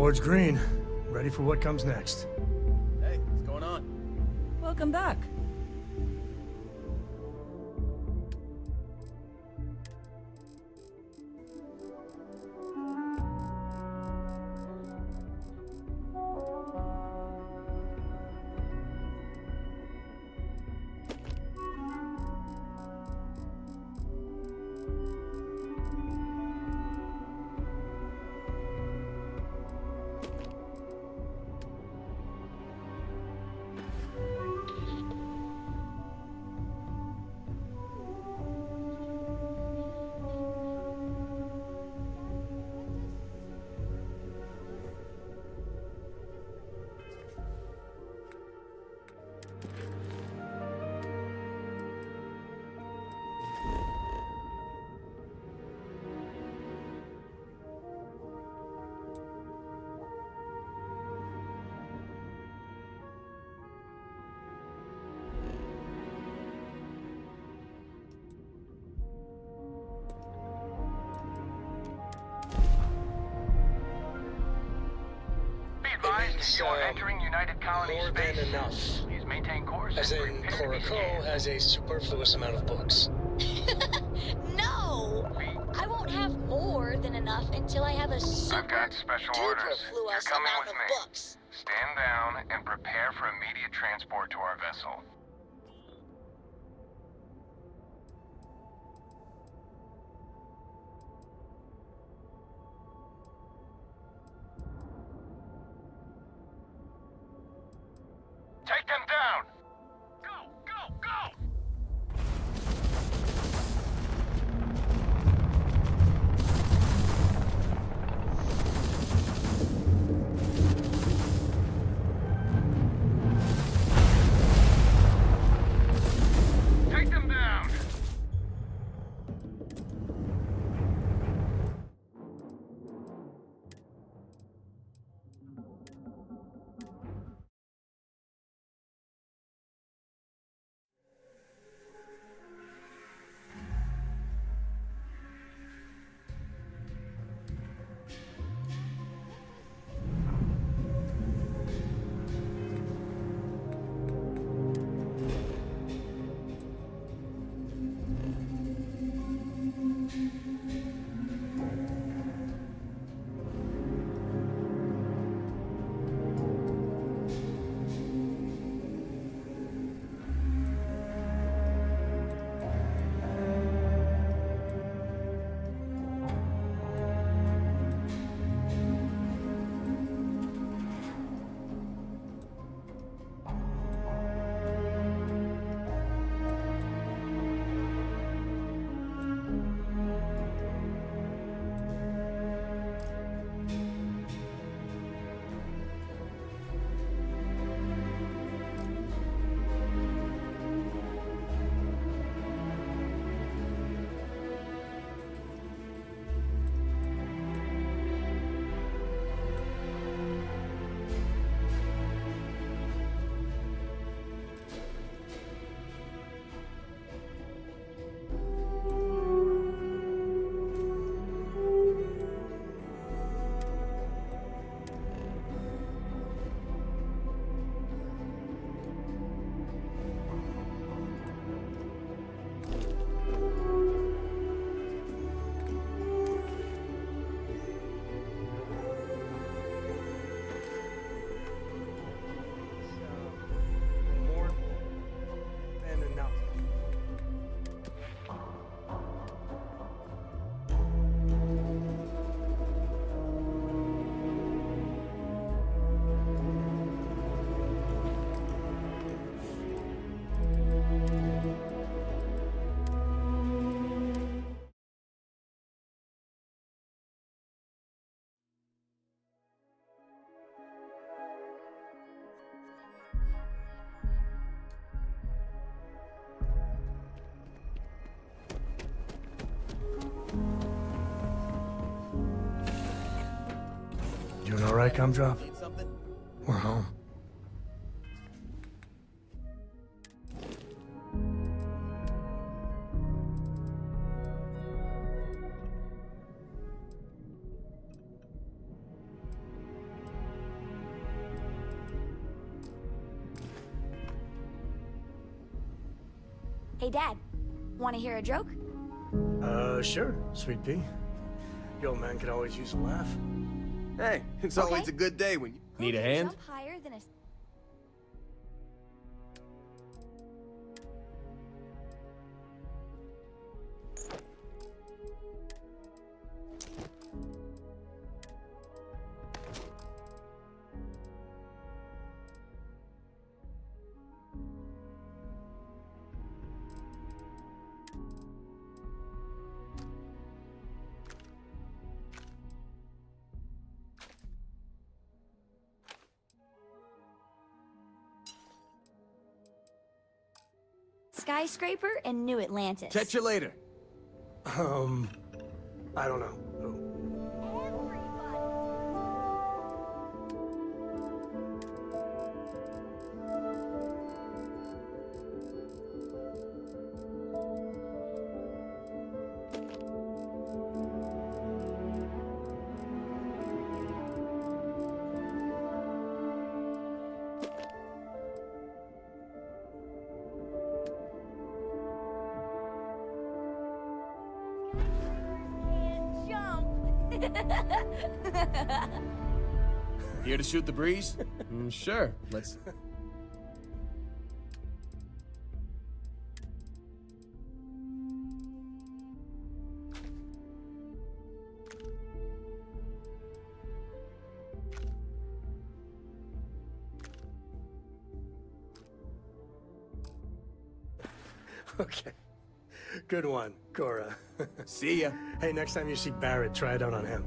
Board's green. Ready for what comes next. Hey, what's going on? Welcome back. You are entering United Colony more space. than enough. Please maintain course. As and in, prepare to be Corico scanned. has a superfluous amount of books. No! I won't have more than enough until I have a I've got special orders. You're superfluous coming amount with of me. books. Stand down and prepare for immediate transport to our vessel. Take them down! Go, go, go! Take them down! More than enough. Doing all right, Gumdrop? Need something? We're home. Hey, Dad. Want to hear a joke? Sure, Sweet Pea. The old man could always use a laugh. Hey, it's Okay. always a good day when you need a Who can hand. Jump higher than a... Skyscraper in New Atlantis. Catch you later. I don't know. Here to shoot the breeze? Sure. Let's. Okay. Good one, Cora. See ya. Hey, next time you see Barrett, try it out on him.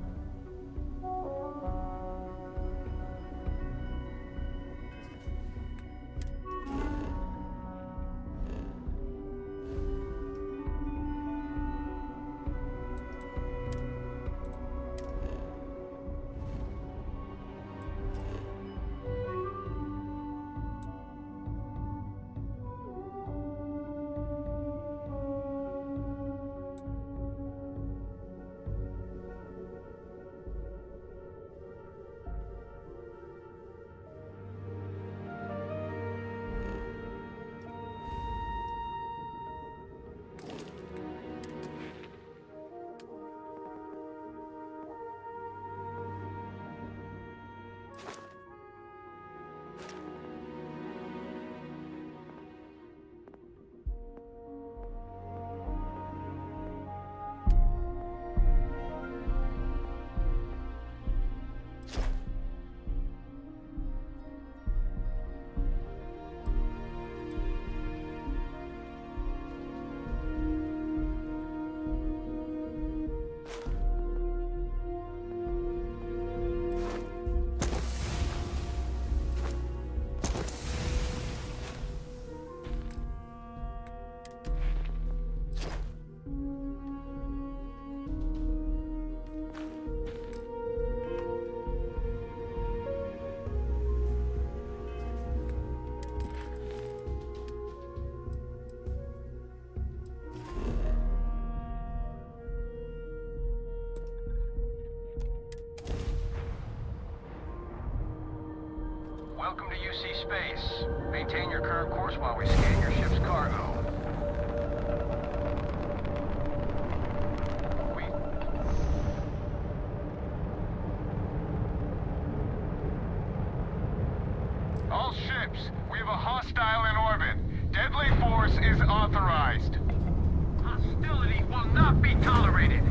Welcome to UC Space. Maintain your current course while we scan your ship's cargo. All ships, we have a hostile in orbit. Deadly force is authorized. Hostility will not be tolerated.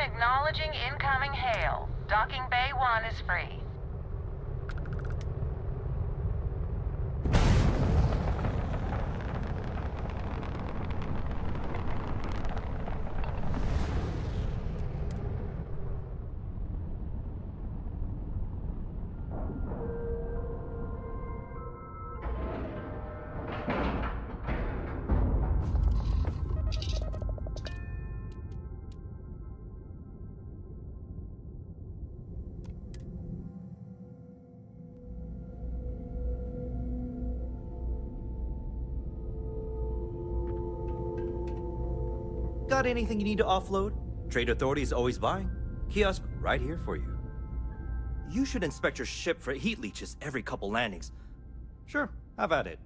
acknowledging incoming hail. Docking Bay 1 is free. Got anything you need to offload? Trade Authority is always buying. Kiosk right here for you. You should inspect your ship for heat leeches every couple landings. Sure, have at it.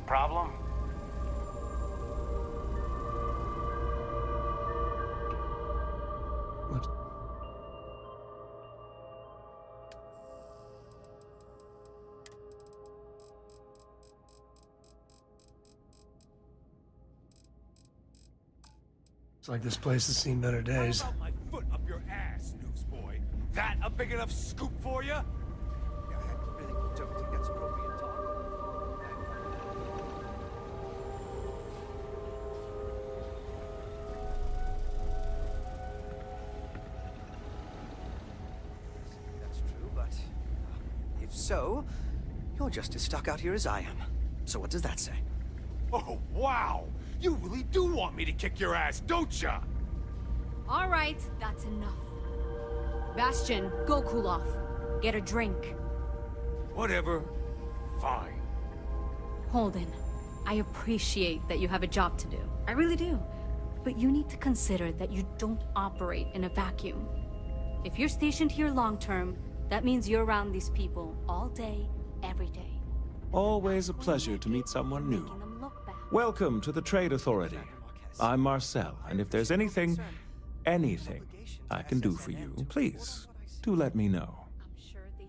Problem? What? It's like this place has seen better days. How about my foot up your ass, newsboy? That a big enough scoop for you? Yeah, I really don't think that's appropriate talk. That's true, but if so, you're just as stuck out here as I am. So what does that say? Oh, wow! You really do want me to kick your ass, don't ya? All right, that's enough. Bastion, go cool off. Get a drink. Whatever. Fine. Holden, I appreciate that you have a job to do. I really do. But you need to consider that you don't operate in a vacuum. If you're stationed here long term, that means you're around these people all day, every day. Always a pleasure to meet someone new. Welcome to the Trade Authority. I'm Marcel, and if there's anything I can do for you, please, do let me know.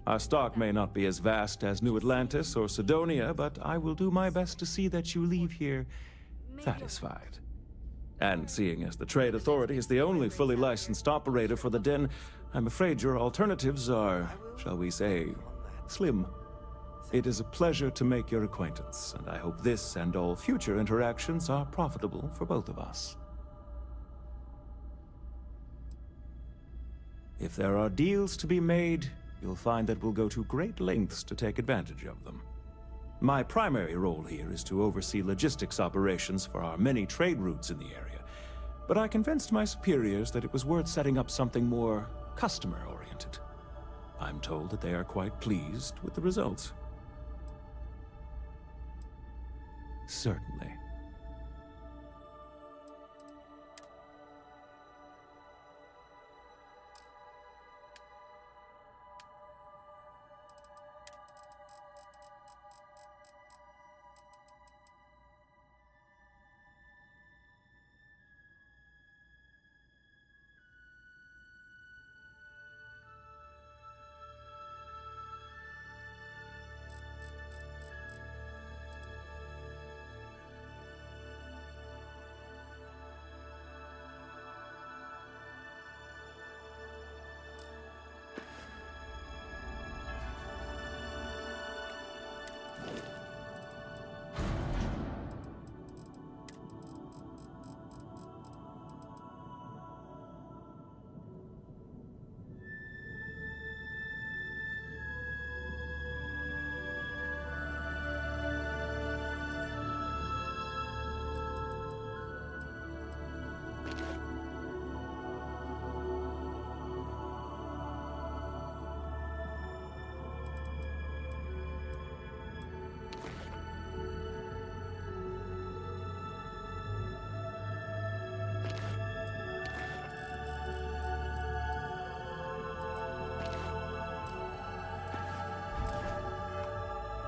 Our stock may not be as vast as New Atlantis or Sidonia, but I will do my best to see that you leave here satisfied. And seeing as the Trade Authority is the only fully licensed operator for the Den, I'm afraid your alternatives are, shall we say, slim. It is a pleasure to make your acquaintance, and I hope this and all future interactions are profitable for both of us. If there are deals to be made, you'll find that we'll go to great lengths to take advantage of them. My primary role here is to oversee logistics operations for our many trade routes in the area, but I convinced my superiors that it was worth setting up something more customer-oriented. I'm told that they are quite pleased with the results. Certainly.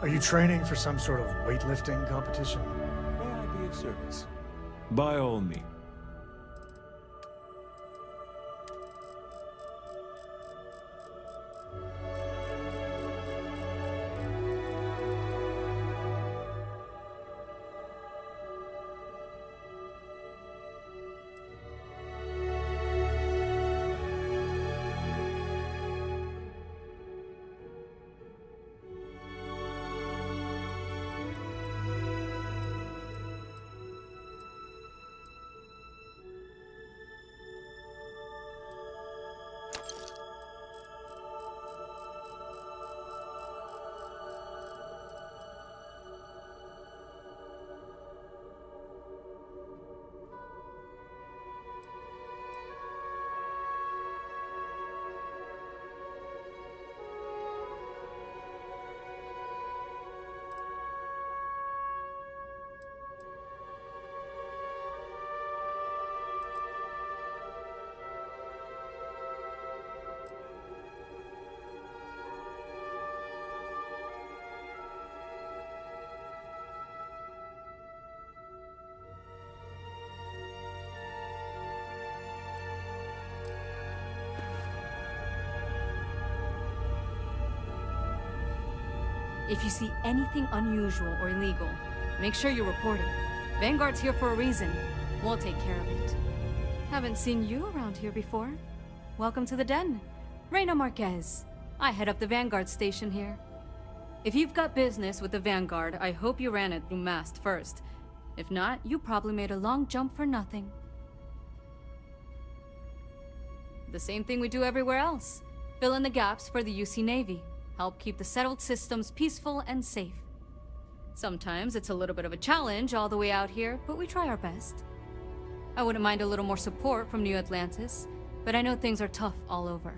Are you training for some sort of weightlifting competition? May I be of service? By all means. If you see anything unusual or illegal, make sure you report it. Vanguard's here for a reason. We'll take care of it. Haven't seen you around here before. Welcome to the den. Reina Marquez. I head up the Vanguard station here. If you've got business with the Vanguard, I hope you ran it through MAST first. If not, you probably made a long jump for nothing. The same thing we do everywhere else. Fill in the gaps for the UC Navy. Help keep the settled systems peaceful and safe. Sometimes it's a little bit of a challenge all the way out here, but we try our best. I wouldn't mind a little more support from New Atlantis, but I know things are tough all over.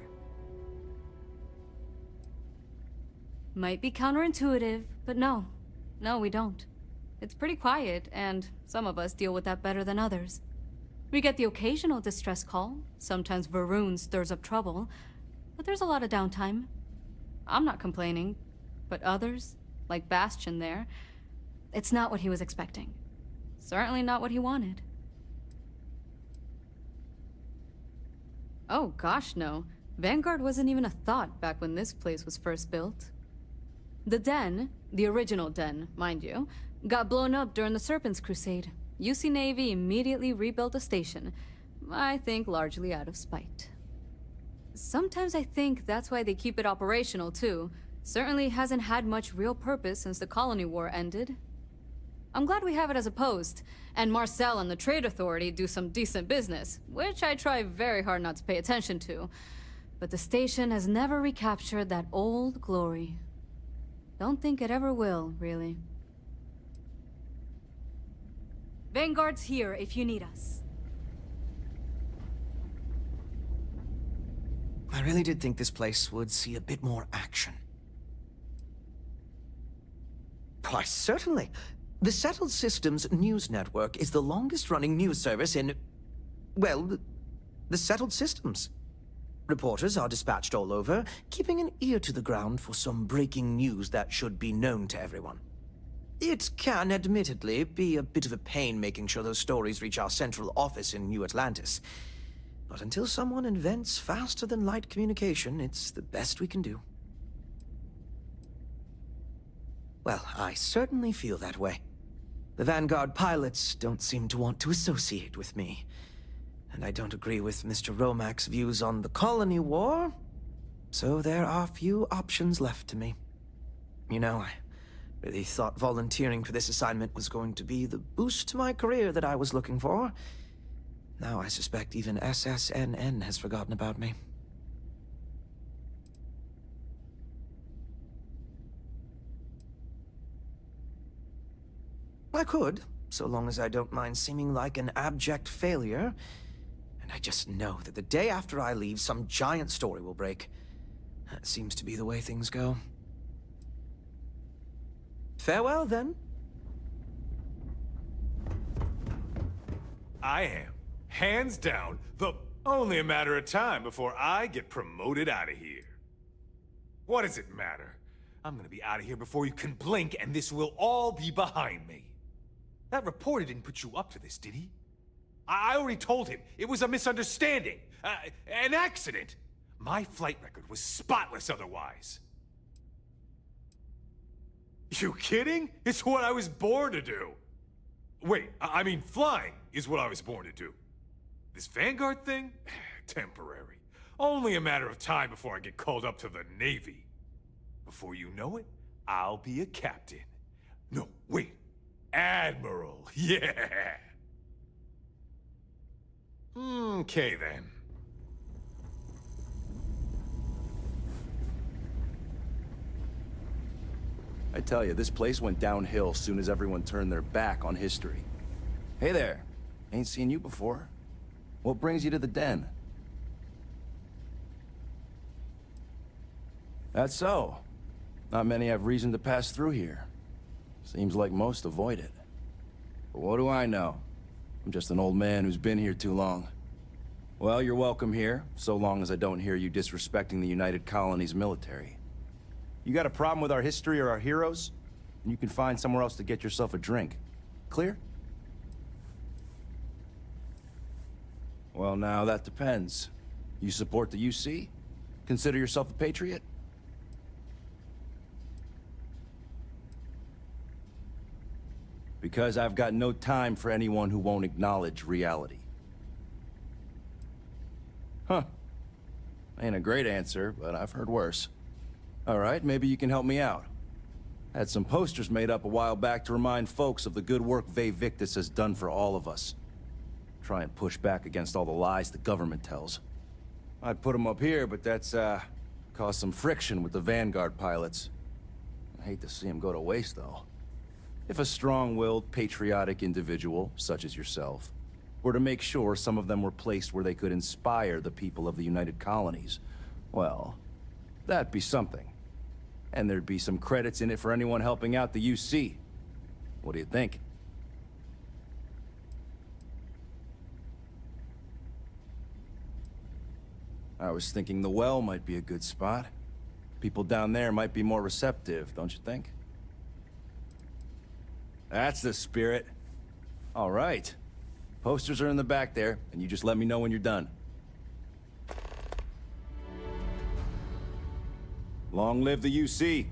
Might be counterintuitive, but no, we don't. It's pretty quiet, and some of us deal with that better than others. We get the occasional distress call, sometimes Varun stirs up trouble, but there's a lot of downtime. I'm not complaining, but others, like Bastion there, it's not what he was expecting. Certainly not what he wanted. Oh gosh, no. Vanguard wasn't even a thought back when this place was first built. The den, the original den, mind you, got blown up during the Serpent's Crusade. UC Navy immediately rebuilt the station, I think largely out of spite. Sometimes I think that's why they keep it operational, too. Certainly hasn't had much real purpose since the Colony War ended. I'm glad we have it as a post, and Marcel and the Trade Authority do some decent business, which I try very hard not to pay attention to. But the station has never recaptured that old glory. Don't think it ever will, really. Vanguard's here if you need us. I really did think this place would see a bit more action. Why, certainly. The Settled Systems News Network is the longest-running news service in... well, the Settled Systems. Reporters are dispatched all over, keeping an ear to the ground for some breaking news that should be known to everyone. It can, admittedly, be a bit of a pain making sure those stories reach our central office in New Atlantis. But until someone invents faster-than-light communication, it's the best we can do. Well, I certainly feel that way. The Vanguard pilots don't seem to want to associate with me. And I don't agree with Mr. Romack's views on the Colony War, so there are few options left to me. You know, I really thought volunteering for this assignment was going to be the boost to my career that I was looking for. Now I suspect even SSNN has forgotten about me. I could, so long as I don't mind seeming like an abject failure. And I just know that the day after I leave, some giant story will break. That seems to be the way things go. Farewell, then. I am, hands down, only a matter of time before I get promoted out of here. What does it matter? I'm gonna be out of here before you can blink, and this will all be behind me. That reporter didn't put you up to this, did he? I already told him it was a misunderstanding, an accident. My flight record was spotless otherwise. You kidding? It's what I was born to do. Wait, I mean flying is what I was born to do. This Vanguard thing? Temporary. Only a matter of time before I get called up to the Navy. Before you know it, I'll be a captain. No, wait. Admiral. Yeah. Okay, then. I tell you, this place went downhill soon as everyone turned their back on history. Hey there. Ain't seen you before. What brings you to the den? That's so. Not many have reason to pass through here. Seems like most avoid it. But what do I know? I'm just an old man who's been here too long. Well, you're welcome here, so long as I don't hear you disrespecting the United Colonies military. You got a problem with our history or our heroes? And you can find somewhere else to get yourself a drink. Clear? Well, now that depends. You support the UC? Consider yourself a patriot? Because I've got no time for anyone who won't acknowledge reality. Huh. Ain't a great answer, but I've heard worse. All right, maybe you can help me out. Had some posters made up a while back to remind folks of the good work Ve Victus has done for all of us. Try and push back against all the lies the government tells. I'd put them up here, but that's, caused some friction with the Vanguard pilots. I hate to see them go to waste, though. If a strong-willed, patriotic individual, such as yourself, were to make sure some of them were placed where they could inspire the people of the United Colonies, well, that'd be something. And there'd be some credits in it for anyone helping out the UC. What do you think? I was thinking the well might be a good spot. People down there might be more receptive, don't you think? That's the spirit. All right. Posters are in the back there, and you just let me know when you're done. Long live the UC.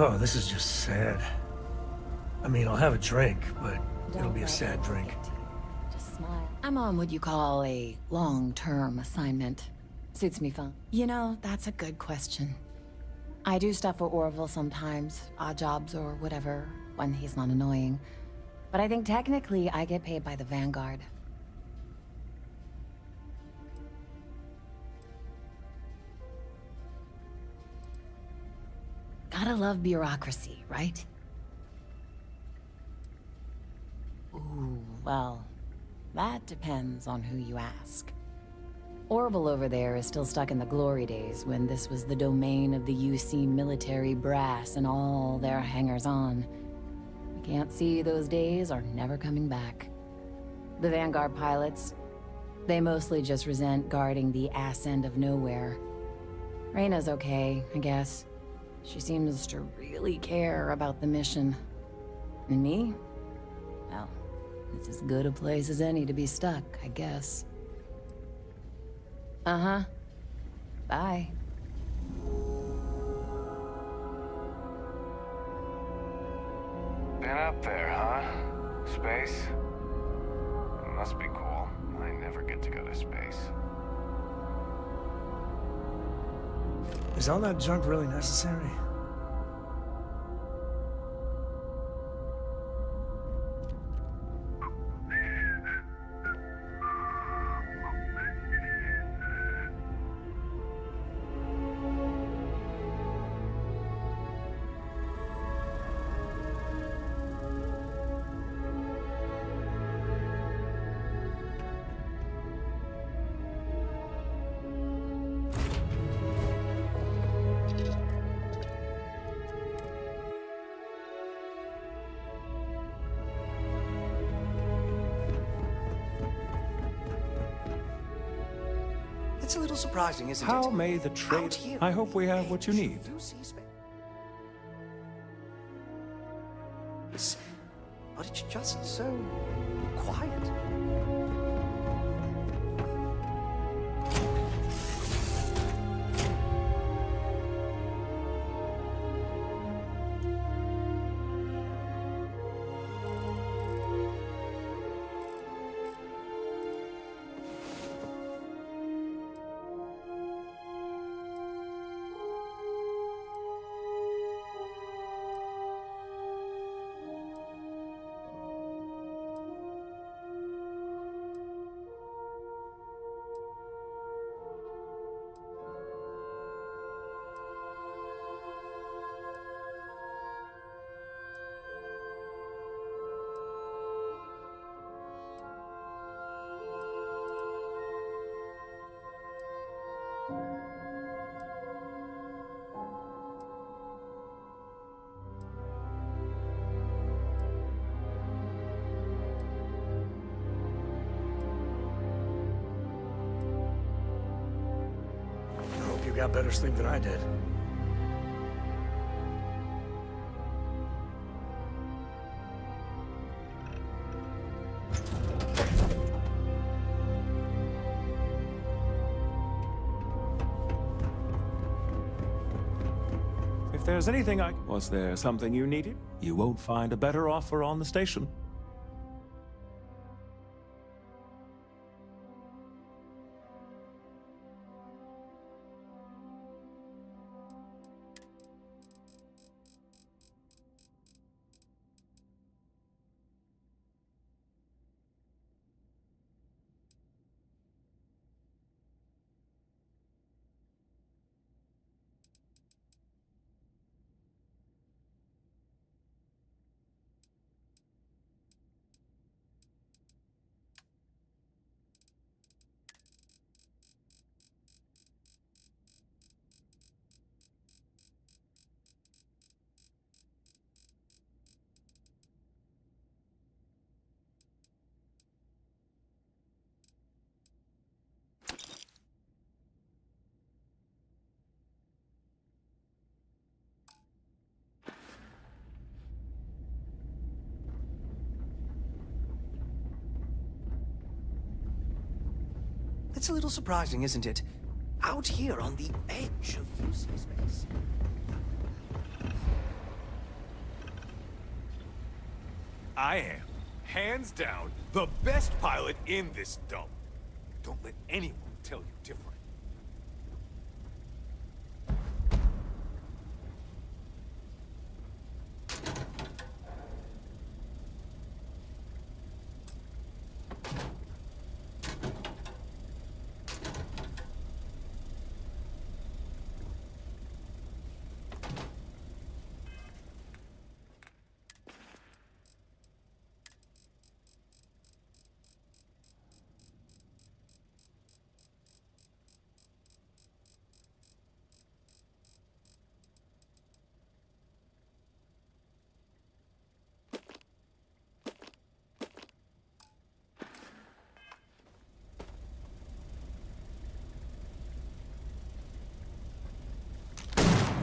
Oh, this is just sad. I mean, I'll have a drink, but it'll be a sad drink. Just smile. I'm on what you call a long-term assignment. Suits me fine. You know, that's a good question. I do stuff for Orville sometimes, odd jobs or whatever, when he's not annoying. But I think technically I get paid by the Vanguard. Gotta love bureaucracy, right? Ooh, well, that depends on who you ask. Orville over there is still stuck in the glory days when this was the domain of the UC military brass and all their hangers-on. You can't see those days are never coming back. The Vanguard pilots, they mostly just resent guarding the ass end of nowhere. Reyna's okay, I guess. She seems to really care about the mission. And me? Well, It's as good a place as any to be stuck, I guess. Uh-huh. Bye. Been up there, huh? Space? Must be cool. I never get to go to space. Is all that junk really necessary? It's a little surprising, isn't it? How may the trade... I hope we have what you need. But it's just so quiet. Got better sleep than I did. If there's anything I... Was there something you needed? You won't find a better offer on the station. It's a little surprising, isn't it? Out here on the edge of UC space. I am, hands down, the best pilot in this dump. Don't let anyone tell you different.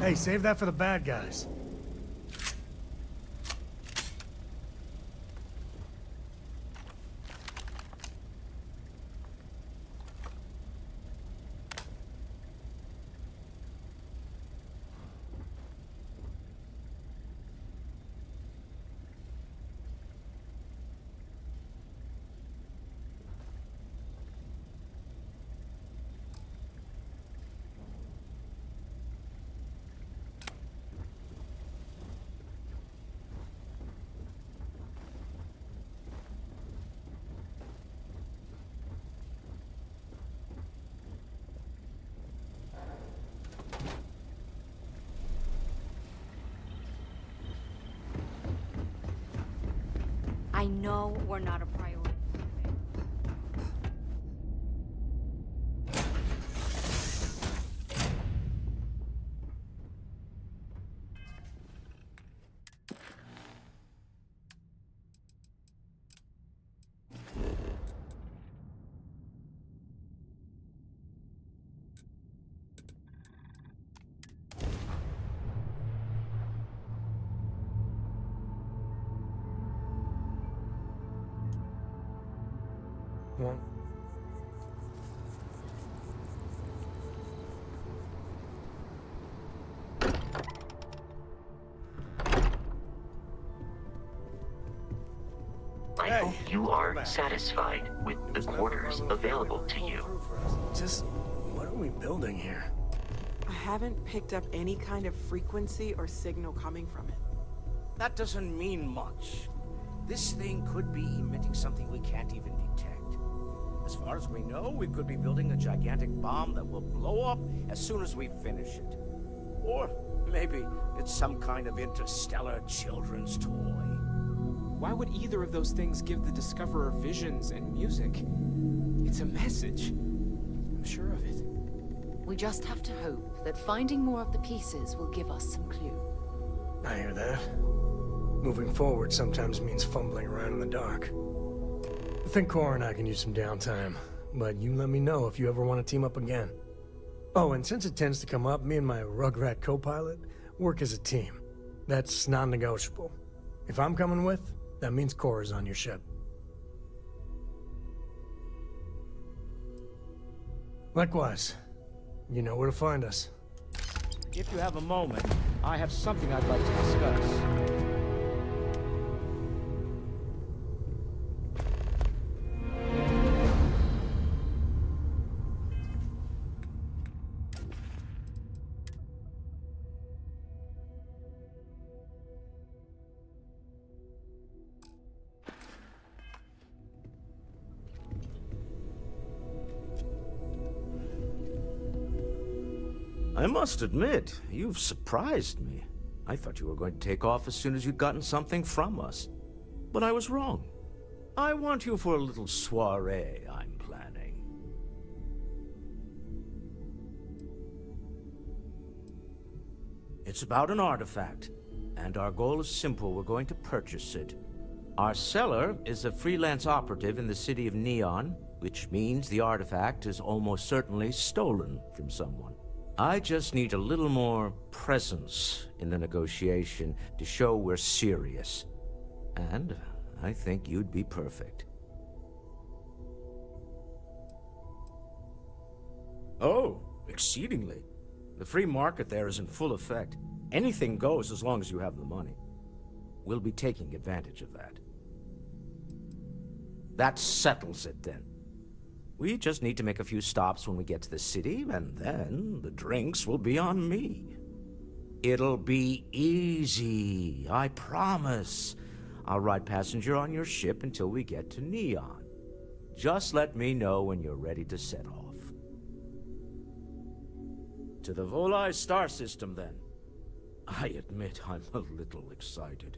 Hey, save that for the bad guys. I know we're not a priority. Well, I hope you are satisfied with the quarters available to you. just what are we building here? I haven't picked up any kind of frequency or signal coming from it. That doesn't mean much. This thing could be emitting something we can't even detect. As far as we know, we could be building a gigantic bomb that will blow up as soon as we finish it. Or maybe it's some kind of interstellar children's toy. Why would either of those things give the Discoverer visions and music? It's a message. I'm sure of it. We just have to hope that finding more of the pieces will give us some clue. I hear that. Moving forward sometimes means fumbling around in the dark. I think Cora and I can use some downtime, but you let me know if you ever want to team up again. Oh, and since it tends to come up, me and my Rugrat co-pilot work as a team. That's non-negotiable. If I'm coming with, that means Cora's on your ship. Likewise, you know where to find us. If you have a moment, I have something I'd like to discuss. I must admit, you've surprised me. I thought you were going to take off as soon as you'd gotten something from us. But I was wrong. I want you for a little soiree I'm planning. It's about an artifact, and our goal is simple. We're going to purchase it. Our seller is a freelance operative in the city of Neon, which means the artifact is almost certainly stolen from someone. I just need a little more presence in the negotiation to show we're serious. And I think you'd be perfect. Oh, exceedingly. The free market there is in full effect. Anything goes as long as you have the money. We'll be taking advantage of that. That settles it then. We just need to make a few stops when we get to the city, and then the drinks will be on me. It'll be easy, I promise. I'll ride passenger on your ship until we get to Neon. Just let me know when you're ready to set off. To the Volai star system, then. I admit I'm a little excited.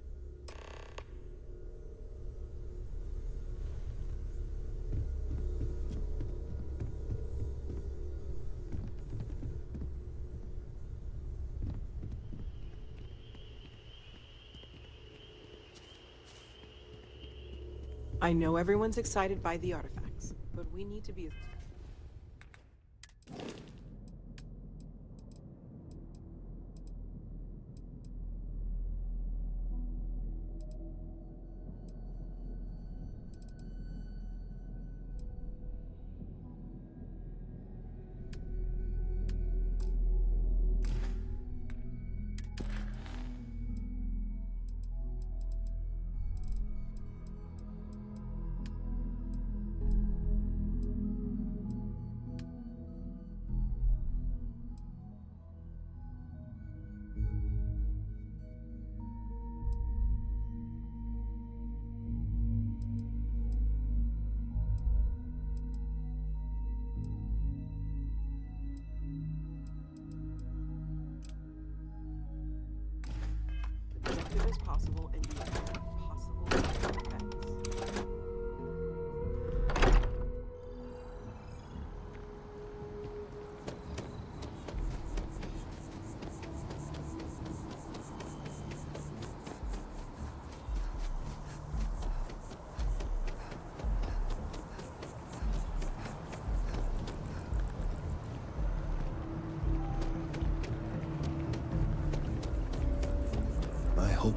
I know everyone's excited by the artifacts, but we need to be...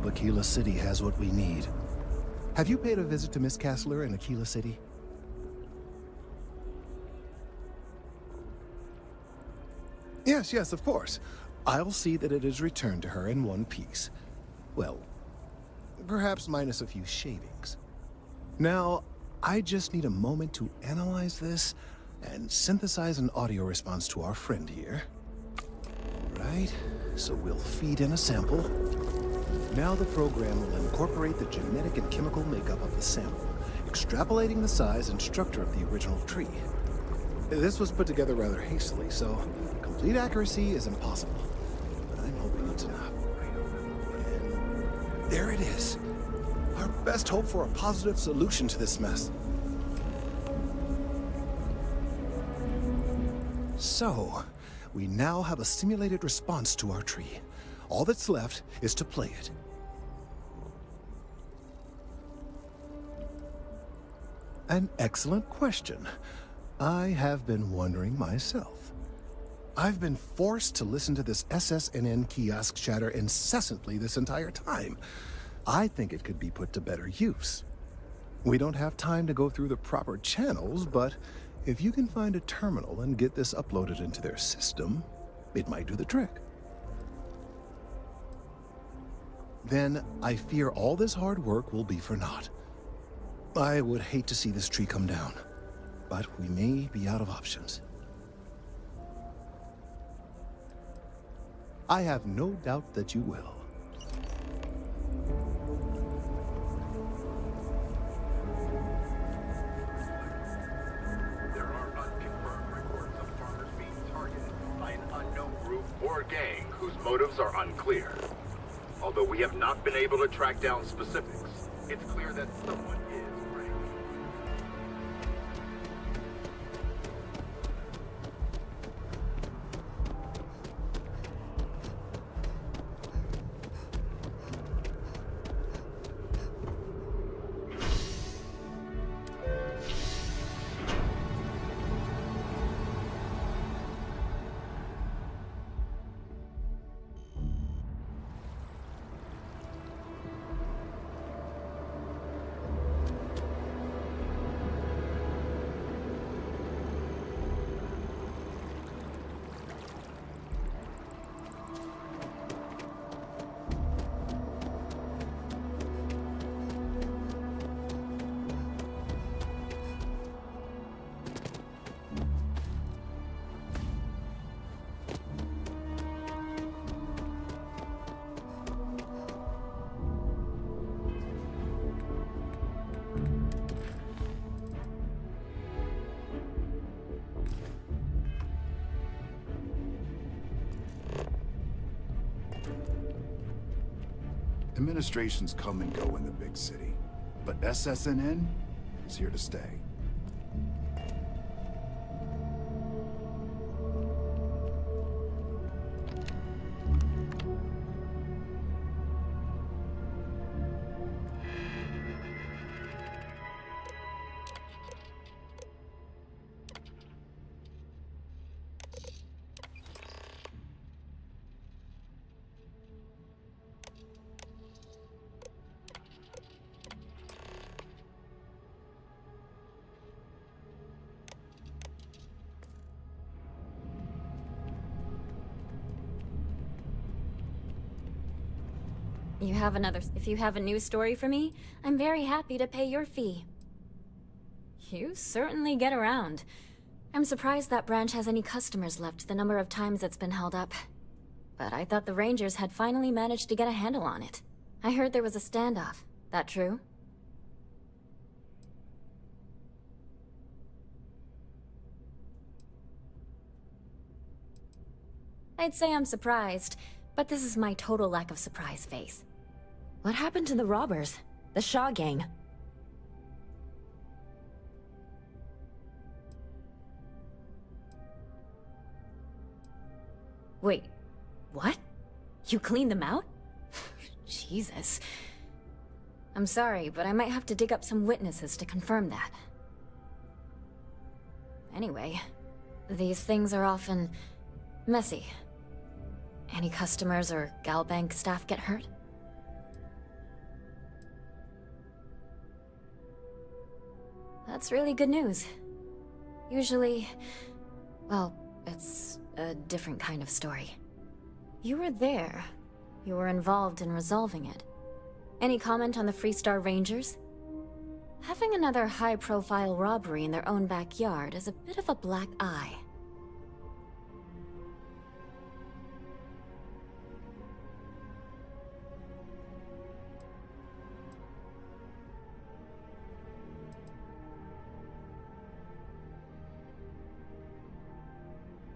hope Aquila City has what we need. Have you paid a visit to Miss Castler in Aquila City? Yes, yes, of course. I'll see that it is returned to her in one piece. Well, perhaps minus a few shavings. Now, I just need a moment to analyze this and synthesize an audio response to our friend here. Right, so we'll feed in a sample. Now the program will incorporate the genetic and chemical makeup of the sample, extrapolating the size and structure of the original tree. This was put together rather hastily, so complete accuracy is impossible. But I'm hoping it's enough. And there it is. Our best hope for a positive solution to this mess. So, we now have a simulated response to our tree. All that's left is to play it. An excellent question. I have been wondering myself. I've been forced to listen to this SSNN kiosk chatter incessantly this entire time. I think it could be put to better use. We don't have time to go through the proper channels, but if you can find a terminal and get this uploaded into their system, it might do the trick. Then I fear all this hard work will be for naught. I would hate to see this tree come down, but we may be out of options. I have no doubt that you will. There are unconfirmed reports of farmers being targeted by an unknown group or gang whose motives are unclear. Although we have not been able to track down specifics, it's clear that someone is preying. Administrations come and go in the big city, but SSNN is here to stay. If you have a news story for me, I'm very happy to pay your fee. You certainly get around. I'm surprised that branch has any customers left, the number of times it's been held up. But I thought the Rangers had finally managed to get a handle on it. I heard there was a standoff. That true? I'd say I'm surprised, but this is my total lack of surprise face. What happened to the robbers? The Shaw gang? Wait, what? You cleaned them out? Jesus. I'm sorry, but I might have to dig up some witnesses to confirm that. Anyway, these things are often messy. Any customers or Galbank staff get hurt? That's really good news. Usually, well, it's a different kind of story. You were there. You were involved in resolving it. Any comment on the Freestar Rangers? Having another high-profile robbery in their own backyard is a bit of a black eye.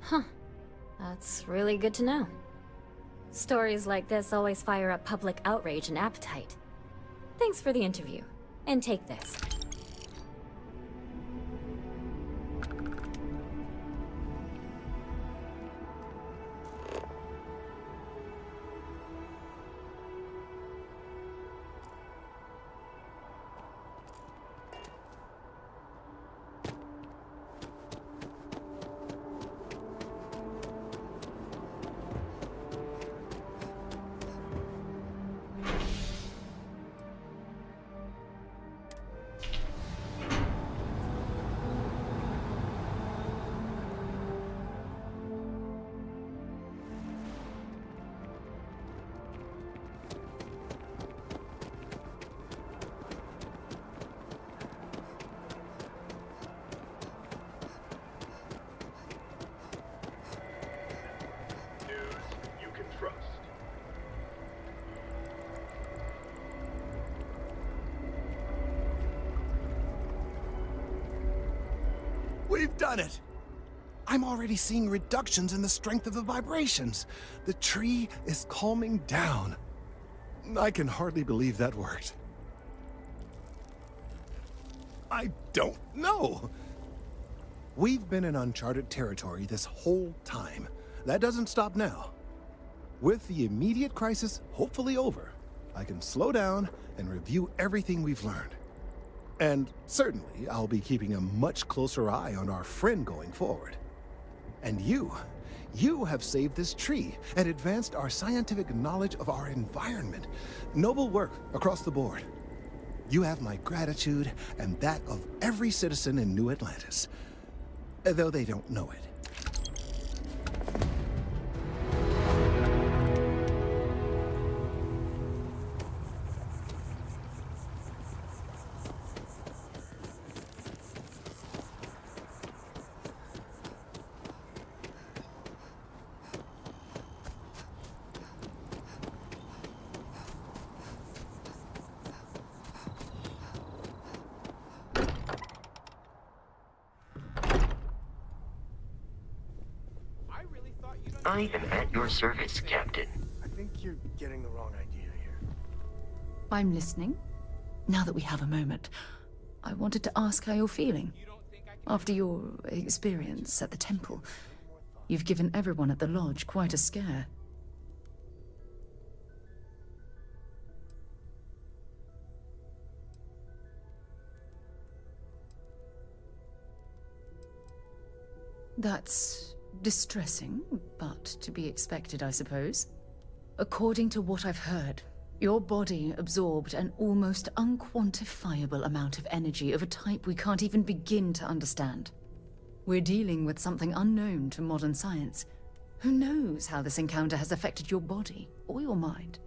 Huh. That's really good to know. Stories like this always fire up public outrage and appetite. Thanks for the interview. And take this. We've done it! I'm already seeing reductions in the strength of the vibrations. The tree is calming down. I can hardly believe that worked. I don't know. We've been in uncharted territory this whole time. That doesn't stop now. With the immediate crisis hopefully over, I can slow down and review everything we've learned. And certainly, I'll be keeping a much closer eye on our friend going forward. And you have saved this tree and advanced our scientific knowledge of our environment. Noble work across the board. You have my gratitude and that of every citizen in New Atlantis, though they don't know it. I am at your service, Captain. I think you're getting the wrong idea here. I'm listening. Now that we have a moment, I wanted to ask how you're feeling. After your experience at the temple, you've given everyone at the lodge quite a scare. That's distressing, but to be expected, I suppose. According to what I've heard, your body absorbed an almost unquantifiable amount of energy of a type we can't even begin to understand. We're dealing with something unknown to modern science. Who knows how this encounter has affected your body or your mind?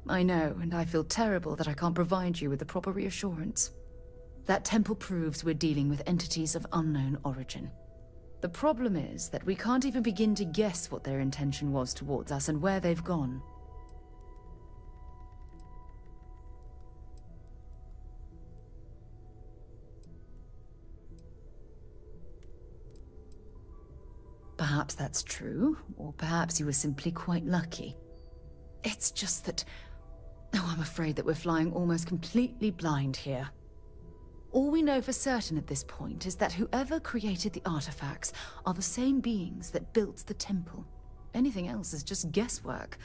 I know, and I feel terrible that I can't provide you with the proper reassurance. That temple proves we're dealing with entities of unknown origin. The problem is that we can't even begin to guess what their intention was towards us and where they've gone. Perhaps that's true, or perhaps you were simply quite lucky. It's just that... Oh, I'm afraid that we're flying almost completely blind here. All we know for certain at this point is that whoever created the artifacts are the same beings that built the temple. Anything else is just guesswork.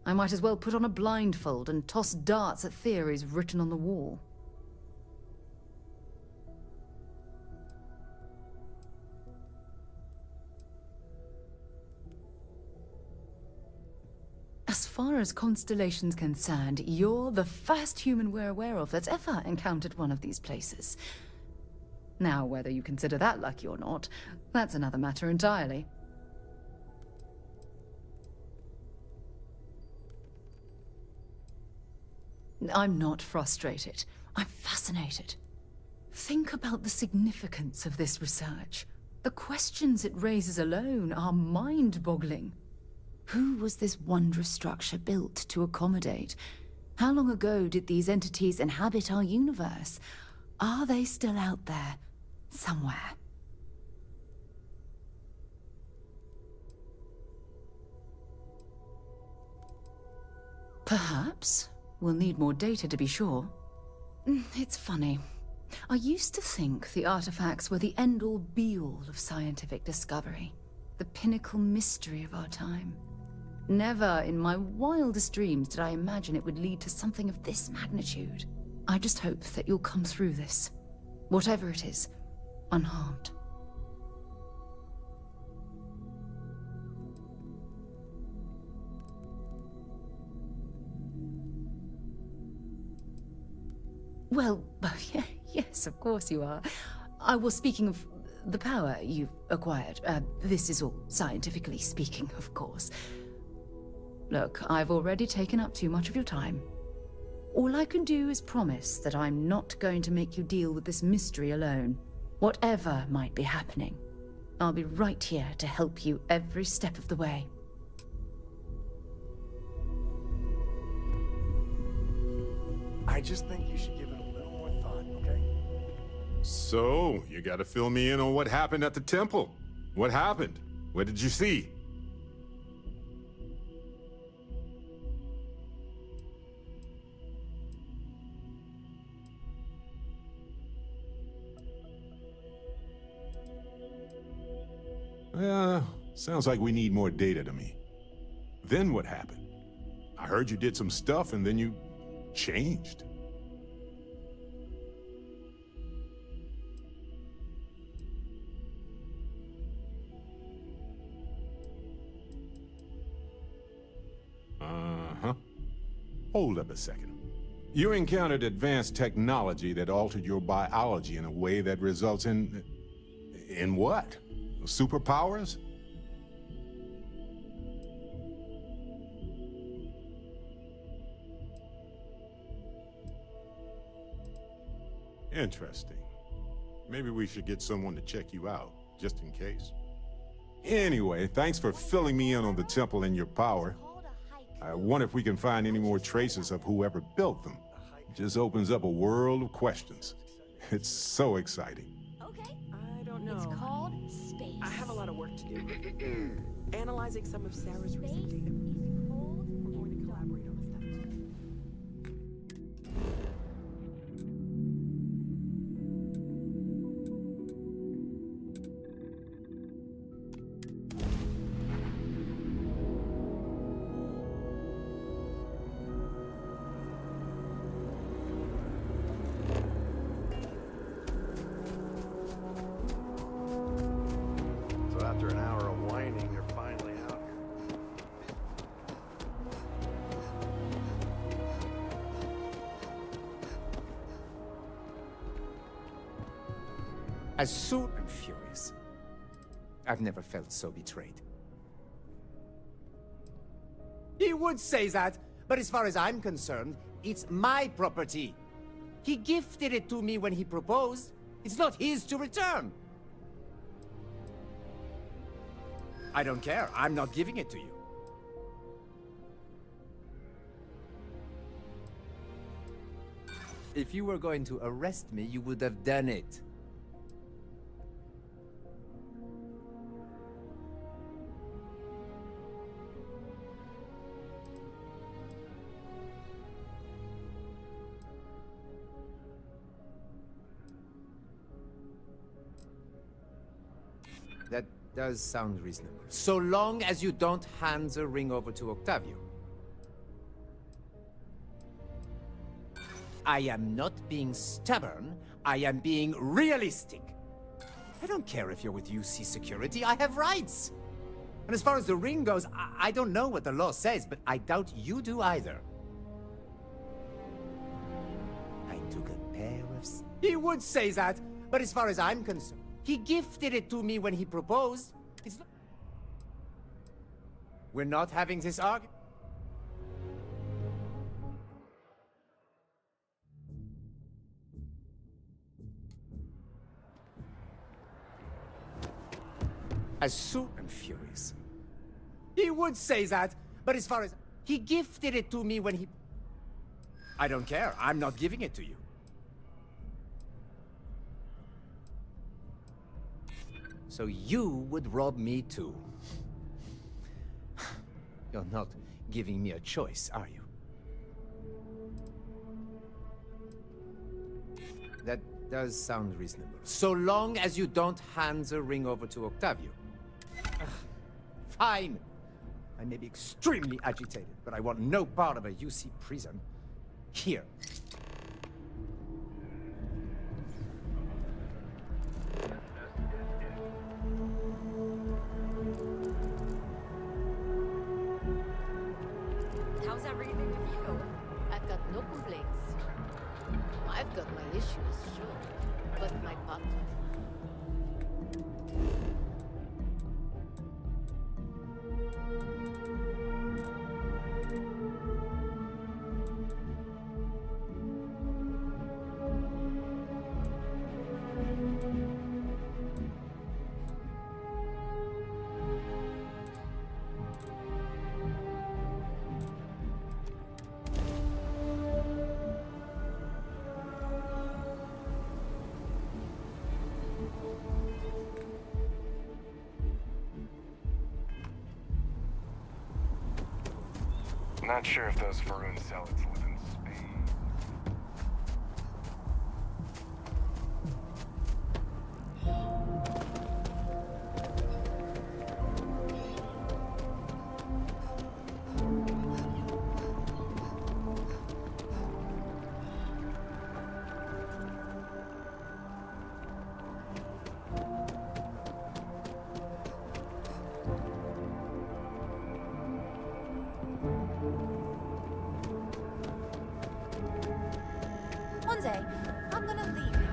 I might as well put on a blindfold and toss darts at theories written on the wall. as far as Constellation's concerned, you're the first human we're aware of that's ever encountered one of these places. Now, whether you consider that lucky or not, that's another matter entirely. I'm not frustrated. I'm fascinated. Think about the significance of this research. The questions it raises alone are mind-boggling. Who was this wondrous structure built to accommodate? How long ago did these entities inhabit our universe? Are they still out there, somewhere? Perhaps. We'll need more data to be sure. It's funny. I used to think the artifacts were the end-all be-all of scientific discovery. The pinnacle mystery of our time. Never in my wildest dreams did I imagine it would lead to something of this magnitude. I just hope that you'll come through this, whatever it is, unharmed. Well, yes, of course you are. I was speaking of the power you've acquired. This is all scientifically speaking, of course. Look, I've already taken up too much of your time. All I can do is promise that I'm not going to make you deal with this mystery alone. Whatever might be happening, I'll be right here to help you every step of the way. I just think you should give it a little more thought, okay? So, you gotta fill me in on what happened at the temple. What happened? What did you see? Sounds like we need more data to me. Then what happened? I heard you did some stuff and then you changed. Uh-huh. Hold up a second. You encountered advanced technology that altered your biology in a way that results in what? Superpowers? Interesting. Maybe we should get someone to check you out, just in case. Anyway, thanks for filling me in on the temple and your power. I wonder if we can find any more traces of whoever built them. It just opens up a world of questions. It's so exciting. I don't know. It's called space. I have a lot of work to do. Analyzing some of Sarah's recent data. We're going to collaborate on a study. So after an hour of whining, you're finally out here. As soon and furious. I've never felt so betrayed. He would say that, but as far as I'm concerned, it's my property. He gifted it to me when he proposed. It's not his to return. I don't care. I'm not giving it to you. If you were going to arrest me, you would have done it. That does sound reasonable. So long as you don't hand the ring over to Octavio. I am not being stubborn. I am being realistic. I don't care if you're with UC Security. I have rights. And as far as the ring goes, I don't know what the law says, but I doubt you do either. I took a pair of... He would say that, but as far as I'm concerned, he gifted it to me when he proposed. It's not... We're not having this argument. As soon I'm furious. He would say that, but as far as... He gifted it to me when he... I don't care. I'm not giving it to you. So you would rob me too. You're not giving me a choice, are you? That does sound reasonable. So long as you don't hand the ring over to Octavio. Fine. I may be extremely agitated, but I want no part of a UC prison. Here. How's everything with you? I've got no complaints. I've got my issues, sure, but my partner... Not sure if those Faroon zealots live in Spain. One day, I'm gonna leave you.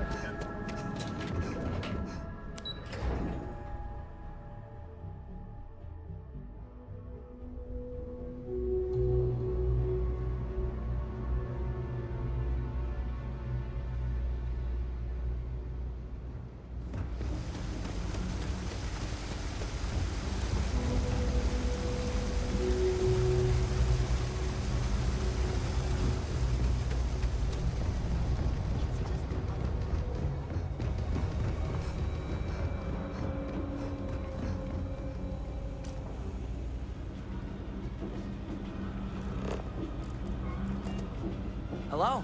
Hello?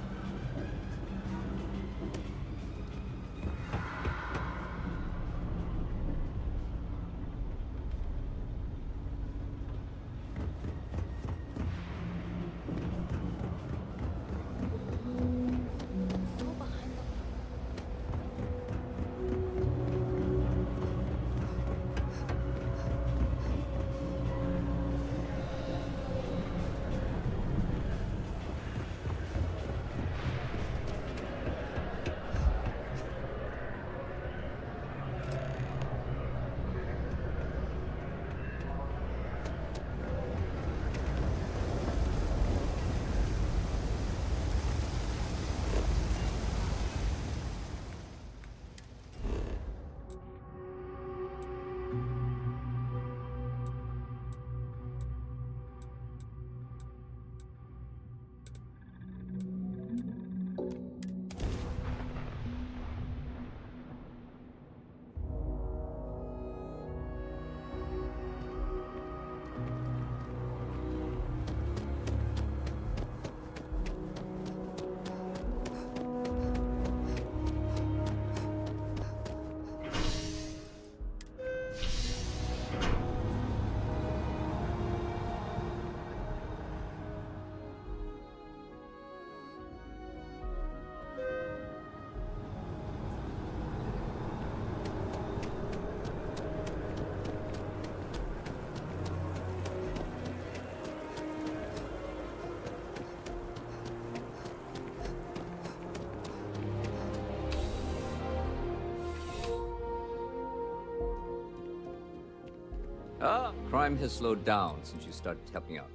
Crime has slowed down since you started helping out.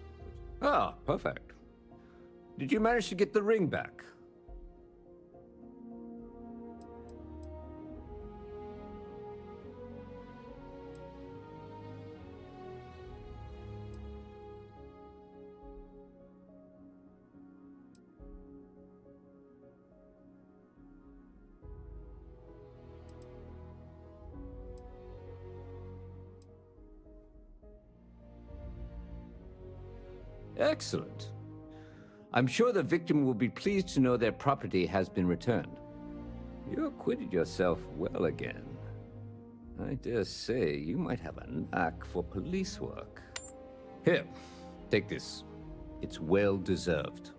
Ah, perfect. Did you manage to get the ring back? Excellent. I'm sure the victim will be pleased to know their property has been returned. You acquitted yourself well again. I dare say you might have a knack for police work. Here, take this. It's well deserved.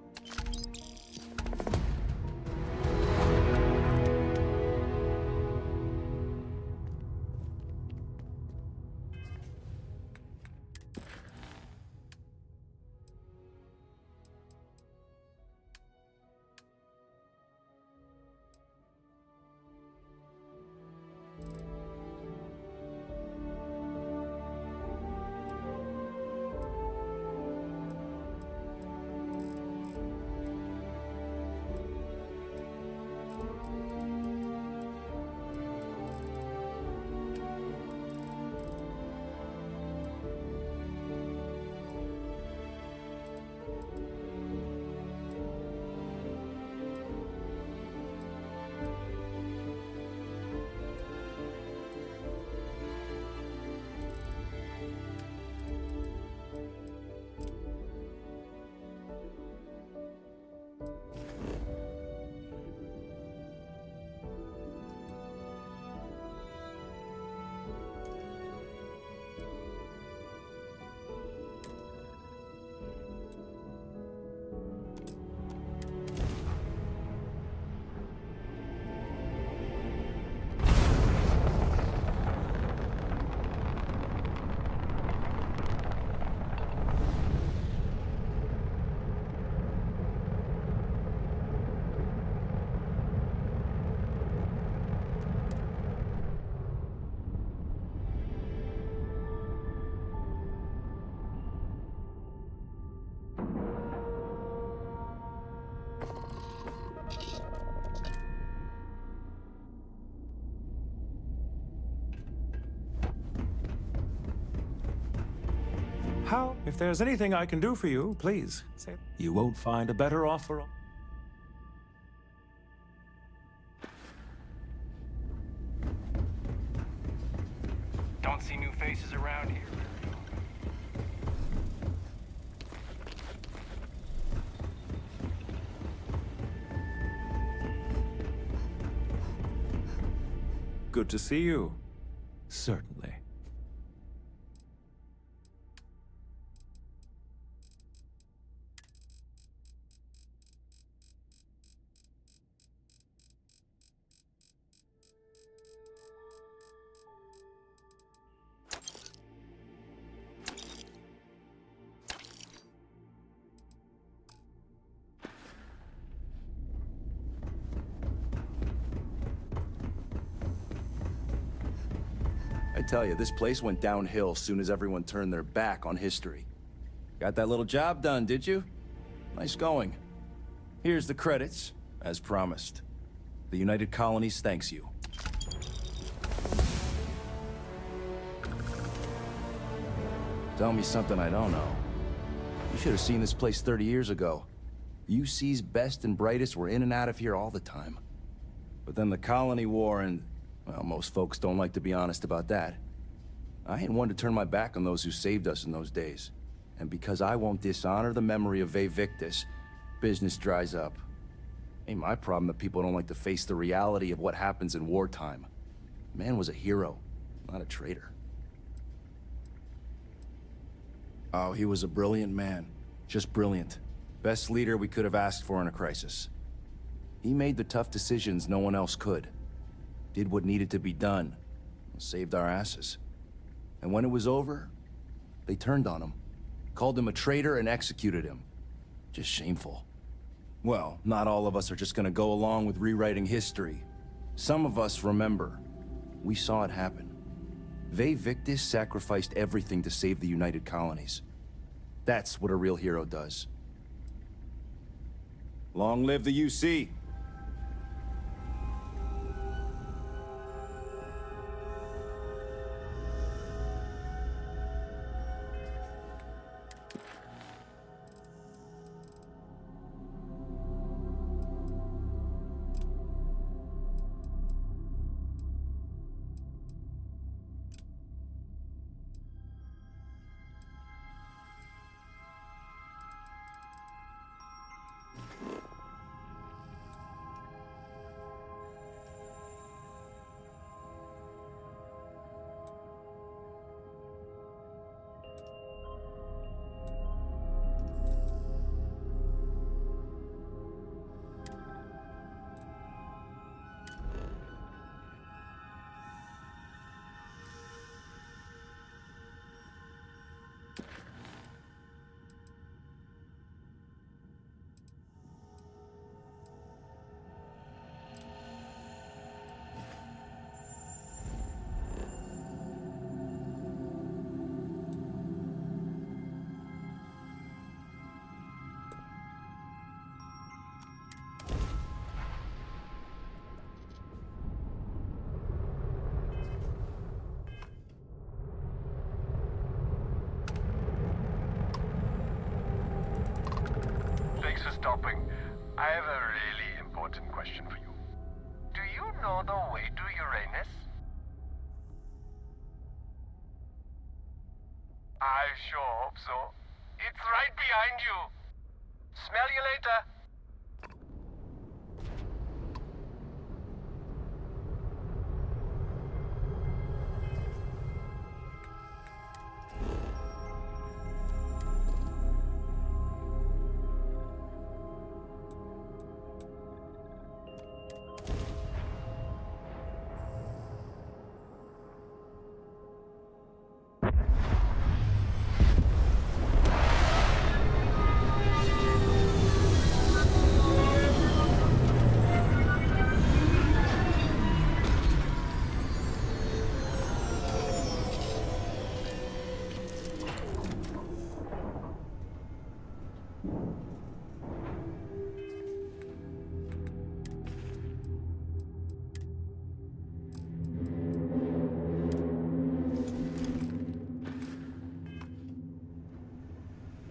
How? If there's anything I can do for you, please say it. You won't find a better offer. Don't see new faces around here. Good to see you. Certainly. I tell you, this place went downhill soon as everyone turned their back on history. Got that little job done, did you? Nice going. Here's the credits, as promised. The United Colonies thanks you. Tell me something I don't know. You should have seen this place 30 years ago. UC's best and brightest were in and out of here all the time. But then the Colony War and, well, most folks don't like to be honest about that. I ain't one to turn my back on those who saved us in those days. And because I won't dishonor the memory of Vae Victis, business dries up. Ain't my problem that people don't like to face the reality of what happens in wartime. Man was a hero, not a traitor. Oh, he was a brilliant man. Just brilliant. Best leader we could have asked for in a crisis. He made the tough decisions no one else could. Did what needed to be done. Saved our asses. And when it was over, they turned on him. Called him a traitor and executed him. Just shameful. Well, not all of us are just gonna go along with rewriting history. Some of us remember. We saw it happen. Ve Victis sacrificed everything to save the United Colonies. That's what a real hero does. Long live the UC! Thanks for stopping. I have a really important question for you. Do you know the way to Uranus? I sure hope so. It's right behind you. Smell you later.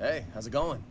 Hey, how's it going?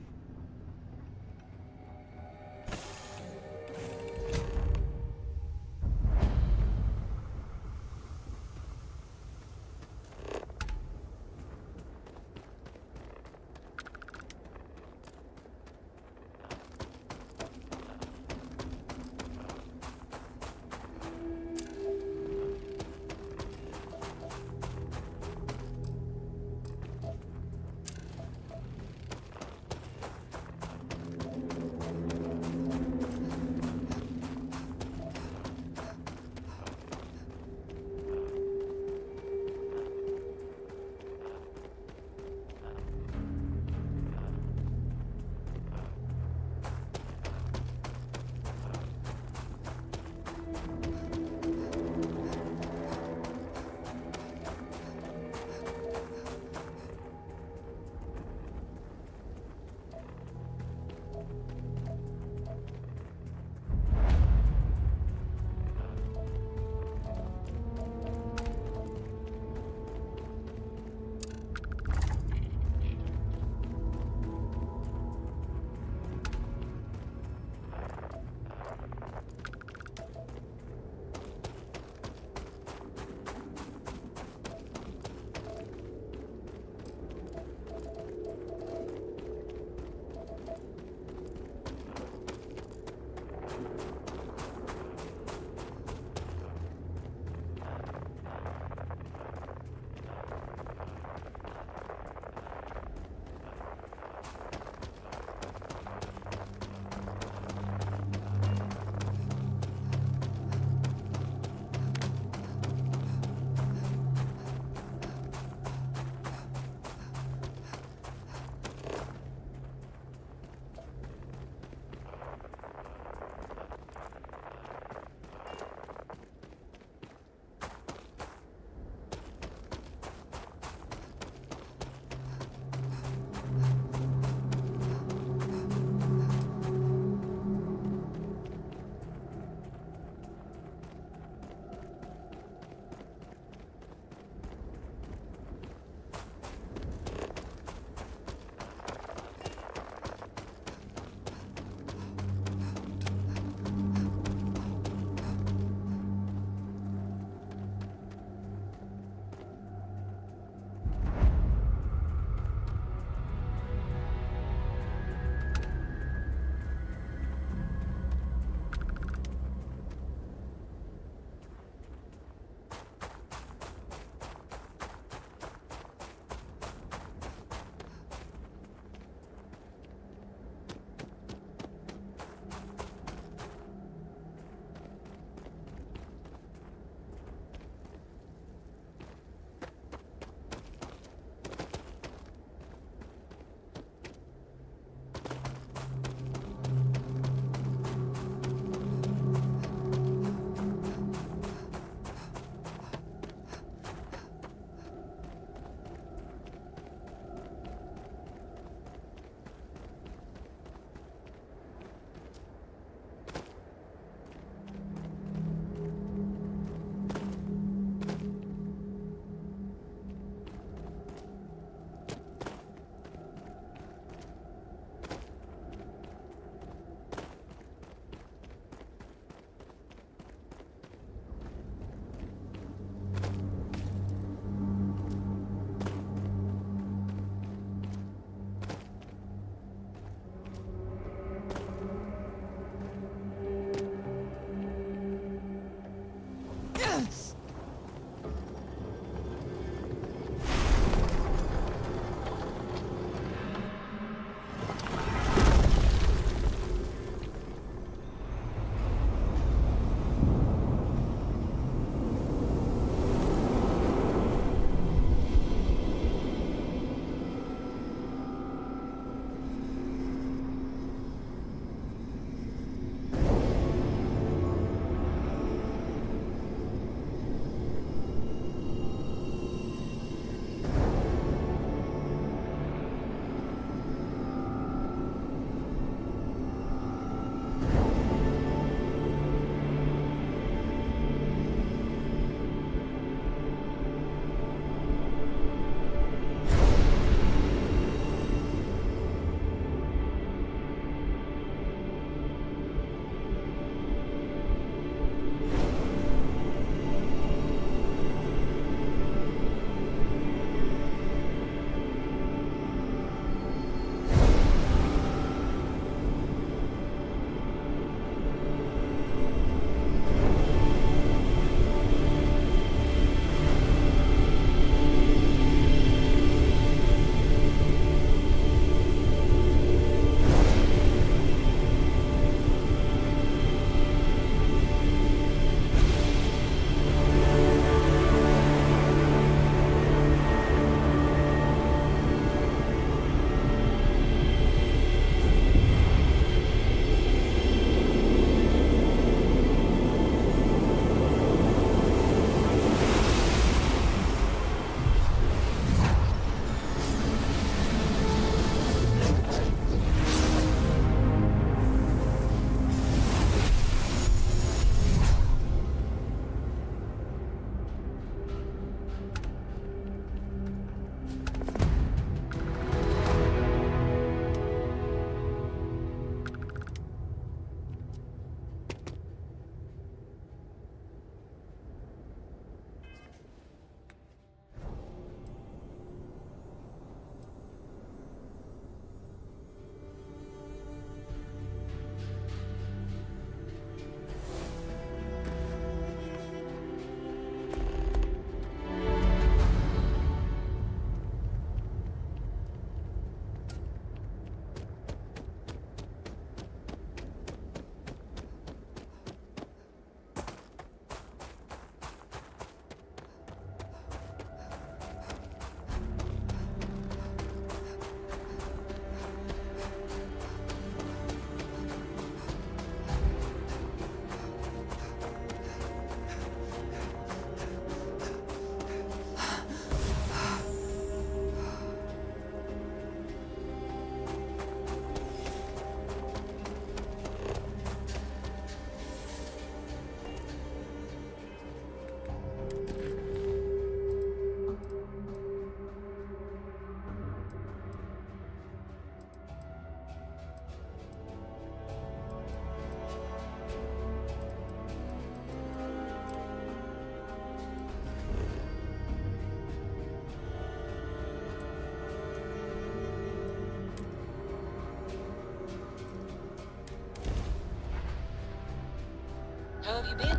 have you been?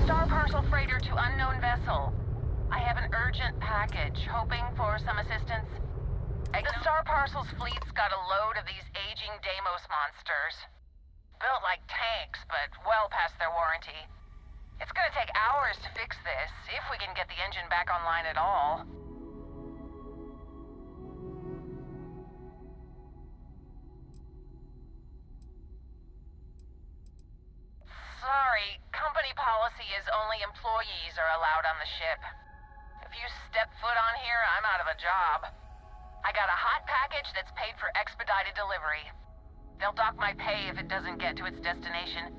Star parcel freighter to unknown vessel. I have an urgent package, hoping for some assistance. The Star Parcel's fleet's got a load of these aging Deimos monsters. Built like tanks, but well past their warranty. It's gonna take hours to fix this, if we can get the engine back online at all. Sorry, company policy is only employees are allowed on the ship. If you step foot on here, I'm out of a job. I got a hot package that's paid for expedited delivery. They'll dock my pay if it doesn't get to its destination.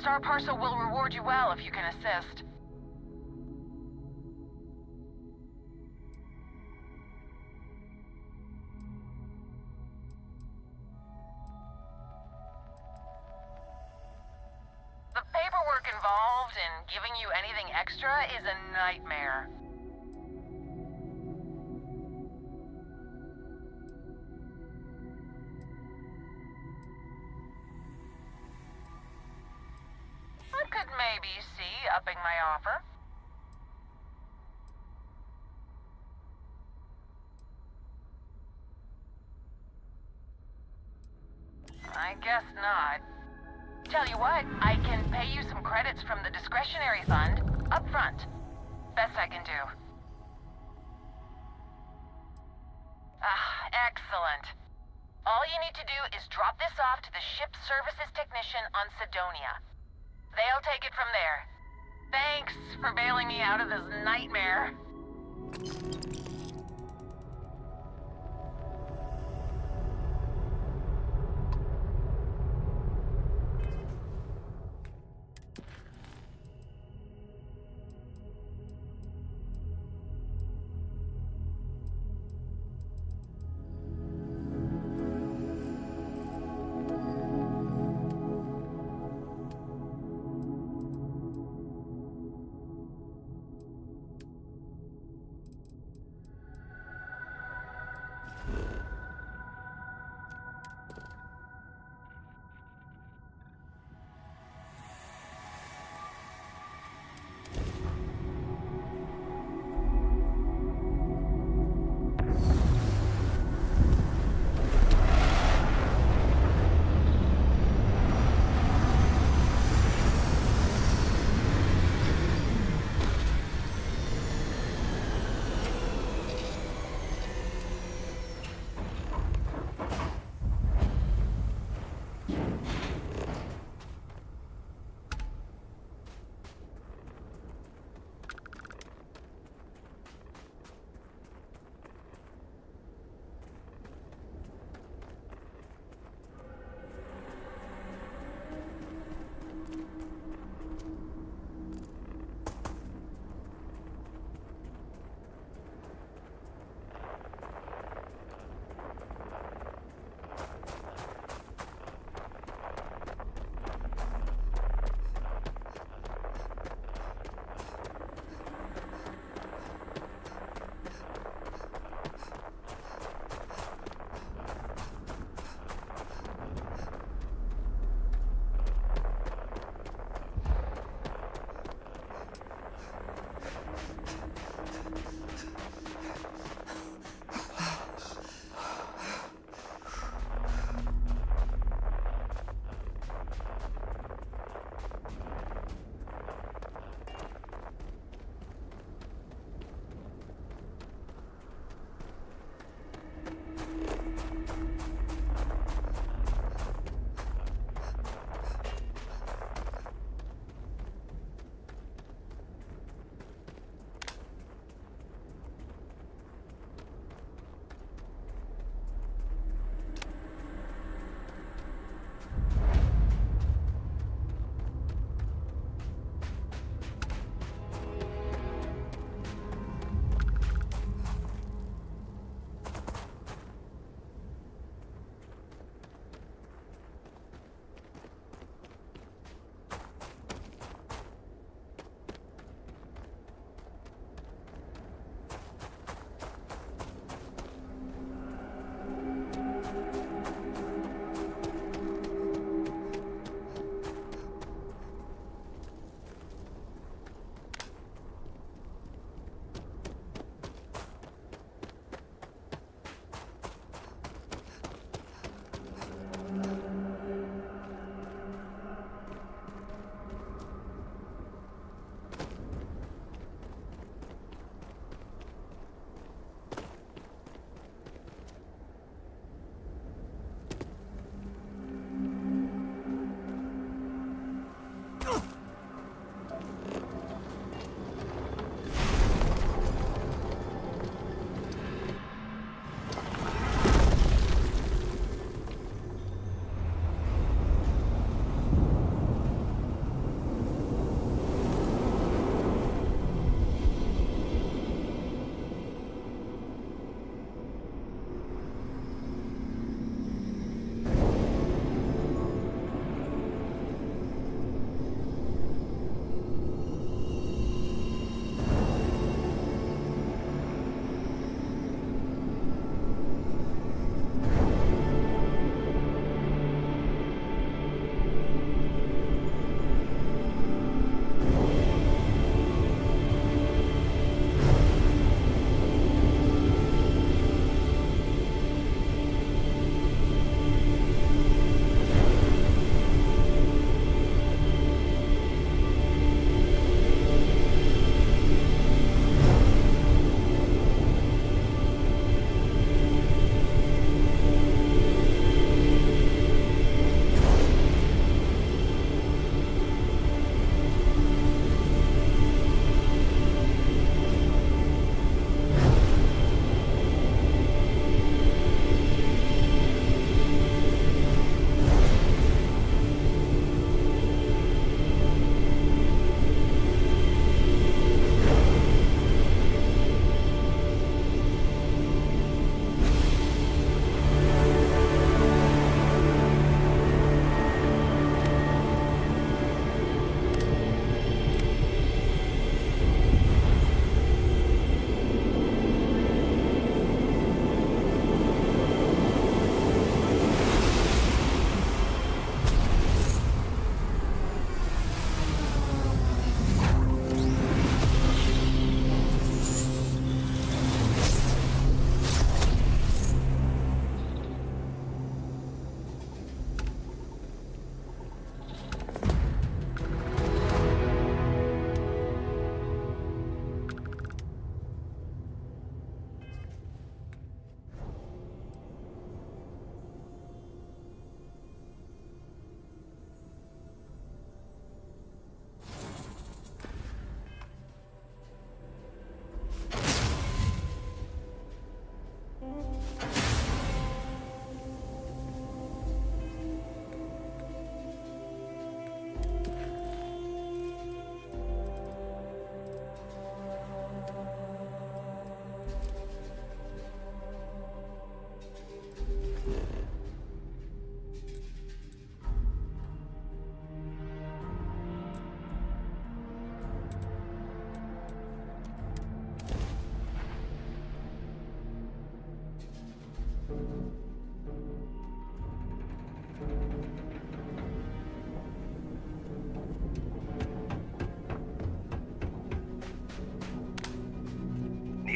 Star Parcel will reward you well if you can assist. The paperwork involved in giving you anything extra is a nightmare. I could maybe see upping my offer. I guess not. Tell you what, I can pay you some credits from the discretionary fund up front. Best I can do. Excellent. All you need to do is drop this off to the ship services technician on Sidonia. They'll take it from there. Thanks for bailing me out of this nightmare.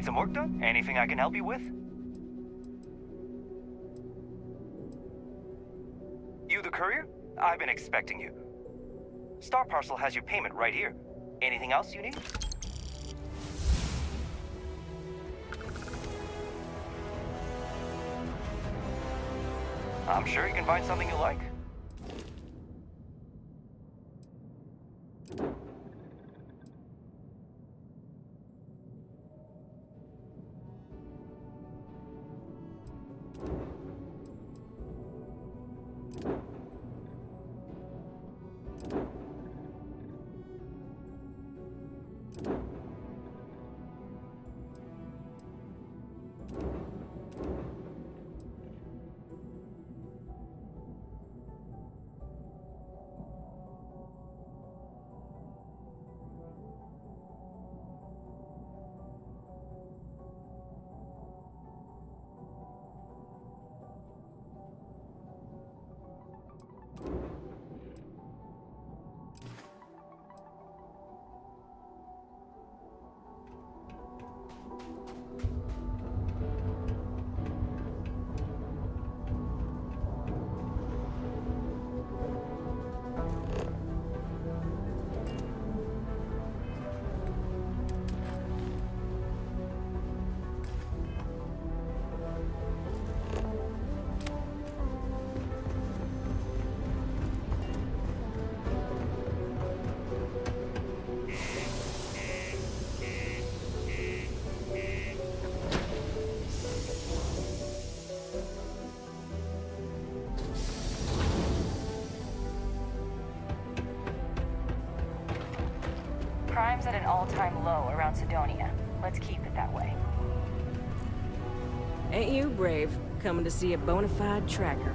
Need some work done? Anything I can help you with? You the courier? I've been expecting you. Star Parcel has your payment right here. Anything else you need? I'm sure you can find something you like. Crime's at an all-time low around Sidonia. Let's keep it that way. Ain't you brave, coming to see a bona fide tracker?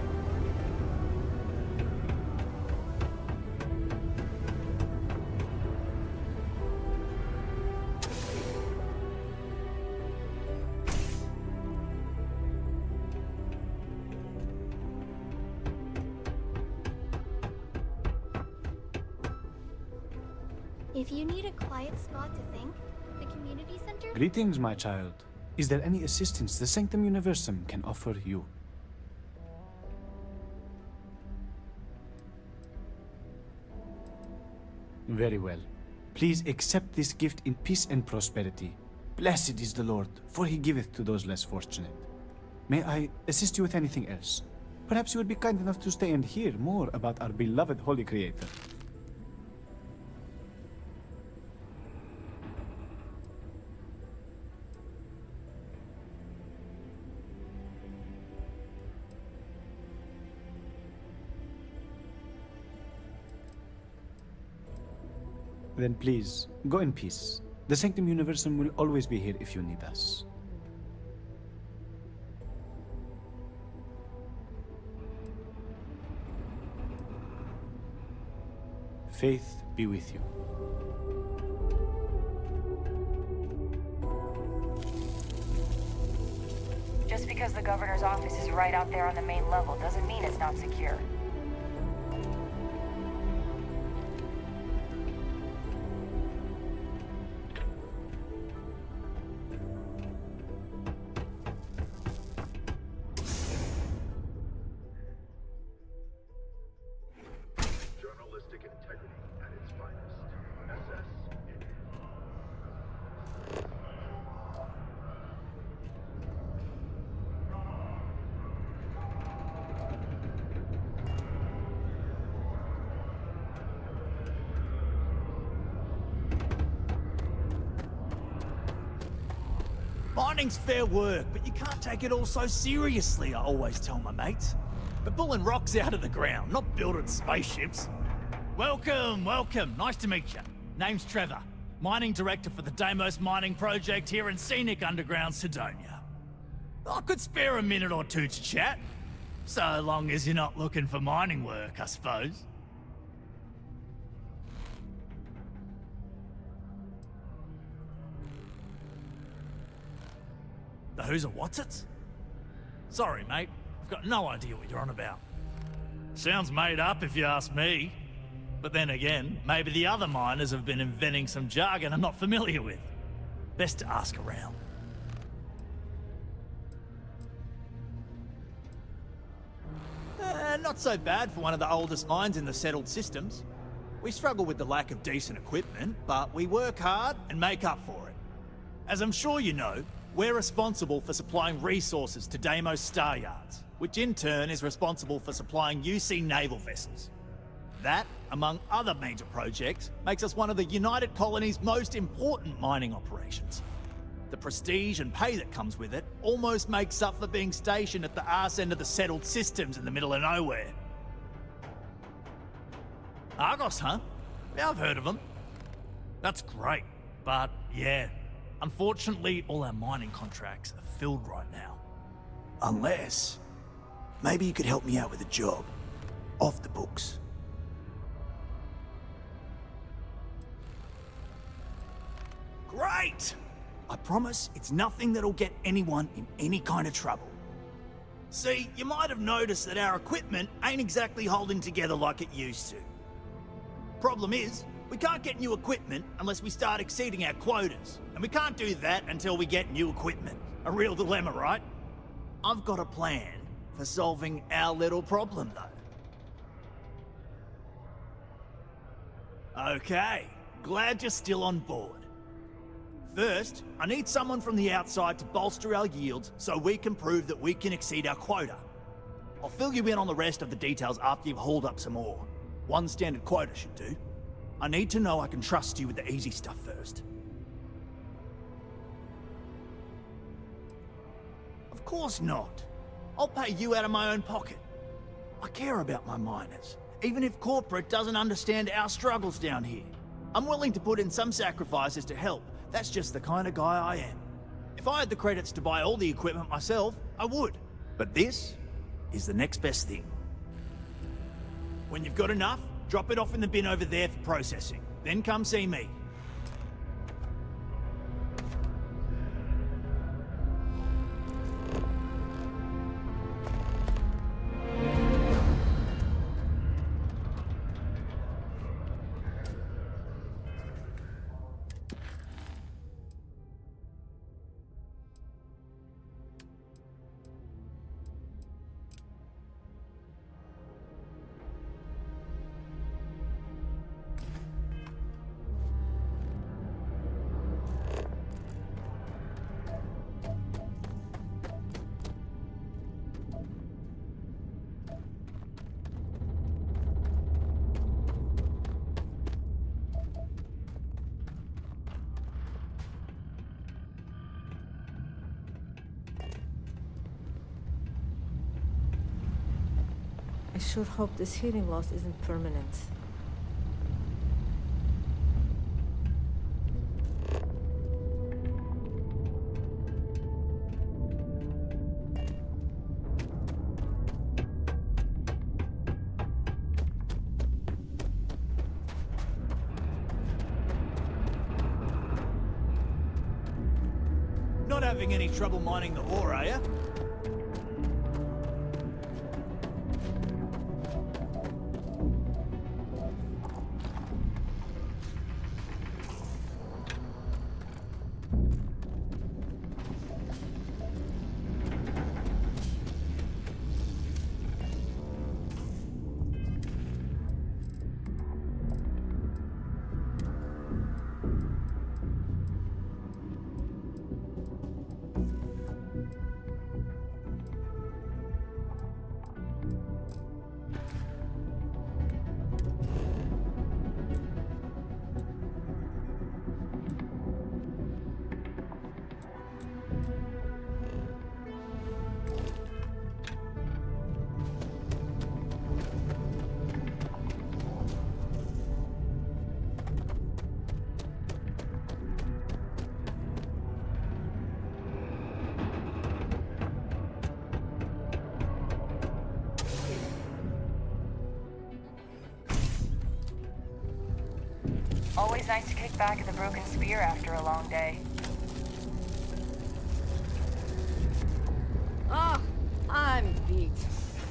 If you need a quiet spot to think, the community center... Greetings, my child. Is there any assistance the Sanctum Universum can offer you? Very well. Please accept this gift in peace and prosperity. Blessed is the Lord, for he giveth to those less fortunate. May I assist you with anything else? Perhaps you would be kind enough to stay and hear more about our beloved Holy Creator. Then please, go in peace. The Sanctum Universum will always be here if you need us. Faith be with you. Just because the governor's office is right out there on the main level doesn't mean it's not secure. Mining's fair work, but you can't take it all so seriously, I always tell my mates. We're pulling rocks out of the ground, not building spaceships. Welcome, welcome. Nice to meet you. Name's Trevor, mining director for the Deimos mining project here in scenic underground Sidonia. I could spare a minute or two to chat, so long as you're not looking for mining work, I suppose. The who's and what's it? Sorry, mate. I've got no idea what you're on about. Sounds made up if you ask me. But then again, maybe the other miners have been inventing some jargon I'm not familiar with. Best to ask around. not so bad for one of the oldest mines in the settled systems. We struggle with the lack of decent equipment, but we work hard and make up for it. As I'm sure you know, we're responsible for supplying resources to Deimos Star Yards, which in turn is responsible for supplying UC naval vessels. That, among other major projects, makes us one of the United Colony's most important mining operations. The prestige and pay that comes with it almost makes up for being stationed at the arse end of the settled systems in the middle of nowhere. Argos, huh? Yeah, I've heard of them. That's great, but yeah, unfortunately all our mining contracts are filled right now. Unless, maybe you could help me out with a job, off the books. Great! I promise it's nothing that'll get anyone in any kind of trouble. See, you might have noticed that our equipment ain't exactly holding together like it used to. Problem is, we can't get new equipment unless we start exceeding our quotas, and we can't do that until we get new equipment. A real dilemma, right? I've got a plan for solving our little problem, though. Okay, glad you're still on board. First, I need someone from the outside to bolster our yields so we can prove that we can exceed our quota. I'll fill you in on the rest of the details after you've hauled up some ore. One standard quota should do. I need to know I can trust you with the easy stuff first. Of course not. I'll pay you out of my own pocket. I care about my miners, even if corporate doesn't understand our struggles down here. I'm willing to put in some sacrifices to help. That's just the kind of guy I am. If I had the credits to buy all the equipment myself, I would. But this is the next best thing. When you've got enough, drop it off in the bin over there for processing. Then come see me. I sure hope this hearing loss isn't permanent. Not having any trouble mining the ore, are you? Always nice to kick back at the Broken Spear after a long day. Oh, I'm beat.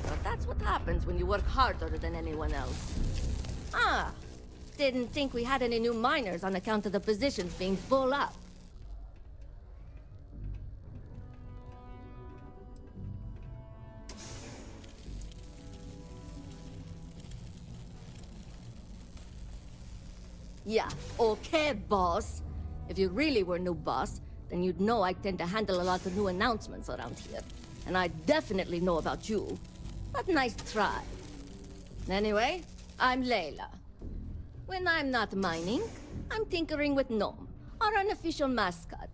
But that's what happens when you work harder than anyone else. Ah, didn't think we had any new miners on account of the positions being full up. Yeah, okay, boss. If you really were new boss, then you'd know I tend to handle a lot of new announcements around here. And I definitely know about you. But nice try. Anyway, I'm Layla. When I'm not mining, I'm tinkering with Gnome, our unofficial mascot.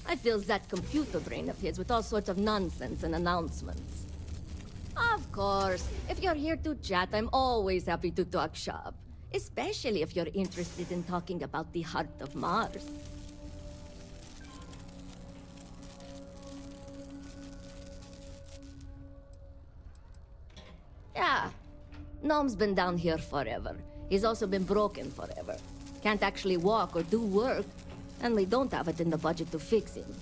I fill that computer brain of his with all sorts of nonsense and announcements. Of course, if you're here to chat, I'm always happy to talk shop. Especially if you're interested in talking about the heart of Mars. Yeah, Gnome's been down here forever. He's also been broken forever. Can't actually walk or do work, and we don't have it in the budget to fix him.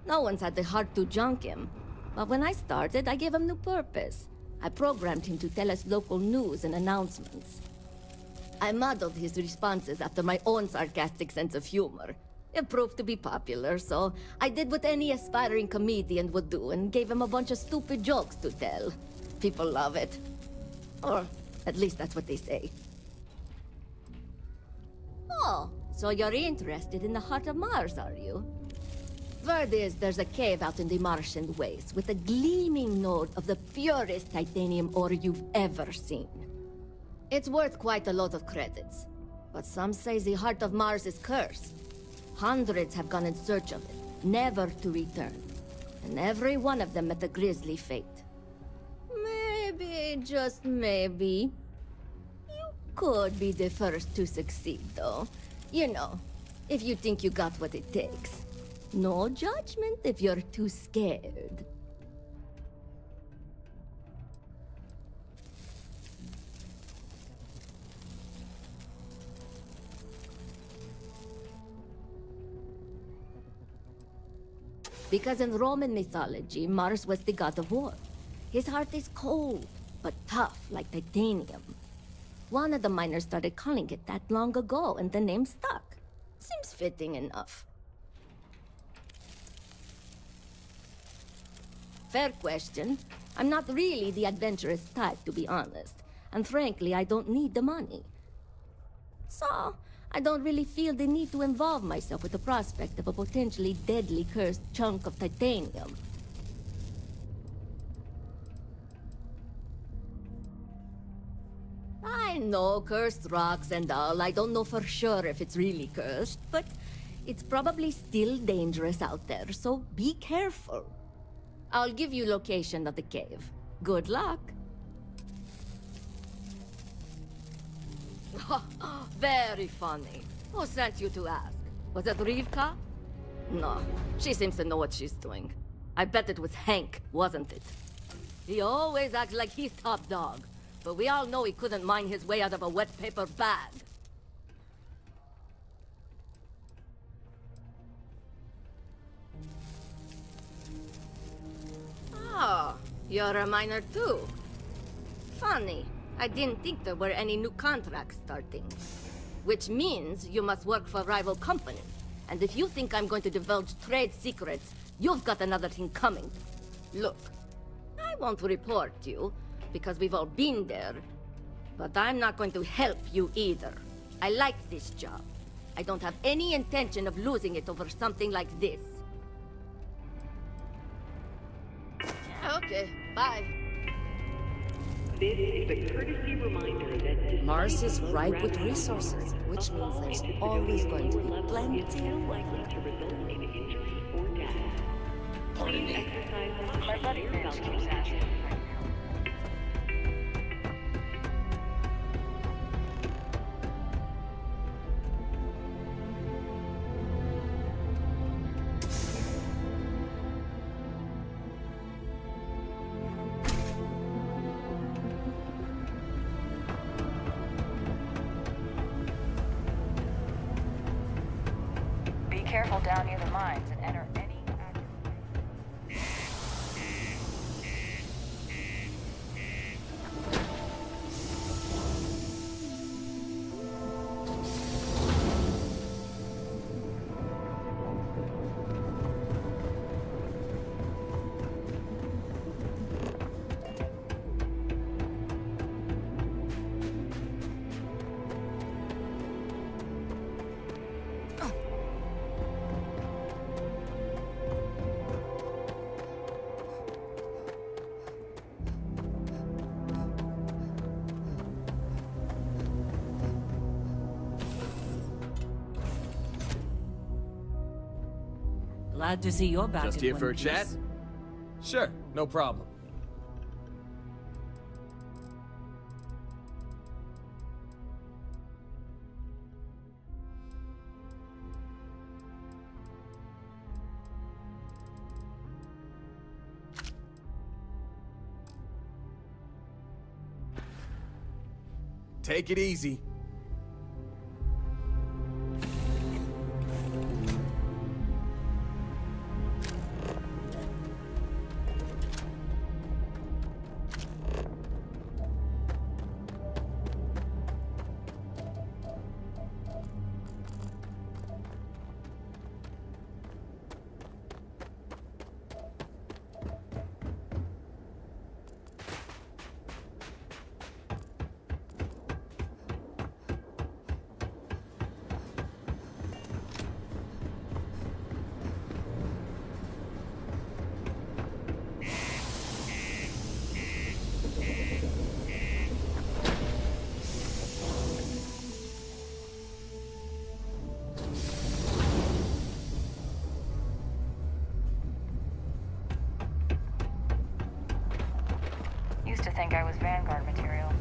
No one's had the heart to junk him. But when I started, I gave him new purpose. I programmed him to tell us local news and announcements. I modeled his responses after my own sarcastic sense of humor. It proved to be popular, so I did what any aspiring comedian would do and gave him a bunch of stupid jokes to tell. People love it. Or at least that's what they say. Oh, so you're interested in the heart of Mars, are you? Word is there's a cave out in the Martian wastes with a gleaming node of the purest titanium ore you've ever seen. It's worth quite a lot of credits, but some say the heart of Mars is cursed. Hundreds have gone in search of it, never to return. And every one of them met a grisly fate. Maybe, just maybe, you could be the first to succeed, though. You know, if you think you got what it takes. No judgment if you're too scared. Because in Roman mythology, Mars was the god of war. His heart is cold, but tough like titanium. One of the miners started calling it that long ago, and the name stuck. Seems fitting enough. Fair question. I'm not really the adventurous type, to be honest. And frankly, I don't need the money. So, I don't really feel the need to involve myself with the prospect of a potentially deadly cursed chunk of titanium. I know cursed rocks and all. I don't know for sure if it's really cursed, but it's probably still dangerous out there, so be careful. I'll give you location of the cave. Good luck. Very funny. Who sent you to ask? Was it Rivka? No, she seems to know what she's doing. I bet it was Hank, wasn't it? He always acts like he's top dog, but we all know he couldn't mine his way out of a wet paper bag. Oh, you're a miner too. Funny. I didn't think there were any new contracts starting. Which means you must work for a rival company. And if you think I'm going to divulge trade secrets, you've got another thing coming. Look, I won't report you, because we've all been there. But I'm not going to help you either. I like this job. I don't have any intention of losing it over something like this. Okay, bye. This is a courtesy reminder that Mars is ripe with resources, which means there's always going to be plenty. is still likely to result in injury or death. Please exercise My buddy Mitch keeps asking. Be careful down near the mines and enter any... Glad to see you're back. Just in here one for a piece. chat? Sure, no problem. Take it easy. Used to think I was Vanguard material.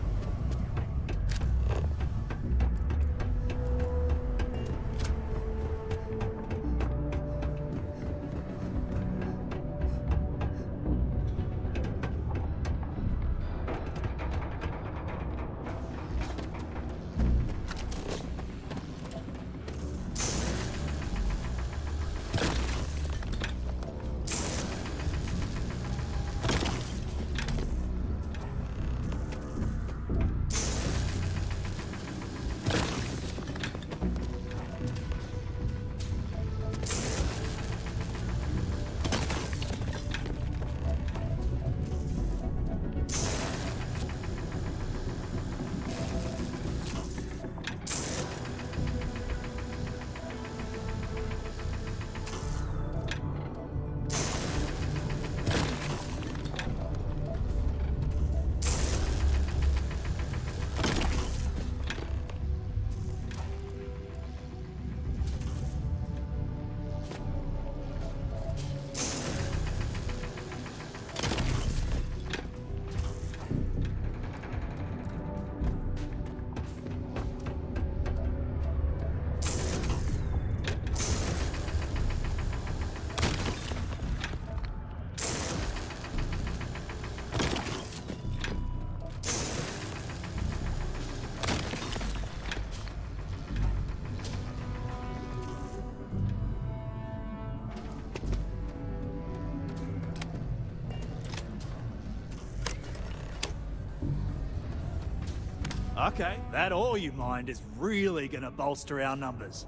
Okay, that all you mind is really gonna bolster our numbers.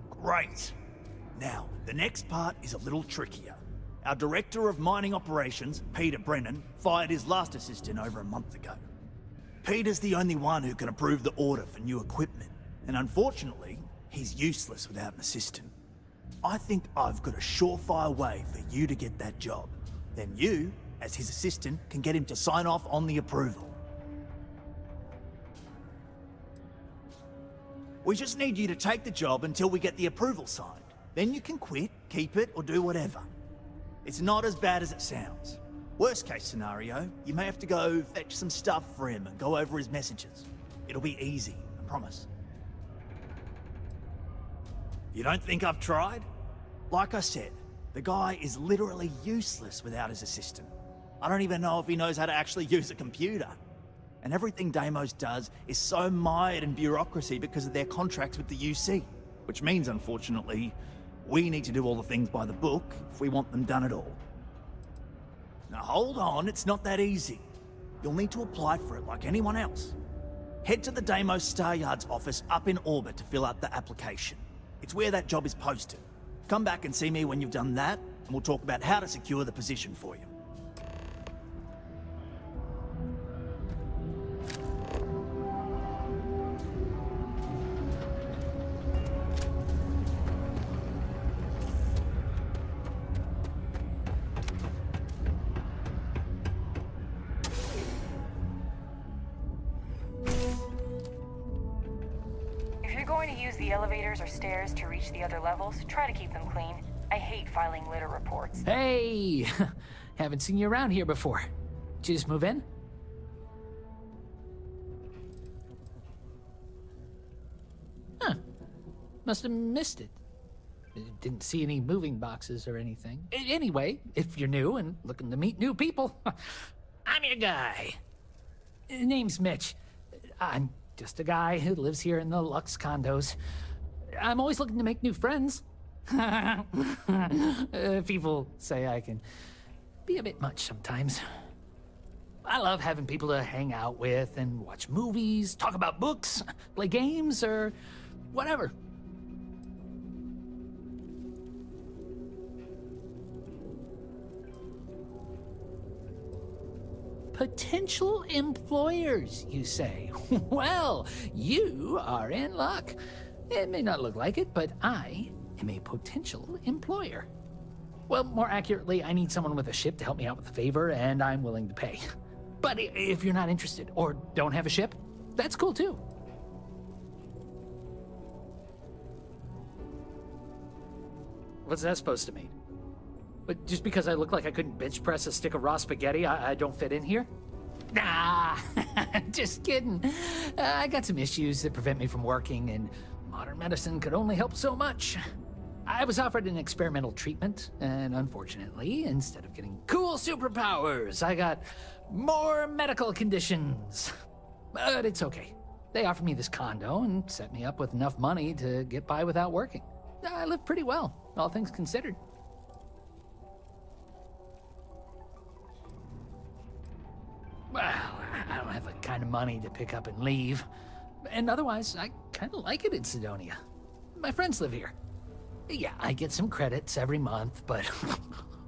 Great. Now, the next part is a little trickier. Our Director of Mining Operations, Peter Brennan, fired his last assistant over a month ago. Peter's the only one who can approve the order for new equipment, and unfortunately, he's useless without an assistant. I think I've got a surefire way for you to get that job. Then you, as his assistant, can get him to sign off on the approval. We just need you to take the job until we get the approval signed. Then you can quit, keep it, or do whatever. It's not as bad as it sounds. Worst case scenario, you may have to go fetch some stuff for him and go over his messages. It'll be easy, I promise. You don't think I've tried? Like I said, the guy is literally useless without his assistant. I don't even know if he knows how to actually use a computer. And everything Deimos does is so mired in bureaucracy because of their contracts with the UC. Which means, unfortunately, we need to do all the things by the book if we want them done at all. Now hold on, it's not that easy. You'll need to apply for it like anyone else. Head to the Deimos Star Yard's office up in orbit to fill out the application. It's where that job is posted. Come back and see me when you've done that, and we'll talk about how to secure the position for you. the elevators or stairs to reach the other levels, try to keep them clean. I hate filing litter reports. Hey! Haven't seen you around here before. Did you just move in? Huh. Must have missed it. Didn't see any moving boxes or anything. Anyway, if you're new and looking to meet new people, I'm your guy. Name's Mitch. I'm just a guy who lives here in the Lux condos. I'm always looking to make new friends. People say I can be a bit much sometimes. I love having people to hang out with and watch movies, talk about books, play games, or whatever. Potential employers, you say? Well, you are in luck. It may not look like it, but I am a potential employer. Well, more accurately, I need someone with a ship to help me out with a favor, and I'm willing to pay. But if you're not interested or don't have a ship, that's cool too. What's that supposed to mean? But just because I look like I couldn't bench press a stick of raw spaghetti, I don't fit in here? Nah, just kidding. I got some issues that prevent me from working, and modern medicine could only help so much. I was offered an experimental treatment, and unfortunately, instead of getting cool superpowers, I got more medical conditions. But it's okay. They offered me this condo and set me up with enough money to get by without working. I live pretty well, all things considered. Well, I don't have the kind of money to pick up and leave. And otherwise, I kind of like it in Sidonia. My friends live here. Yeah, I get some credits every month, but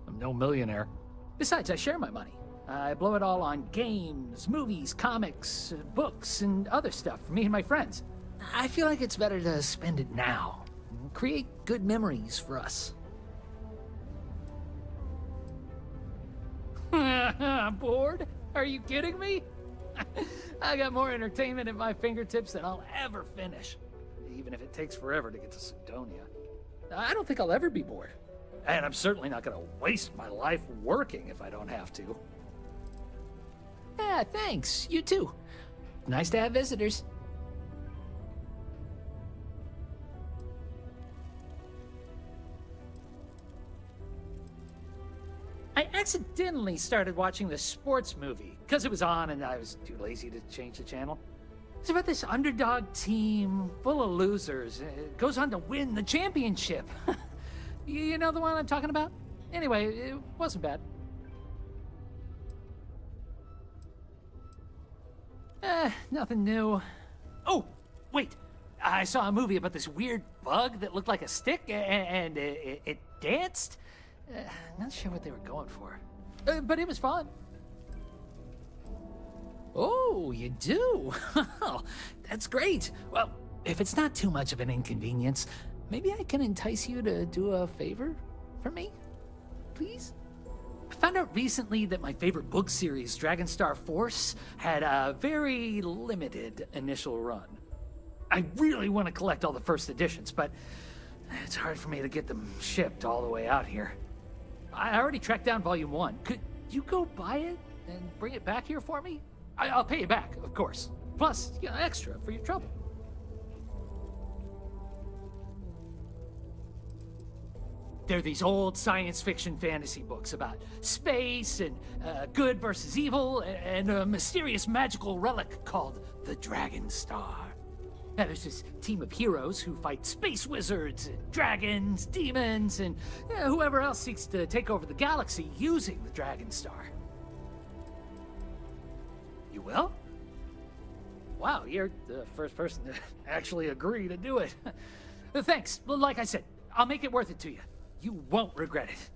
I'm no millionaire. Besides, I share my money. I blow it all on games, movies, comics, books, and other stuff for me and my friends. I feel like it's better to spend it now. Create good memories for us. Bored? Are you kidding me? I got more entertainment at my fingertips than I'll ever finish. Even if it takes forever to get to Sidonia. I don't think I'll ever be bored. And I'm certainly not gonna waste my life working if I don't have to. Yeah, thanks. You too. Nice to have visitors. I accidentally started watching the sports movie because it was on and I was too lazy to change the channel. It's about this underdog team full of losers. It goes on to win the championship. You know the one I'm talking about? Anyway, it wasn't bad. Nothing new. Oh, wait. I saw a movie about this weird bug that looked like a stick and it danced. Not sure what they were going for. But it was fun. Oh, you do? That's great. Well, if it's not too much of an inconvenience, maybe I can entice you to do a favor for me? Please? I found out recently that my favorite book series, Dragonstar Force, had a very limited initial run. I really want to collect all the first editions, but it's hard for me to get them shipped all the way out here. I already tracked down Volume 1. Could you go buy it and bring it back here for me? I'll pay you back, of course. Plus, you know, extra for your trouble. They're these old science fiction fantasy books about space and good versus evil and a mysterious magical relic called the Dragon Star. Now, there's this team of heroes who fight space wizards, and dragons, demons, and whoever else seeks to take over the galaxy using the Dragon Star. You will? Wow, you're the first person to actually agree to do it. Thanks. Like I said, I'll make it worth it to you. You won't regret it.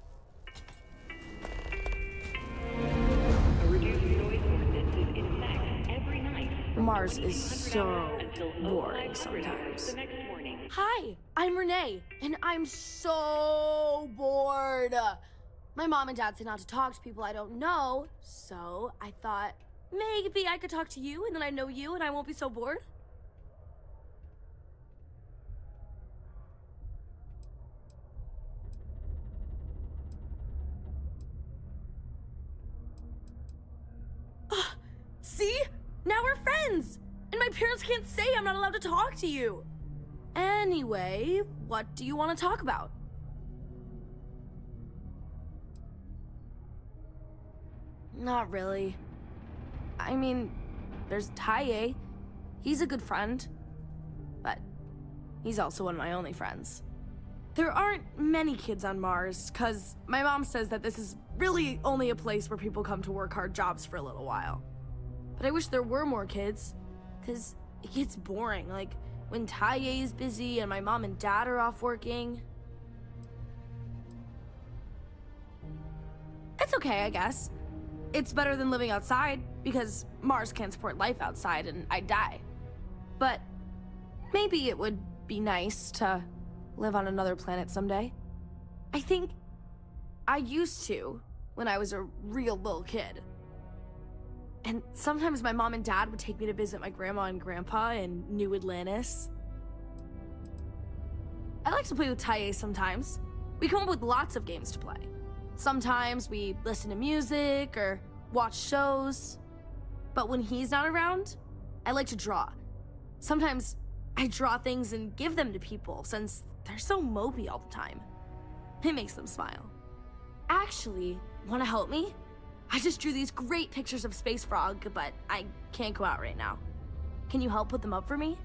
Mars is so boring sometimes. Hi, I'm Renee, and I'm so bored. My mom and dad say not to talk to people I don't know, so I thought maybe I could talk to you, and then I know you, and I won't be so bored. friends! And my parents can't say I'm not allowed to talk to you. Anyway, what do you want to talk about? Not really. I mean, there's Taye. He's a good friend. But he's also one of my only friends. There aren't many kids on Mars, cause my mom says that this is really only a place where people come to work hard jobs for a little while. But I wish there were more kids, cause it gets boring, like when Taye is busy and my mom and dad are off working. It's okay, I guess. It's better than living outside, because Mars can't support life outside and I'd die. But maybe it would be nice to live on another planet someday. I think I used to when I was a real little kid. And sometimes my mom and dad would take me to visit my grandma and grandpa in New Atlantis. I like to play with Taye sometimes. We come up with lots of games to play. Sometimes we listen to music or watch shows. But when he's not around, I like to draw. Sometimes I draw things and give them to people since they're so mopey all the time. It makes them smile. Actually, wanna help me? I just drew these great pictures of Space Frog, but I can't go out right now. Can you help put them up for me?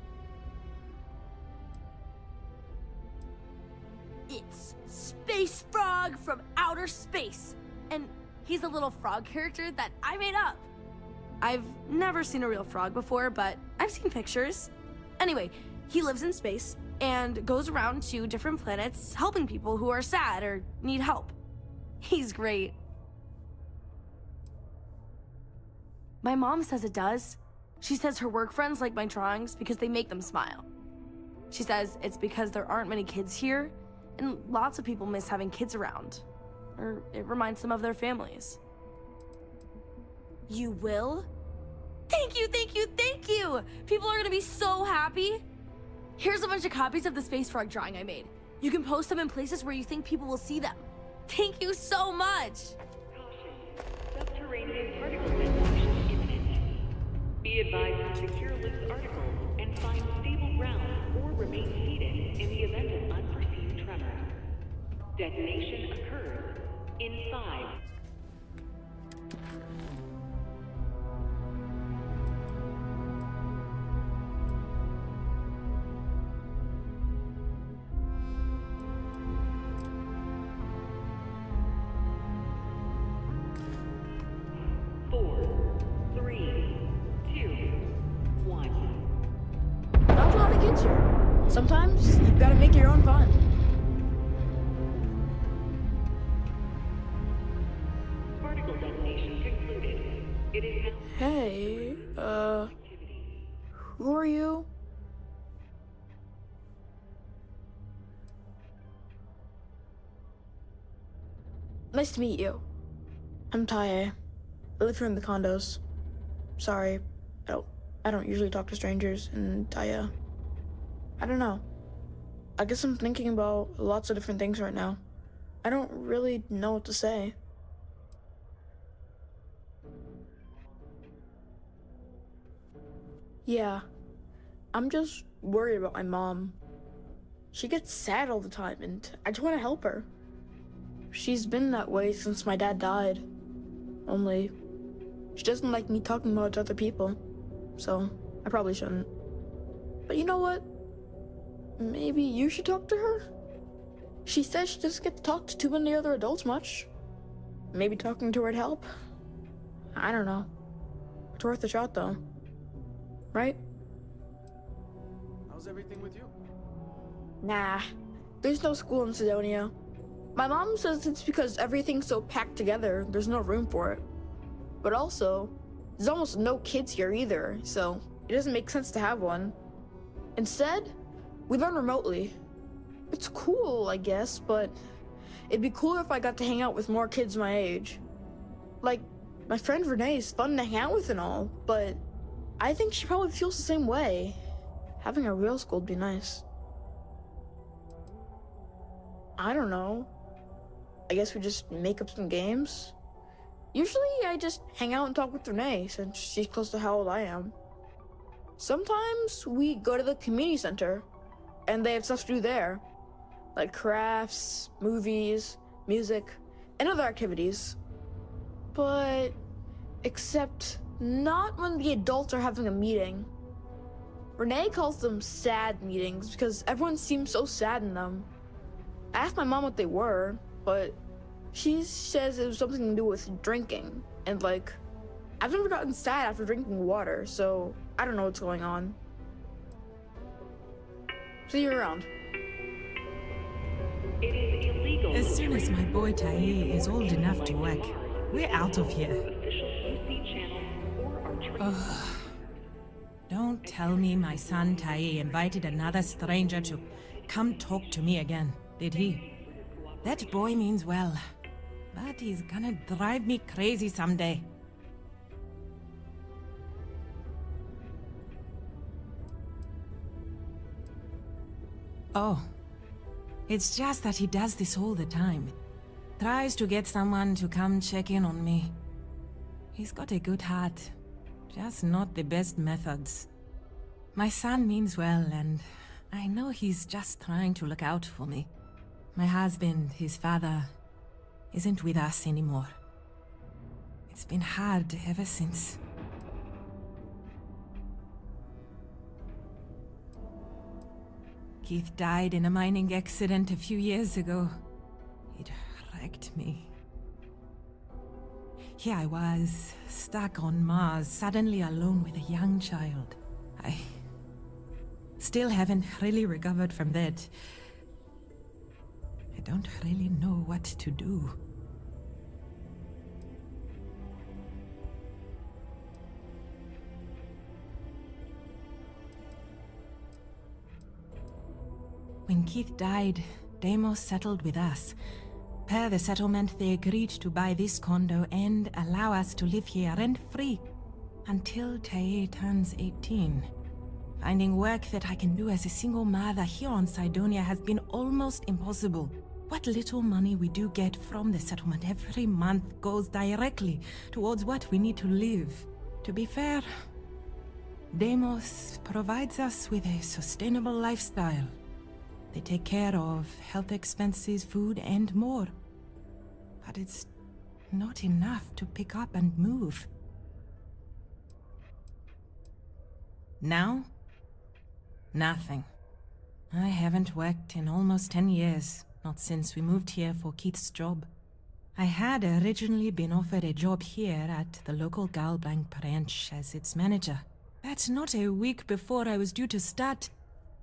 It's Space Frog from outer space, and he's a little frog character that I made up. I've never seen a real frog before, but I've seen pictures. Anyway, he lives in space and goes around to different planets helping people who are sad or need help. He's great. My mom says it does. She says her work friends like my drawings because they make them smile. She says it's because there aren't many kids here, and lots of people miss having kids around. Or it reminds them of their families. You will? Thank you, thank you, thank you! People are gonna be so happy. Here's a bunch of copies of the Space Frog drawing I made. You can post them in places where you think people will see them. Thank you so much! Subterranean particle transmission imminent. Be advised to secure Luke's articles and find stable ground or remain seated in the event of unforeseen tremor. Detonation occurs in 5. Sometimes you've got to make your own fun. Particle detonation concluded. It is now. Hey, who are you? Nice to meet you. I'm Taye. I live here in the condos. Sorry, I don't usually talk to strangers, and I don't know. I guess I'm thinking about lots of different things right now. I don't really know what to say. Yeah, I'm just worried about my mom. She gets sad all the time, and I just want to help her. She's been that way since my dad died. Only, she doesn't like me talking about it to other people, so I probably shouldn't. But you know what? Maybe you should talk to her? She says she doesn't get to talk to too many other adults much. Maybe talking to her'd help? I don't know. It's worth a shot, though. Right? How's everything with you? Nah. There's no school in Sidonia. My mom says it's because everything's so packed together, there's no room for it. But also, there's almost no kids here either, so it doesn't make sense to have one. Instead, we learn remotely. It's cool, I guess, but it'd be cooler if I got to hang out with more kids my age. Like, my friend Renee is fun to hang out with and all, but I think she probably feels the same way. Having a real school would be nice. I don't know. I guess we just make up some games? Usually I just hang out and talk with Renee, since she's close to how old I am. Sometimes we go to the community center, and they have stuff to do there, like crafts, movies, music, and other activities. But except not when the adults are having a meeting. Renee calls them sad meetings because everyone seems so sad in them. I asked my mom what they were, but she says it was something to do with drinking. And like, I've never gotten sad after drinking water, so I don't know what's going on. See you around. It is illegal. As soon as my boy Tae is old enough to work, we're out of here. Ugh. Don't tell me my son Tae invited another stranger to come talk to me again, did he? That boy means well, but he's gonna drive me crazy someday. Oh, it's just that he does this all the time. Tries to get someone to come check in on me. He's got a good heart, just not the best methods. My son means well, and I know he's just trying to look out for me. My husband, his father, isn't with us anymore. It's been hard ever since. Keith died in a mining accident a few years ago. It wrecked me. Here I was, stuck on Mars, suddenly alone with a young child. I still haven't really recovered from that. I don't really know what to do. When Keith died, Deimos settled with us. Per the settlement, they agreed to buy this condo and allow us to live here rent-free until Tae turns 18. Finding work that I can do as a single mother here on Cydonia has been almost impossible. What little money we do get from the settlement every month goes directly towards what we need to live. To be fair, Deimos provides us with a sustainable lifestyle. They take care of health expenses, food, and more. But it's not enough to pick up and move. Now? Nothing. I haven't worked in almost 10 years, not since we moved here for Keith's job. I had originally been offered a job here at the local Galbank branch as its manager. That's not a week before I was due to start.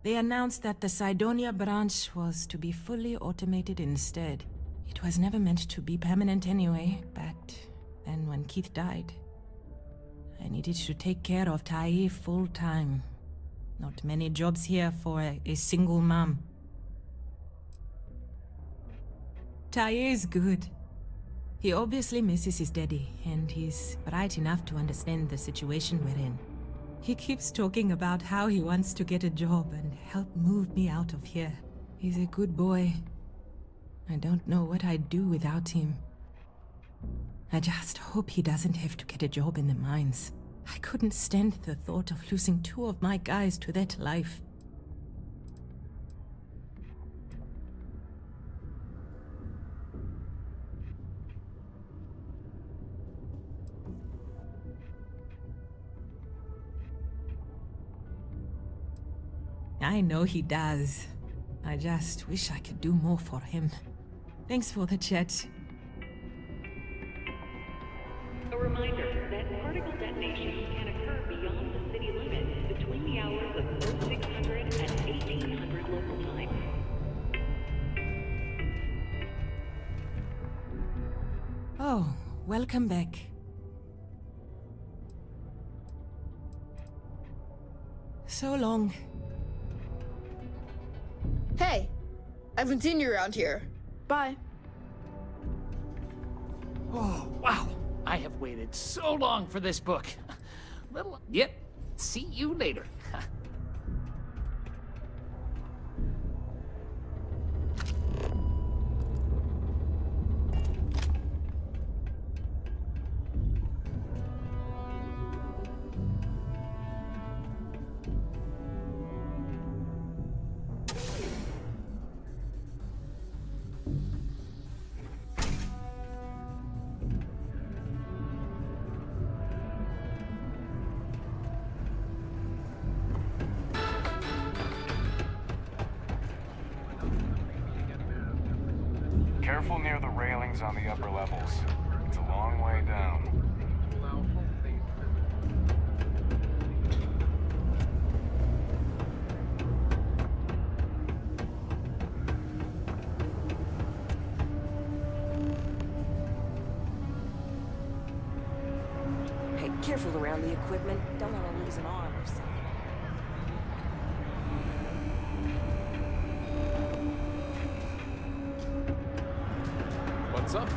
They announced that the Cydonia branch was to be fully automated instead. It was never meant to be permanent anyway, but then when Keith died, I needed to take care of Tae full-time. Not many jobs here for a single mom. Tae is good. He obviously misses his daddy, and he's bright enough to understand the situation we're in. He keeps talking about how he wants to get a job and help move me out of here. He's a good boy. I don't know what I'd do without him. I just hope he doesn't have to get a job in the mines. I couldn't stand the thought of losing 2 of my guys to that life. I know he does. I just wish I could do more for him. Thanks for the chat. A reminder that particle detonation can occur beyond the city limits between the hours of 0600 and 1800 local time. Oh, welcome back. So long. Hey, I haven't seen you around here. Bye. Oh, wow. I have waited so long for this book. Yep. See you later. Careful near the railings on the upper levels. It's a long way down. Hey, careful around the equipment. Don't want to lose an arm or something. What's up?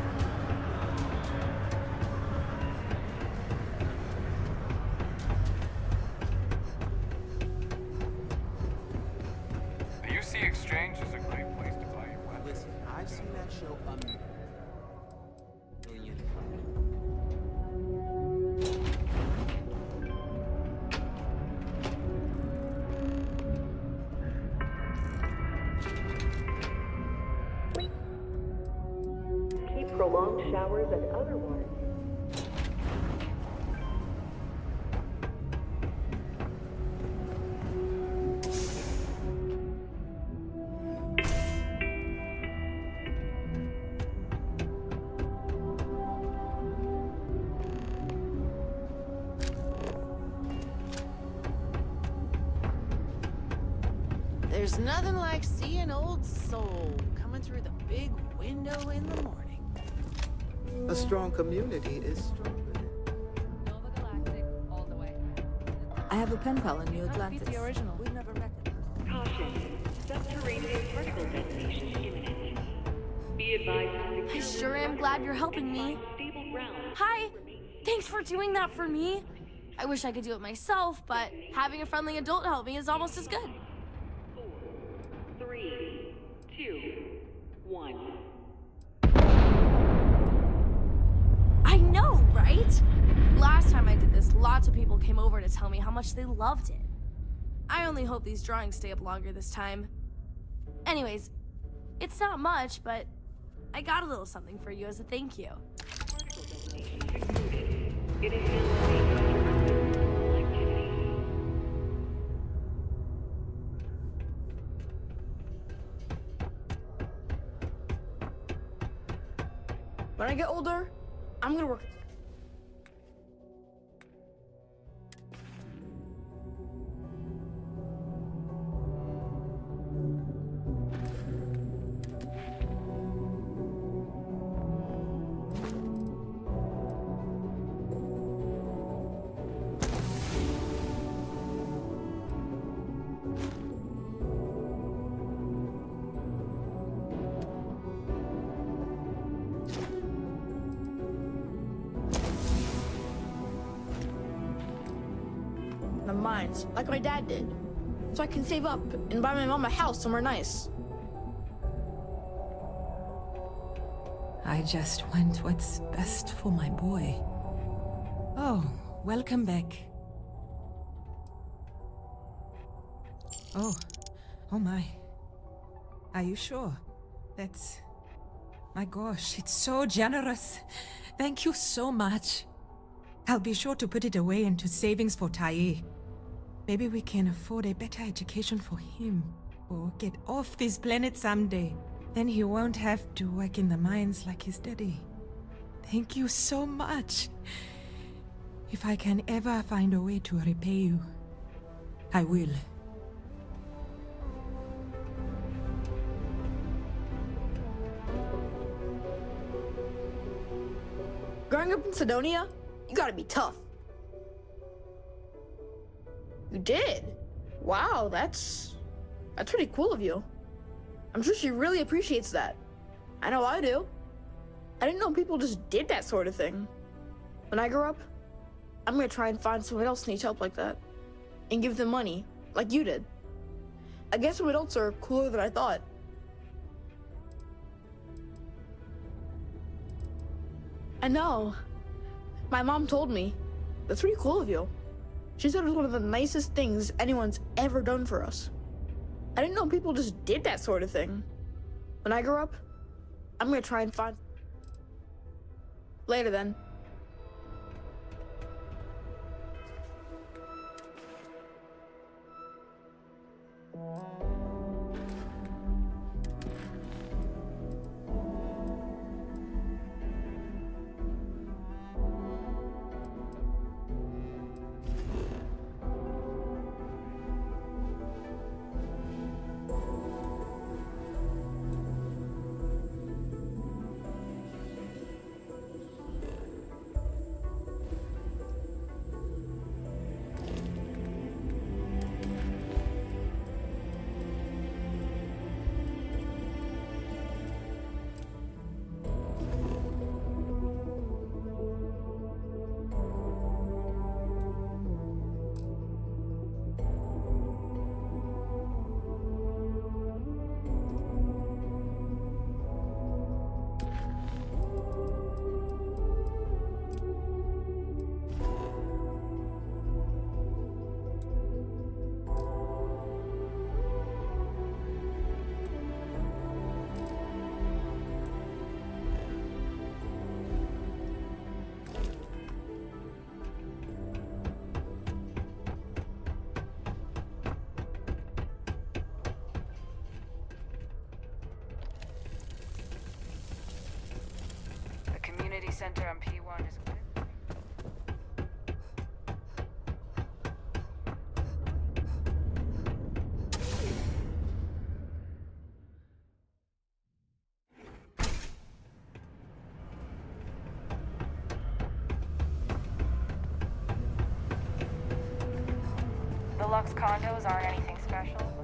The UC Exchange is a great place to buy your weapons. Listen, I've seen that show a million times. Keep prolonged showers and other water. There's nothing like seeing old soul coming through the big window in the morning. A strong community is stronger. I have a pen pal in New Atlantis. The original. We've never met him. Caution. Subterranean particle detonation imminent. Be advised. I sure am glad you're helping me. Stable ground. Hi! Thanks for doing that for me. I wish I could do it myself, but having a friendly adult help me is almost as good. 3, 2, 1. I know, right? Last time I did this, lots of people came over to tell me how much they loved it. I only hope these drawings stay up longer this time. Anyways, it's not much, but I got a little something for you as a thank you. It is now safe to resume activity. When I get older, I'm gonna work. The mines, like my dad did, so I can save up and buy my mom a house somewhere nice. I just want what's best for my boy. Oh, welcome back. Oh my. Are you sure? That's... My gosh, it's so generous. Thank you so much. I'll be sure to put it away into savings for Tae. Maybe we can afford a better education for him, or get off this planet someday. Then he won't have to work in the mines like his daddy. Thank you so much. If I can ever find a way to repay you, I will. Growing up in Sidonia, you gotta be tough. You did? Wow, that's pretty cool of you. I'm sure she really appreciates that. I know I do. I didn't know people just did that sort of thing. When I grow up, I'm gonna try and find someone else who needs help like that. And give them money, like you did. I guess some adults are cooler than I thought. I know. My mom told me. That's pretty cool of you. She said it was one of the nicest things anyone's ever done for us. I didn't know people just did that sort of thing. When I grow up, I'm gonna try and find... Later then. Community center on P1 is clear. The Lux condos aren't anything special.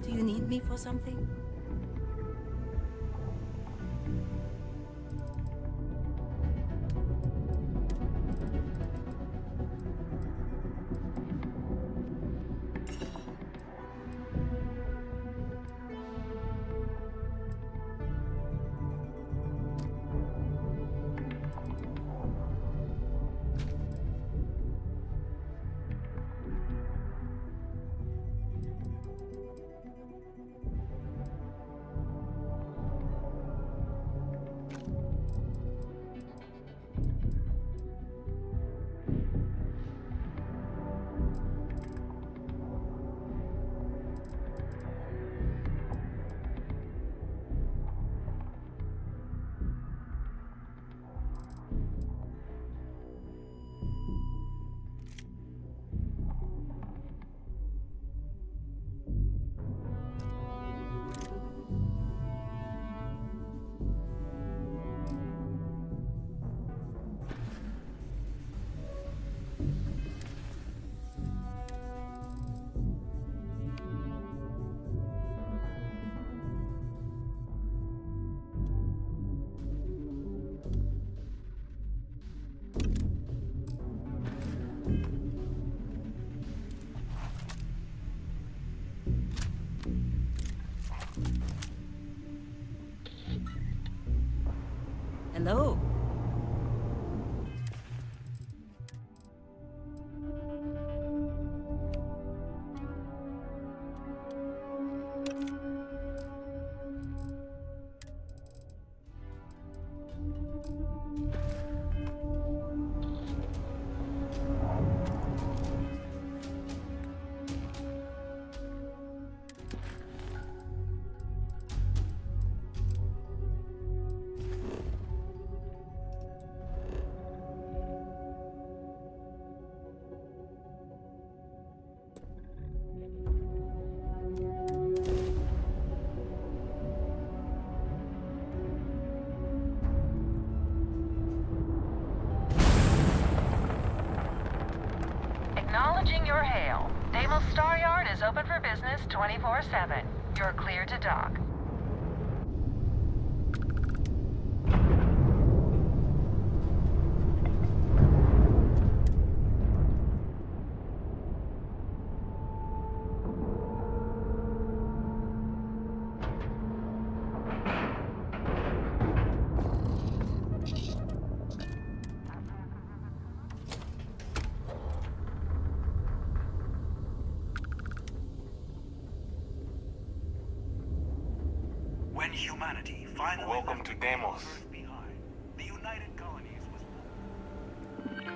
Do you need me for something? Hello. Universal Star Yard is open for business 24/7. You're clear to dock. When humanity finally Welcome to Deimos. behind, the United Colonies was born.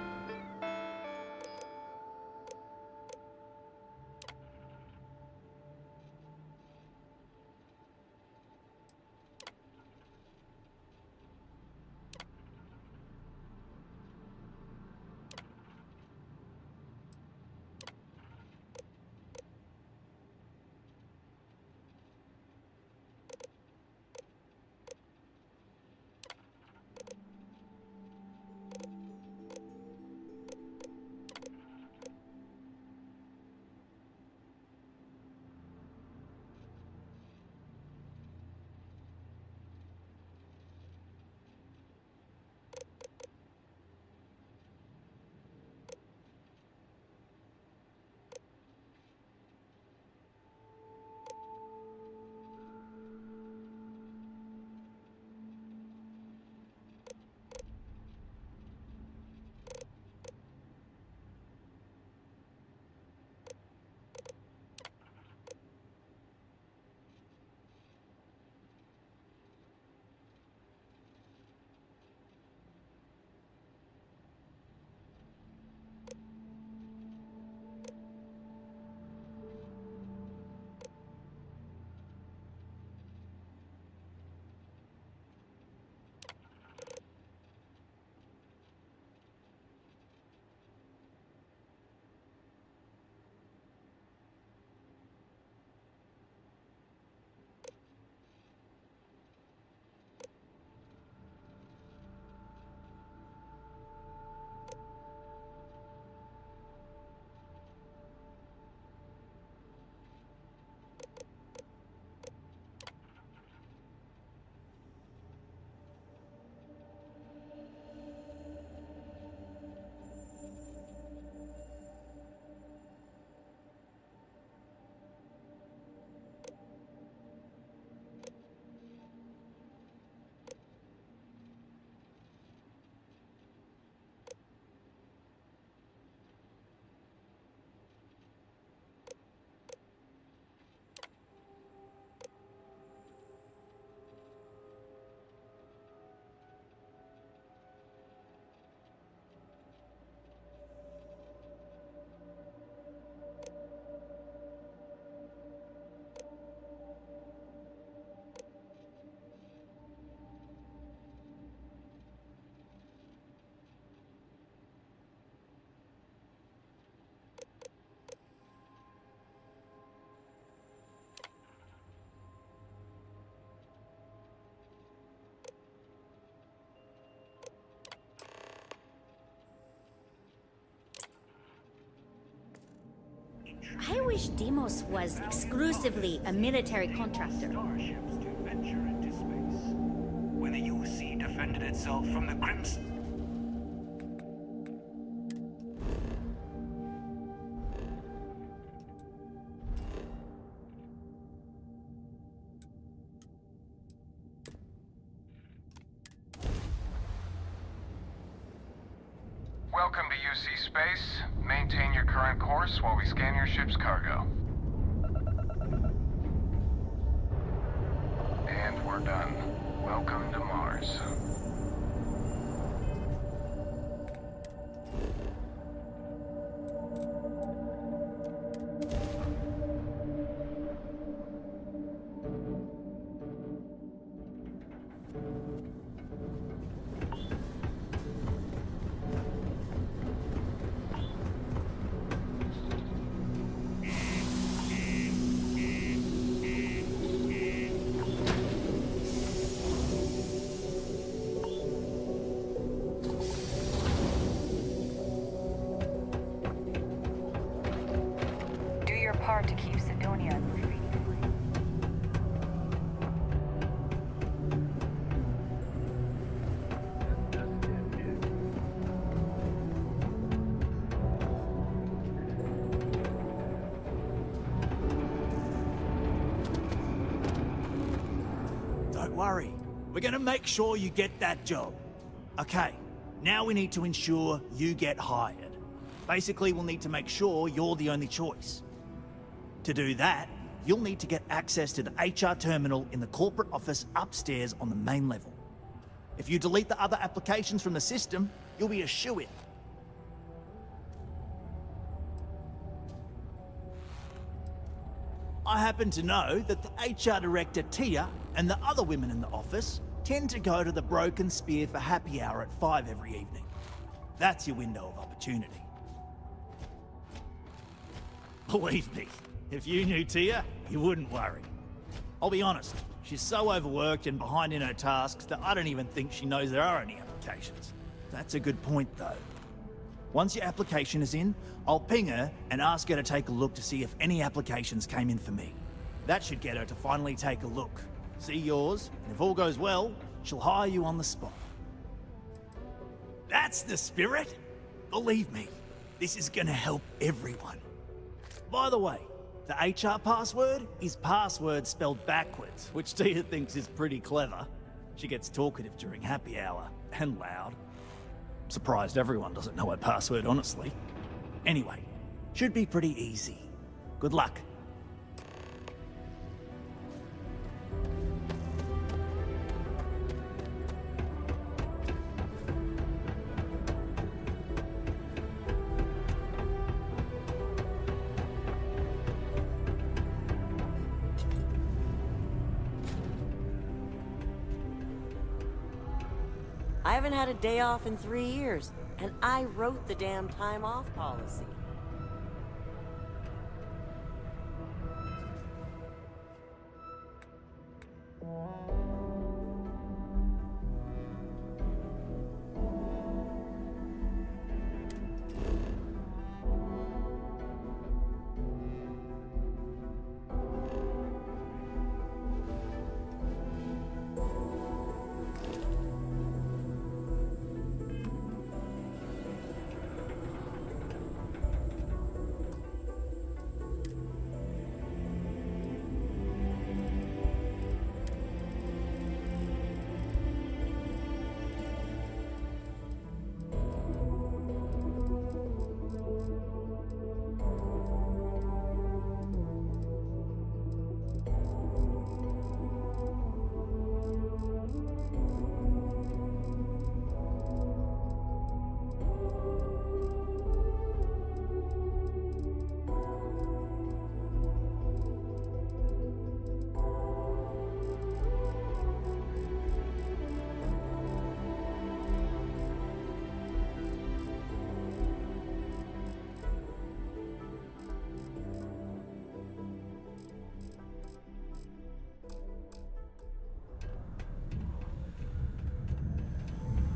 I wish Deimos was exclusively a military contractor. Starships to venture into space. When the UC defended itself from the Crimson. Welcome to UC Space. Maintain your current course while we scan your ship's cargo. And we're done. Welcome to Mars. hard to keep Sidonia and graffiti free. Don't worry. We're gonna make sure you get that job. Okay, now we need to ensure you get hired. Basically, we'll need to make sure you're the only choice. To do that, you'll need to get access to the HR terminal in the corporate office upstairs on the main level. If you delete the other applications from the system, you'll be a shoo-in. I happen to know that the HR director, Tia, and the other women in the office tend to go to the Broken Spear for happy hour at 5 every evening. That's your window of opportunity. Believe me, if you knew Tia, you wouldn't worry. I'll be honest, she's so overworked and behind in her tasks that I don't even think she knows there are any applications. That's a good point, though. Once your application is in, I'll ping her and ask her to take a look to see if any applications came in for me. That should get her to finally take a look, see yours, and if all goes well, she'll hire you on the spot. That's the spirit! Believe me, this is gonna help everyone. By the way, the HR password is password spelled backwards, which Tia thinks is pretty clever. She gets talkative during happy hour, and loud. Surprised everyone doesn't know her password, honestly. Anyway, should be pretty easy. Good luck. I haven't had a day off in 3 years, and I wrote the damn time off policy.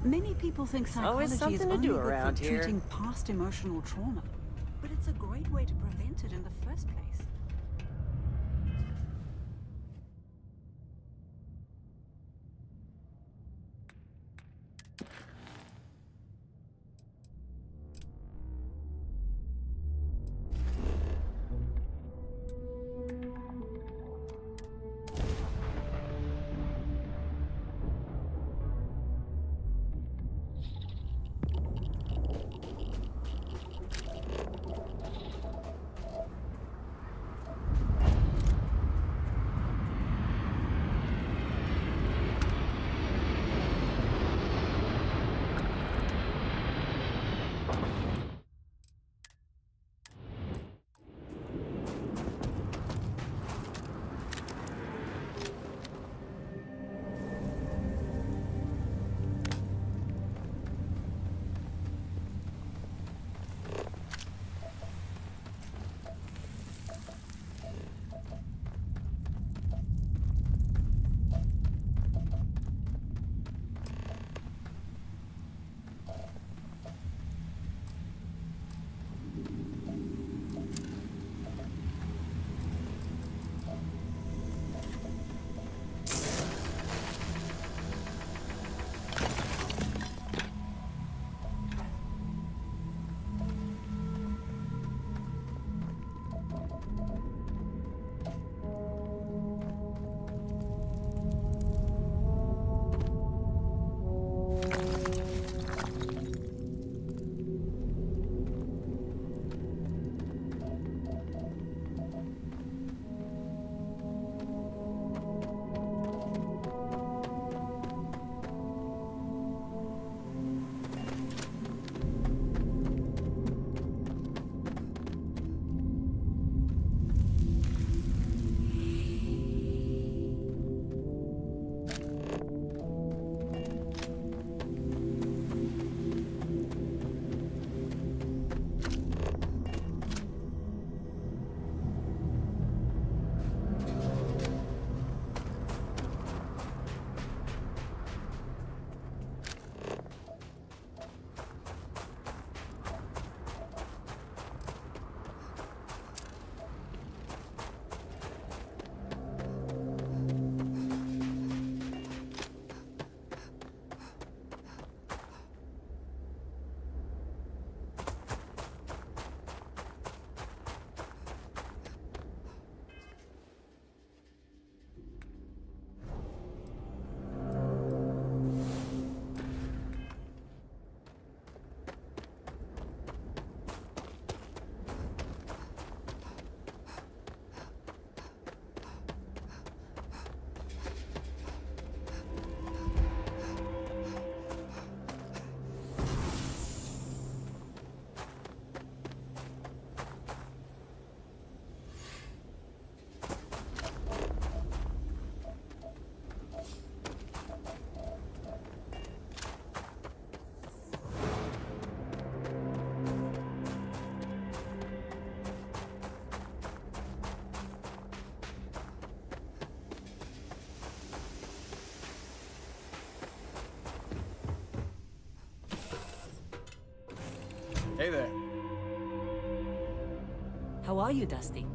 Many people think psychology is something to only do good around for here. treating past emotional trauma, but it's a great way to prevent it in the first place. Hey there. How are you, Dusty?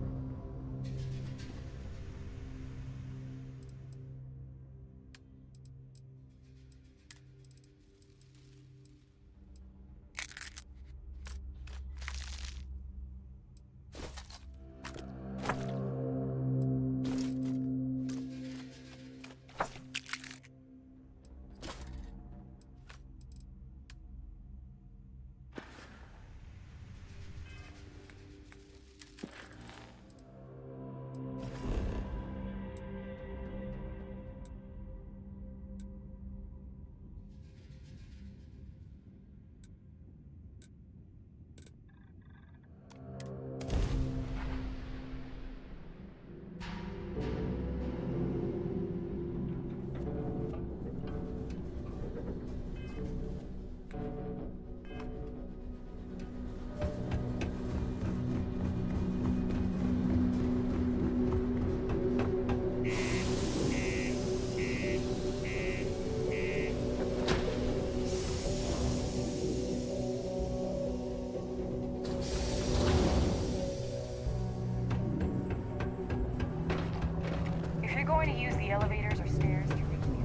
Going to use the elevators or stairs to reach me.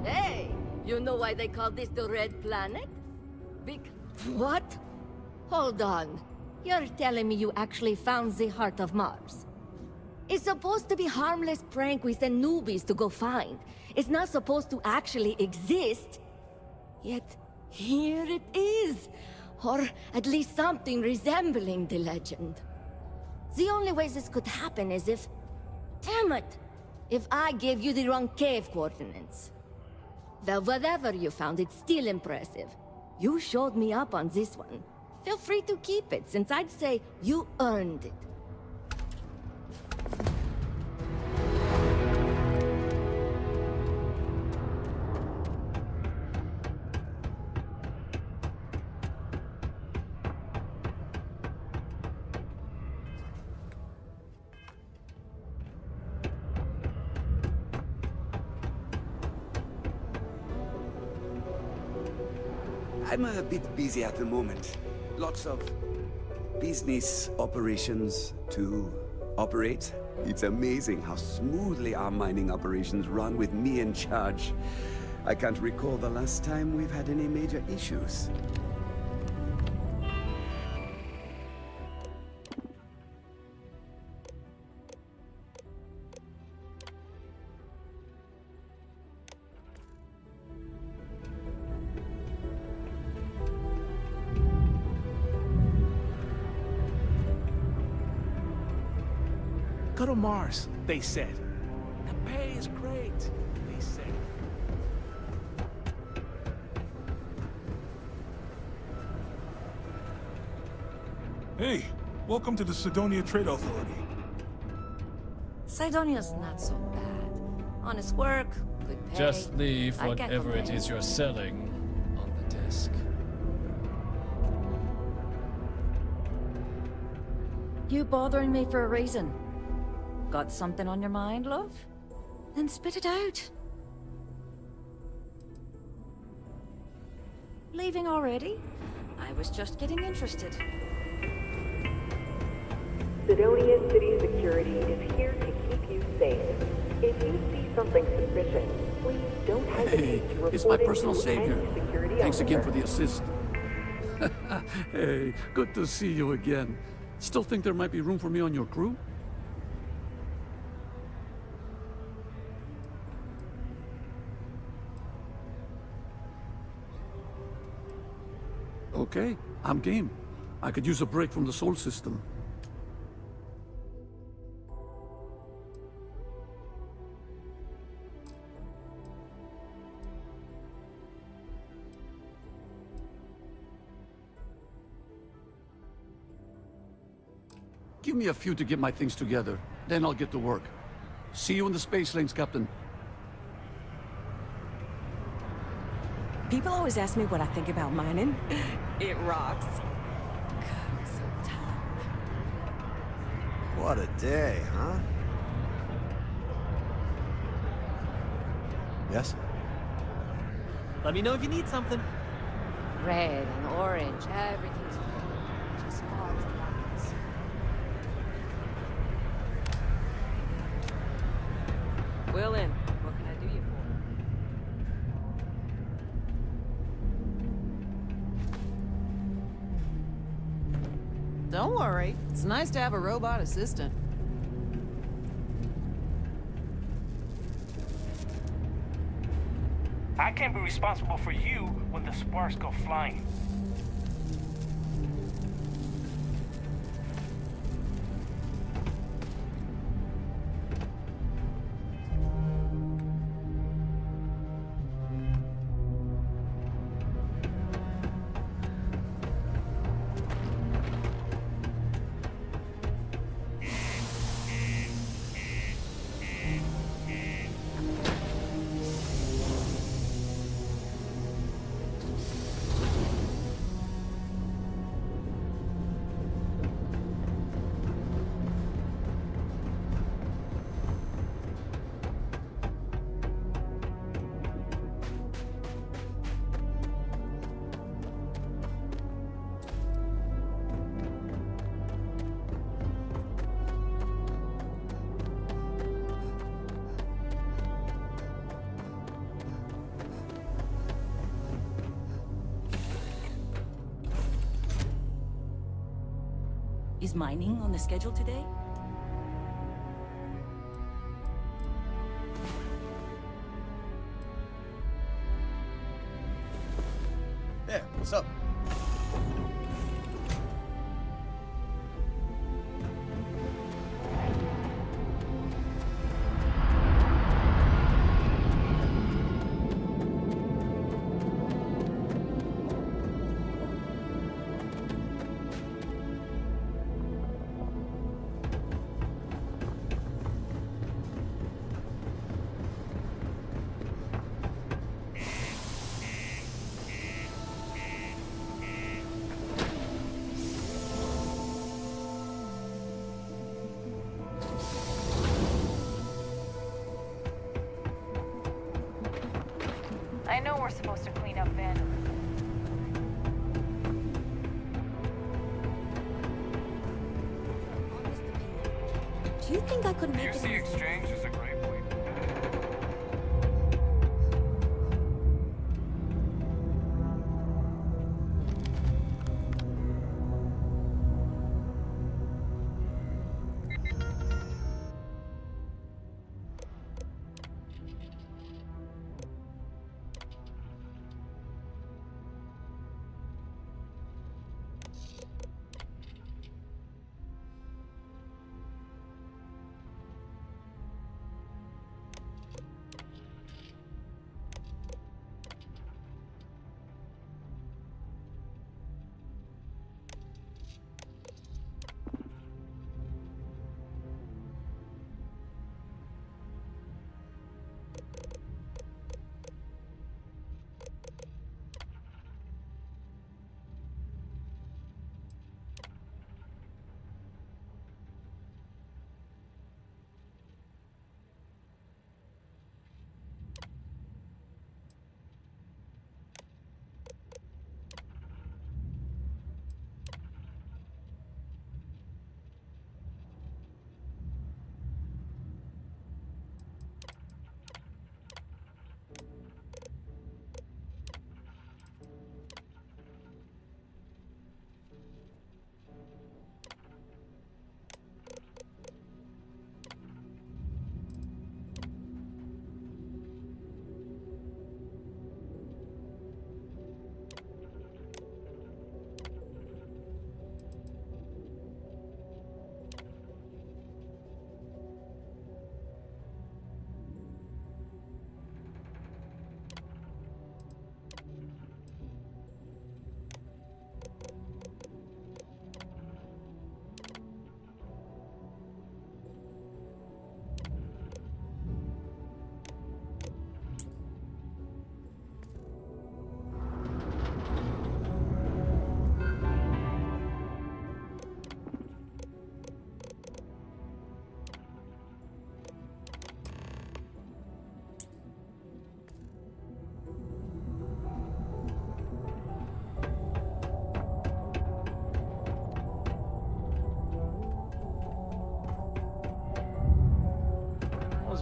Hey, you know why they call this the Red Planet? What? Hold on. You're telling me you actually found the heart of Mars? It's supposed to be harmless prank we send newbies to go find. It's not supposed to actually exist. Yet, here it is. Or at least something resembling the legend. The only way this could happen is if... Damn it! If I gave you the wrong cave coordinates. Well, whatever you found, it's still impressive. You showed me up on this one. Feel free to keep it, since I'd say you earned it. I'm a bit busy at the moment. Lots of business operations to operate. It's amazing how smoothly our mining operations run with me in charge. I can't recall the last time we've had any major issues. Go to Mars, they said. The pay is great, they said. Hey, welcome to the Cydonia Trade Authority. Cydonia's not so bad. Honest work, good pay. Just leave I can't whatever it complain. is you're selling on the desk. You bothering me for a reason? Got something on your mind, love? Then spit it out. Leaving already? I was just getting interested. Cydonia City Security is here to keep you safe. If you see something suspicious, please don't hesitate to report It's my it personal to savior. any security Thanks again officer. for the assist. Hey, good to see you again. Still think there might be room for me on your crew? Okay, I'm game. I could use a break from the Sol system. Give me a few to get my things together, then I'll get to work. See you in the space lanes, Captain. People always ask me what I think about mining. It rocks. God, I'm so tired. What a day, huh? Yes? Let me know if you need something. Red and orange, everything's red. Just follows the buttons. Willin, what can I do you for? Don't worry. It's nice to have a robot assistant. I can't be responsible for you when the sparks go flying. Is mining on the schedule today? Hey, what's up? I know we're supposed to clean up vandalism. Do you think I could make it? The exchange is a great point.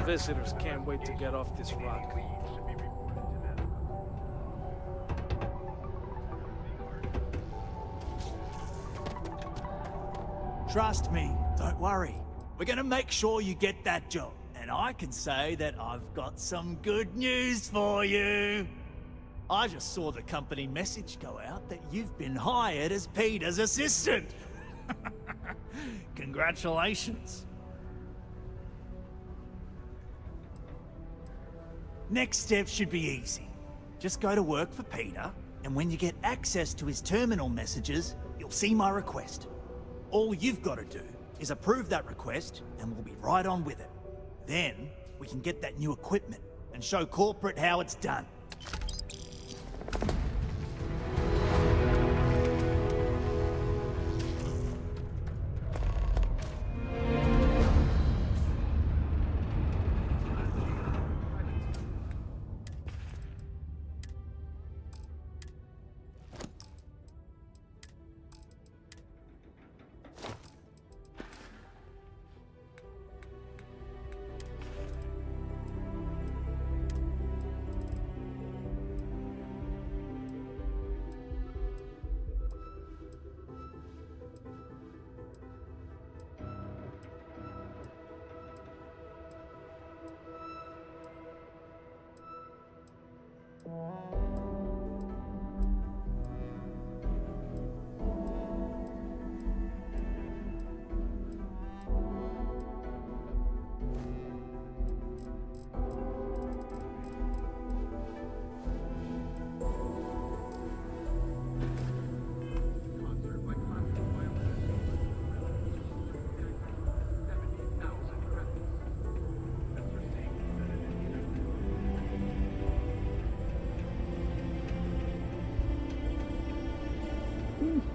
visitors can't wait to get off this rock. Trust me, don't worry. We're gonna make sure you get that job. And I can say that I've got some good news for you. I just saw the company message go out that you've been hired as Peter's assistant. Congratulations. Next step should be easy. Just go to work for Peter, and when you get access to his terminal messages, you'll see my request. All you've got to do is approve that request, and we'll be right on with it. Then, we can get that new equipment and show corporate how it's done.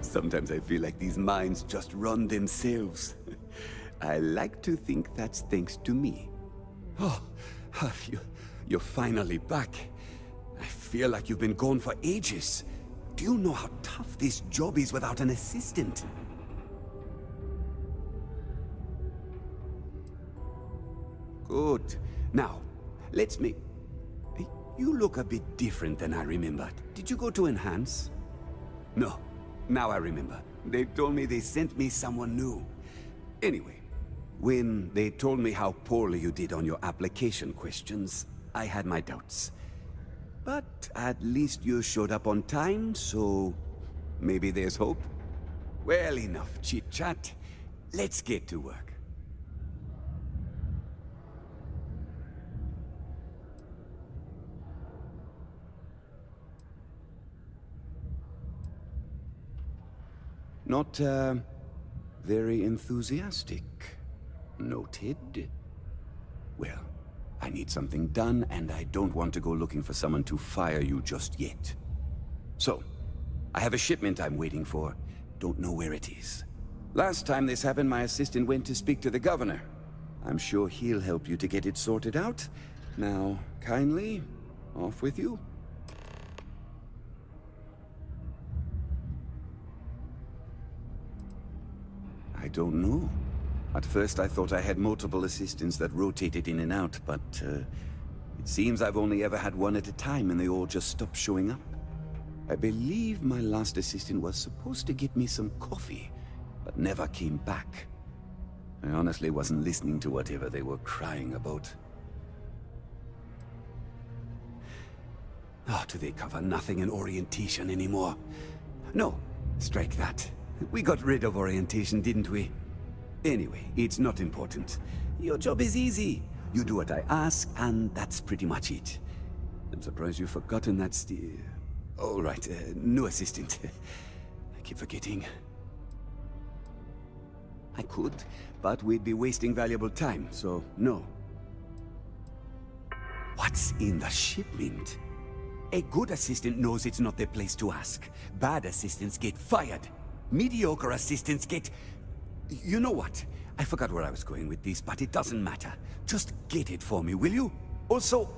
Sometimes I feel like these minds just run themselves. I like to think that's thanks to me. Oh, you're finally back. I feel like you've been gone for ages. Do you know how tough this job is without an assistant? Good. Now, let's make... You look a bit different than I remembered. Did you go to Enhance? No. Now I remember. They told me they sent me someone new. Anyway, when they told me how poorly you did on your application questions, I had my doubts. But at least you showed up on time, so maybe there's hope. Well, enough chit-chat. Let's get to work. Not, very enthusiastic. Noted. Well, I need something done, and I don't want to go looking for someone to fire you just yet. So, I have a shipment I'm waiting for. Don't know where it is. Last time this happened, my assistant went to speak to the governor. I'm sure he'll help you to get it sorted out. Now, kindly, off with you. I don't know. At first I thought I had multiple assistants that rotated in and out, but it seems I've only ever had one at a time and they all just stopped showing up. I believe my last assistant was supposed to get me some coffee, but never came back. I honestly wasn't listening to whatever they were crying about. Oh, do they cover nothing in orientation anymore? No, strike that. We got rid of orientation, didn't we? Anyway, it's not important. Your job is easy. You do what I ask, and that's pretty much it. I'm surprised you've forgotten that all right, new assistant. I keep forgetting. I could, but we'd be wasting valuable time, so no. What's in the shipment? A good assistant knows it's not their place to ask. Bad assistants get fired. Mediocre assistants get... You know what? I forgot where I was going with this, but it doesn't matter. Just get it for me, will you? Also,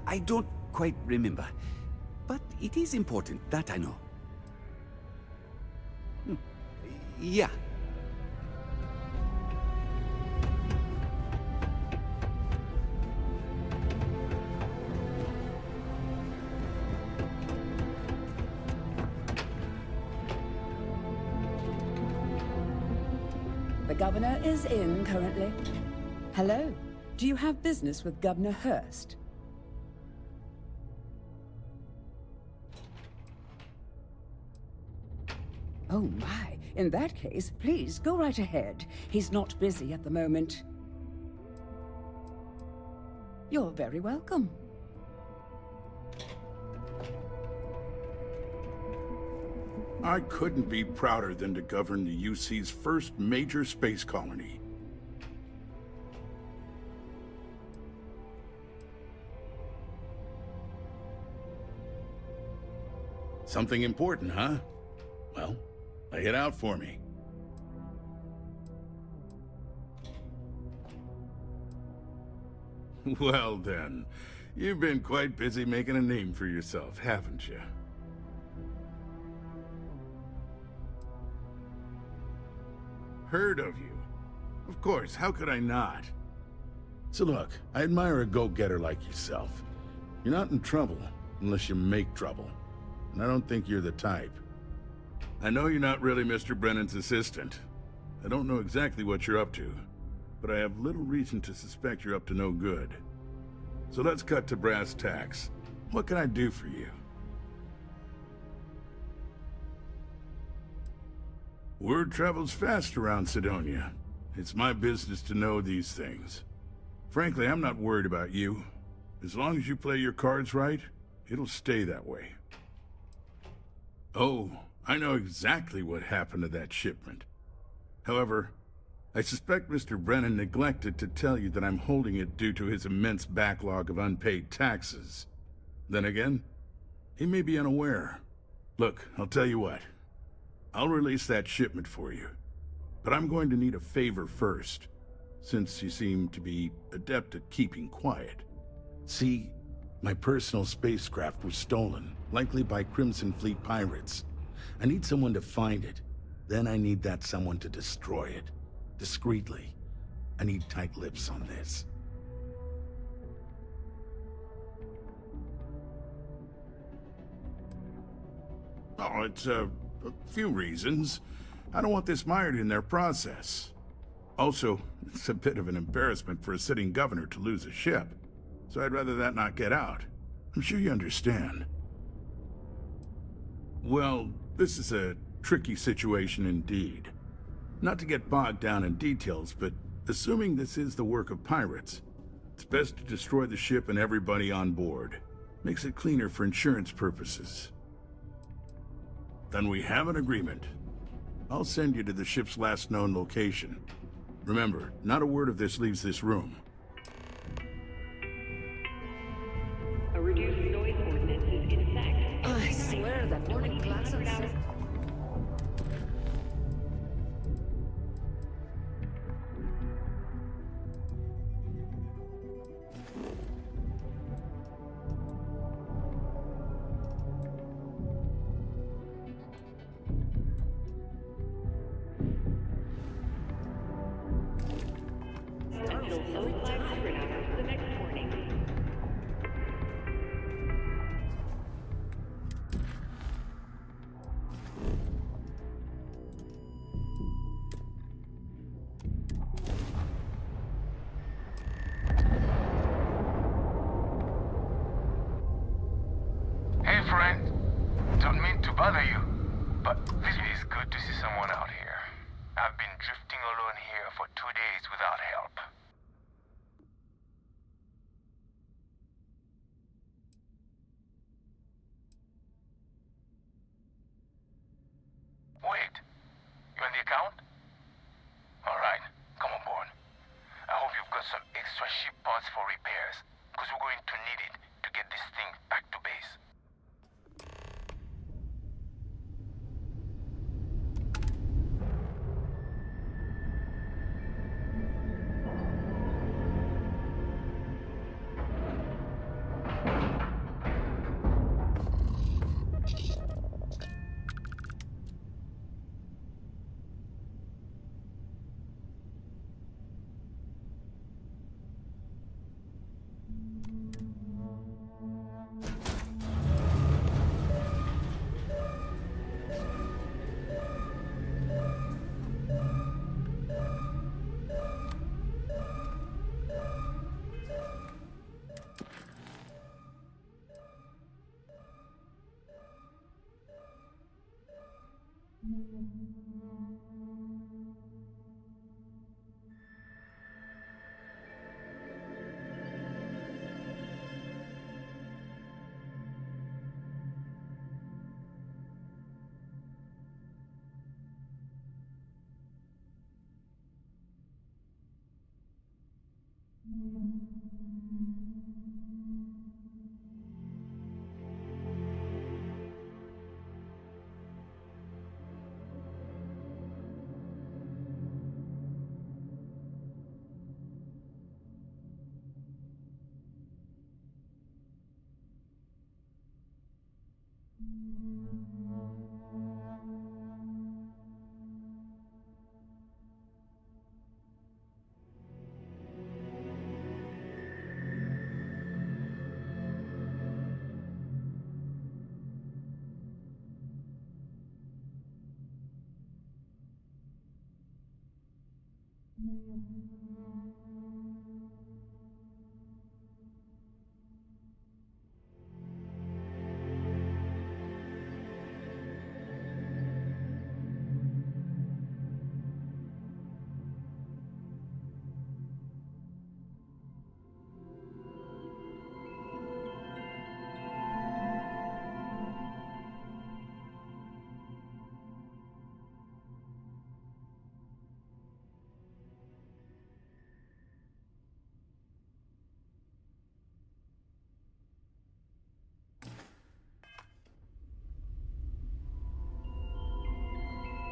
I don't quite remember. But it is important, that I know. Yeah. The governor is in currently. Hello. Do you have business with Governor Hurst? Oh my. In that case, please go right ahead. He's not busy at the moment. You're very welcome. I couldn't be prouder than to govern the UC's first major space colony. Something important, huh? Well, lay it out for me. Well then, you've been quite busy making a name for yourself, haven't you? Heard of you. Of course, how could I not? So look, I admire a go-getter like yourself. You're not in trouble unless you make trouble. And I don't think you're the type. I know you're not really Mr. Brennan's assistant. I don't know exactly what you're up to, but I have little reason to suspect you're up to no good. So let's cut to brass tacks. What can I do for you? Word travels fast around Cydonia. It's my business to know these things. Frankly, I'm not worried about you. As long as you play your cards right, it'll stay that way. Oh, I know exactly what happened to that shipment. However, I suspect Mr. Brennan neglected to tell you that I'm holding it due to his immense backlog of unpaid taxes. Then again, he may be unaware. Look, I'll tell you what. I'll release that shipment for you. But I'm going to need a favor first, since you seem to be adept at keeping quiet. See, my personal spacecraft was stolen, likely by Crimson Fleet pirates. I need someone to find it. Then I need that someone to destroy it. Discreetly. I need tight lips on this. Oh, it's a few reasons. I don't want this mired in their process. Also, it's a bit of an embarrassment for a sitting governor to lose a ship. So I'd rather that not get out. I'm sure you understand. Well, this is a tricky situation indeed. Not to get bogged down in details, but assuming this is the work of pirates, it's best to destroy the ship and everybody on board. Makes it cleaner for insurance purposes. Then we have an agreement. I'll send you to the ship's last known location. Remember, not a word of this leaves this room. A reduced noise ordinance is in effect. I swear that morning class on until 0500 hours the next morning. Hey, friend. Don't mean to bother you, but it is good to see someone out here. I've been drifting alone here for 2 days without help. Wait, you on the account? Alright, come on board. I hope you've got some extra ship parts for repairs, because we're going to need it to get this thing back to base.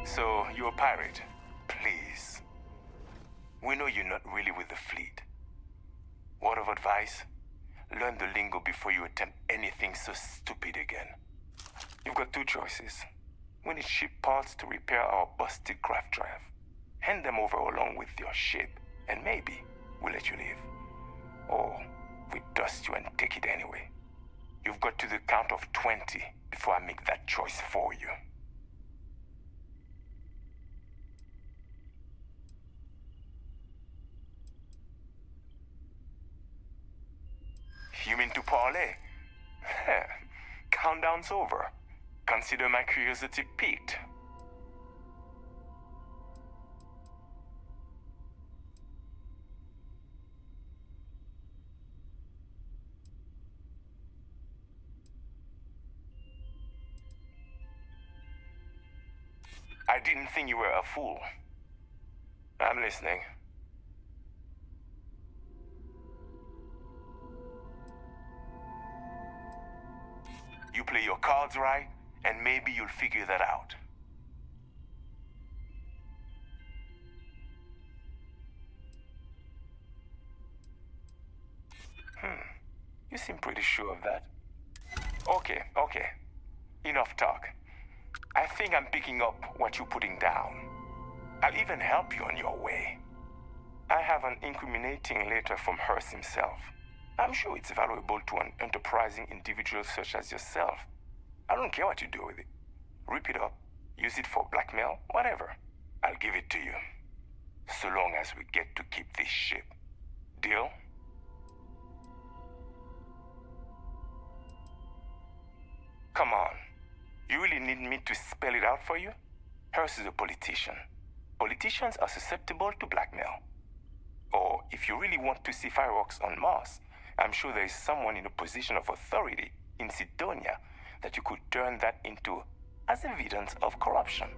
So, you're a pirate. Please. We know you're not really with the fleet. Word of advice? Learn the lingo before you attempt anything so stupid again. You've got two choices. We need ship parts to repair our busted craft drive. Hand them over along with your ship, and maybe we'll let you leave. Or we dust you and take it anyway. You've got to the count of 20 before I make that choice for you. You mean to parlay? Countdown's over. Consider my curiosity piqued. I didn't think you were a fool. I'm listening. You play your cards right, and maybe you'll figure that out. You seem pretty sure of that. Okay. Enough talk. I think I'm picking up what you're putting down. I'll even help you on your way. I have an incriminating letter from Hearst himself. I'm sure it's valuable to an enterprising individual such as yourself. I don't care what you do with it. Rip it up, use it for blackmail, whatever. I'll give it to you. So long as we get to keep this ship. Deal? Come on. You really need me to spell it out for you? Hearst is a politician. Politicians are susceptible to blackmail. Or if you really want to see fireworks on Mars, I'm sure there is someone in a position of authority in Sidonia that you could turn that into as evidence of corruption.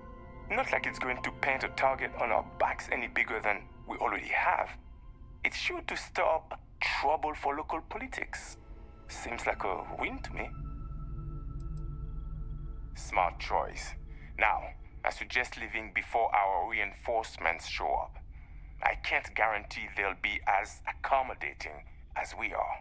Not like it's going to paint a target on our backs any bigger than we already have. It's sure to stir up trouble for local politics. Seems like a win to me. Smart choice. Now, I suggest leaving before our reinforcements show up. I can't guarantee they'll be as accommodating as we are.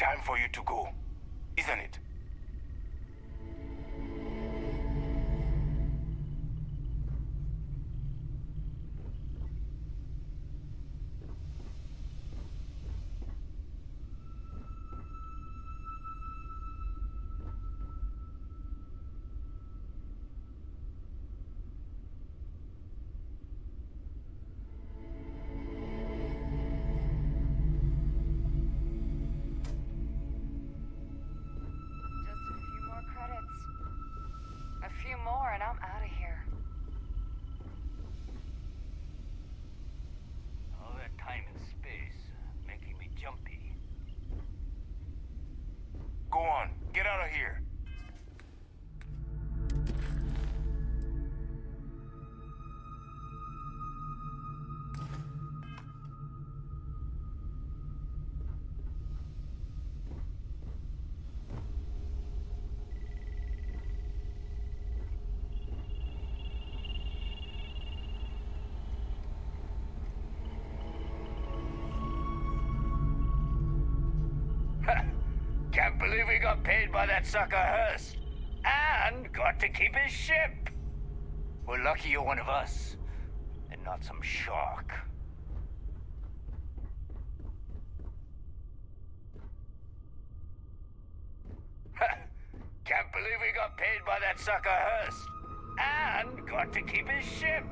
time for you to go, isn't it? And I'm out of here. All that time and space making me jumpy. Go on, get out of here. Can't believe we got paid by that sucker Hurst. And got to keep his ship. We're lucky you're one of us, and not some shark. Can't believe we got paid by that sucker Hurst. And got to keep his ship.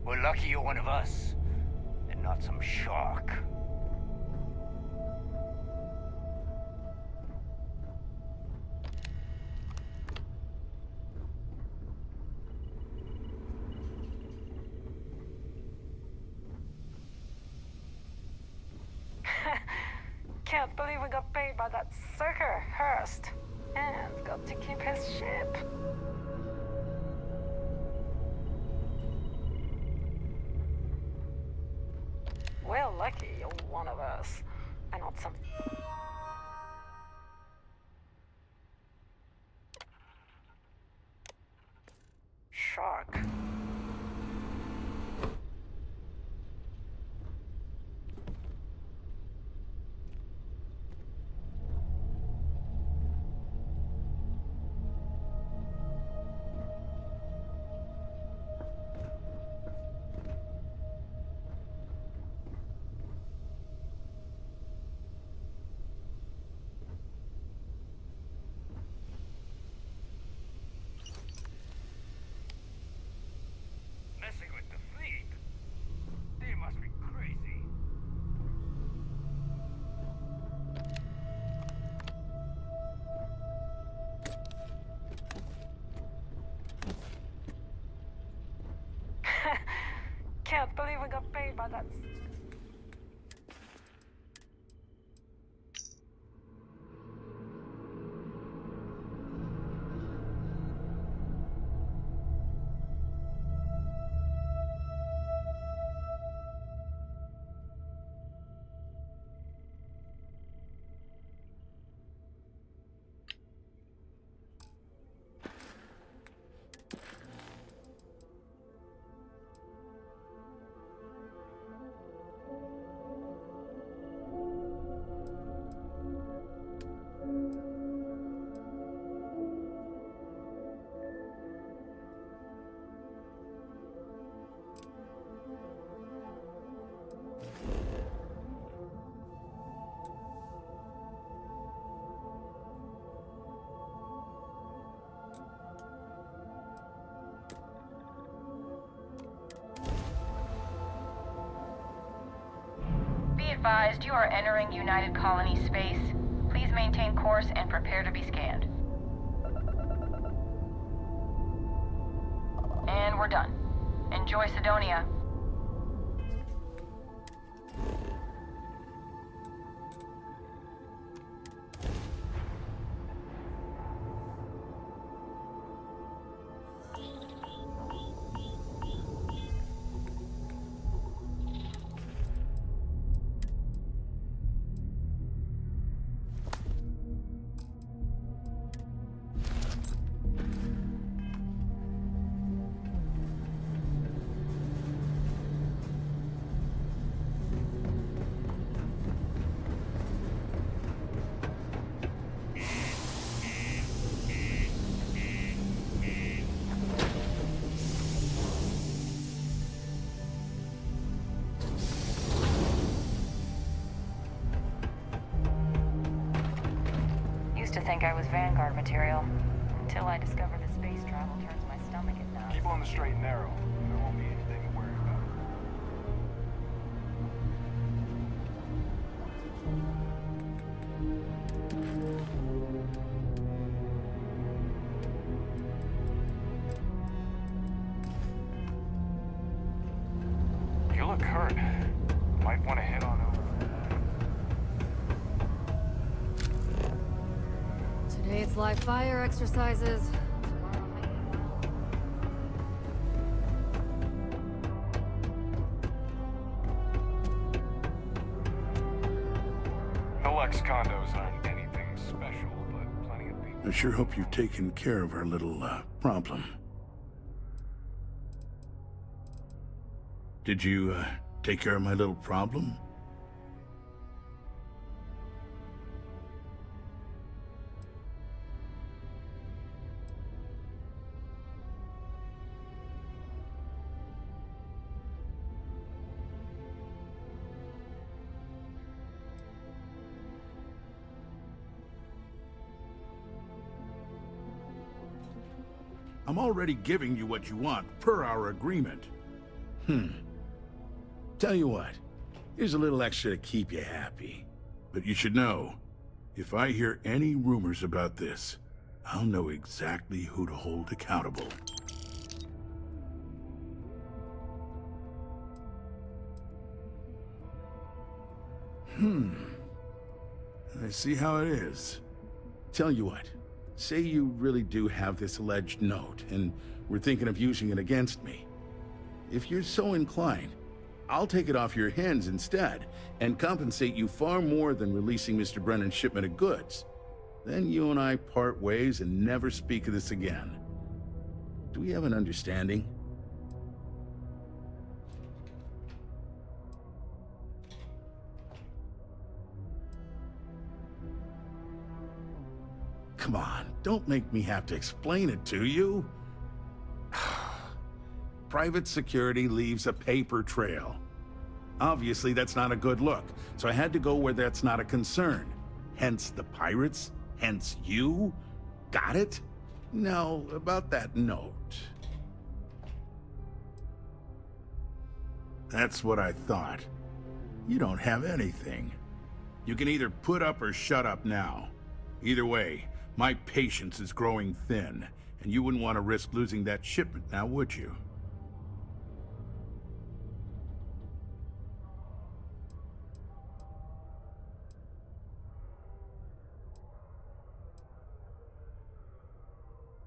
We're lucky you're one of us, and not some shark. Can't believe we got paid by that sucker Hurst. And got to keep his ship. Well, lucky you're one of us, and not some... shark. Messing with the fleet? They must be crazy. Can't believe we got paid by that... advised, you are entering United Colony space. Please maintain course and prepare to be scanned. And we're done. Enjoy Sidonia. To think I was Vanguard material, until I discovered that space travel turns my stomach at nuts. Keep on the straight and narrow. There won't be anything to worry about. You look hurt. Might want to head on over. Today it's live fire exercises. No ex-condos aren't anything special, but plenty of people. I sure hope you've taken care of our little, problem. Did you, take care of my little problem? I'm already giving you what you want, per our agreement. Tell you what, here's a little extra to keep you happy. But you should know, if I hear any rumors about this, I'll know exactly who to hold accountable. I see how it is. Tell you what. Say you really do have this alleged note, and we're thinking of using it against me. If you're so inclined, I'll take it off your hands instead, and compensate you far more than releasing Mr. Brennan's shipment of goods. Then you and I part ways and never speak of this again. Do we have an understanding? Come on, don't make me have to explain it to you. Private security leaves a paper trail. Obviously, that's not a good look, so I had to go where that's not a concern. Hence the pirates, hence you. Got it? Now, about that note. That's what I thought. You don't have anything. You can either put up or shut up now. Either way, my patience is growing thin, and you wouldn't want to risk losing that shipment now, would you?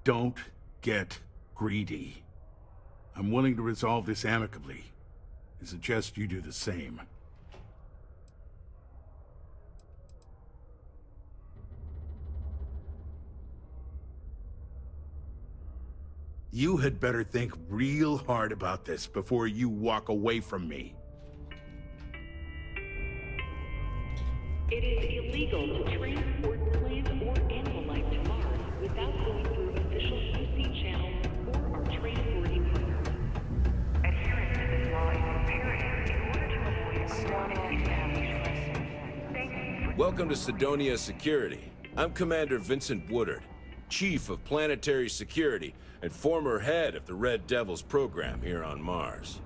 Don't get greedy. I'm willing to resolve this amicably. I suggest you do the same. You had better think real hard about this before you walk away from me. It is illegal to transport plant or animal life to Mars without going through official QC channels or our transporting partners. Adherence to this law is imperative in order to avoid Welcome to Sidonia Security. I'm Commander Vincent Woodard, Chief of Planetary Security and former head of the Red Devils program here on Mars.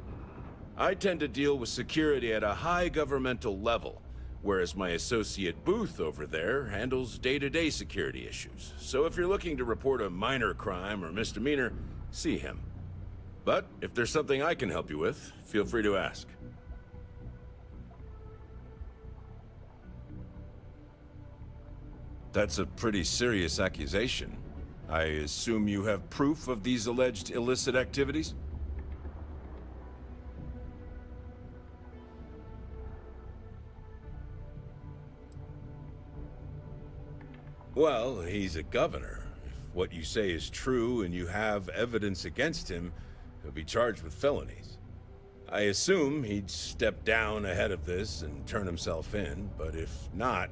I tend to deal with security at a high governmental level, whereas my associate Booth over there handles day-to-day security issues. So if you're looking to report a minor crime or misdemeanor, see him. But if there's something I can help you with, feel free to ask. That's a pretty serious accusation. I assume you have proof of these alleged illicit activities? Well, he's a governor. If what you say is true and you have evidence against him, he'll be charged with felonies. I assume he'd step down ahead of this and turn himself in, but if not,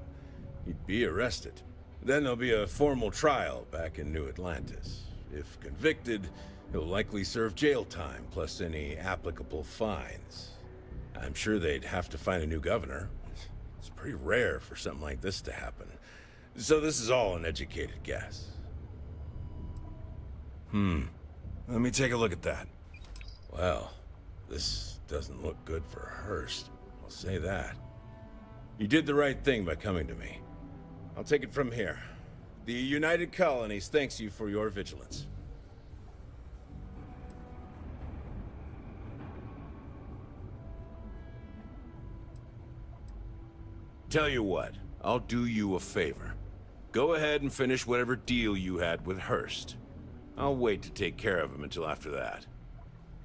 he'd be arrested. Then there'll be a formal trial back in New Atlantis. If convicted, he'll likely serve jail time, plus any applicable fines. I'm sure they'd have to find a new governor. It's pretty rare for something like this to happen. So this is all an educated guess. Let me take a look at that. Well, this doesn't look good for Hearst. I'll say that. You did the right thing by coming to me. I'll take it from here. The United Colonies thanks you for your vigilance. Tell you what, I'll do you a favor. Go ahead and finish whatever deal you had with Hearst. I'll wait to take care of him until after that.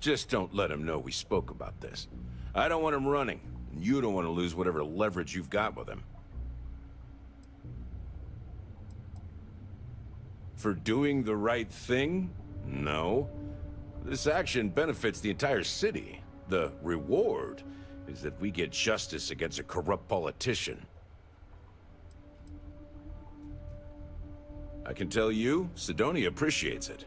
Just don't let him know we spoke about this. I don't want him running, and you don't want to lose whatever leverage you've got with him. For doing the right thing? No. This action benefits the entire city. The reward is that we get justice against a corrupt politician. I can tell you, Sidonia appreciates it.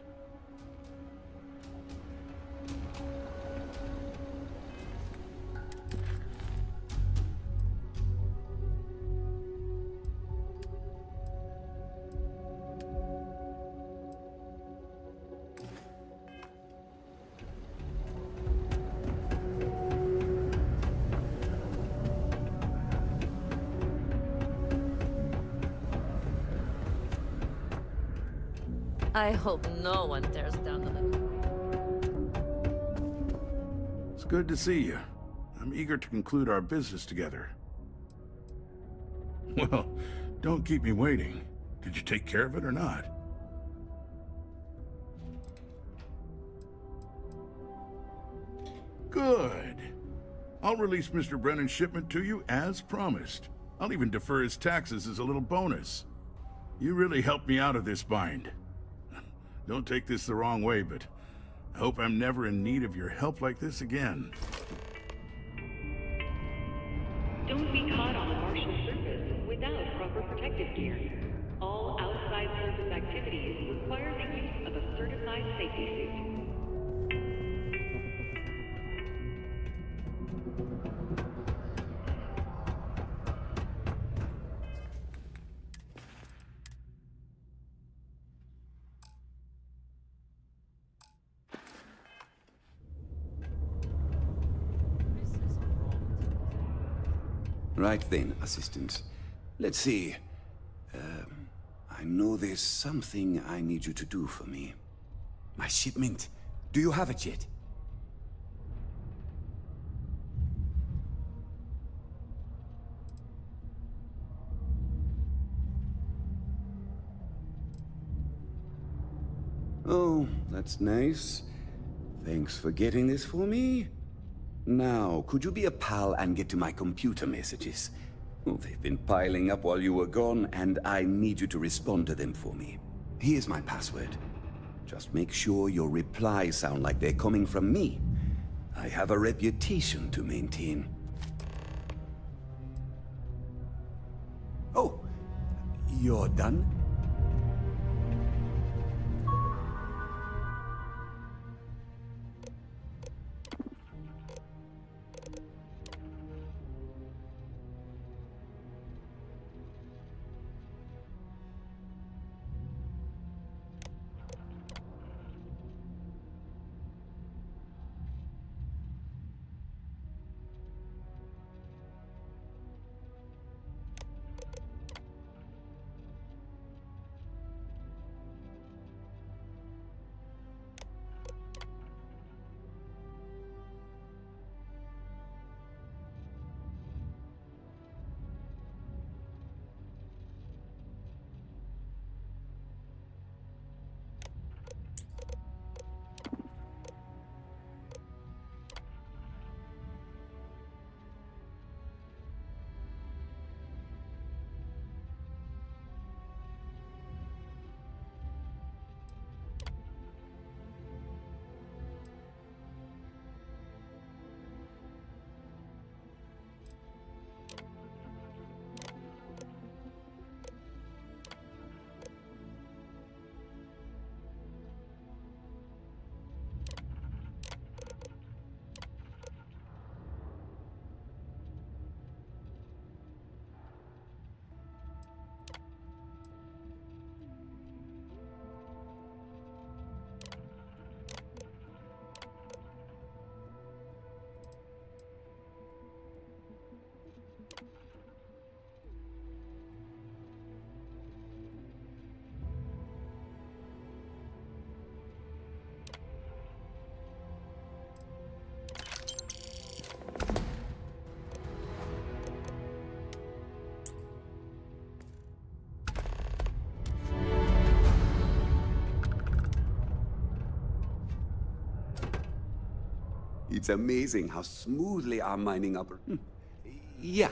I hope no one tears down the... It's good to see you. I'm eager to conclude our business together. Well, don't keep me waiting. Did you take care of it or not? Good. I'll release Mr. Brennan's shipment to you as promised. I'll even defer his taxes as a little bonus. You really helped me out of this bind. Don't take this the wrong way, but I hope I'm never in need of your help like this again. Don't be caught on the Martian surface without proper protective gear. All outside surface activities require the use of a certified safety suit. Right then, assistant. Let's see. I know there's something I need you to do for me. My shipment. Do you have it yet? Oh, that's nice. Thanks for getting this for me. Now, could you be a pal and get to my computer messages? Well, they've been piling up while you were gone, and I need you to respond to them for me. Here's my password. Just make sure your replies sound like they're coming from me. I have a reputation to maintain. Oh, you're done? It's amazing how smoothly our mining Yeah.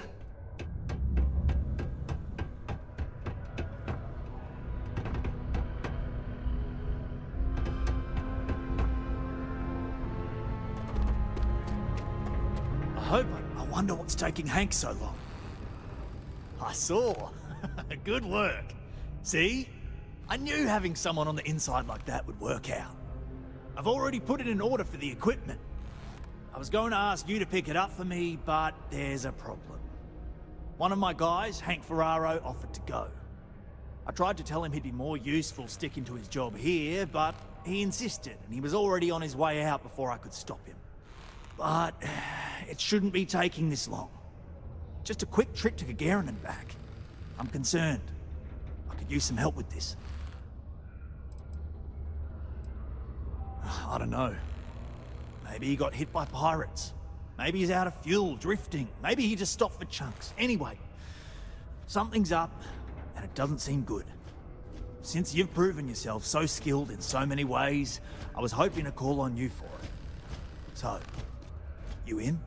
I wonder what's taking Hank so long. I saw. Good work. See? I knew having someone on the inside like that would work out. I've already put it in order for the equipment. I was going to ask you to pick it up for me, but there's a problem. One of my guys, Hank Ferraro, offered to go. I tried to tell him he'd be more useful sticking to his job here, but he insisted, and he was already on his way out before I could stop him. But it shouldn't be taking this long. Just a quick trip to Gagarin and back. I'm concerned. I could use some help with this. I don't know. Maybe he got hit by pirates. Maybe he's out of fuel, drifting. Maybe he just stopped for chunks. Anyway, something's up, and it doesn't seem good. Since you've proven yourself so skilled in so many ways, I was hoping to call on you for it. So, you in?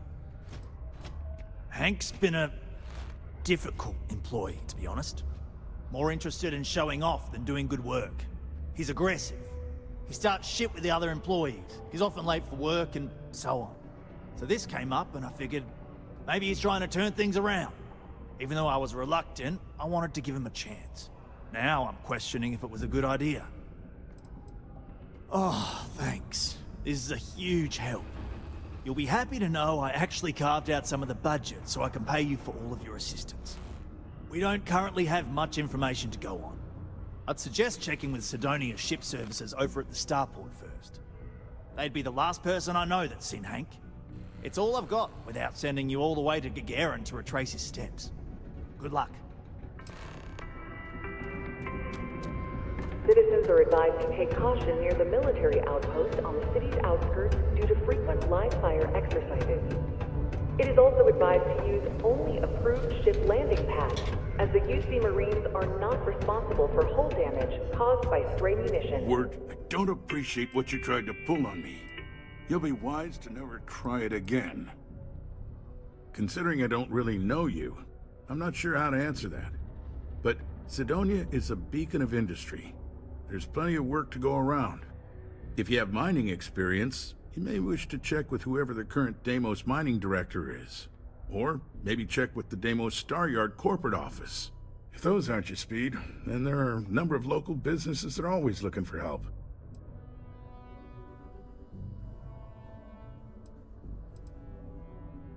Hank's been a difficult employee, to be honest. More interested in showing off than doing good work. He's aggressive. He starts shit with the other employees. He's often late for work and so on. So this came up and I figured maybe he's trying to turn things around. Even though I was reluctant, I wanted to give him a chance. Now I'm questioning if it was a good idea. Oh, thanks. This is a huge help. You'll be happy to know I actually carved out some of the budget so I can pay you for all of your assistance. We don't currently have much information to go on. I'd suggest checking with Sidonia's ship services over at the starport first. They'd be the last person I know that's seen Hank. It's all I've got without sending you all the way to Gagarin to retrace his steps. Good luck. Citizens are advised to take caution near the military outpost on the city's outskirts due to frequent live-fire exercises. It is also advised to use only approved ship landing pads, as the UC Marines are not responsible for hull damage caused by stray munitions. Word, I don't appreciate what you tried to pull on me. You'll be wise to never try it again. Considering I don't really know you, I'm not sure how to answer that. But Sidonia is a beacon of industry. There's plenty of work to go around. If you have mining experience, you may wish to check with whoever the current Deimos mining director is. Or maybe check with the Deimos Star Yard corporate office. If those aren't your speed, then there are a number of local businesses that are always looking for help.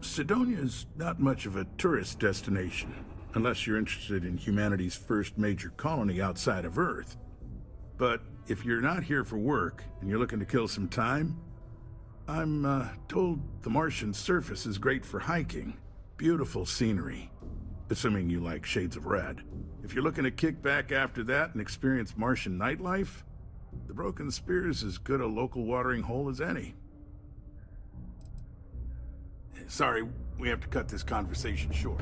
Sidonia is not much of a tourist destination, unless you're interested in humanity's first major colony outside of Earth. But if you're not here for work, and you're looking to kill some time, I'm told the Martian surface is great for hiking. Beautiful scenery. Assuming you like shades of red. If you're looking to kick back after that and experience Martian nightlife, the Broken Spear is as good a local watering hole as any. Sorry, we have to cut this conversation short.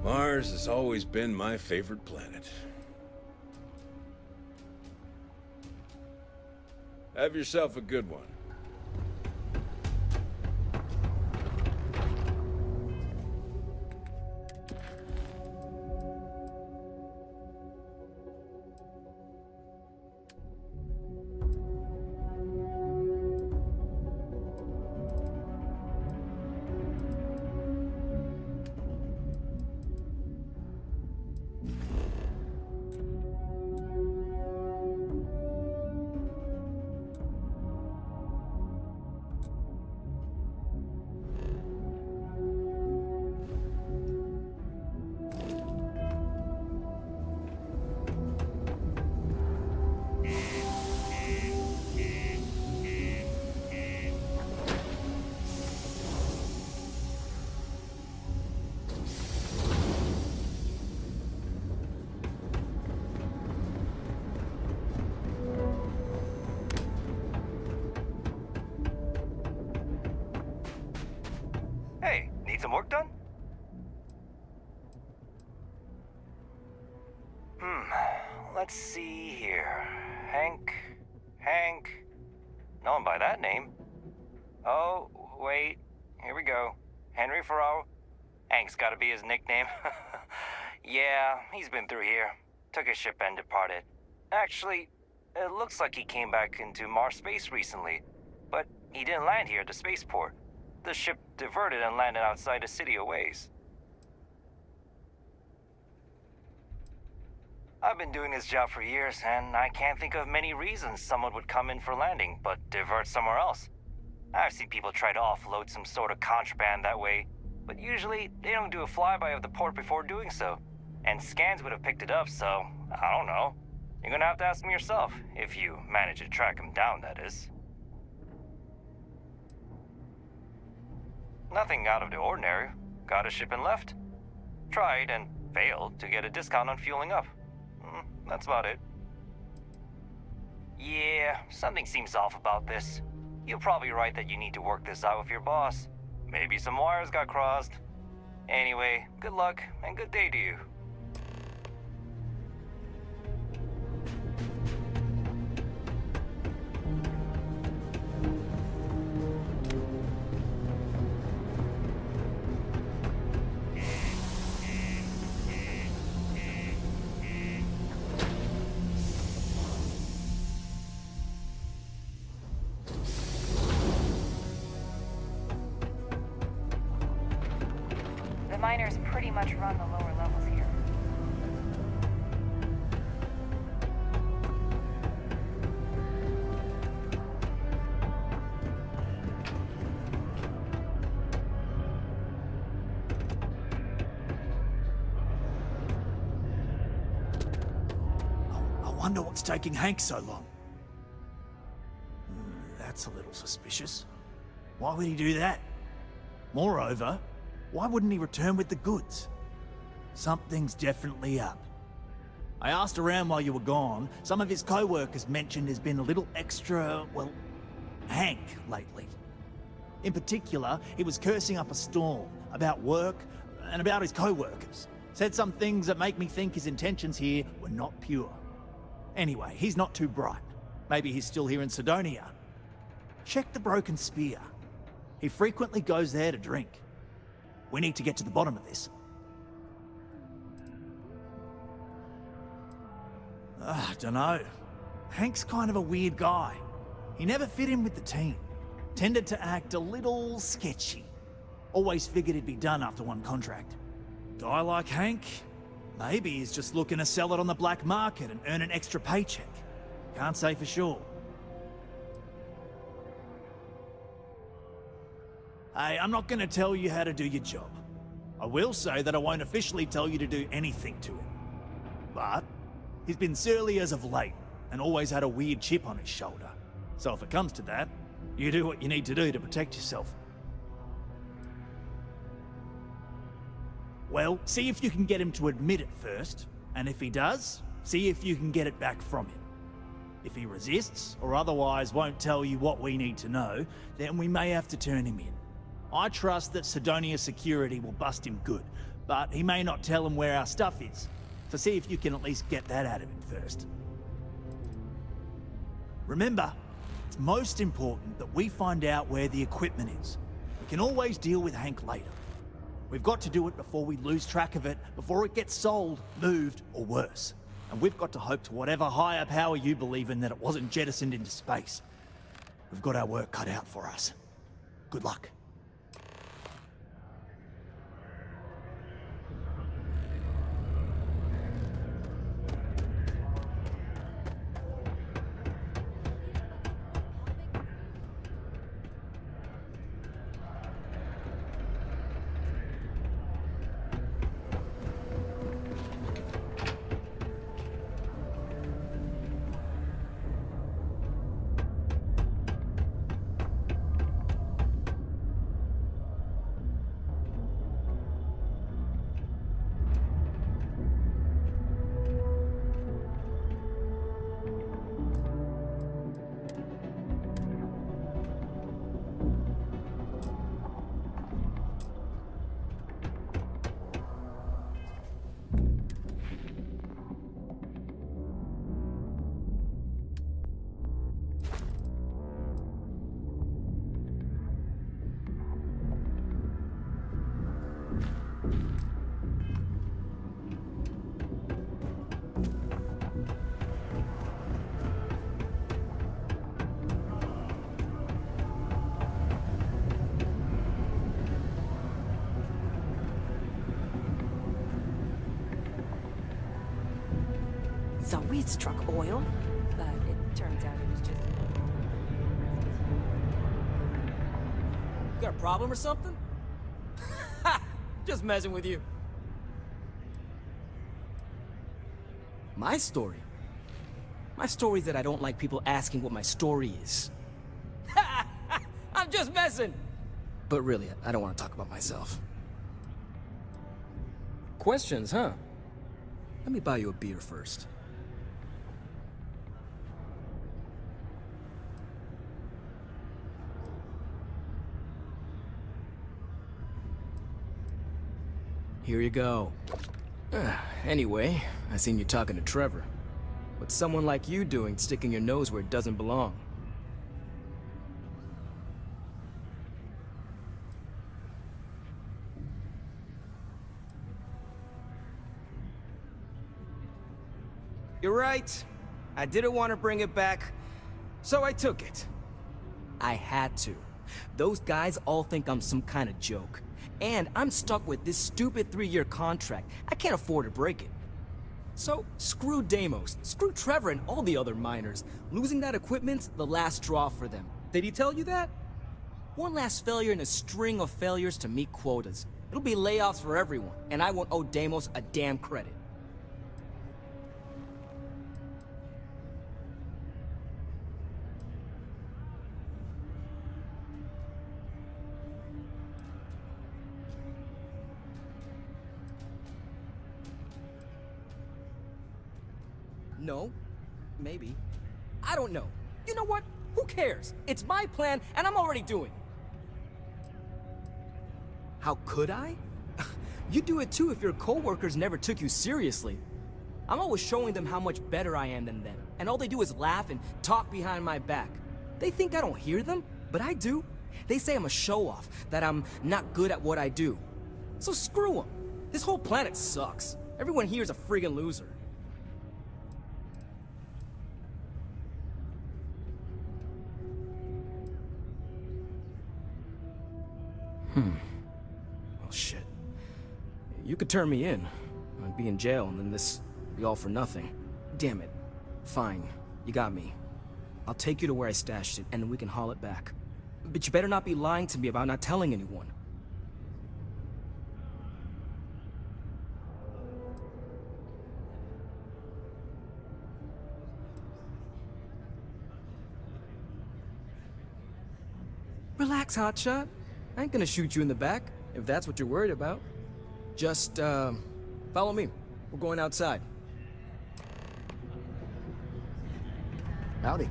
Mars has always been my favorite planet. Have yourself a good one. let's see here. Hank. No one by that name. Oh, wait. Here we go. Henry Farrow. Hank's gotta be his nickname. Yeah, he's been through here. Took his ship and departed. Actually, it looks like he came back into Mars space recently. But he didn't land here at the spaceport. The ship diverted and landed outside the city a ways. I've been doing this job for years, and I can't think of many reasons someone would come in for landing, but divert somewhere else. I've seen people try to offload some sort of contraband that way, but usually they don't do a flyby of the port before doing so. And scans would have picked it up, so I don't know. You're gonna have to ask them yourself, if you manage to track him down, that is. Nothing out of the ordinary. Got a ship and left. Tried and failed to get a discount on fueling up. That's about it. Yeah, something seems off about this. You're probably right that you need to work this out with your boss. Maybe some wires got crossed. Anyway, good luck and good day to you. The miners pretty much run the lower levels here. I wonder what's taking Hank so long. That's a little suspicious. Why would he do that? Moreover, why wouldn't he return with the goods? Something's definitely up. I asked around while you were gone. Some of his co-workers mentioned there's been a little extra, well, Hank lately. In particular, he was cursing up a storm about work and about his co-workers. Said some things that make me think his intentions here were not pure. Anyway, he's not too bright. Maybe he's still here in Sidonia. Check the Broken Spear. He frequently goes there to drink. We need to get to the bottom of this. Dunno. Hank's kind of a weird guy. He never fit in with the team. Tended to act a little sketchy. Always figured he'd be done after one contract. Guy like Hank? Maybe he's just looking to sell it on the black market and earn an extra paycheck. Can't say for sure. Hey, I'm not going to tell you how to do your job. I will say that I won't officially tell you to do anything to him. But he's been surly as of late and always had a weird chip on his shoulder. So if it comes to that, you do what you need to do to protect yourself. Well, see if you can get him to admit it first, and if he does, see if you can get it back from him. If he resists, or otherwise won't tell you what we need to know, then we may have to turn him in. I trust that Sidonia security will bust him good, but he may not tell him where our stuff is. So see if you can at least get that out of him first. Remember, it's most important that we find out where the equipment is. We can always deal with Hank later. We've got to do it before we lose track of it, before it gets sold, moved, or worse. And we've got to hope to whatever higher power you believe in that it wasn't jettisoned into space. We've got our work cut out for us. Good luck. he'd struck oil, but it turns out it was just... Got a problem or something? Just messing with you. My story? My story is that I don't like people asking what my story is. I'm just messing! But really, I don't want to talk about myself. Questions, huh? Let me buy you a beer first. Here you go. Anyway, I seen you talking to Trevor. What's someone like you doing sticking your nose where it doesn't belong? You're right. I didn't want to bring it back, so I took it. I had to. Those guys all think I'm some kind of joke. And I'm stuck with this stupid 3-year contract. I can't afford to break it. So, screw Deimos, screw Trevor and all the other miners. Losing that equipment's the last straw for them. Did he tell you that? One last failure in a string of failures to meet quotas. It'll be layoffs for everyone, and I won't owe Deimos a damn credit. No. Maybe. I don't know. You know what? Who cares? It's my plan, and I'm already doing it. How could I? You'd do it too if your coworkers never took you seriously. I'm always showing them how much better I am than them, and all they do is laugh and talk behind my back. They think I don't hear them, but I do. They say I'm a show-off, that I'm not good at what I do. So screw them. This whole planet sucks. Everyone here is a friggin' loser. Well, shit. You could turn me in. I'd be in jail, and then this would be all for nothing. Damn it. Fine. You got me. I'll take you to where I stashed it, and then we can haul it back. But you better not be lying to me about not telling anyone. Relax, hotshot. I ain't gonna shoot you in the back, if that's what you're worried about. Just, follow me. We're going outside. Howdy.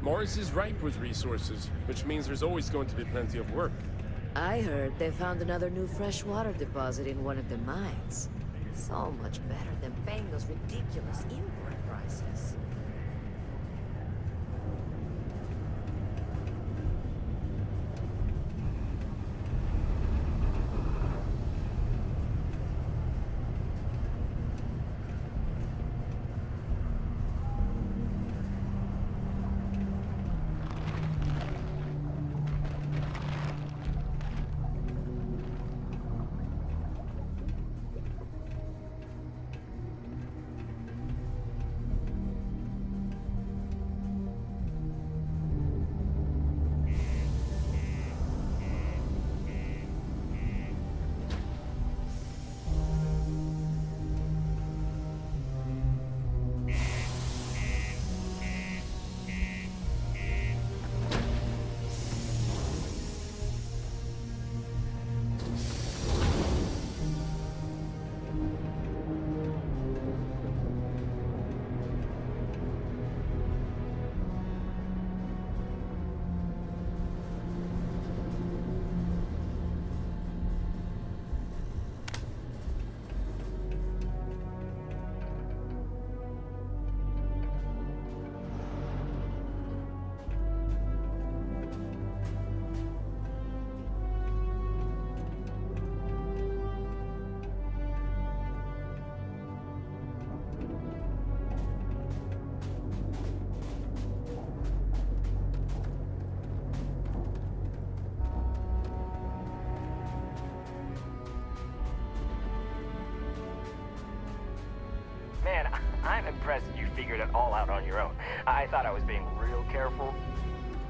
Morris is ripe with resources, which means there's always going to be plenty of work. I heard they found another new freshwater deposit in one of the mines. So much better than paying those ridiculous import prices. impressed you figured it all out on your own. I thought I was being real careful.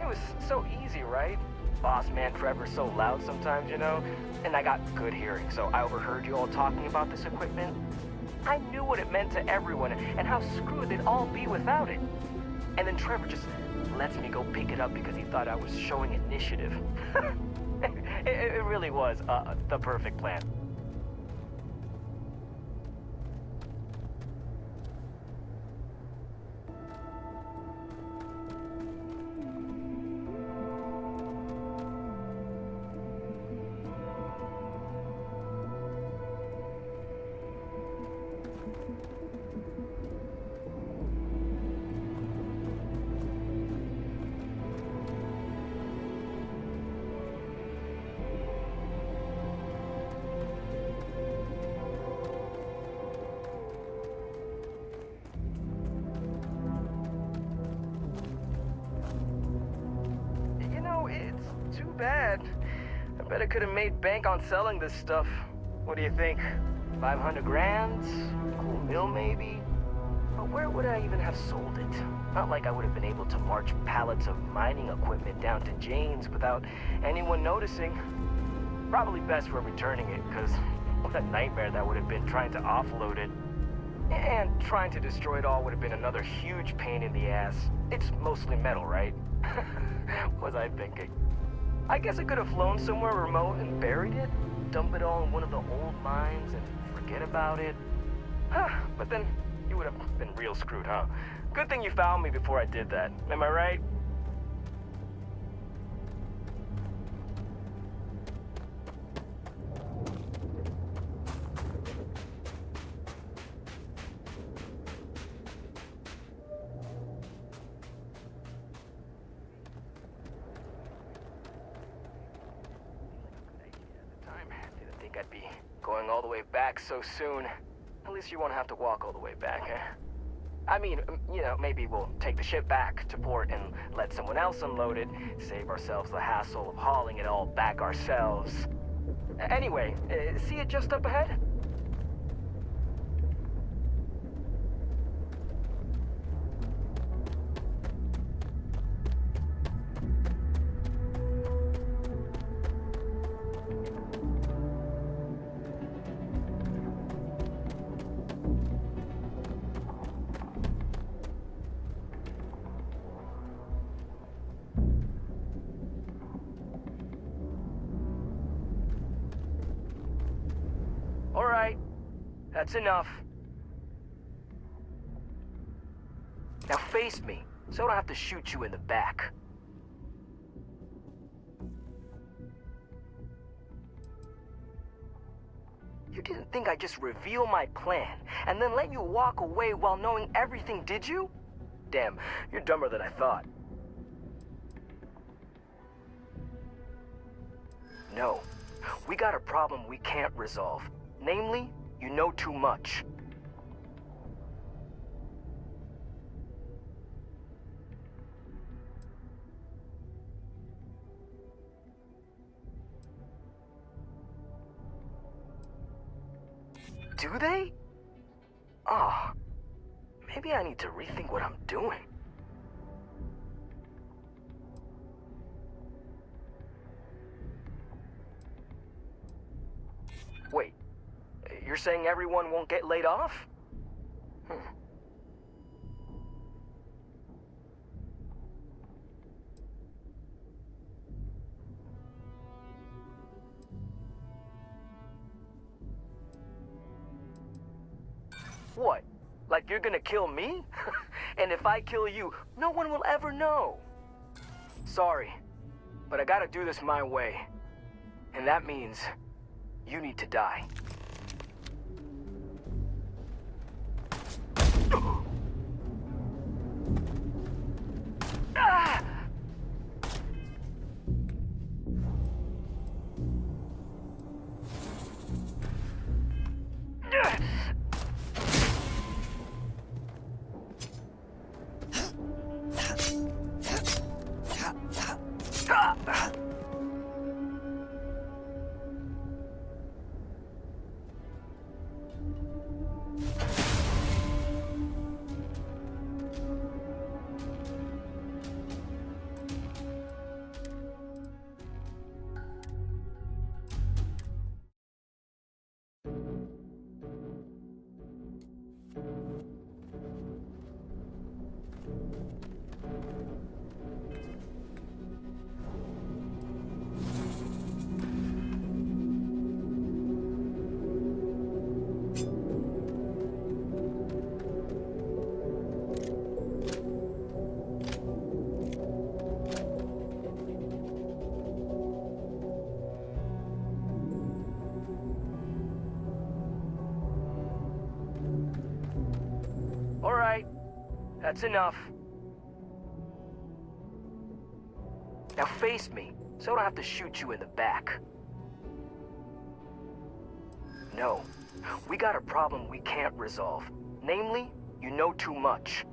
It was so easy, right? Boss man Trevor's so loud sometimes, you know? And I got good hearing, so I overheard you all talking about this equipment. I knew what it meant to everyone and how screwed they'd all be without it. And then Trevor just lets me go pick it up because he thought I was showing initiative. It really was the perfect plan. Bad. I bet I could have made bank on selling this stuff. What do you think? 500 grand? Cool meal maybe? But where would I even have sold it? Not like I would have been able to march pallets of mining equipment down to Jane's without anyone noticing. Probably best for returning it, because what a nightmare that would have been trying to offload it. And trying to destroy it all would have been another huge pain in the ass. It's mostly metal, right? What was I thinking? I guess I could have flown somewhere remote and buried it, dump it all in one of the old mines and forget about it. But then you would have been real screwed, huh? Good thing you found me before I did that. Am I right? I'd be going all the way back so soon. At least you won't have to walk all the way back, eh? I mean, you know, maybe we'll take the ship back to port and let someone else unload it, save ourselves the hassle of hauling it all back ourselves. Anyway, see it just up ahead? All right, that's enough. Now face me, so I don't have to shoot you in the back. You didn't think I'd just reveal my plan and then let you walk away while knowing everything, did you? Damn, you're dumber than I thought. No, we got a problem we can't resolve. Namely, you know too much. Do they? Oh, maybe I need to rethink what I'm doing. Wait, you're saying everyone won't get laid off? What? Like you're gonna kill me? And if I kill you, no one will ever know. Sorry, but I gotta do this my way. And that means you need to die. Ah! That's enough. Now face me, so I don't have to shoot you in the back. No. We got a problem we can't resolve. Namely, you know too much.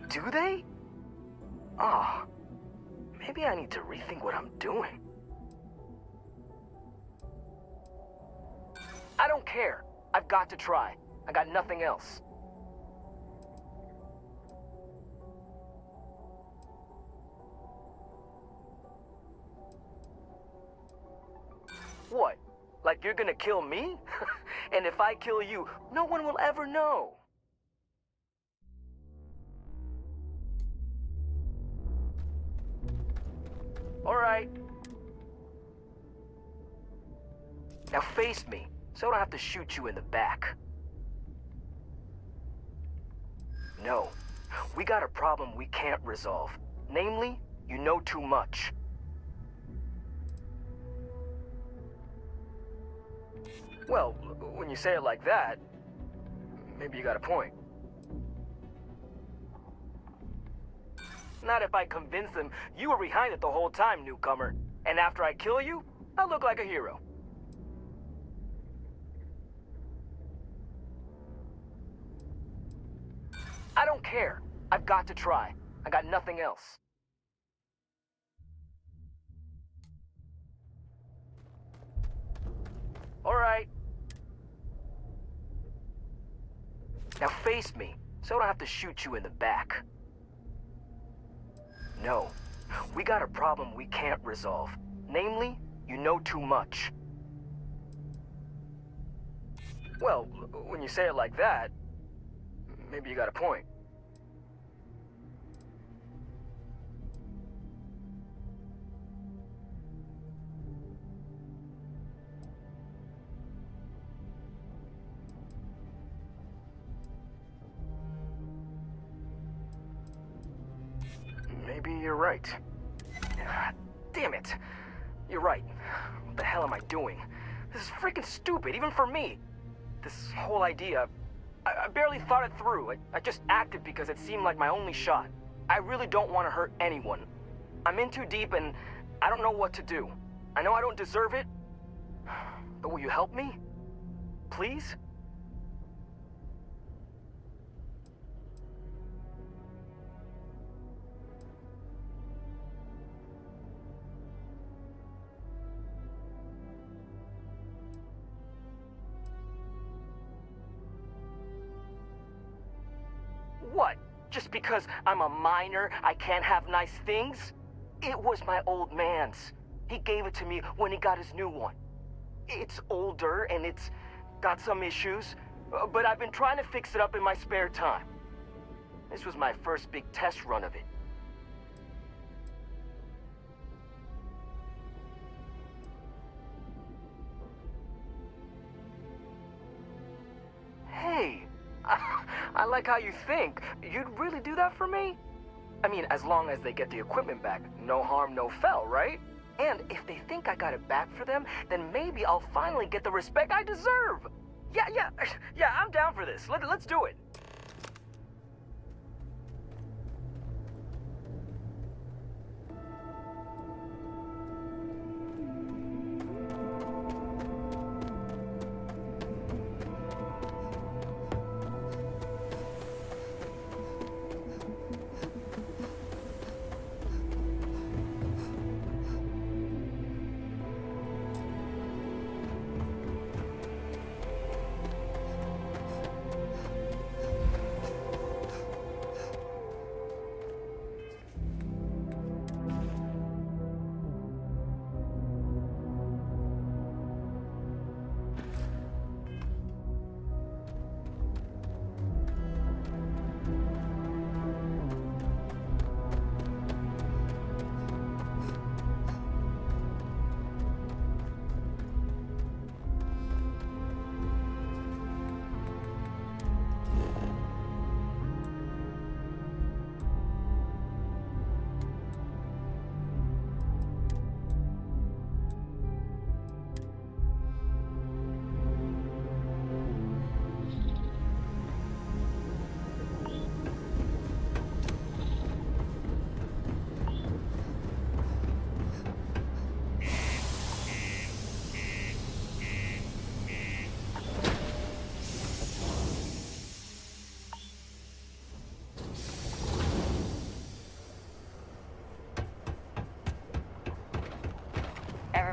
Do they? Ah, maybe I need to rethink what I'm doing. I don't care. I've got to try. I got nothing else. What? Like you're gonna kill me? And if I kill you, no one will ever know. All right. Now face me, so I don't have to shoot you in the back. No. We got a problem we can't resolve. Namely, you know too much. Well, when you say it like that, maybe you got a point. Not if I convince them you were behind it the whole time, newcomer. And after I kill you, I'll look like a hero. I don't care. I've got to try. I got nothing else. All right. Now face me, so I don't have to shoot you in the back. No. We got a problem we can't resolve. Namely, you know too much. Well, when you say it like that, maybe you got a point. Maybe you're right. Damn it. You're right. What the hell am I doing? This is freaking stupid, even for me. This whole idea, I barely thought it through. I just acted because it seemed like my only shot. I really don't want to hurt anyone. I'm in too deep and I don't know what to do. I know I don't deserve it, but will you help me? Please? What? Just because I'm a minor, I can't have nice things? It was my old man's. He gave it to me when he got his new one. It's older and it's got some issues, but I've been trying to fix it up in my spare time. This was my first big test run of it. Hey, I like how you think. You'd really do that for me? I mean, as long as they get the equipment back, no harm, no foul, right? And if they think I got it back for them, then maybe I'll finally get the respect I deserve. Yeah, I'm down for this. Let's do it.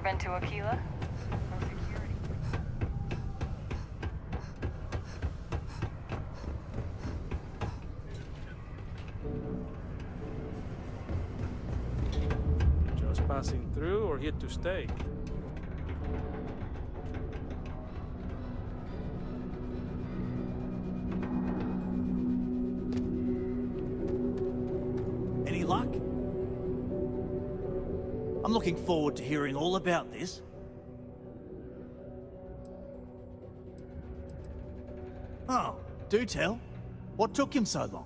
been to Aquila? No security. Just passing through or here to stay? Any luck? I'm looking forward to hearing all about this. Oh, do tell. What took him so long?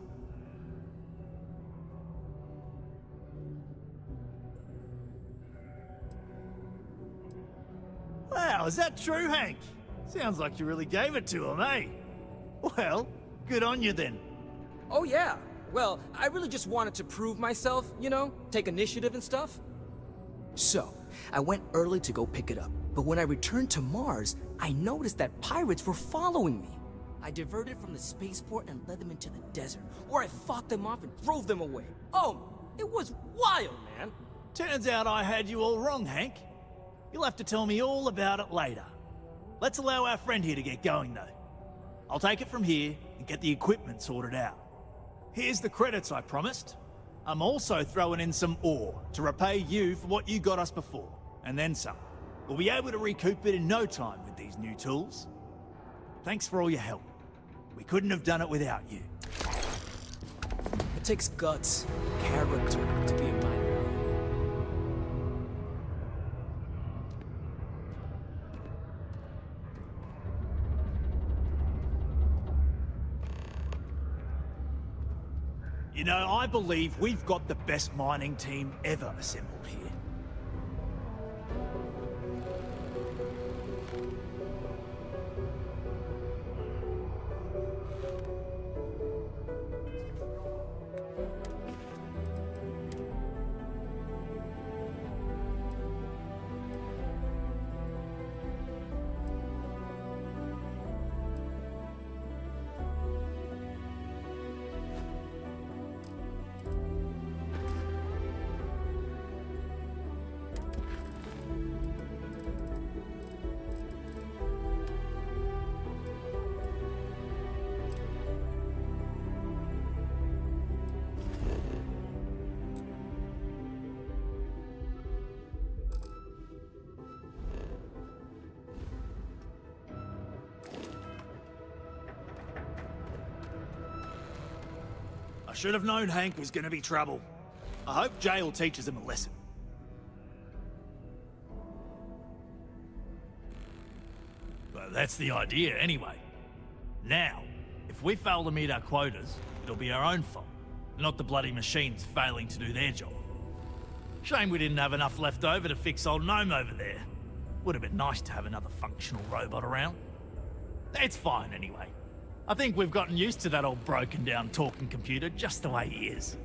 Wow, is that true, Hank? Sounds like you really gave it to him, eh? Well, good on you then. Oh yeah. Well, I really just wanted to prove myself, you know, take initiative and stuff. So, I went early to go pick it up, but when I returned to Mars, I noticed that pirates were following me. I diverted from the spaceport and led them into the desert, where I fought them off and drove them away. Oh, it was wild, man. Turns out I had you all wrong, Hank. You'll have to tell me all about it later. Let's allow our friend here to get going, though. I'll take it from here and get the equipment sorted out. Here's the credits I promised. I'm also throwing in some ore to repay you for what you got us before, and then some. We'll be able to recoup it in no time with these new tools. Thanks for all your help. We couldn't have done it without you. It takes guts, character to be a miner. You know, I believe we've got the best mining team ever assembled here. I should have known Hank was going to be trouble. I hope jail teaches him a lesson. Well, that's the idea anyway. Now, if we fail to meet our quotas, it'll be our own fault, not the bloody machines failing to do their job. Shame we didn't have enough left over to fix old Gnome over there. Would have been nice to have another functional robot around. It's fine anyway. I think we've gotten used to that old broken down talking computer just the way he is.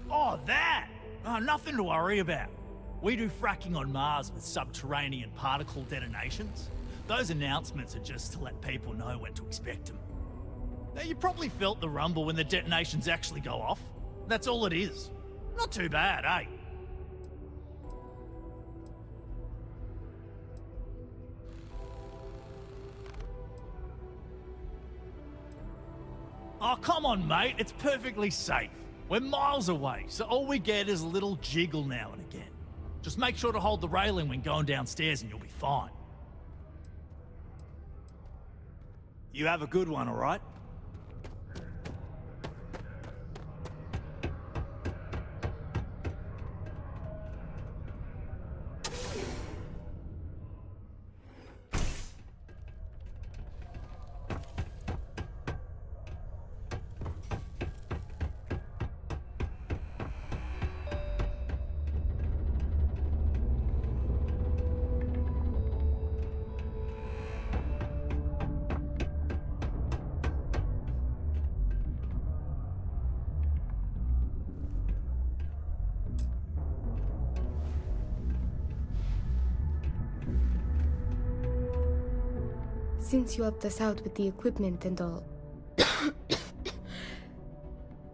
Oh, that! Oh, nothing to worry about. We do fracking on Mars with subterranean particle detonations. Those announcements are just to let people know when to expect them. Now, you probably felt the rumble when the detonations actually go off. That's all it is. Not too bad, eh? Oh, come on, mate. It's perfectly safe. We're miles away, so all we get is a little jiggle now and again. Just make sure to hold the railing when going downstairs and you'll be fine. You have a good one, all right? Since you helped us out with the equipment and all,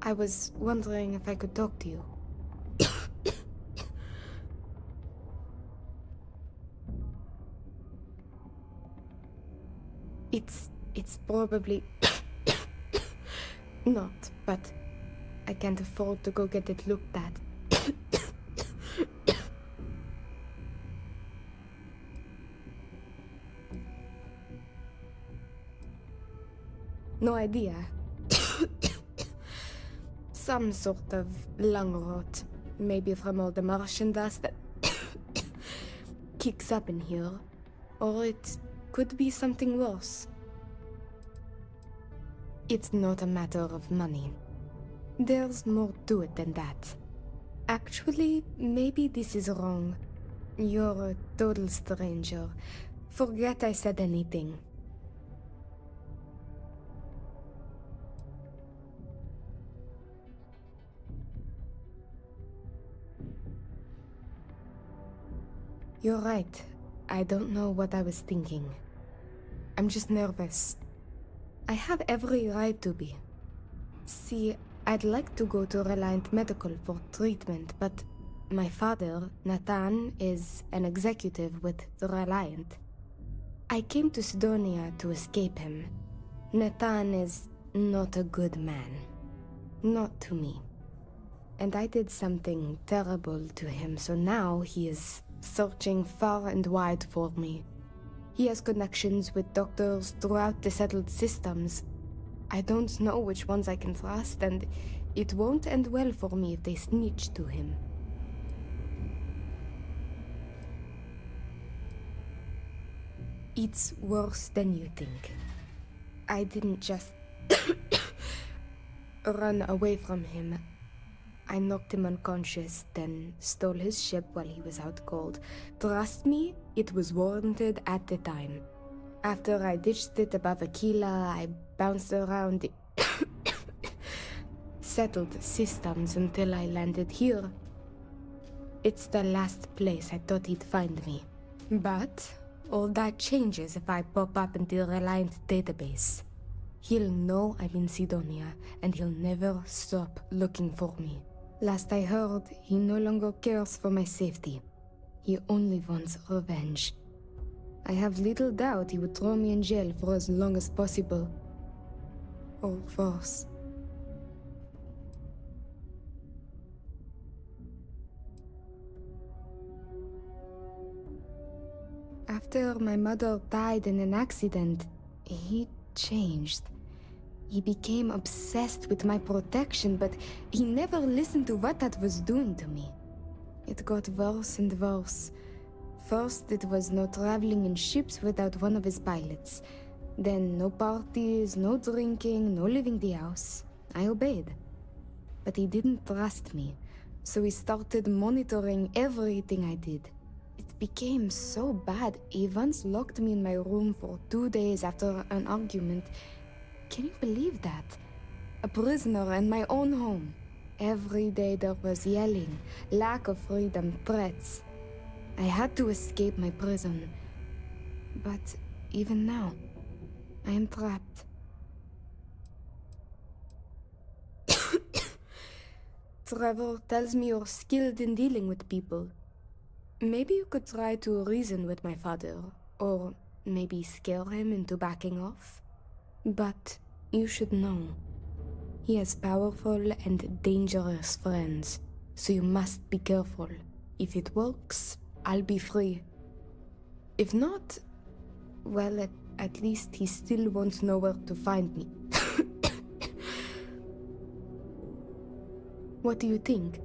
I was wondering if I could talk to you. It's probably not, but I can't afford to go get it looked at. No idea. Some sort of lung rot. Maybe from all the Martian dust that kicks up in here. Or it could be something worse. It's not a matter of money. There's more to it than that. Actually, maybe this is wrong. You're a total stranger. Forget I said anything. You're right. I don't know what I was thinking. I'm just nervous. I have every right to be. See, I'd like to go to Reliant Medical for treatment, but my father, Nathan, is an executive with the Reliant. I came to Sidonia to escape him. Nathan is not a good man. Not to me. And I did something terrible to him, so now he is searching far and wide for me. He has connections with doctors throughout the settled systems. I don't know which ones I can trust, and it won't end well for me if they snitch to him. It's worse than you think. I didn't just run away from him. I knocked him unconscious, then stole his ship while he was out cold. Trust me, it was warranted at the time. After I ditched it above Aquila, I bounced around the settled systems until I landed here. It's the last place I thought he'd find me. But all that changes if I pop up in the Reliant database. He'll know I'm in Sidonia, and he'll never stop looking for me. Last I heard, he no longer cares for my safety. He only wants revenge. I have little doubt he would throw me in jail for as long as possible. Or worse. After my mother died in an accident, he changed. He became obsessed with my protection, but he never listened to what that was doing to me. It got worse and worse. First, it was no traveling in ships without one of his pilots. Then no parties, no drinking, no leaving the house. I obeyed. But he didn't trust me, so he started monitoring everything I did. It became so bad, he once locked me in my room for 2 days after an argument. Can you believe that? A prisoner in my own home. Every day there was yelling, lack of freedom, threats. I had to escape my prison. But even now, I am trapped. Trevor tells me you're skilled in dealing with people. Maybe you could try to reason with my father, or maybe scare him into backing off. But you should know, he has powerful and dangerous friends, so you must be careful. If it works, I'll be free. If not, well, at least he still won't know where to find me. What do you think?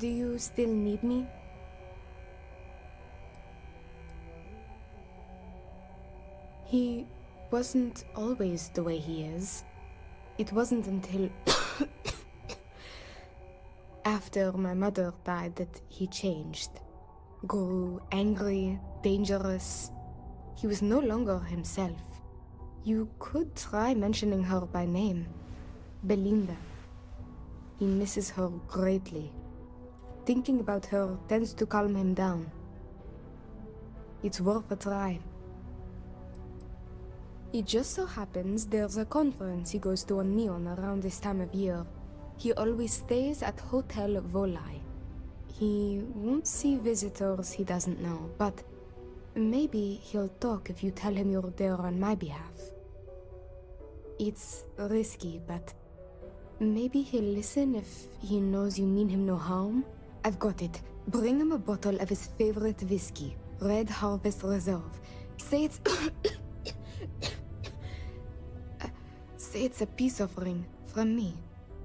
Do you still need me? He wasn't always the way he is. It wasn't until after my mother died that he changed. Grew angry, dangerous. He was no longer himself. You could try mentioning her by name. Belinda. He misses her greatly. Thinking about her tends to calm him down. It's worth a try. It just so happens there's a conference he goes to on Neon around this time of year. He always stays at Hotel Volai. He won't see visitors he doesn't know, but maybe he'll talk if you tell him you're there on my behalf. It's risky, but maybe he'll listen if he knows you mean him no harm. I've got it. Bring him a bottle of his favorite whiskey, Red Harvest Reserve. Say it's... say it's a peace offering from me.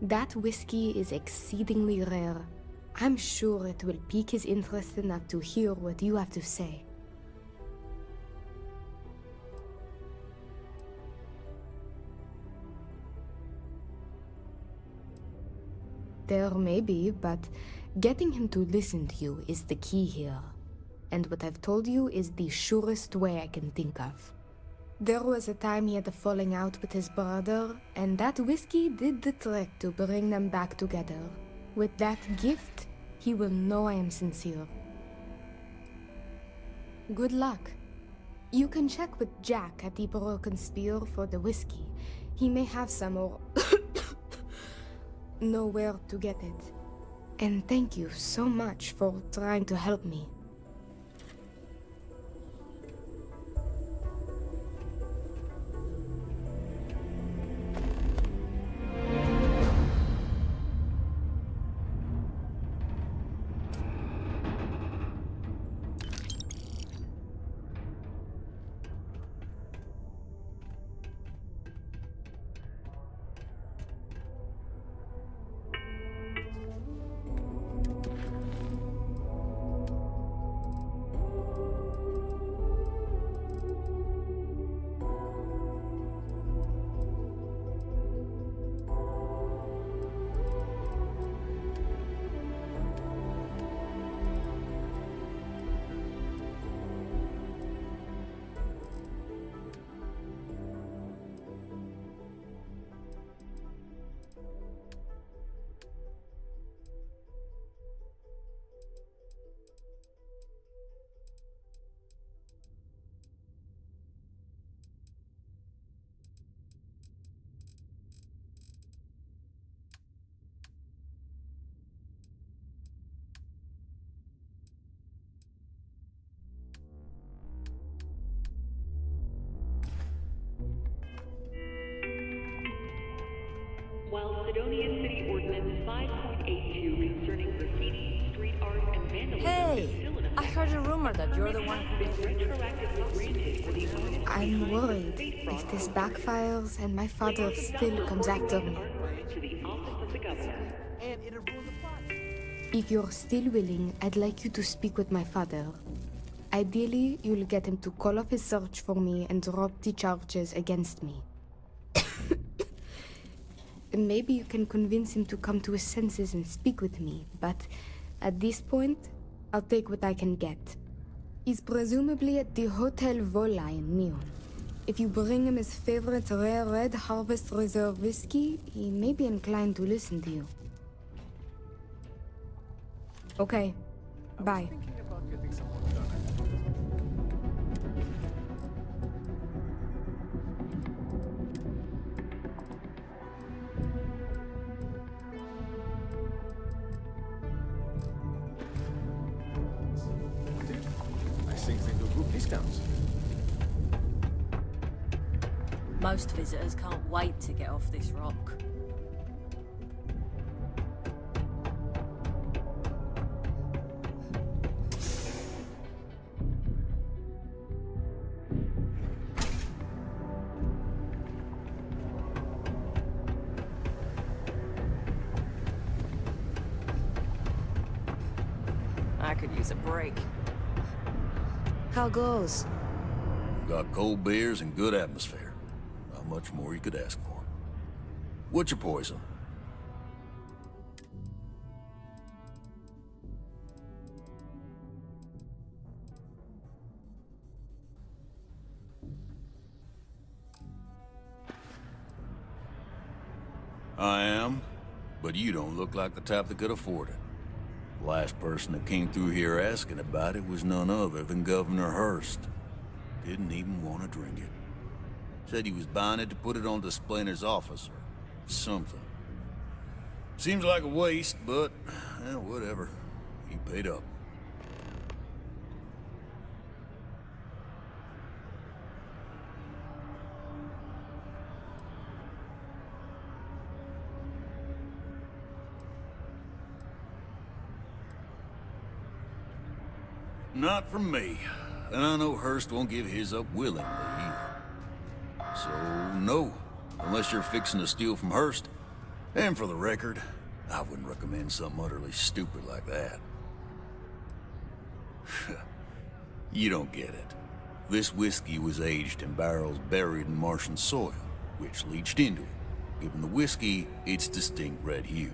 That whiskey is exceedingly rare. I'm sure it will pique his interest enough to hear what you have to say. There may be, but getting him to listen to you is the key here. And what I've told you is the surest way I can think of. There was a time he had a falling out with his brother, and that whiskey did the trick to bring them back together. With that gift, he will know I am sincere. Good luck. You can check with Jack at the Broken Spear for the whiskey. He may have some or know where to get it. And thank you so much for trying to help me. While Sidonian City Ordinance 5.82 concerning graffiti, street art, and vandalism is still in effect, I heard a rumor that you're the one who has been retroactively granted for the artist. I'm worried if this backfires and my father still comes after me. To the office of the governor. If you're still willing, I'd like you to speak with my father. Ideally, you'll get him to call off his search for me and drop the charges against me. Maybe you can convince him to come to his senses and speak with me, but at this point, I'll take what I can get. He's presumably at the Hotel Volai in Neon. If you bring him his favorite rare Red Harvest Reserve whiskey, he may be inclined to listen to you. Okay, bye. Discounts. Most visitors can't wait to get off this rock. could use a break. How goes? Got cold beers and good atmosphere. Not much more you could ask for. What's your poison? I am, but you don't look like the type that could afford it. Last person that came through here asking about it was none other than Governor Hurst. Didn't even want to drink it. Said he was buying it to put it on display in his office or something. Seems like a waste, but whatever. He paid up. Not from me. And I know Hurst won't give his up willingly either. So, no. Unless you're fixing to steal from Hurst. And for the record, I wouldn't recommend something utterly stupid like that. You don't get it. This whiskey was aged in barrels buried in Martian soil, which leached into it, giving the whiskey its distinct red hue.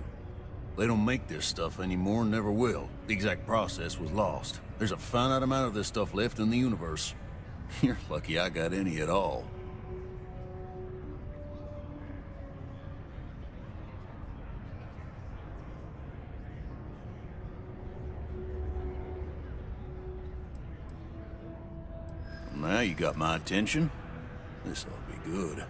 They don't make this stuff anymore and never will. The exact process was lost. There's a finite amount of this stuff left in the universe. You're lucky I got any at all. Now you got my attention. This ought to be good.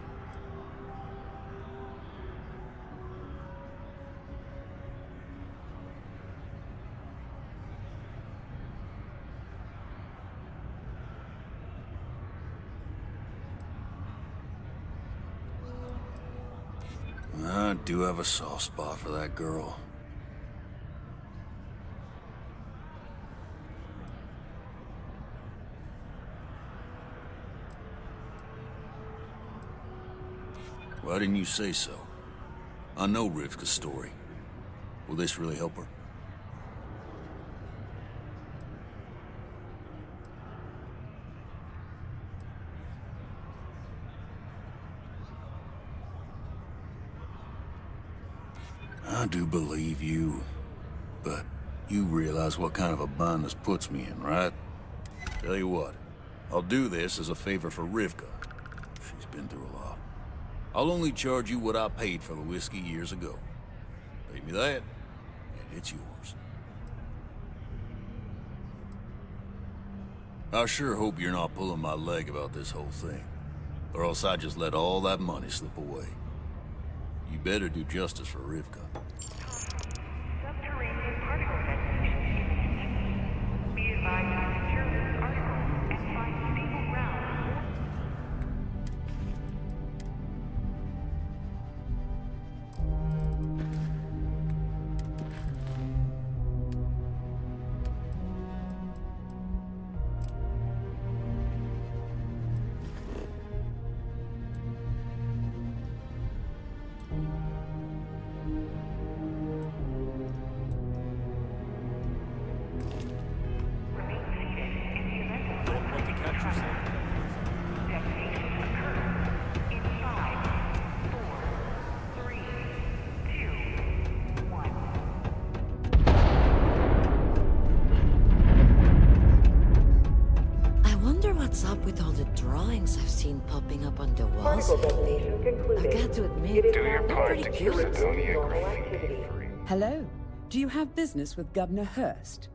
I do have a soft spot for that girl. Why didn't you say so? I know Rivka's story. Will this really help her? I do believe you, but you realize what kind of a bind this puts me in, right? Tell you what, I'll do this as a favor for Rivka. She's been through a lot. I'll only charge you what I paid for the whiskey years ago. Pay me that, and it's yours. I sure hope you're not pulling my leg about this whole thing, or else I just let all that money slip away. You better do justice for Rivka. Subterranean particle detonation imminent. Be advised to secure this article and find stable ground. What's up with all the drawings I've seen popping up on the walls? I've got to admit, Do your they're part pretty to keep cute. Sidonia graffiti free. Hello? Do you have business with Governor Hurst?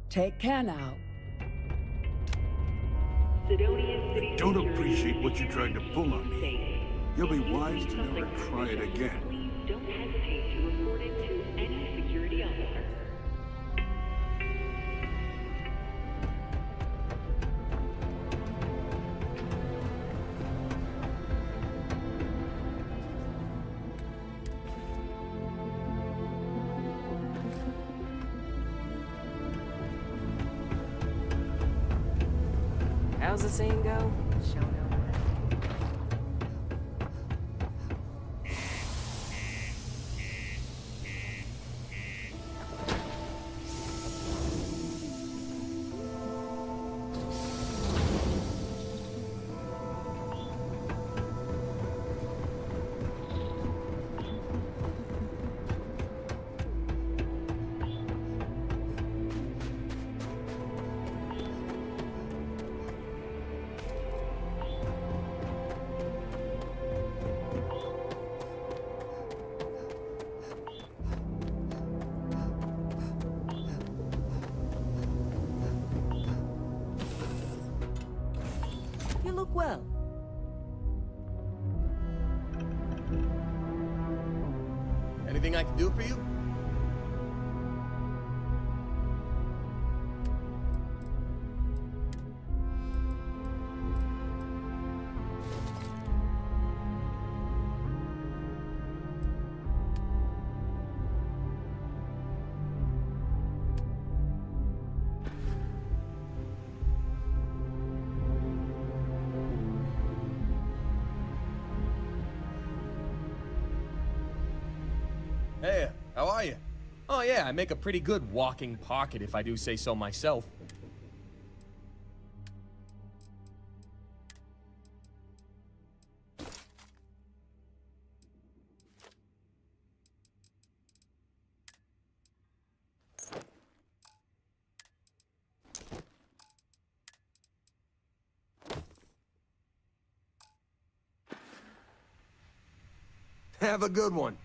Take care now. I don't appreciate what you tried to pull on me. You'll be wise to never try it again. Please don't hesitate to report it to any security officer. How's the saying go? Show no mercy. You look well. Anything I can do for you? Hey, how are you? Oh yeah, I make a pretty good walking pocket if I do say so myself. Have a good one.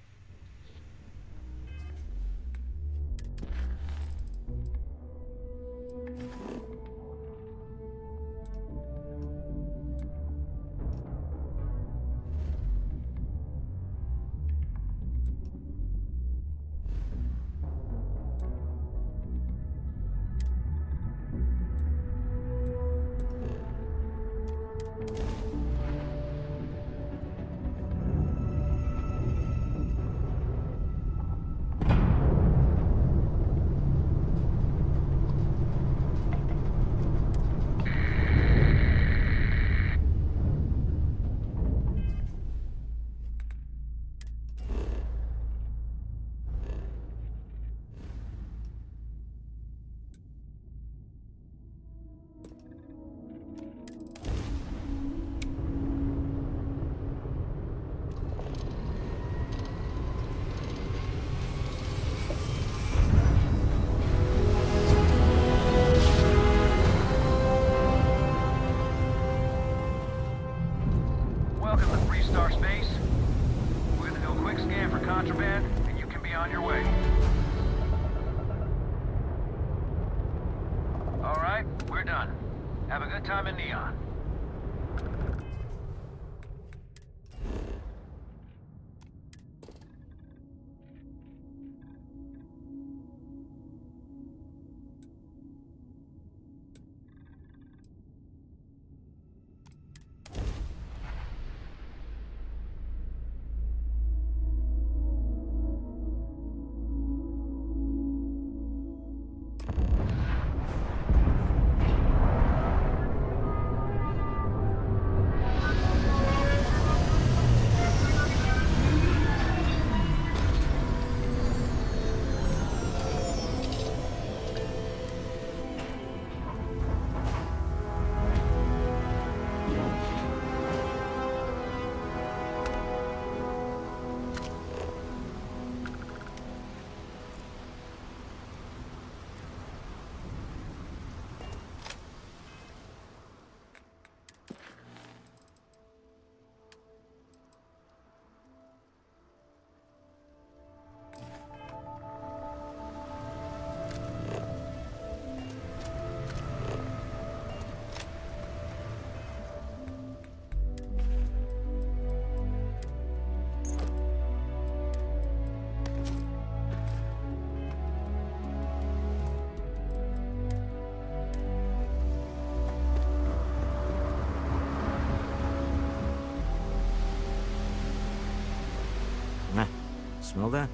Smell that?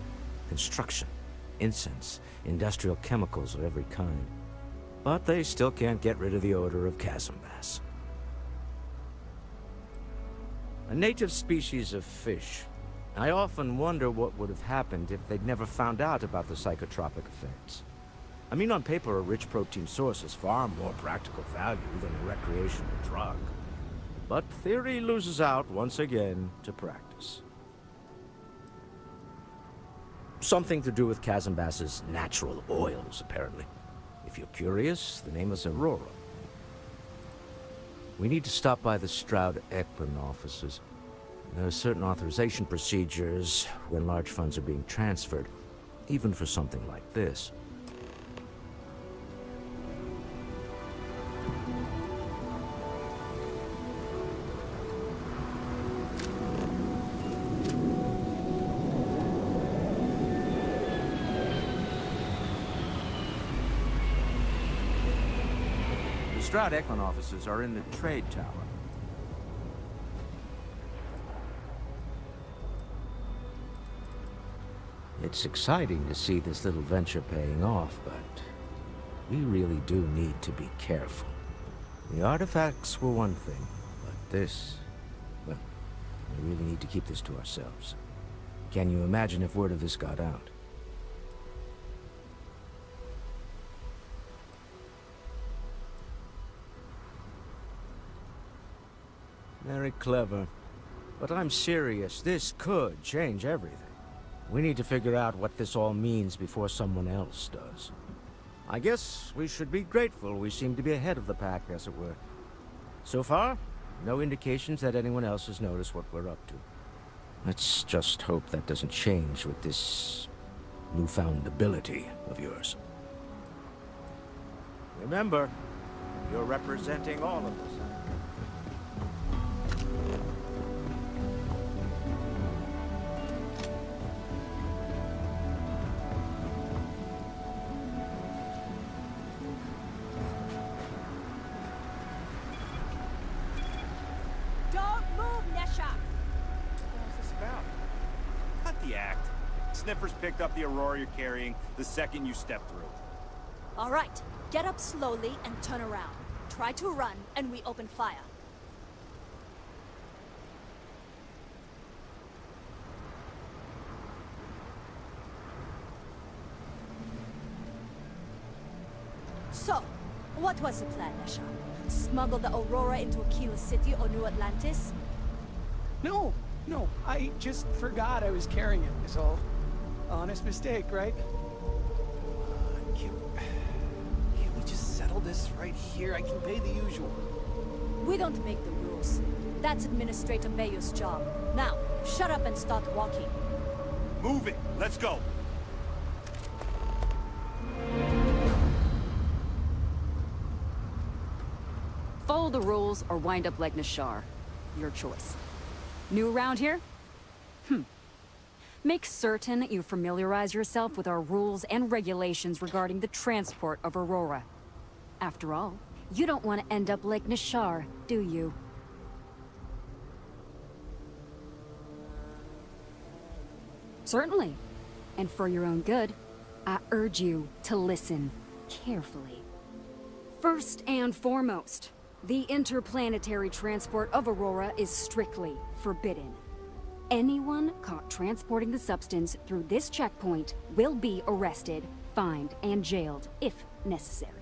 Construction, incense, industrial chemicals of every kind. But they still can't get rid of the odor of chasm bass. A native species of fish. I often wonder what would have happened if they'd never found out about the psychotropic effects. I mean, on paper, a rich protein source is far more practical value than a recreational drug. But theory loses out once again to practice. Something to do with chasm bass's natural oils, apparently. If you're curious, the name is Aurora. We need to stop by the Stroud-Ekman offices. There are certain authorization procedures when large funds are being transferred, even for something like this. Strahd Ekman offices are in the trade tower. It's exciting to see this little venture paying off, but we really do need to be careful. The artifacts were one thing, but this, well, we really need to keep this to ourselves. Can you imagine if word of this got out? Very clever. But I'm serious. This could change everything. We need to figure out what this all means before someone else does. I guess we should be grateful we seem to be ahead of the pack, as it were. So far, no indications that anyone else has noticed what we're up to. Let's just hope that doesn't change with this newfound ability of yours. Remember, you're representing all of us. Sniffers picked up the Aurora you're carrying the second you step through. All right, get up slowly and turn around. Try to run, and we open fire. So, what was the plan, Nesha? Smuggle the Aurora into Aquila City or New Atlantis? No, I just forgot I was carrying it, is all. Honest mistake, right? Can we just settle this right here? I can pay the usual. We don't make the rules. That's Administrator Bayou's job. Now, shut up and start walking. Move it! Let's go! Follow the rules or wind up like Nashar. Your choice. New around here? Make certain you familiarize yourself with our rules and regulations regarding the transport of Aurora. After all, you don't want to end up like Nashar, do you? Certainly. And for your own good, I urge you to listen carefully. First and foremost, the interplanetary transport of Aurora is strictly forbidden. Anyone caught transporting the substance through this checkpoint will be arrested, fined, and jailed, if necessary.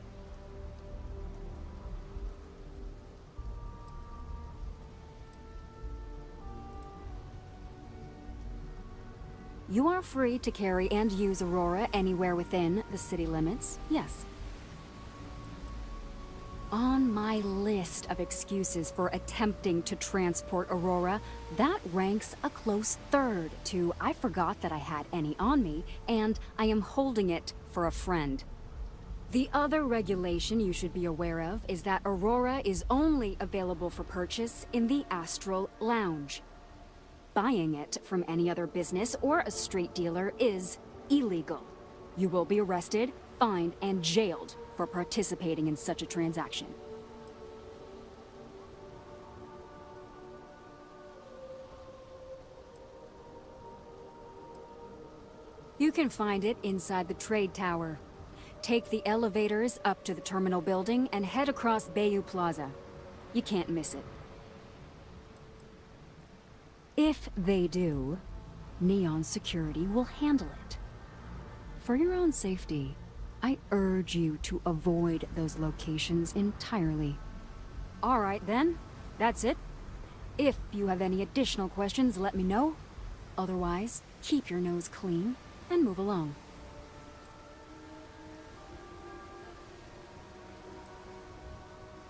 You are free to carry and use Aurora anywhere within the city limits, yes. On my list of excuses for attempting to transport Aurora, that ranks a close third to I forgot that I had any on me, and I am holding it for a friend. The other regulation you should be aware of is that Aurora is only available for purchase in the Astral Lounge. Buying it from any other business or a street dealer is illegal. You will be arrested, fined, and jailed for participating in such a transaction. You can find it inside the trade tower. Take the elevators up to the terminal building and head across Bayou Plaza. You can't miss it. If they do, Neon Security will handle it. For your own safety, I urge you to avoid those locations entirely. All right then, that's it. If you have any additional questions, let me know. Otherwise, keep your nose clean and move along.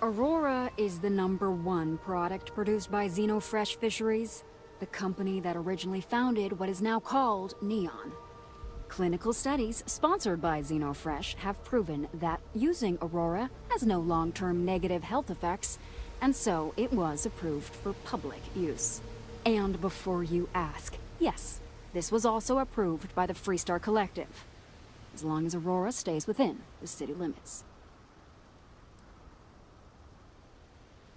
Aurora is the #1 product produced by Xenofresh Fisheries, the company that originally founded what is now called Neon. Clinical studies sponsored by Xenofresh have proven that using Aurora has no long-term negative health effects, and so it was approved for public use. And before you ask, yes, this was also approved by the Freestar Collective, as long as Aurora stays within the city limits.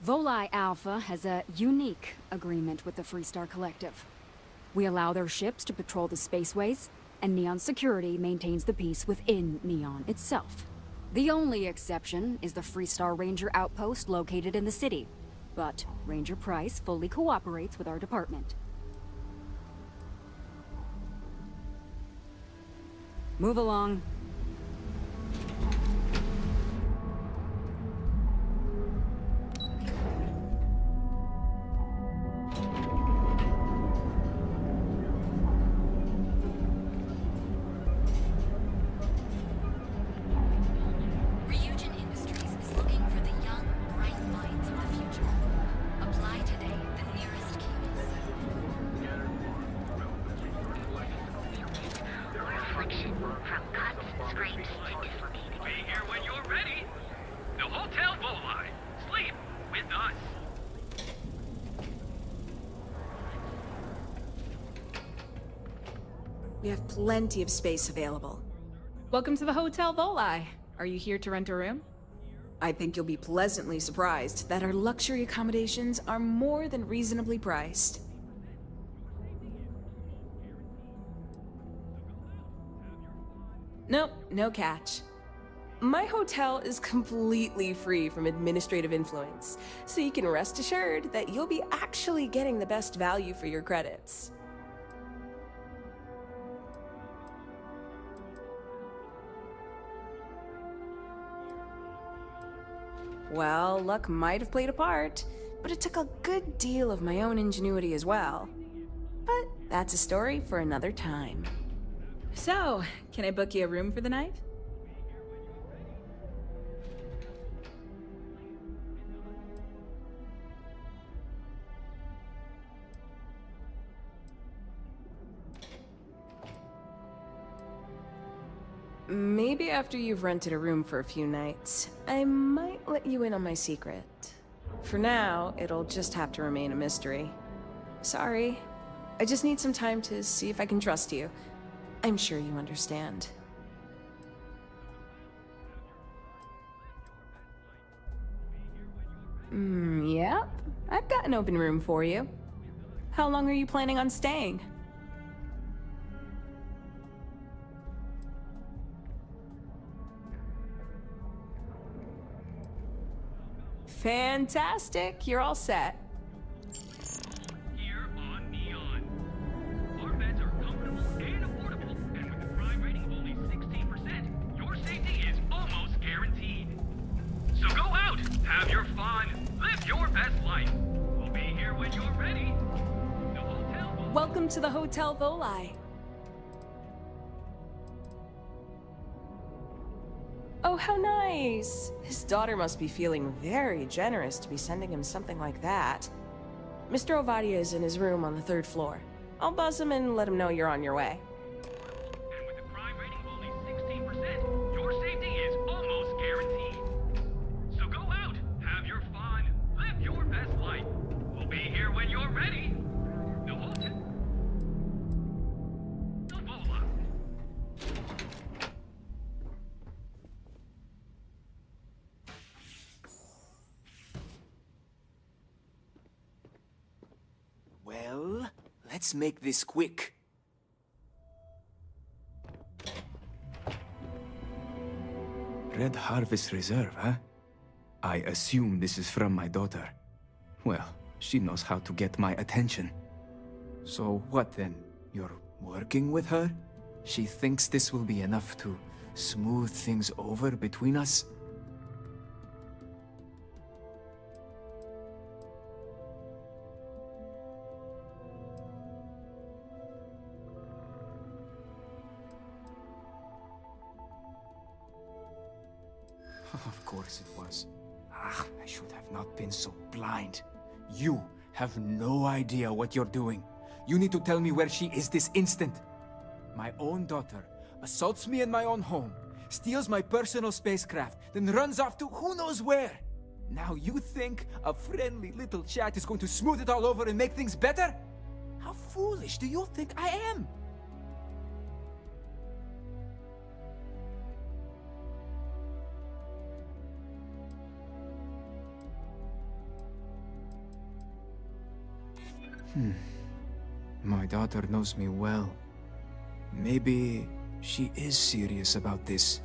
Volii Alpha has a unique agreement with the Freestar Collective. We allow their ships to patrol the spaceways, and Neon Security maintains the peace within Neon itself. The only exception is the Freestar Ranger outpost located in the city, but Ranger Price fully cooperates with our department. Move along. We have plenty of space available. Welcome to the Hotel Volii. Are you here to rent a room? I think you'll be pleasantly surprised that our luxury accommodations are more than reasonably priced. Nope, no catch. My hotel is completely free from administrative influence, so you can rest assured that you'll be actually getting the best value for your credits. Well, luck might have played a part, but it took a good deal of my own ingenuity as well. But that's a story for another time. So, can I book you a room for the night? Maybe after you've rented a room for a few nights, I might let you in on my secret. For now, it'll just have to remain a mystery. Sorry. I just need some time to see if I can trust you. I'm sure you understand. Yep. I've got an open room for you. How long are you planning on staying? Fantastic! You're all set. Here on Neon. Our beds are comfortable and affordable, and with a crime rating of only 16%, your safety is almost guaranteed. So go out, have your fun, live your best life. We'll be here when you're ready. The hotel. Welcome to the Hotel Volii. Oh, how nice! His daughter must be feeling very generous to be sending him something like that. Mr. Ovadia is in his room on the 3rd floor. I'll buzz him and let him know you're on your way. And with a crime rating of only 16%, your safety is almost guaranteed. So go out, have your fun, live your best life. We'll be here when you're ready. The hotel. Well, let's make this quick. Red Harvest Reserve, huh? I assume this is from my daughter. Well, she knows how to get my attention. So what then? You're working with her? She thinks this will be enough to smooth things over between us? Of course it was. Ah, I should have not been so blind. You have no idea what you're doing. You need to tell me where she is this instant. My own daughter assaults me in my own home, steals my personal spacecraft, then runs off to who knows where. Now you think a friendly little chat is going to smooth it all over and make things better? How foolish do you think I am? My daughter knows me well. Maybe she is serious about this.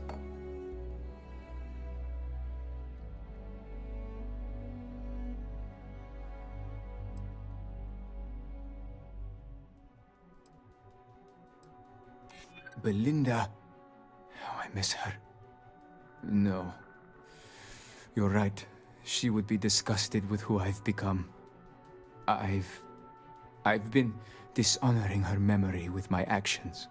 Belinda. Oh, I miss her. No. You're right. She would be disgusted with who I've become. I've been dishonoring her memory with my actions.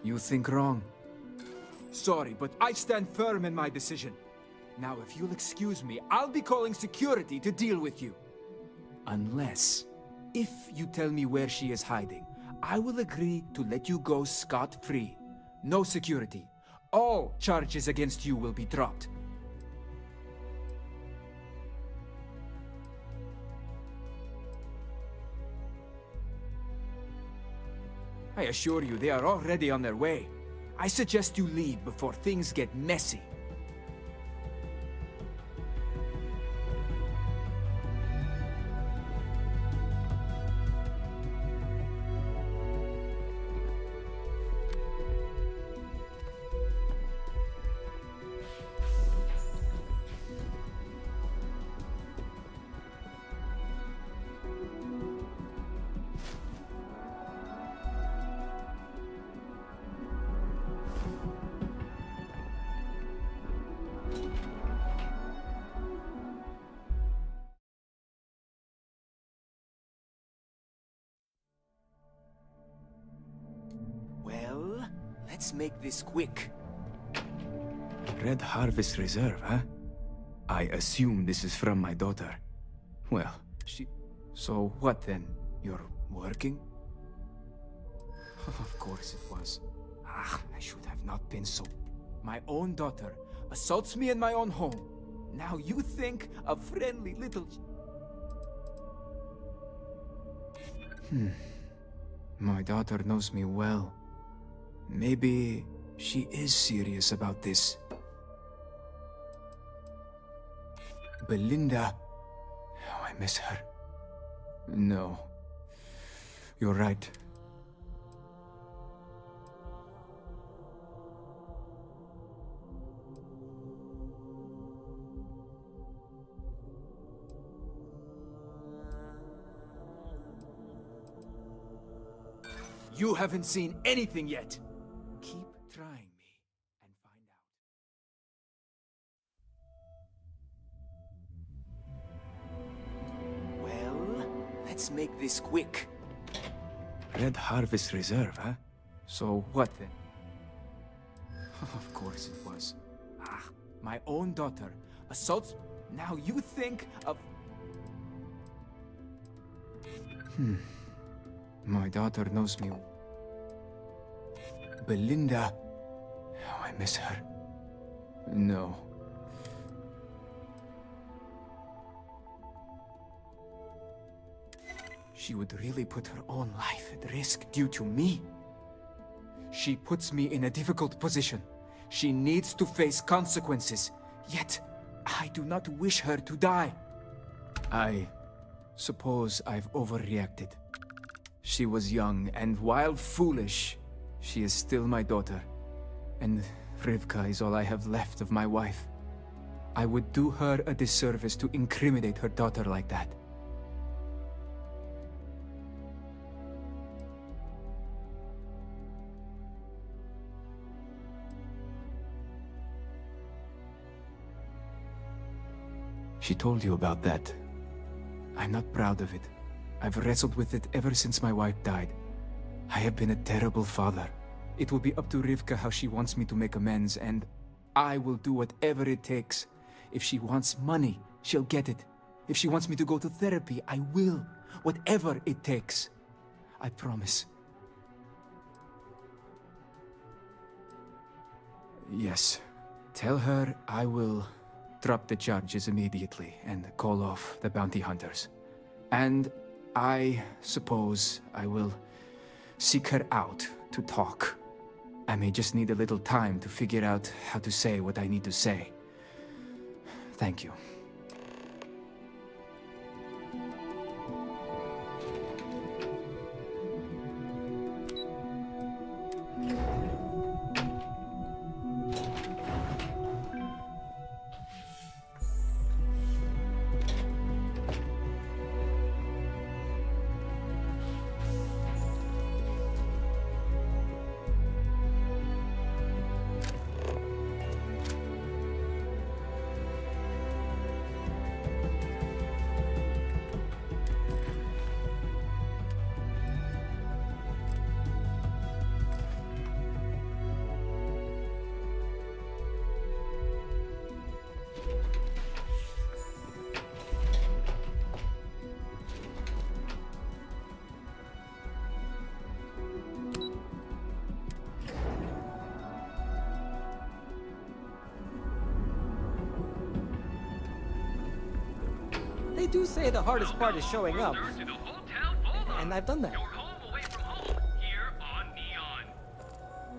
You think wrong. Sorry, but I stand firm in my decision. Now, if you'll excuse me, I'll be calling security to deal with you. Unless, if you tell me where she is hiding, I will agree to let you go scot-free. No security. All charges against you will be dropped. I assure you, they are already on their way. I suggest you leave before things get messy. Let's make this quick. Red Harvest Reserve, huh? I assume this is from my daughter. Well, So what then? You're working? Of course it was. I should have not been so... My own daughter assaults me in my own home. Now you think a friendly little... My daughter knows me well. Maybe she is serious about this. Belinda. Oh, I miss her. No. You're right. You haven't seen anything yet. Keep trying me and find out. Well, let's make this quick. Red Harvest Reserve, huh? So what then? Of course it was. My own daughter assaults... Now you think of... My daughter knows me... Belinda. Oh, I miss her. No. She would really put her own life at risk due to me. She puts me in a difficult position. She needs to face consequences. Yet, I do not wish her to die. I suppose I've overreacted. She was young, and while foolish, she is still my daughter. And Rivka is all I have left of my wife. I would do her a disservice to incriminate her daughter like that. She told you about that. I'm not proud of it. I've wrestled with it ever since my wife died. I have been a terrible father. It will be up to Rivka how she wants me to make amends, and I will do whatever it takes. If she wants money, she'll get it. If she wants me to go to therapy, I will. Whatever it takes. I promise. Yes. Tell her I will drop the charges immediately and call off the bounty hunters. And I suppose I will seek her out to talk. I may just need a little time to figure out how to say what I need to say. Thank you. They do say the hardest part is showing up. And I've done that.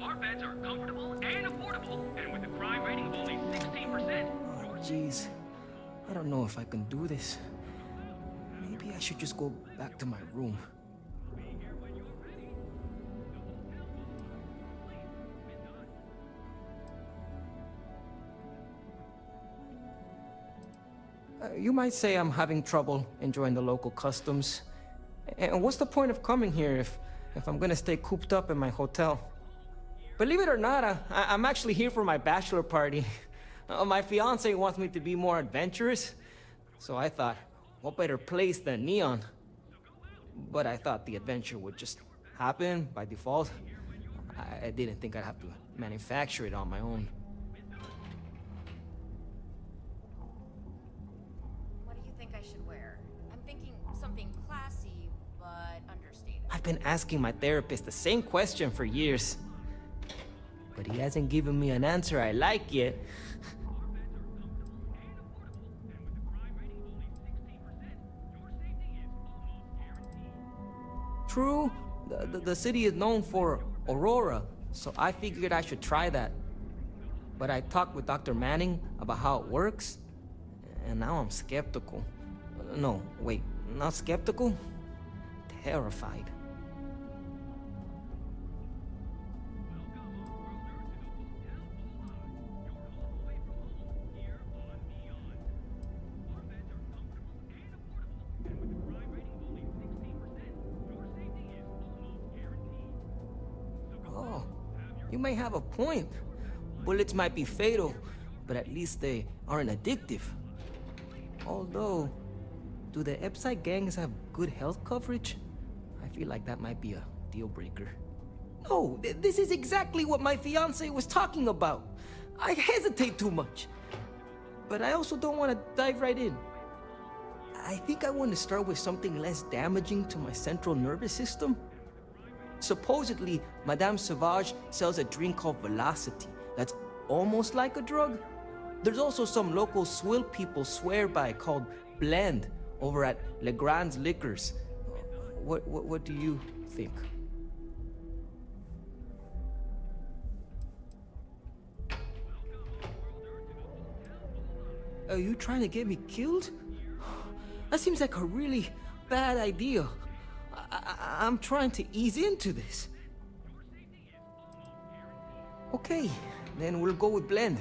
Our beds are comfortable and affordable, and with a crime rating of only 16%. Oh, jeez. I don't know if I can do this. Maybe I should just go back to my room. You might say I'm having trouble enjoying the local customs. And what's the point of coming here if I'm gonna stay cooped up in my hotel? Believe it or not, I'm actually here for my bachelor party. My fiance wants me to be more adventurous, so I thought, what better place than Neon? But I thought the adventure would just happen by default. I didn't think I'd have to manufacture it on my own. What do you think I should wear? I'm thinking something classy, but understated. I've been asking my therapist the same question for years. But he hasn't given me an answer I like yet. True, the city is known for Aurora, so I figured I should try that. But I talked with Dr. Manning about how it works, and now I'm skeptical. No, wait, not skeptical? Terrified. You may have a point. Bullets might be fatal, but at least they aren't addictive. Although, do the Epside gangs have good health coverage? I feel like that might be a deal breaker. No, this is exactly what my fiance was talking about. I hesitate too much. But I also don't want to dive right in. I think I want to start with something less damaging to my central nervous system. Supposedly, Madame Sauvage sells a drink called Velocity that's almost like a drug. There's also some local swill people swear by called Blend over at Legrand's Liquors. What do you think? Are you trying to get me killed? That seems like a really bad idea. I'm trying to ease into this. Okay, then we'll go with Blend.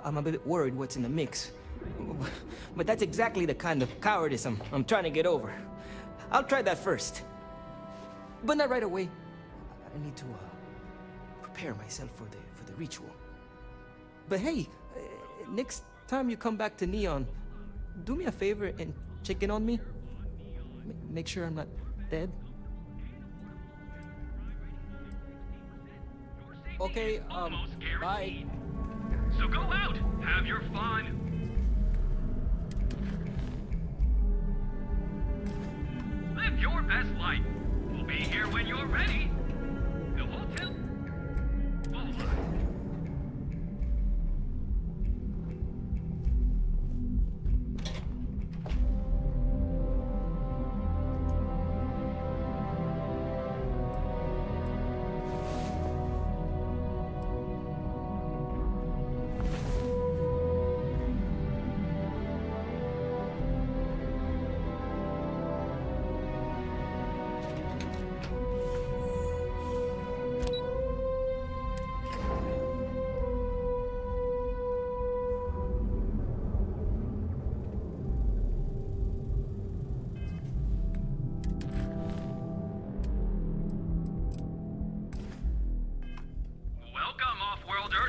I'm a bit worried what's in the mix. But that's exactly the kind of cowardice I'm trying to get over. I'll try that first. But not right away. I need to prepare myself for the ritual. But hey, next time you come back to Neon, do me a favor and check in on me. Make sure I'm not dead. Okay, bye. So go out, have your fun. Live your best life. We'll be here when you're ready. The hotel. Polное.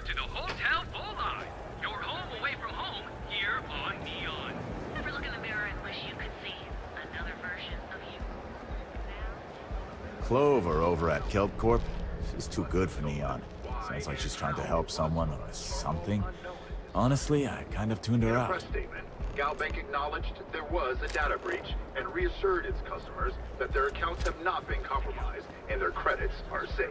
to the Hotel Volai, your home away from home here on Neon. Ever look in the mirror and wish you could see another version of you? Clover over at Kelp Corp. She's too good for Neon. Sounds like she's trying to help someone or something. Honestly, I kind of tuned her In a out. press statement, Galbank acknowledged there was a data breach and reassured its customers that their accounts have not been compromised and their credits are safe.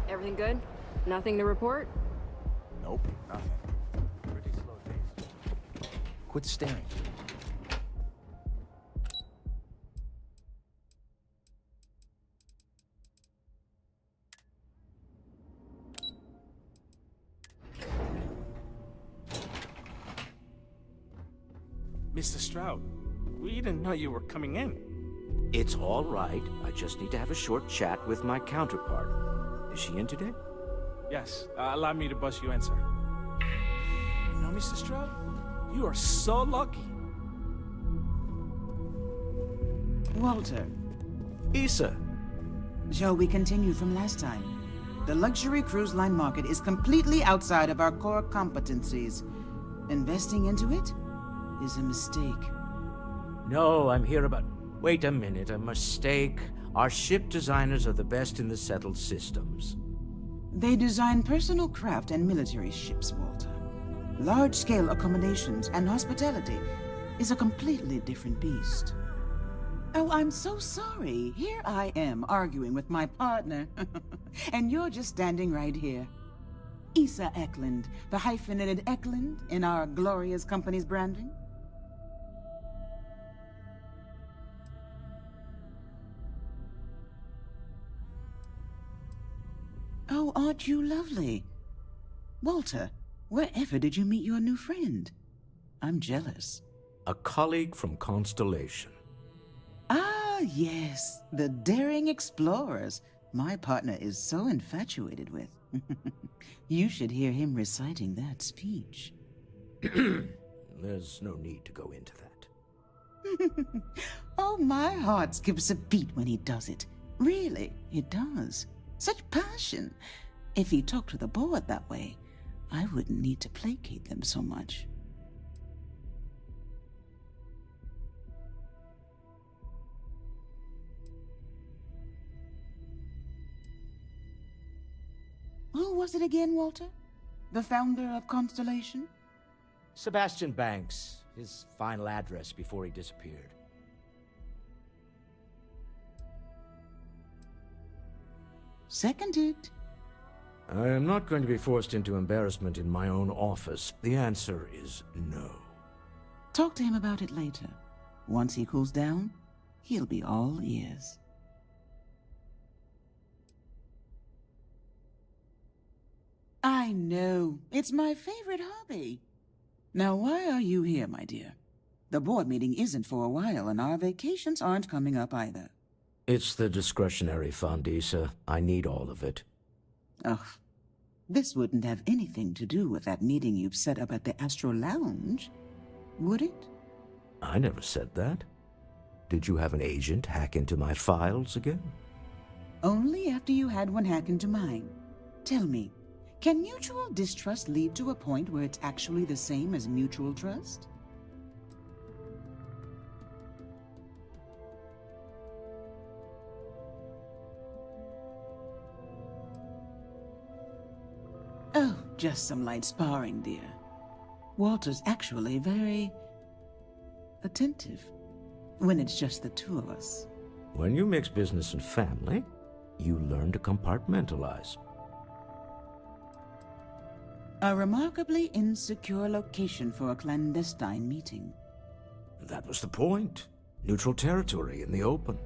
Everything good? Nothing to report? Nope, nothing. Pretty slow days. Quit staring. Mr. Stroud, we didn't know you were coming in. It's all right. I just need to have a short chat with my counterpart. Is she in today? Yes, allow me to bust you in, sir. You know, Mr. Stroud, you are so lucky. Walter. Issa. Shall we continue from last time? The luxury cruise line market is completely outside of our core competencies. Investing into it is a mistake. No, I'm here about... Wait a minute, a mistake. Our ship designers are the best in the settled systems. They design personal craft and military ships, Walter. Large-scale accommodations and hospitality is a completely different beast. Oh, I'm so sorry. Here I am arguing with my partner. And you're just standing right here. Issa Eklund, the hyphenated Eklund in our glorious company's branding. Oh, aren't you lovely? Walter, wherever did you meet your new friend? I'm jealous. A colleague from Constellation. Ah, yes, the daring explorers my partner is so infatuated with. You should hear him reciting that speech. There's no need to go into that. Oh, my heart skips a beat when he does it. Really, it does. Such passion. If he talked to the board that way, I wouldn't need to placate them so much. Who was it again, Walter? The founder of Constellation? Sebastian Banks. His final address before he disappeared. Seconded. I am not going to be forced into embarrassment in my own office. The answer is no. Talk to him about it later. Once he cools down, he'll be all ears. I know. It's my favorite hobby. Now, why are you here, my dear? The board meeting isn't for a while, and our vacations aren't coming up either. It's the discretionary fund, Issa. I need all of it. Ugh. This wouldn't have anything to do with that meeting you've set up at the Astro Lounge, would it? I never said that. Did you have an agent hack into my files again? Only after you had one hack into mine. Tell me, can mutual distrust lead to a point where it's actually the same as mutual trust? Oh, just some light sparring, dear. Walter's actually very attentive when it's just the two of us. When you mix business and family, you learn to compartmentalize. A remarkably insecure location for a clandestine meeting. That was the point. Neutral territory in the open.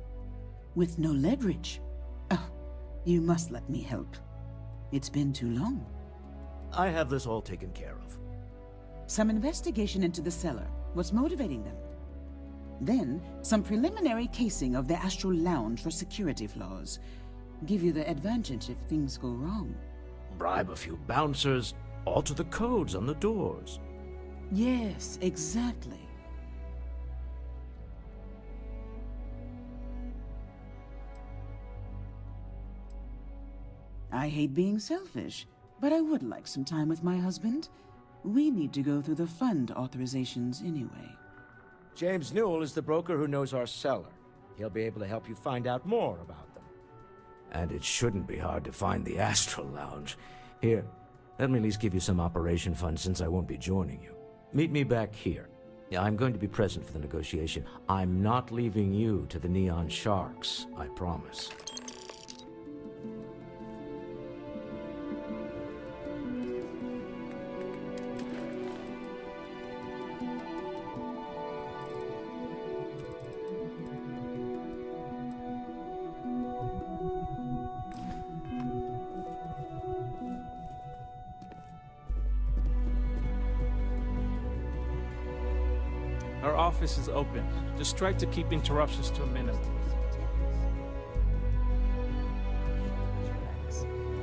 With no leverage. Oh, you must let me help. It's been too long. I have this all taken care of. Some investigation into the cellar. What's motivating them? Then, some preliminary casing of the Astral Lounge for security flaws. Give you the advantage if things go wrong. Bribe a few bouncers, alter the codes on the doors. Yes, exactly. I hate being selfish, but I would like some time with my husband. We need to go through the fund authorizations anyway. James Newell is the broker who knows our seller. He'll be able to help you find out more about them. And it shouldn't be hard to find the Astral Lounge. Here, let me at least give you some operation funds since I won't be joining you. Meet me back here. I'm going to be present for the negotiation. I'm not leaving you to the Neon Sharks, I promise. Our office is open. Just try to keep interruptions to a minimum.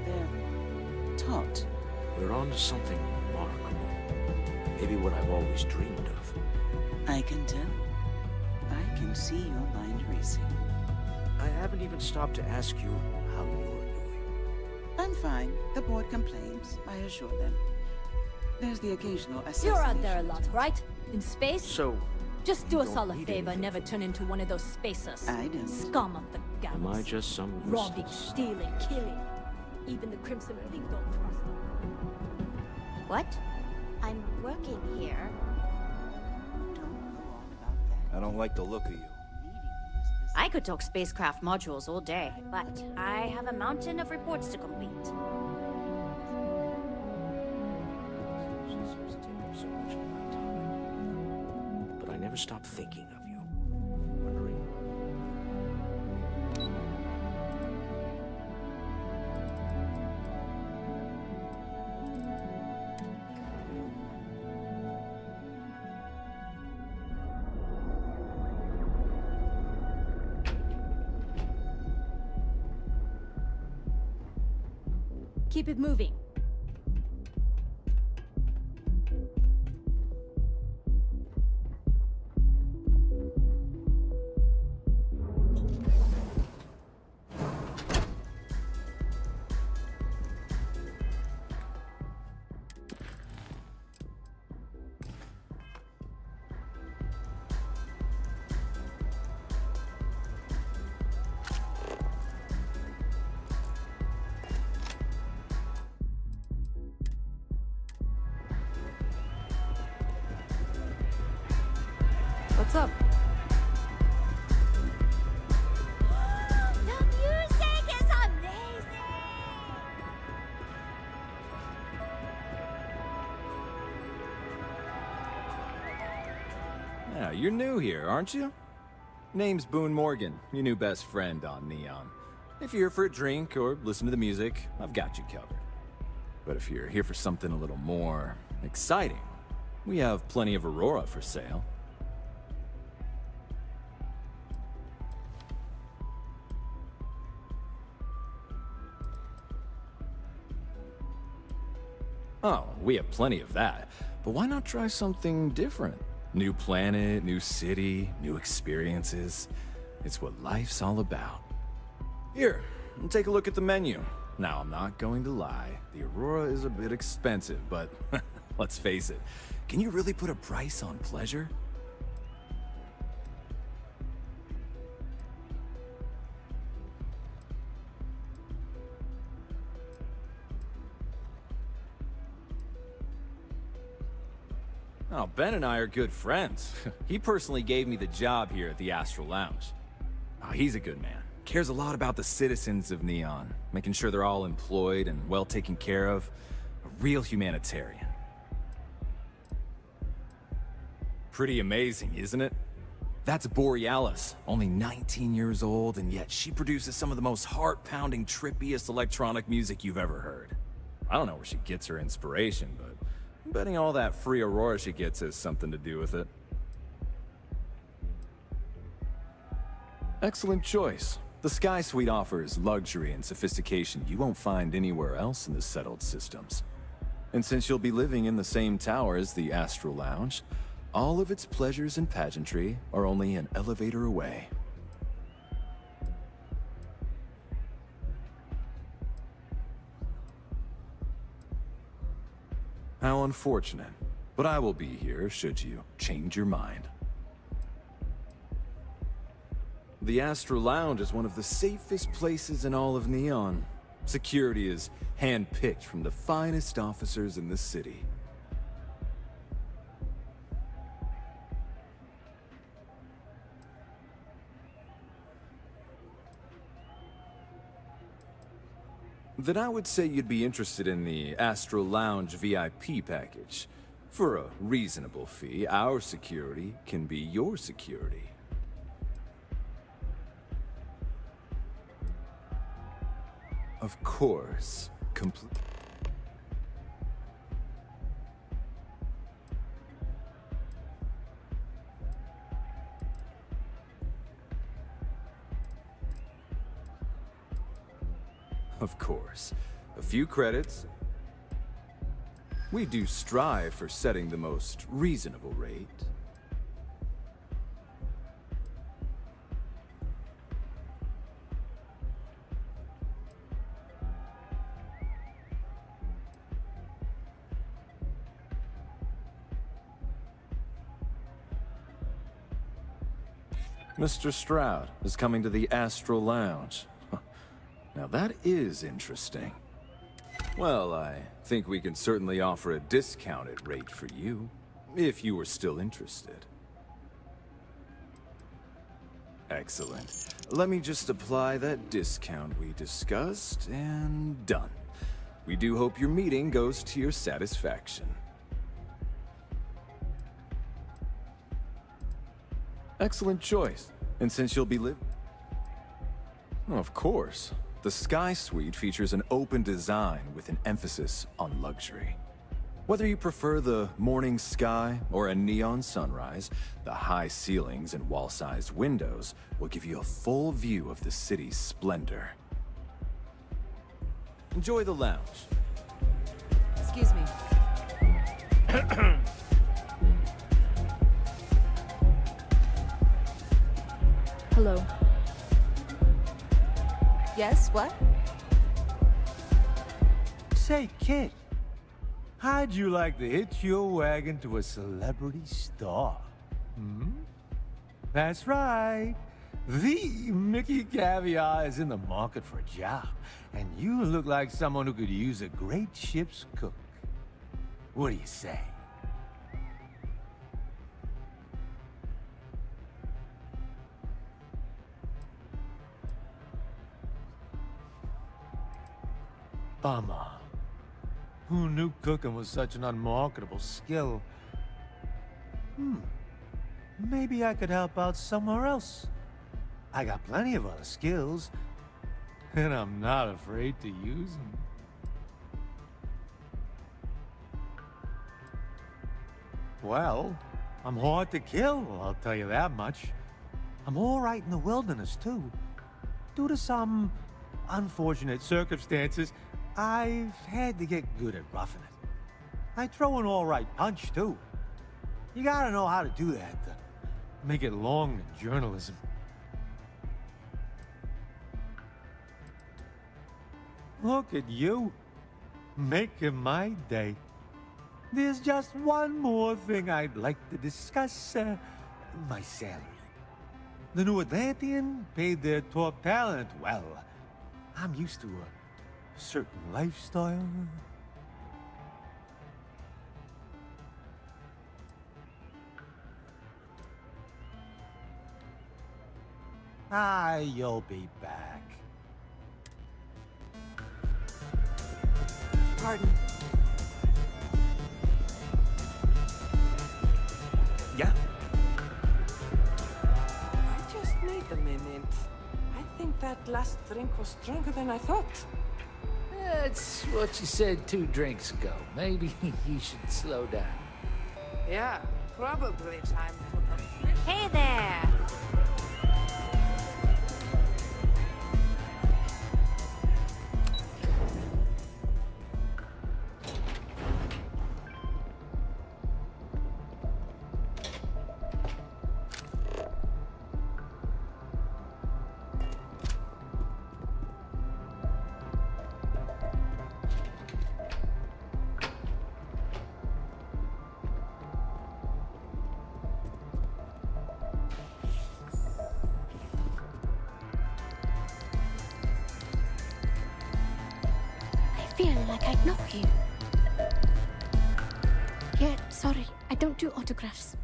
They're taut. We're on to something remarkable. Maybe what I've always dreamed of. I can tell. I can see your mind racing. I haven't even stopped to ask you how you're doing. I'm fine. The board complains, I assure them. There's the occasional assassination. You're out there a lot, right? In space? So, just do you us don't all a need favor and anything. never turn into one of those spacers. I don't. Scum of the Am galaxy. I just some Robbing, useless- stealing, killing. Even the Crimson Fleet don't trust them. What? I'm working here. I don't like the look of you. I could talk spacecraft modules all day, but I have a mountain of reports to complete. But I never stop thinking of you. Wondering. Keep it moving. What's up? The music is amazing! Yeah, you're new here, aren't you? Name's Boone Morgan, your new best friend on Neon. If you're here for a drink or listen to the music, I've got you covered. But if you're here for something a little more exciting, we have plenty of Aurora for sale. Oh, we have plenty of that. But why not try something different? New planet, new city, new experiences. It's what life's all about. Here, take a look at the menu. Now, I'm not going to lie. The Aurora is a bit expensive, but let's face it. Can you really put a price on pleasure? Oh, Ben and I are good friends. He personally gave me the job here at the Astral Lounge. Oh, he's a good man. Cares a lot about the citizens of Neon, making sure they're all employed and well taken care of. A real humanitarian. Pretty amazing, isn't it? That's Borealis, only 19 years old, and yet she produces some of the most heart-pounding, trippiest electronic music you've ever heard. I don't know where she gets her inspiration, but I'm betting all that free Aurora she gets has something to do with it. Excellent choice. The Sky Suite offers luxury and sophistication you won't find anywhere else in the settled systems. And since you'll be living in the same tower as the Astral Lounge, all of its pleasures and pageantry are only an elevator away. How unfortunate. But I will be here should you change your mind. The Astra Lounge is one of the safest places in all of Neon. Security is hand-picked from the finest officers in the city. Then I would say you'd be interested in the Astra Lounge VIP package. For a reasonable fee, our security can be your security. Of course, Of course. A few credits. We do strive for setting the most reasonable rate. Mr. Stroud is coming to the Astral Lounge. Now that is interesting. Well, I think we can certainly offer a discounted rate for you, if you were still interested. Excellent. Let me just apply that discount we discussed, and done. We do hope your meeting goes to your satisfaction. Excellent choice. And since you'll be of course. The Sky Suite features an open design with an emphasis on luxury. Whether you prefer the morning sky or a neon sunrise, the high ceilings and wall-sized windows will give you a full view of the city's splendor. Enjoy the lounge. Excuse me. Hello. Yes, what? Say, kid, how'd you like to hitch your wagon to a celebrity star? Hmm? That's right. The Mickey Caviar is in the market for a job, and you look like someone who could use a great ship's cook. What do you say? Bummer. Who knew cooking was such an unmarketable skill? Maybe I could help out somewhere else. I got plenty of other skills, and I'm not afraid to use them. Well, I'm hard to kill, I'll tell you that much. I'm all right in the wilderness, too. Due to some unfortunate circumstances, I've had to get good at roughing it. I throw an all-right punch, too. You gotta know how to do that to make it long in journalism. Look at you, making my day. There's just one more thing I'd like to discuss, my salary. The New Atlantean paid their top talent well. I'm used to a certain lifestyle. You'll be back. Pardon. Yeah? Just wait a minute. I think that last drink was stronger than I thought. That's what you said 2 drinks ago. Maybe you should slow down. Yeah, probably time for a... Hey there! feel like I'd know you. Yeah, sorry, I don't do autographs.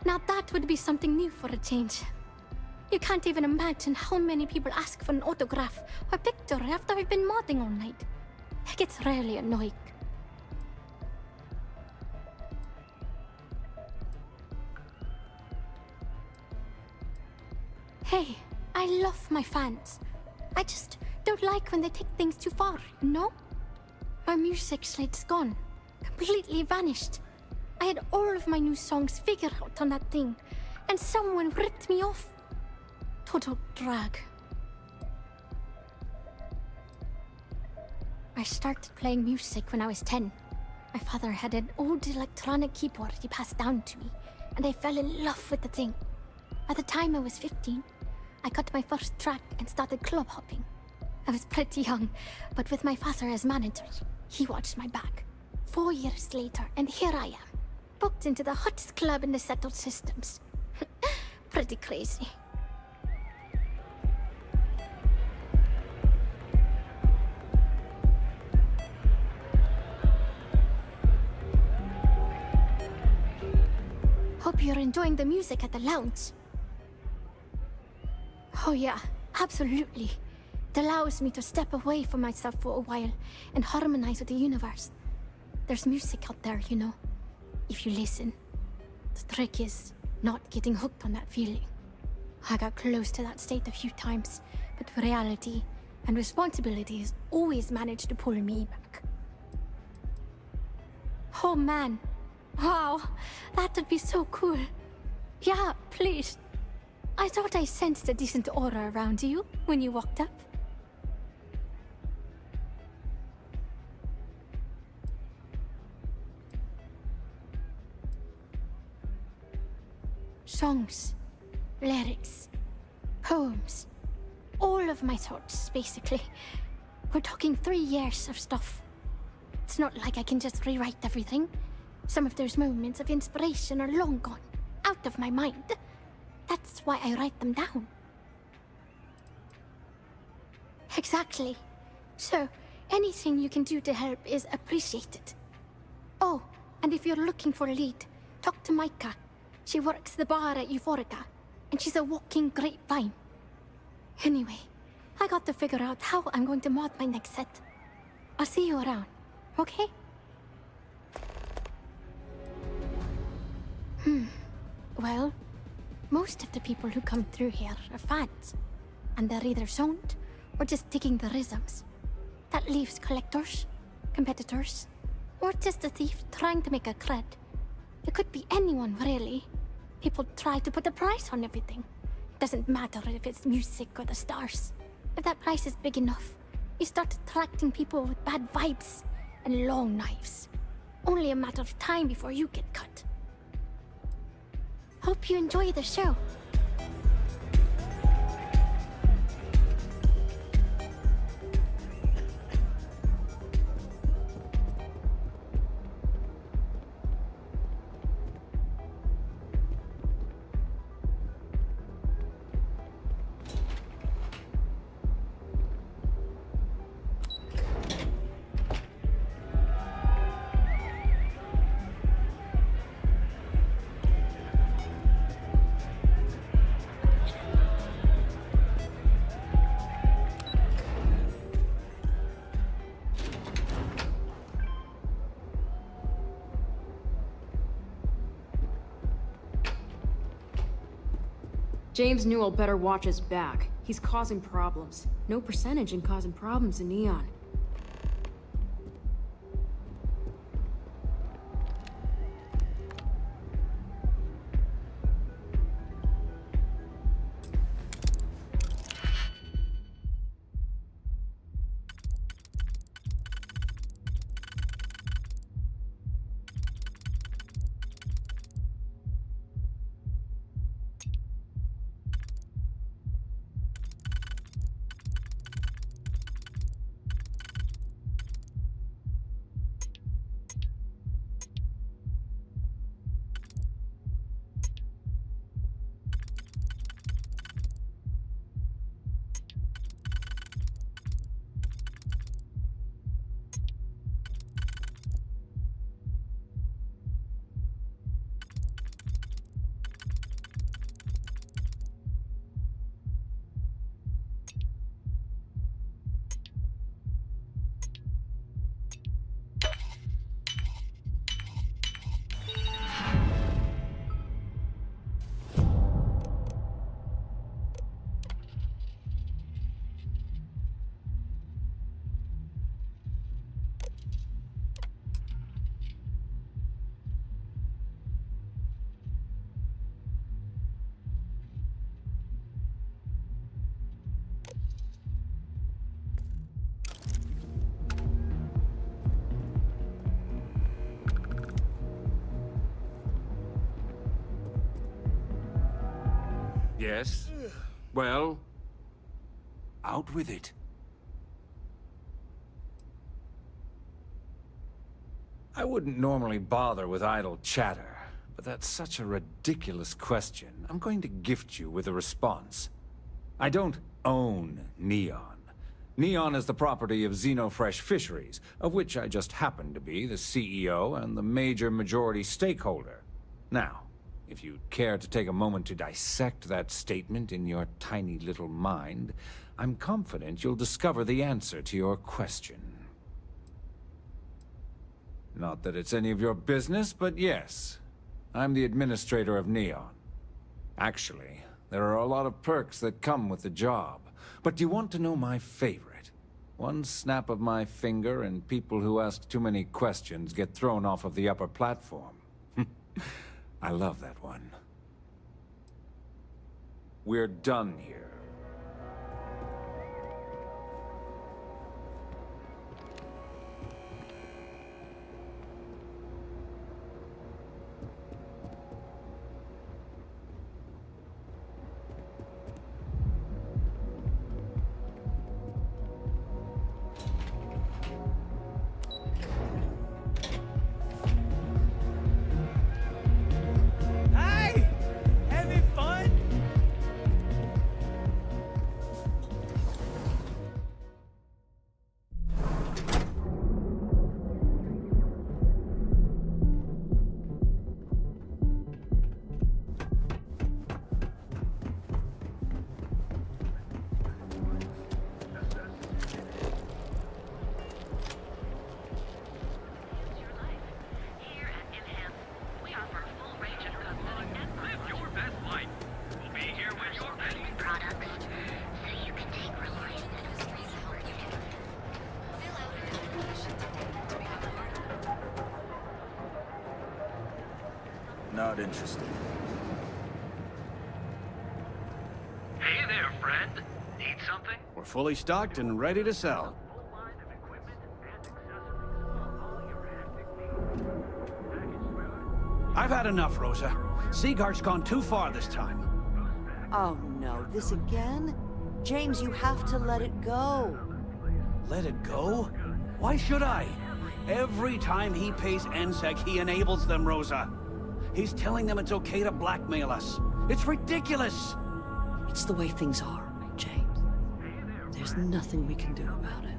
Now that would be something new for a change. You can't even imagine how many people ask for an autograph or picture after I've been modding all night. It gets really annoying. Hey, I love my fans. I just don't like when they take things too far, you know? My music slate's gone. Completely vanished. I had all of my new songs figured out on that thing, and someone ripped me off. Total drag. I started playing music when I was 10. My father had an old electronic keyboard he passed down to me, and I fell in love with the thing. By the time I was 15, I got my first track and started club hopping. I was pretty young, but with my father as manager, he watched my back. 4 years later, and here I am, booked into the hottest club in the settled systems. Pretty crazy. Hope you're enjoying the music at the lounge. Oh yeah, absolutely. It allows me to step away from myself for a while and harmonize with the universe. There's music out there, you know, if you listen. The trick is not getting hooked on that feeling. I got close to that state a few times, but reality and responsibilities always managed to pull me back. Oh man, wow, that would be so cool. Yeah, please. I thought I sensed a decent aura around you when you walked up. Songs, lyrics, poems, all of my thoughts, basically. We're talking 3 years of stuff. It's not like I can just rewrite everything. Some of those moments of inspiration are long gone, out of my mind. That's why I write them down. Exactly. So, anything you can do to help is appreciated. Oh, and if you're looking for a lead, talk to Micah. She works the bar at Euphorica, and she's a walking grapevine. Anyway, I got to figure out how I'm going to mod my next set. I'll see you around, okay? Well, most of the people who come through here are fans, and they're either zoned or just digging the rhythms. That leaves collectors, competitors, or just a thief trying to make a cred. It could be anyone, really. People try to put a price on everything. Doesn't matter if it's music or the stars. If that price is big enough, you start attracting people with bad vibes and long knives. Only a matter of time before you get cut. Hope you enjoy the show. James Newell better watch his back. He's causing problems. No percentage in causing problems in Neon. Yes? Well, out with it. I wouldn't normally bother with idle chatter, but that's such a ridiculous question. I'm going to gift you with a response. I don't own Neon. Neon is the property of Xenofresh Fisheries, of which I just happen to be the CEO and the major majority stakeholder. Now, if you'd care to take a moment to dissect that statement in your tiny little mind, I'm confident you'll discover the answer to your question. Not that it's any of your business, but yes, I'm the administrator of Neon. Actually, there are a lot of perks that come with the job. But do you want to know my favorite? One snap of my finger and people who ask too many questions get thrown off of the upper platform. I love that one. We're done here. Not interested. Hey there, friend. Need something? We're fully stocked and ready to sell. I've had enough, Rosa. Sieghardt's gone too far this time. Oh no, this again? James, you have to let it go. Let it go? Why should I? Every time he pays NSEC, he enables them, Rosa. He's telling them it's okay to blackmail us. It's ridiculous! It's the way things are, James. There's nothing we can do about it.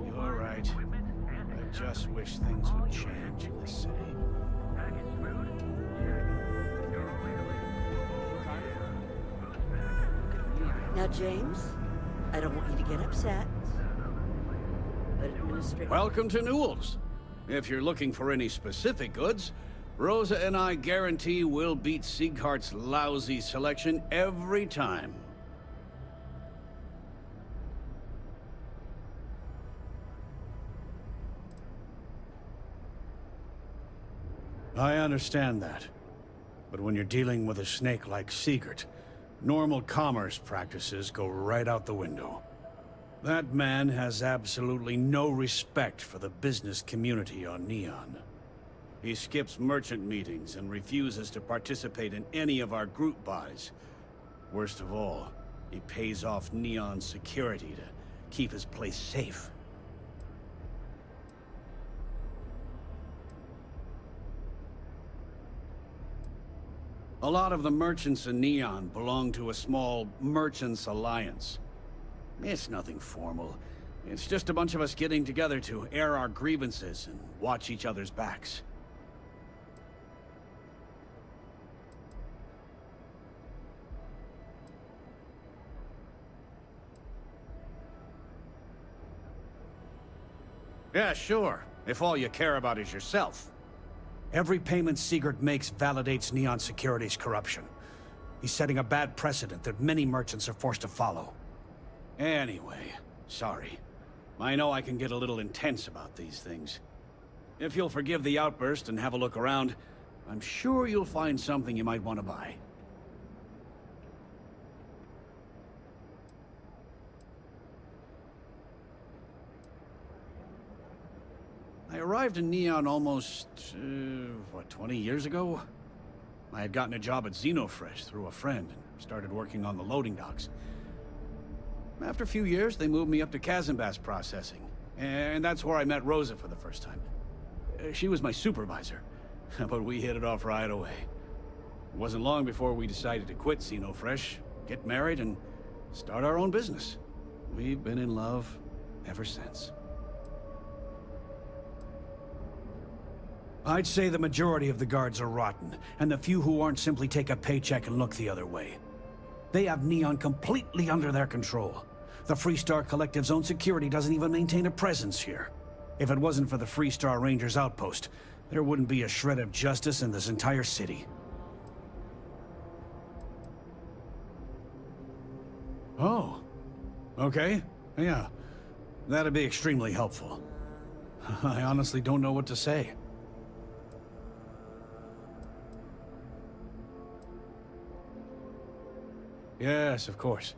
You're right. I just wish things would change in this city. Now, James, I don't want you to get upset, but administrator... Welcome to Newell's. If you're looking for any specific goods, Rosa and I guarantee we'll beat Sieghardt's lousy selection every time. I understand that. But when you're dealing with a snake like Sieghart, normal commerce practices go right out the window. That man has absolutely no respect for the business community on Neon. He skips merchant meetings and refuses to participate in any of our group buys. Worst of all, he pays off Neon's security to keep his place safe. A lot of the merchants in Neon belong to a small Merchants Alliance. It's nothing formal. It's just a bunch of us getting together to air our grievances and watch each other's backs. Yeah, sure. If all you care about is yourself. Every payment Sieghart makes validates Neon Security's corruption. He's setting a bad precedent that many merchants are forced to follow. Anyway, sorry. I know I can get a little intense about these things. If you'll forgive the outburst and have a look around, I'm sure you'll find something you might want to buy. I arrived in Neon almost, 20 years ago? I had gotten a job at Xenofresh through a friend and started working on the loading docks. After a few years, they moved me up to Kazanbas processing, and that's where I met Rosa for the first time. She was my supervisor, but we hit it off right away. It wasn't long before we decided to quit Xenofresh, get married, and start our own business. We've been in love ever since. I'd say the majority of the guards are rotten, and the few who aren't simply take a paycheck and look the other way. They have Neon completely under their control. The Freestar Collective's own security doesn't even maintain a presence here. If it wasn't for the Freestar Rangers outpost, there wouldn't be a shred of justice in this entire city. Oh. Okay. Yeah. That'd be extremely helpful. I honestly don't know what to say. Yes, of course.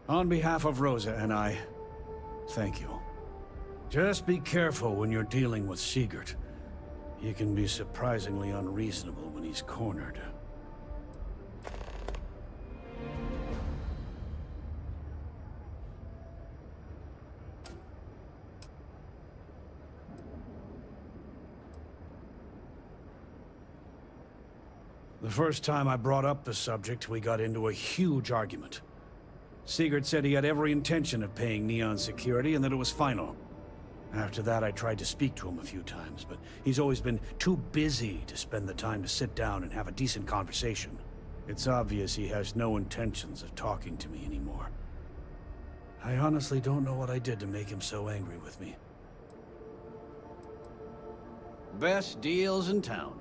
On behalf of Rosa and I, thank you. Just be careful when you're dealing with Sigurd. He can be surprisingly unreasonable when he's cornered. The first time I brought up the subject, we got into a huge argument. Sigurd said he had every intention of paying Neon security and that it was final. After that, I tried to speak to him a few times, but he's always been too busy to spend the time to sit down and have a decent conversation. It's obvious he has no intentions of talking to me anymore. I honestly don't know what I did to make him so angry with me. Best deals in town.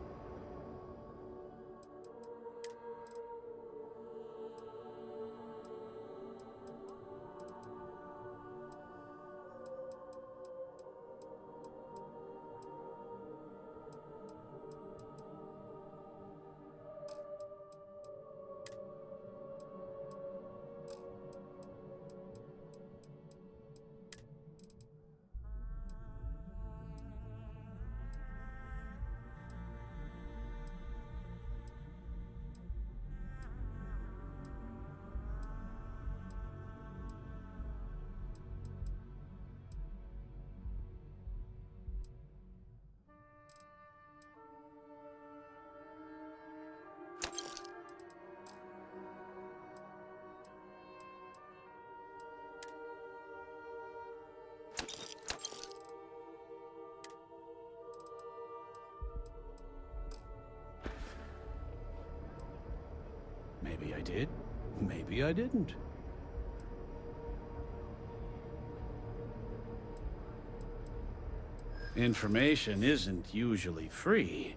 Maybe I did, maybe I didn't. Information isn't usually free.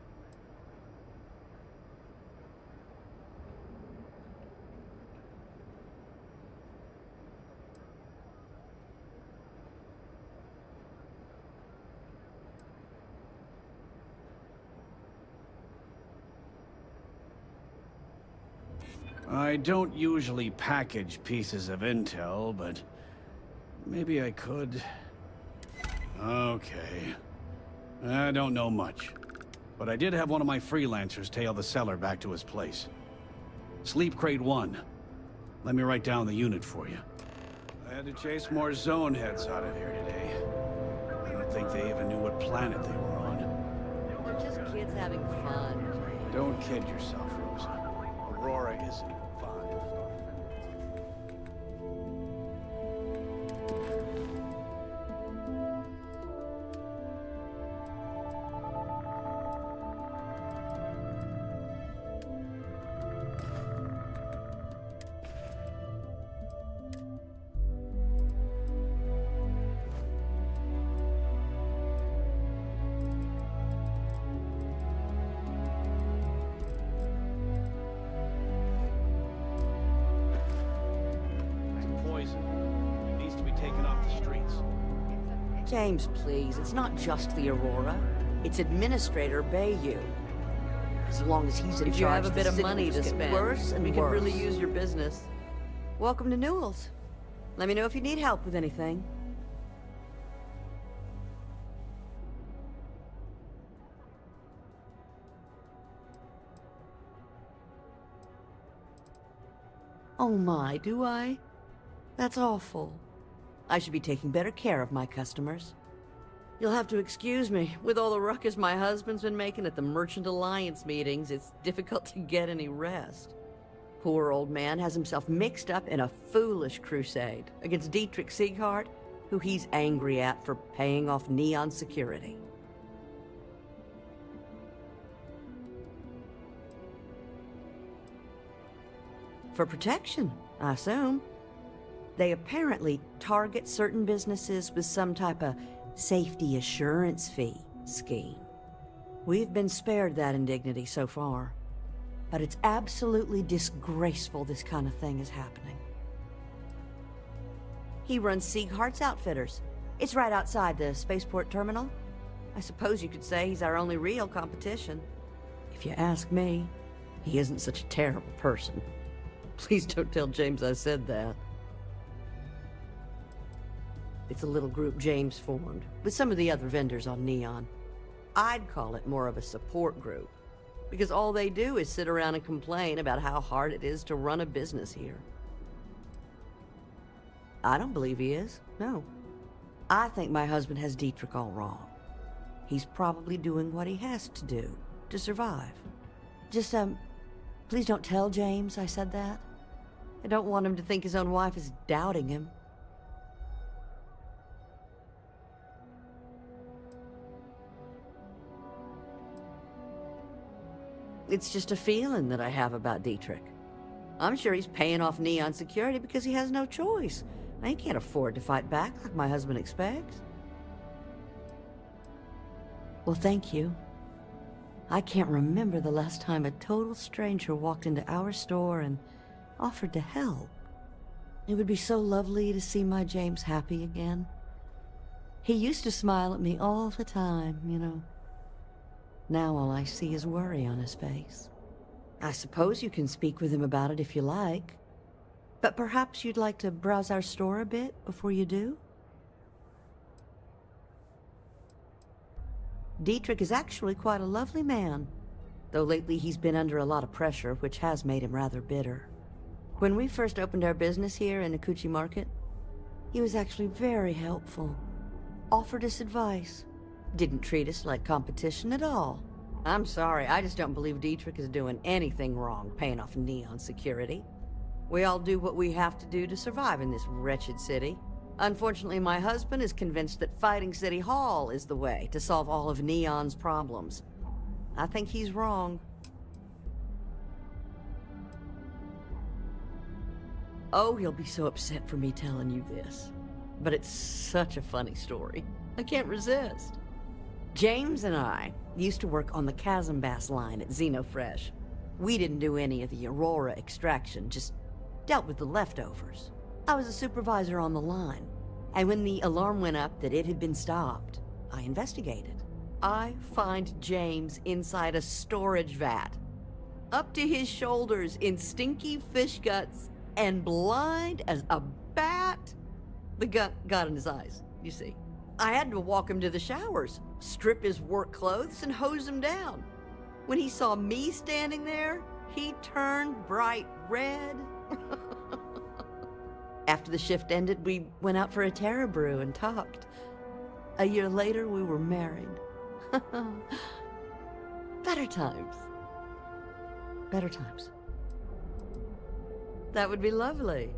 I don't usually package pieces of intel, but maybe I could. Okay. I don't know much, but I did have one of my freelancers tail the seller back to his place. Sleep Crate 1. Let me write down the unit for you. I had to chase more zone heads out of here today. I don't think they even knew what planet they were on. They're just kids having fun. Don't kid yourself, Rosa. Aurora isn't fun. James, please. It's not just the Aurora. It's Administrator Bayou. As long as he's in charge, if you have a bit of the money to signals get spend, worse and we could worse. really use your business. Welcome to Newell's. Let me know if you need help with anything. Oh my, do I? That's awful. I should be taking better care of my customers. You'll have to excuse me. With all the ruckus my husband's been making at the Merchant Alliance meetings, it's difficult to get any rest. Poor old man has himself mixed up in a foolish crusade against Dietrich Sieghart, who he's angry at for paying off Neon security. For protection, I assume. They apparently target certain businesses with some type of safety assurance fee scheme. We've been spared that indignity so far, but it's absolutely disgraceful this kind of thing is happening. He runs Sieghart's Outfitters. It's right outside the spaceport terminal. I suppose you could say he's our only real competition. If you ask me, he isn't such a terrible person. Please don't tell James I said that. It's a little group James formed, with some of the other vendors on Neon. I'd call it more of a support group, because all they do is sit around and complain about how hard it is to run a business here. I don't believe he is, no. I think my husband has Dietrich all wrong. He's probably doing what he has to do to survive. Just, please don't tell James I said that. I don't want him to think his own wife is doubting him. It's just a feeling that I have about Dietrich. I'm sure he's paying off Neon security because he has no choice. I can't afford to fight back like my husband expects. Well, thank you. I can't remember the last time a total stranger walked into our store and offered to help. It would be so lovely to see my James happy again. He used to smile at me all the time, you know. Now all I see is worry on his face. I suppose you can speak with him about it if you like. But perhaps you'd like to browse our store a bit before you do? Dietrich is actually quite a lovely man, though lately he's been under a lot of pressure, which has made him rather bitter. When we first opened our business here in Akuchi Market, he was actually very helpful. Offered us advice. Didn't treat us like competition at all. I'm sorry, I just don't believe Dietrich is doing anything wrong paying off Neon security. We all do what we have to do to survive in this wretched city. Unfortunately, my husband is convinced that fighting City Hall is the way to solve all of Neon's problems. I think he's wrong. Oh, he'll be so upset for me telling you this. But it's such a funny story. I can't resist. James and I used to work on the Chasm Bass line at Xenofresh. We didn't do any of the Aurora extraction, just dealt with the leftovers. I was a supervisor on the line, and when the alarm went up that it had been stopped, I investigated. I find James inside a storage vat, up to his shoulders in stinky fish guts and blind as a bat. The gut got in his eyes, you see. I had to walk him to the showers, strip his work clothes, and hose him down. When he saw me standing there, he turned bright red. After the shift ended, we went out for a Terra brew and talked. A year later, we were married. Better times. Better times. That would be lovely.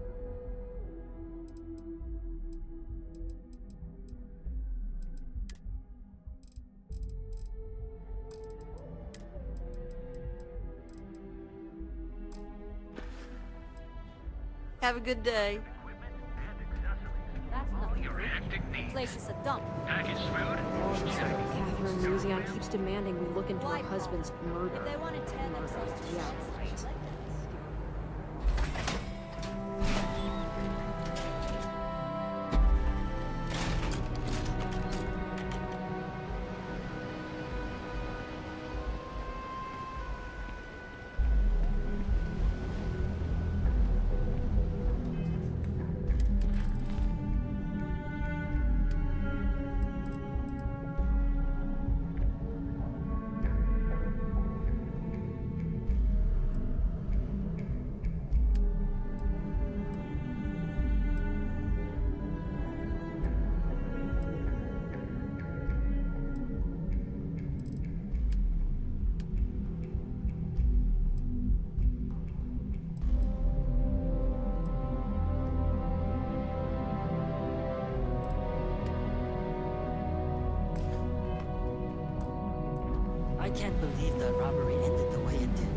Have a good day. That's nothing. The place is a dump. Packaged food? Catherine Muzion keeps demanding we look into her husband's murder. If they wanted 10 exhausted Yeah. ships, believe the robbery ended the way it did.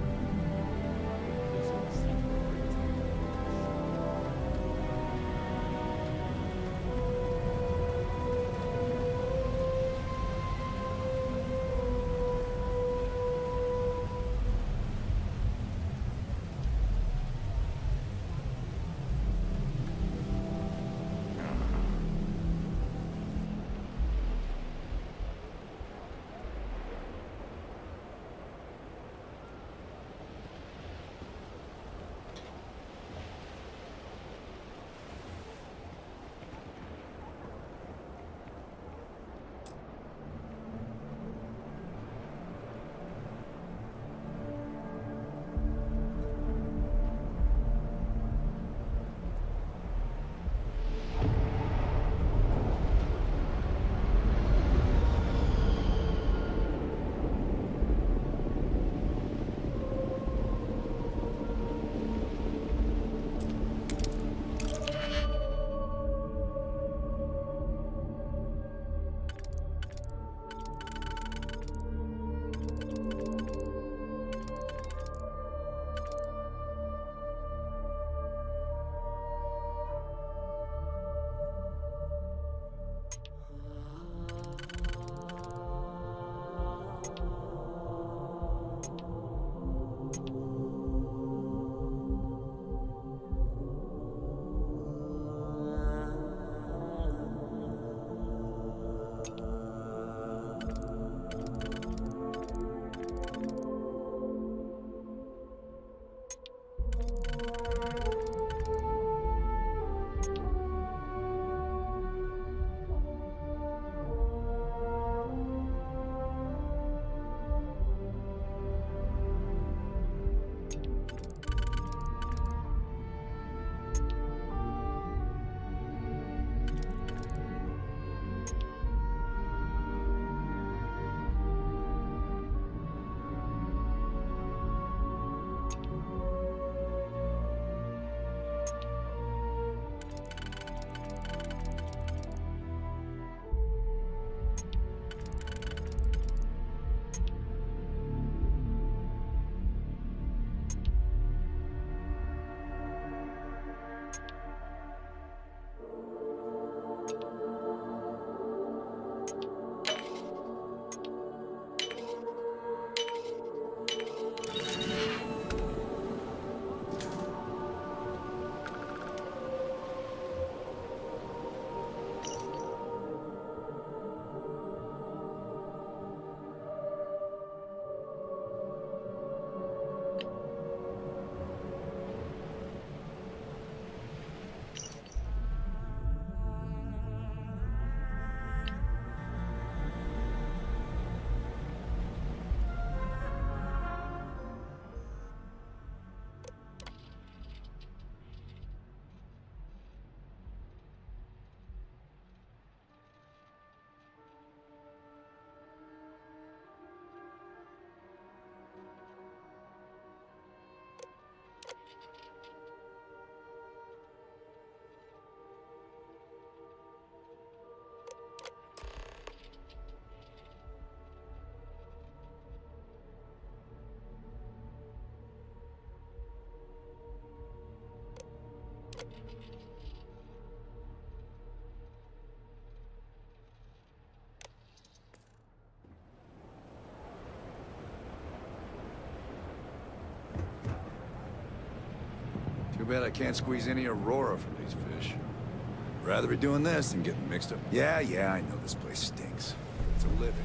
Too bad I can't squeeze any Aurora from these fish. Rather be doing this than getting mixed up. Yeah, I know this place stinks. It's a living.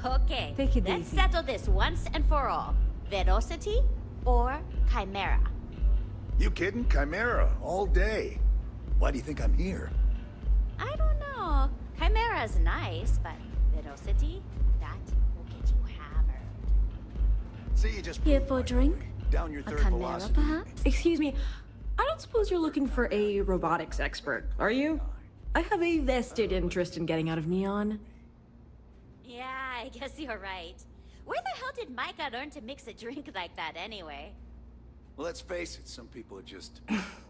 Okay, Take it let's easy. settle this once and for all. Velocity or Chimera? You kidding? Chimera, all day. Why do you think I'm here? I don't know. Chimera's nice, but Velocity, that will get you hammered. See, you just Here for a drink? down your A third chimera, velocity. perhaps? Excuse me, I don't suppose you're looking for a robotics expert, are you? I have a vested interest in getting out of Neon. Yeah, I guess you're right. Where the hell did Micah learn to mix a drink like that anyway? Well, let's face it, some people are just...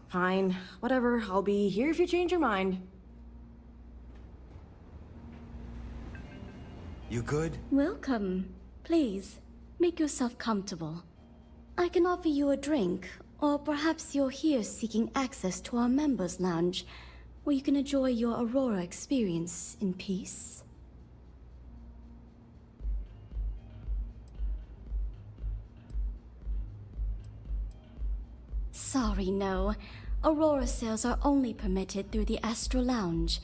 Fine, whatever, I'll be here if you change your mind. You good? Welcome. Please, make yourself comfortable. I can offer you a drink, or perhaps you're here seeking access to our members' lounge, where you can enjoy your Aurora experience in peace. Sorry, no. Aurora sales are only permitted through the Astral Lounge.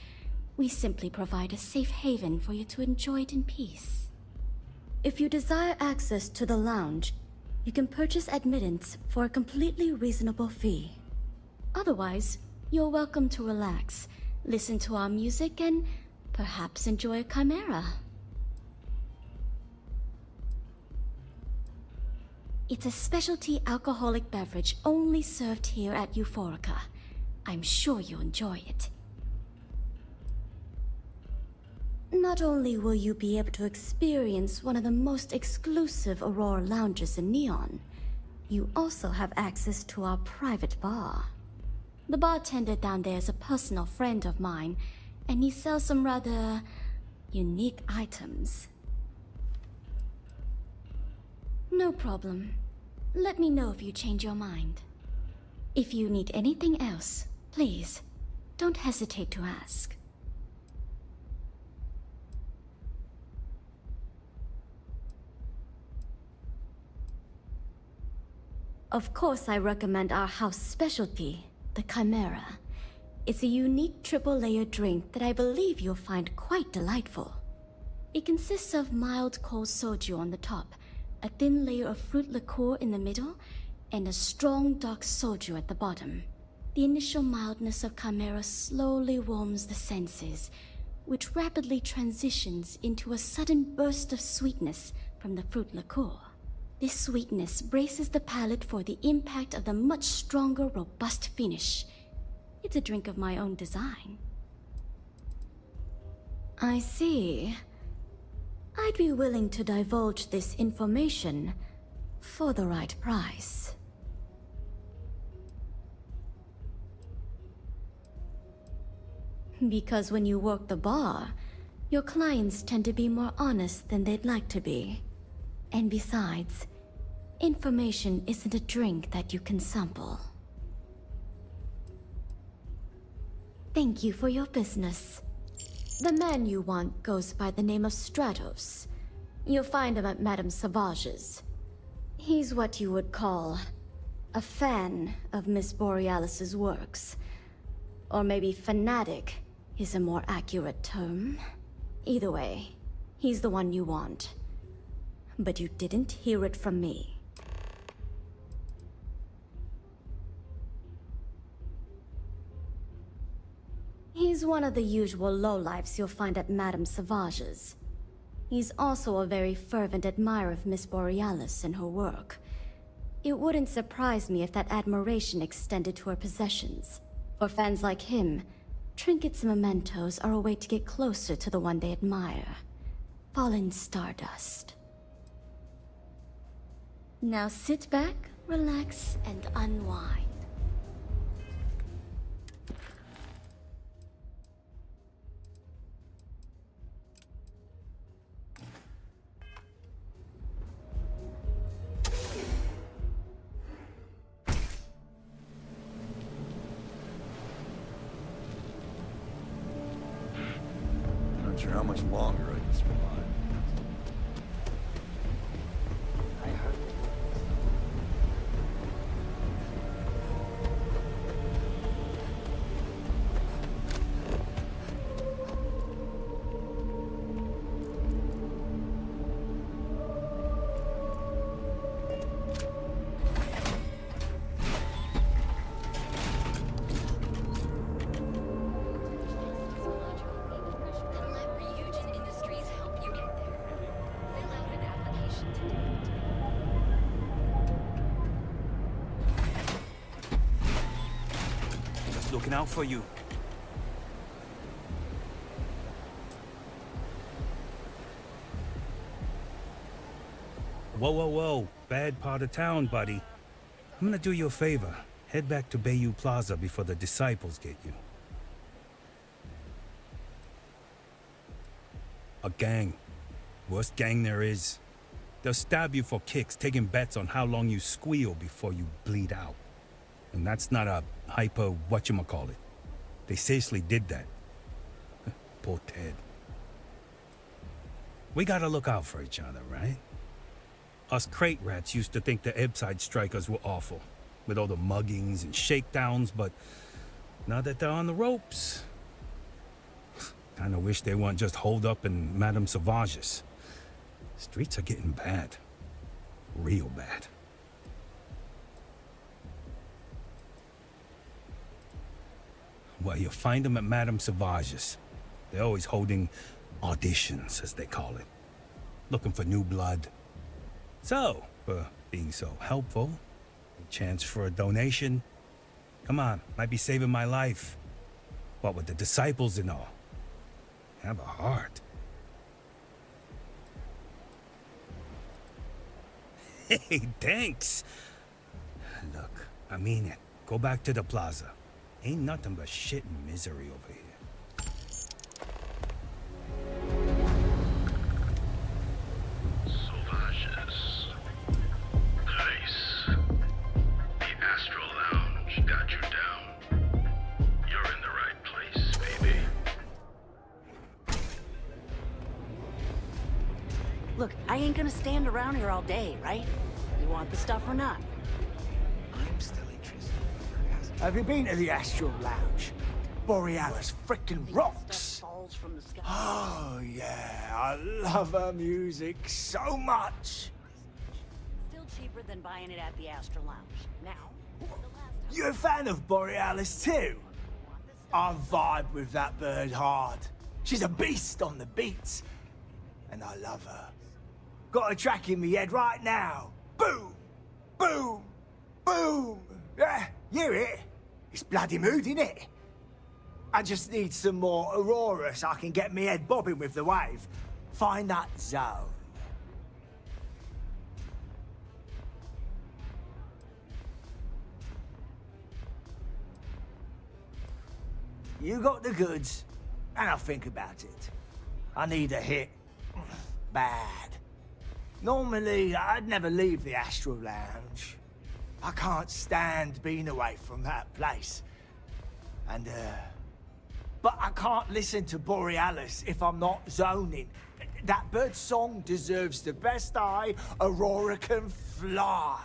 We simply provide a safe haven for you to enjoy it in peace. If you desire access to the lounge, you can purchase admittance for a completely reasonable fee. Otherwise, you're welcome to relax, listen to our music, and perhaps enjoy a chimera. It's a specialty alcoholic beverage only served here at Euphorica. I'm sure you'll enjoy it. Not only will you be able to experience one of the most exclusive Aurora lounges in Neon, you also have access to our private bar. The bartender down there is a personal friend of mine, and he sells some rather unique items. No problem. Let me know if you change your mind. If you need anything else, please, don't hesitate to ask. Of course, I recommend our house specialty, the Chimera. It's a unique triple-layer drink that I believe you'll find quite delightful. It consists of mild cold soju on the top, a thin layer of fruit liqueur in the middle, and a strong dark soju at the bottom. The initial mildness of Chimera slowly warms the senses, which rapidly transitions into a sudden burst of sweetness from the fruit liqueur. This sweetness braces the palate for the impact of the much stronger, robust finish. It's a drink of my own design. I see. I'd be willing to divulge this information for the right price. Because when you work the bar, your clients tend to be more honest than they'd like to be. And besides, information isn't a drink that you can sample. Thank you for your business. The man you want goes by the name of Stratos. You'll find him at Madame Sauvage's. He's what you would call a fan of Miss Borealis's works. Or maybe fanatic is a more accurate term. Either way, he's the one you want. But you didn't hear it from me. He's one of the usual lowlifes you'll find at Madame Sauvage's. He's also a very fervent admirer of Miss Borealis and her work. It wouldn't surprise me if that admiration extended to her possessions. For fans like him, trinkets and mementos are a way to get closer to the one they admire. Fallen stardust. Now sit back, relax, and unwind. Not sure how much longer I can survive. looking out for you. Whoa, whoa, whoa. Bad part of town, buddy. I'm gonna do you a favor. Head back to Bayou Plaza before the disciples get you. A gang. Worst gang there is. They'll stab you for kicks, taking bets on how long you squeal before you bleed out. And that's not a hyper whatchamacallit. They seriously did that. Poor Ted. We gotta look out for each other, right? Us crate rats used to think the Ebbside strikers were awful, with all the muggings and shakedowns, but now that they're on the ropes, kinda wish they weren't just holed up in Madame Sauvage's. Streets are getting bad. Real bad. Well, you'll find them at Madame Sauvage's. They're always holding auditions, as they call it. Looking for new blood. So, for being so helpful, a chance for a donation. Come on, might be saving my life. What with the disciples and all. Have a heart. Hey, thanks. Look, I mean it. Go back to the plaza. Ain't nothing but shit and misery over here. Sauvages. Nice. The Astral Lounge got you down. You're in the right place, baby. Look, I ain't gonna stand around here all day, right? You want the stuff or not? I'm still interested. Have you been to the Astral Lounge? Borealis frickin' rocks. Falls from the sky. Oh yeah, I love her music so much. Still cheaper than buying it at the Astral Lounge. Now, You a fan of Borealis too? I vibe with that bird hard. She's a beast on the beats. And I love her. Got a track in me head right now. Boom! Boom! Boom! Yeah, you hear it? It's bloody mood, innit? I just need some more Aurora so I can get me head bobbing with the wave. Find that zone. You got the goods, and I'll think about it. I need a hit. Bad. Normally, I'd never leave the Astral Lounge. I can't stand being away from that place. And, but I can't listen to Borealis if I'm not zoning. That bird song deserves the best eye Aurora can fly.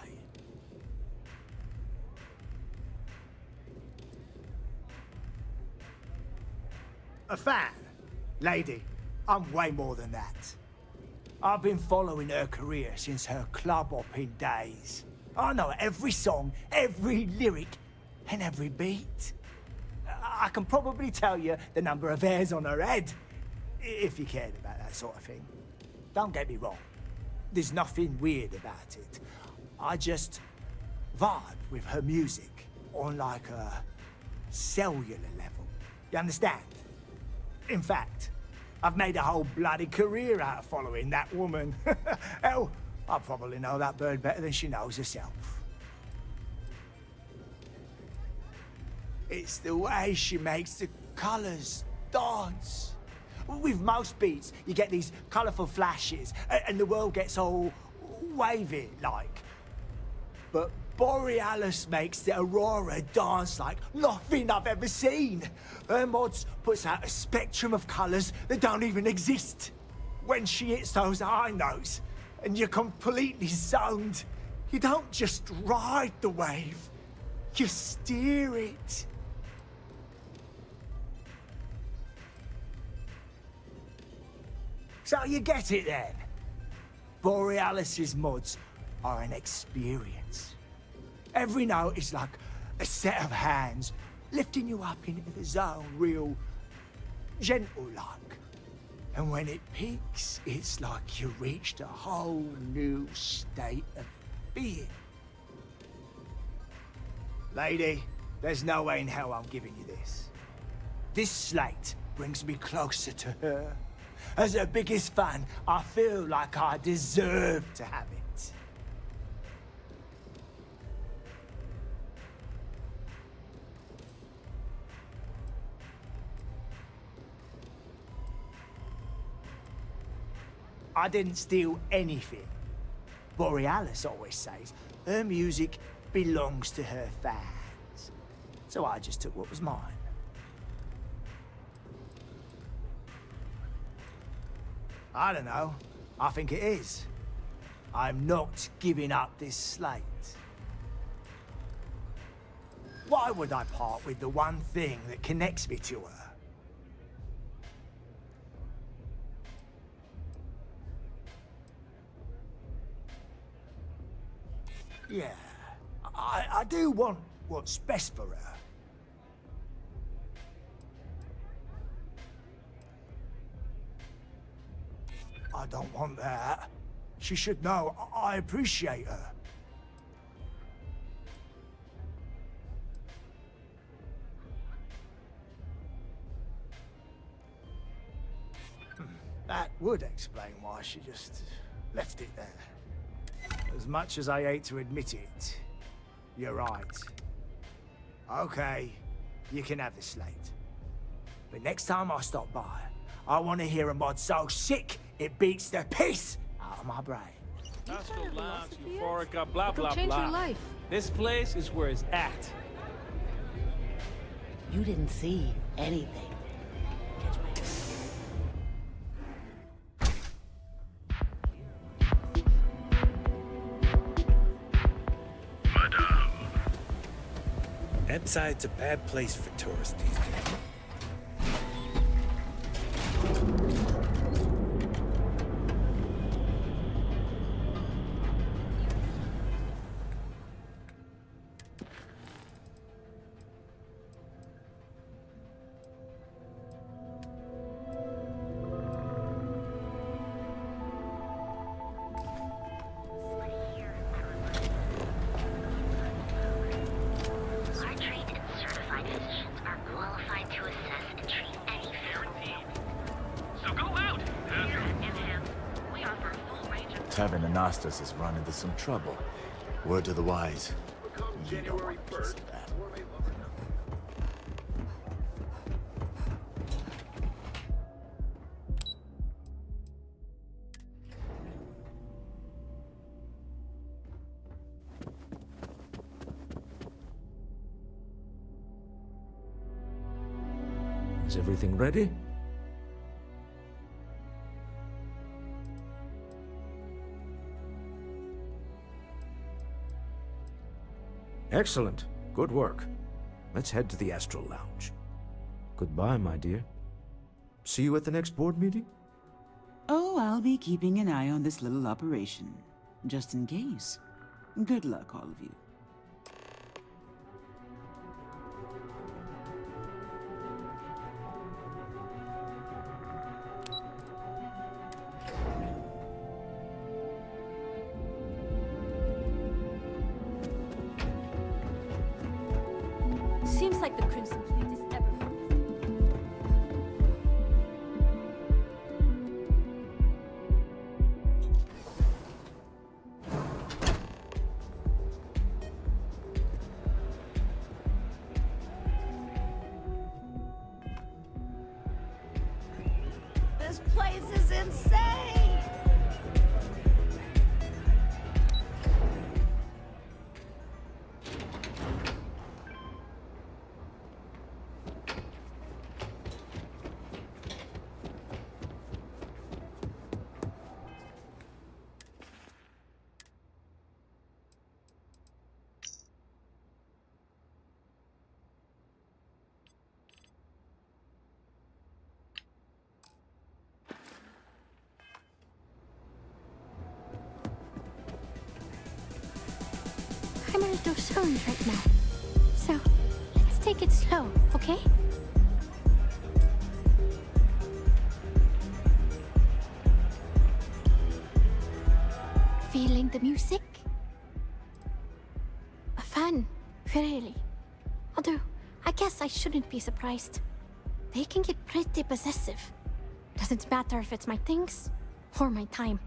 A fan? Lady, I'm way more than that. I've been following her career since her club hopping days. I know every song, every lyric, and every beat. I can probably tell you the number of hairs on her head, if you cared about that sort of thing. Don't get me wrong, there's nothing weird about it. I just vibe with her music on like a cellular level. You understand? In fact, I've made a whole bloody career out of following that woman. Hell, I probably know that bird better than she knows herself. It's the way she makes the colours dance. With most beats, you get these colourful flashes, and the world gets all wavy like. But Borealis makes the Aurora dance like nothing I've ever seen. Her mods puts out a spectrum of colours that don't even exist. When she hits those high notes, and you're completely zoned, you don't just ride the wave, you steer it. So you get it then? Borealis's mods are an experience. Every note is like a set of hands lifting you up into the zone real gentle-like. And when it peaks, it's like you reached a whole new state of being. Lady, There's no way in hell I'm giving you this. This slate brings me closer to her. As her biggest fan, I feel like I deserve to have it. I didn't steal anything. Borealis always says her music belongs to her fans. So I just took what was mine. I don't know. I think it is. I'm not giving up this slate. Why would I part with the one thing that connects me to her? Yeah, I do want what's best for her. I don't want that. She should know I appreciate her. That would explain why she just left it there. As much as I hate to admit it, you're right. Okay, you can have the slate. But next time I stop by, I want to hear a mod so sick it beats the piss out of my brain. Astral Lounge, Euphorica, blah, It'll blah, change blah. your life. This place is where it's at. You didn't see anything. Epside's a bad place for tourists these days. Tavern Anastas has run into some trouble. Word to the wise. You don't want a piece of that. Is everything ready? Excellent. Good work. Let's head to the Astral Lounge. Goodbye, my dear. See you at the next board meeting? Oh, I'll be keeping an eye on this little operation, just in case. Good luck, all of you. Seems like the Crimson Fleet is ever... This place is insane! I'm a little stoned right now. So, let's take it slow, okay? Feeling the music? A fan, really. I'll do guess I shouldn't be surprised. They can get pretty possessive. Doesn't matter if it's my things or my time.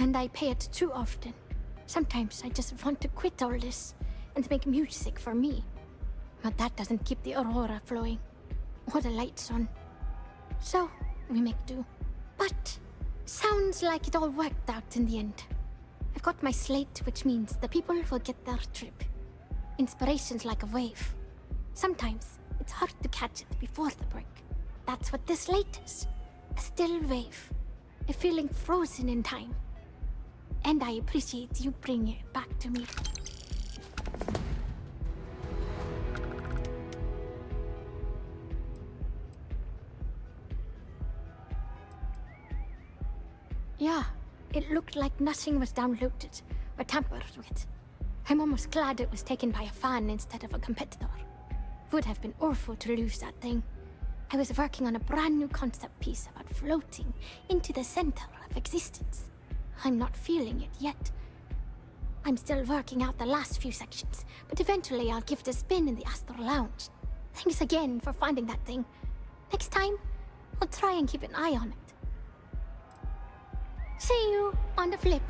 And I pay it too often. Sometimes I just want to quit all this and make music for me. But that doesn't keep the aurora flowing or the lights on. So we make do. But sounds like it all worked out in the end. I've got my slate, which means the people will get their trip. Inspiration's like a wave. Sometimes it's hard to catch it before the break. That's what this slate is. A still wave. A feeling frozen in time. And I appreciate you bringing it back to me. Yeah, it looked like nothing was downloaded or tampered with. I'm almost glad it was taken by a fan instead of a competitor. Would have been awful to lose that thing. I was working on a brand new concept piece about floating into the center of existence. I'm not feeling it yet. I'm still working out the last few sections, but eventually I'll give it a spin in the Astral Lounge. Thanks again for finding that thing. Next time, I'll try and keep an eye on it. See you on the flip.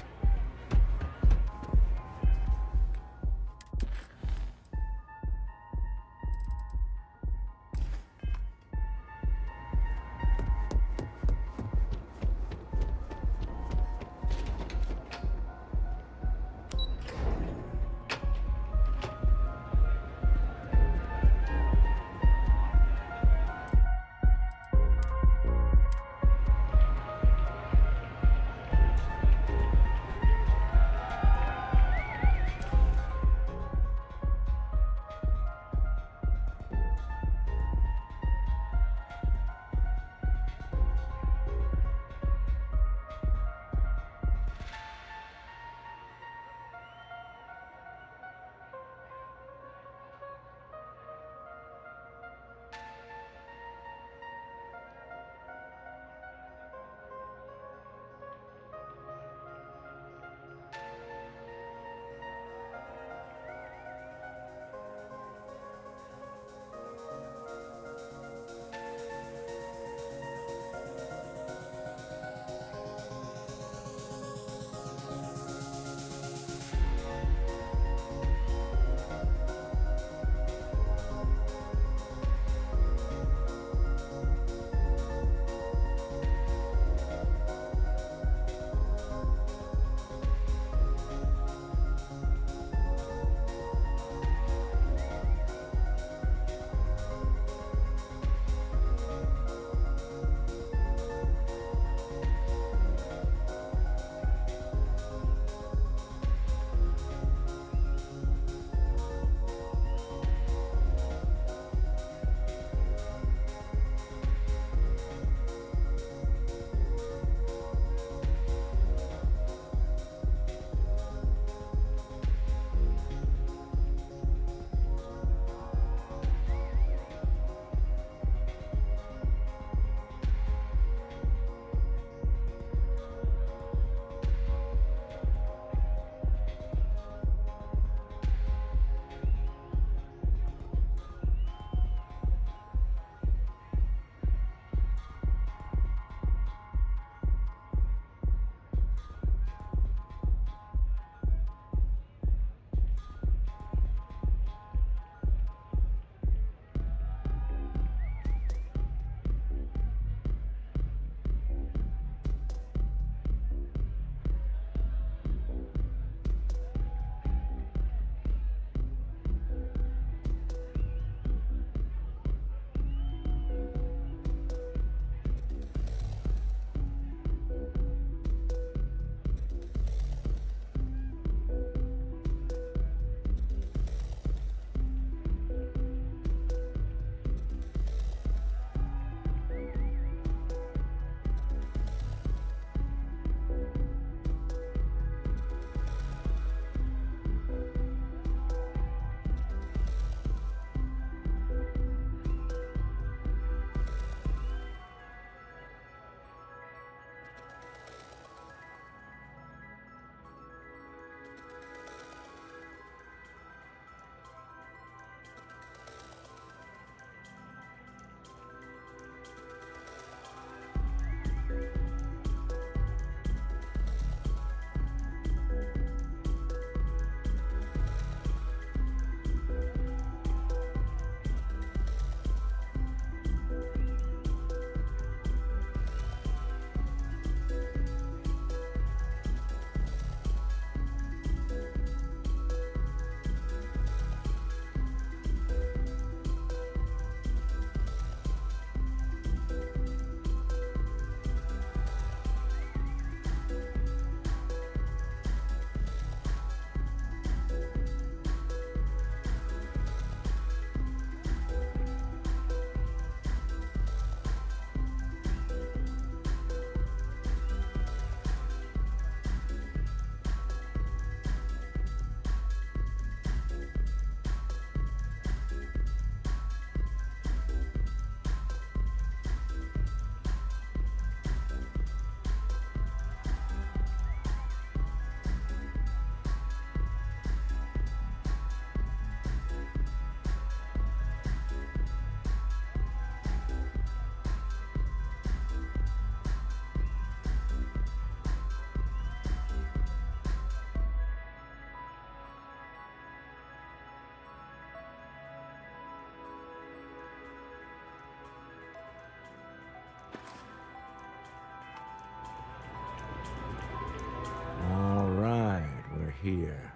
here.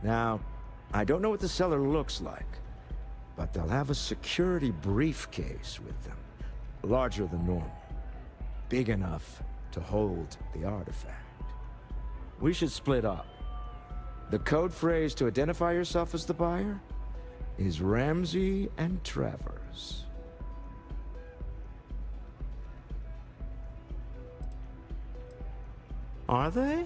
Now, I don't know what the cellar looks like, but they'll have a security briefcase with them. Larger than normal. Big enough to hold the artifact. We should split up. The code phrase to identify yourself as the buyer is Ramsey and Travers. Are they?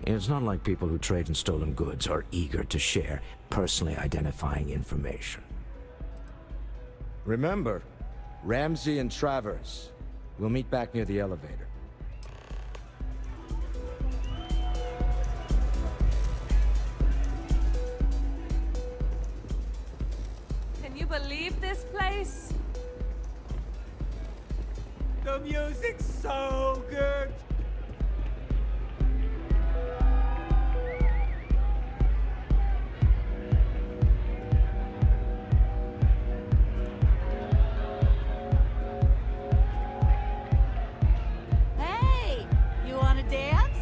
It's not like people who trade in stolen goods are eager to share personally identifying information. Remember, Ramsey and Travers. We'll meet back near the elevator. Can you believe this place? The music's so good. Hey, you want to dance?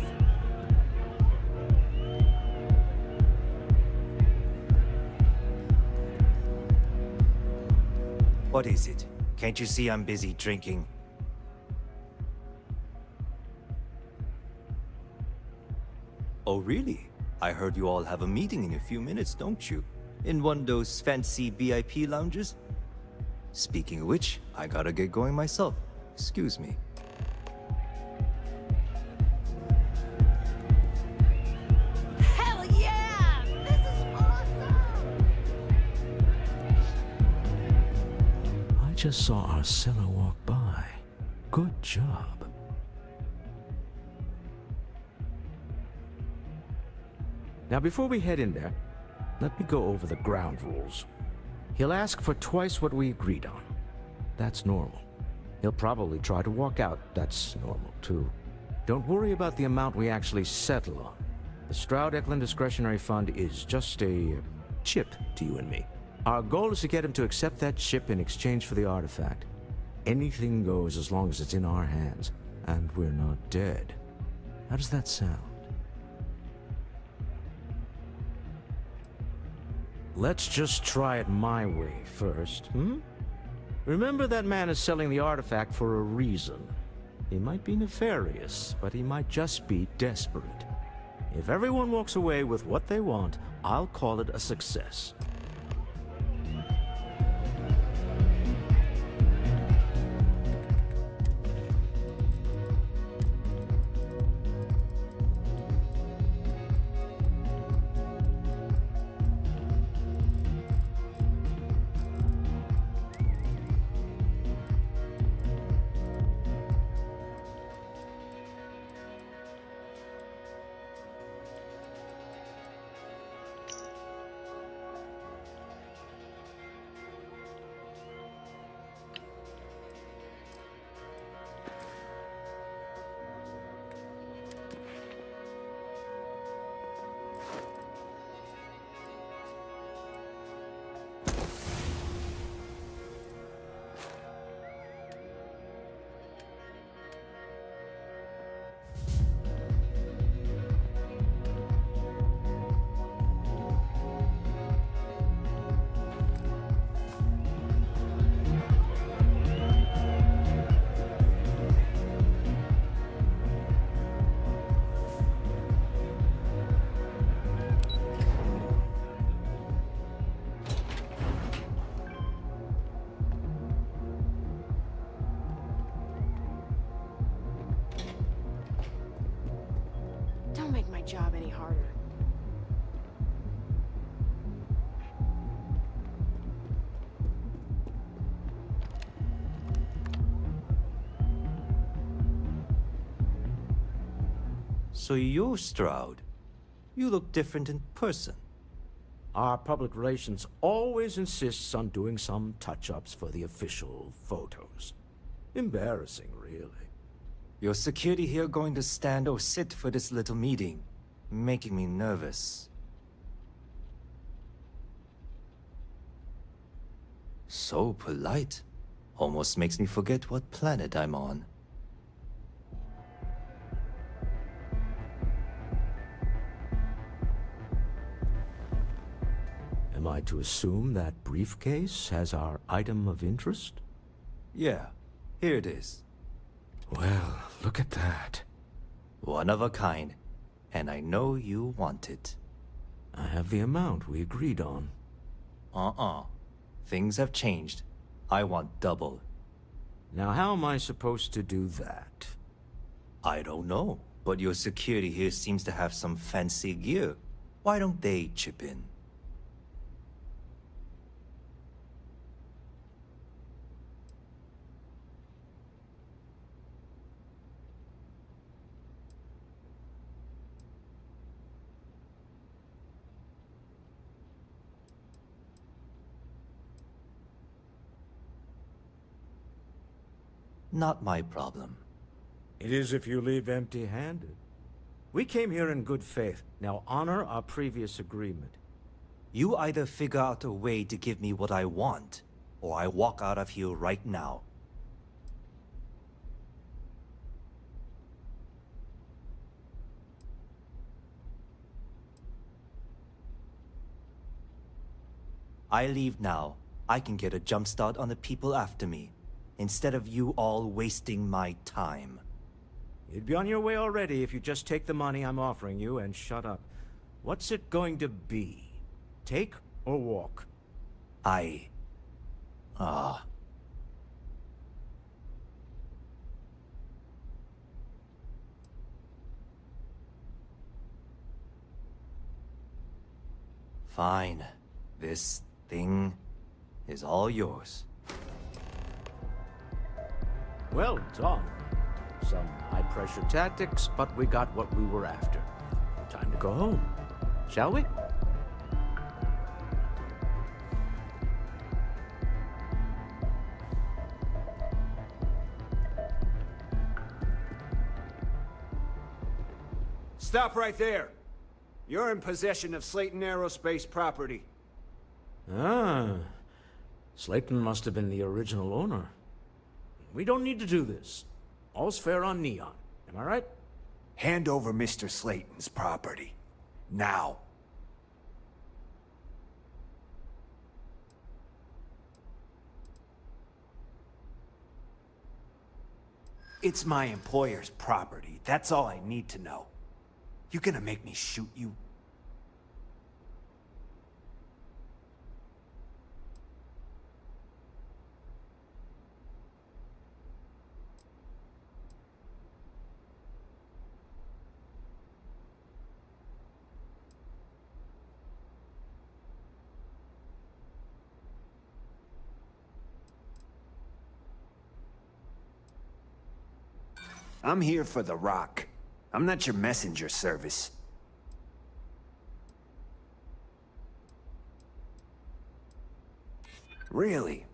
What is it? Can't you see I'm busy drinking? Oh, really? I heard you all have a meeting in a few minutes, don't you? In one of those fancy VIP lounges? Speaking of which, I gotta get going myself. Excuse me. Hell yeah! This is awesome! I just saw Arcella walk by. Good job. Now, before we head in there, let me go over the ground rules. He'll ask for twice what we agreed on. That's normal. He'll probably try to walk out. That's normal, too. Don't worry about the amount we actually settle on. The Stroud-Eklund Discretionary Fund is just a chip to you and me. Our goal is to get him to accept that chip in exchange for the artifact. Anything goes as long as it's in our hands, and we're not dead. How does that sound? Let's just try it my way first, Remember, that man is selling the artifact for a reason. He might be nefarious, but he might just be desperate. If everyone walks away with what they want, I'll call it a success. Don't make my job any harder. So you're Stroud. You look different in person. Our public relations always insists on doing some touch-ups for the official photos. Embarrassing, really. Your security here going to stand or sit for this little meeting, making me nervous. So polite. Almost makes me forget what planet I'm on. Am I to assume that briefcase has our item of interest? Yeah, here it is. Well, look at that. One of a kind, and I know you want it. I have the amount we agreed on. Things have changed. I want double. Now how am I supposed to do that? I don't know, but your security here seems to have some fancy gear. Why don't they chip in? Not my problem. It is if you leave empty-handed. We came here in good faith. Now honor our previous agreement. You either figure out a way to give me what I want, or I walk out of here right now. I leave now. I can get a jump start on the people after me, instead of you all wasting my time. You'd be on your way already if you just take the money I'm offering you and shut up. What's it going to be? Take or walk? Fine. This thing is all yours. Well done. Some high-pressure tactics, but we got what we were after. Time to go home, shall we? Stop right there. You're in possession of Slayton Aerospace property. Ah. Slayton must have been the original owner. We don't need to do this. All's fair on Neon. Am I right? Hand over Mr. Slayton's property. Now. It's my employer's property. That's all I need to know. You gonna make me shoot you? I'm here for the rock. I'm not your messenger service. Really?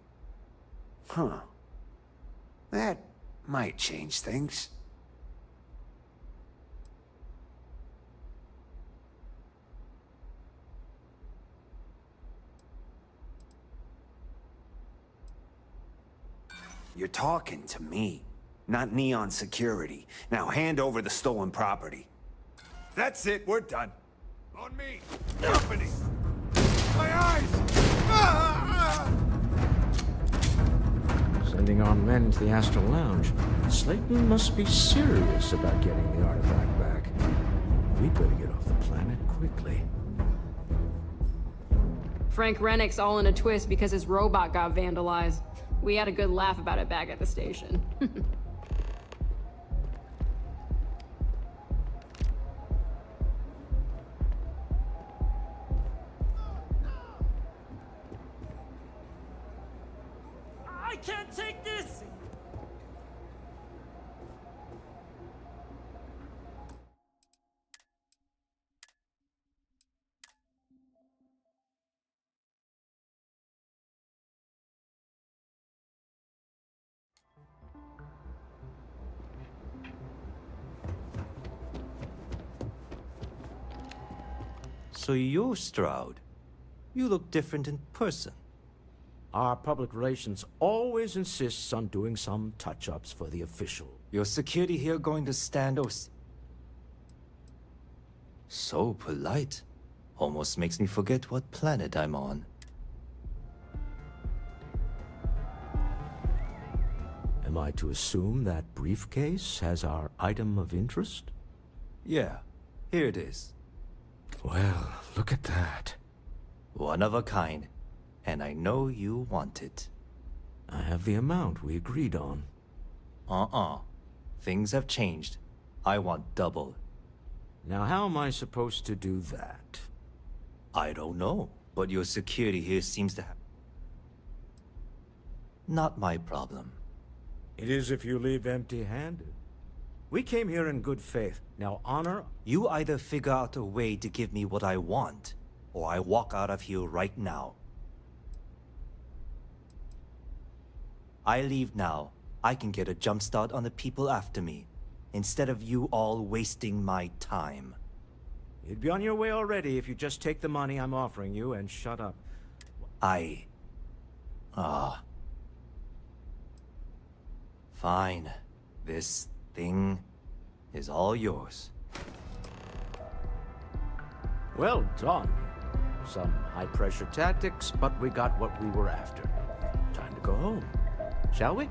Huh. That might change things. You're talking to me, not Neon Security. Now hand over the stolen property. That's it, we're done. On me. Company. My eyes! Sending our men into the Astral Lounge. Slayton must be serious about getting the artifact back. We'd better get off the planet quickly. Frank Rennick's all in a twist because his robot got vandalized. We had a good laugh about it back at the station. I can't take this! So you're Stroud. You look different in person. Our public relations always insists on doing some touch-ups for the official. Your security here going to stand or... So polite. Almost makes me forget what planet I'm on. Am I to assume that briefcase has our item of interest? Yeah, here it is. Well, look at that. One of a kind, and I know you want it. I have the amount we agreed on. Things have changed. I want double. Now how am I supposed to do that? I don't know, but your security here seems to have... Not my problem. It is if you leave empty-handed. We came here in good faith. Now honor... You either figure out a way to give me what I want, or I walk out of here right now. I leave now. I can get a jump start on the people after me, instead of you all wasting my time. You'd be on your way already if you just take the money I'm offering you and shut up. Fine. This thing is all yours. Well done. Some high-pressure tactics, but we got what we were after. Time to go home. Shall we?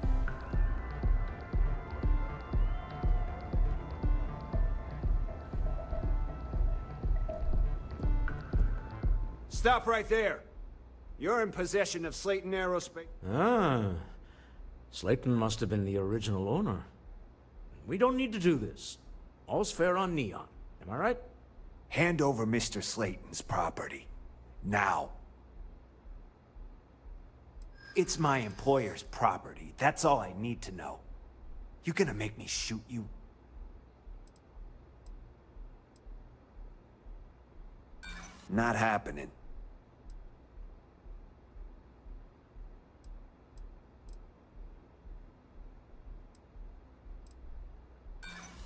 Stop right there. You're in possession of Slayton Aerospace. Ah. Slayton must have been the original owner. We don't need to do this. All's fair on Neon. Am I right? Hand over Mr. Slayton's property. Now. It's my employer's property. That's all I need to know. You gonna make me shoot you? Not happening.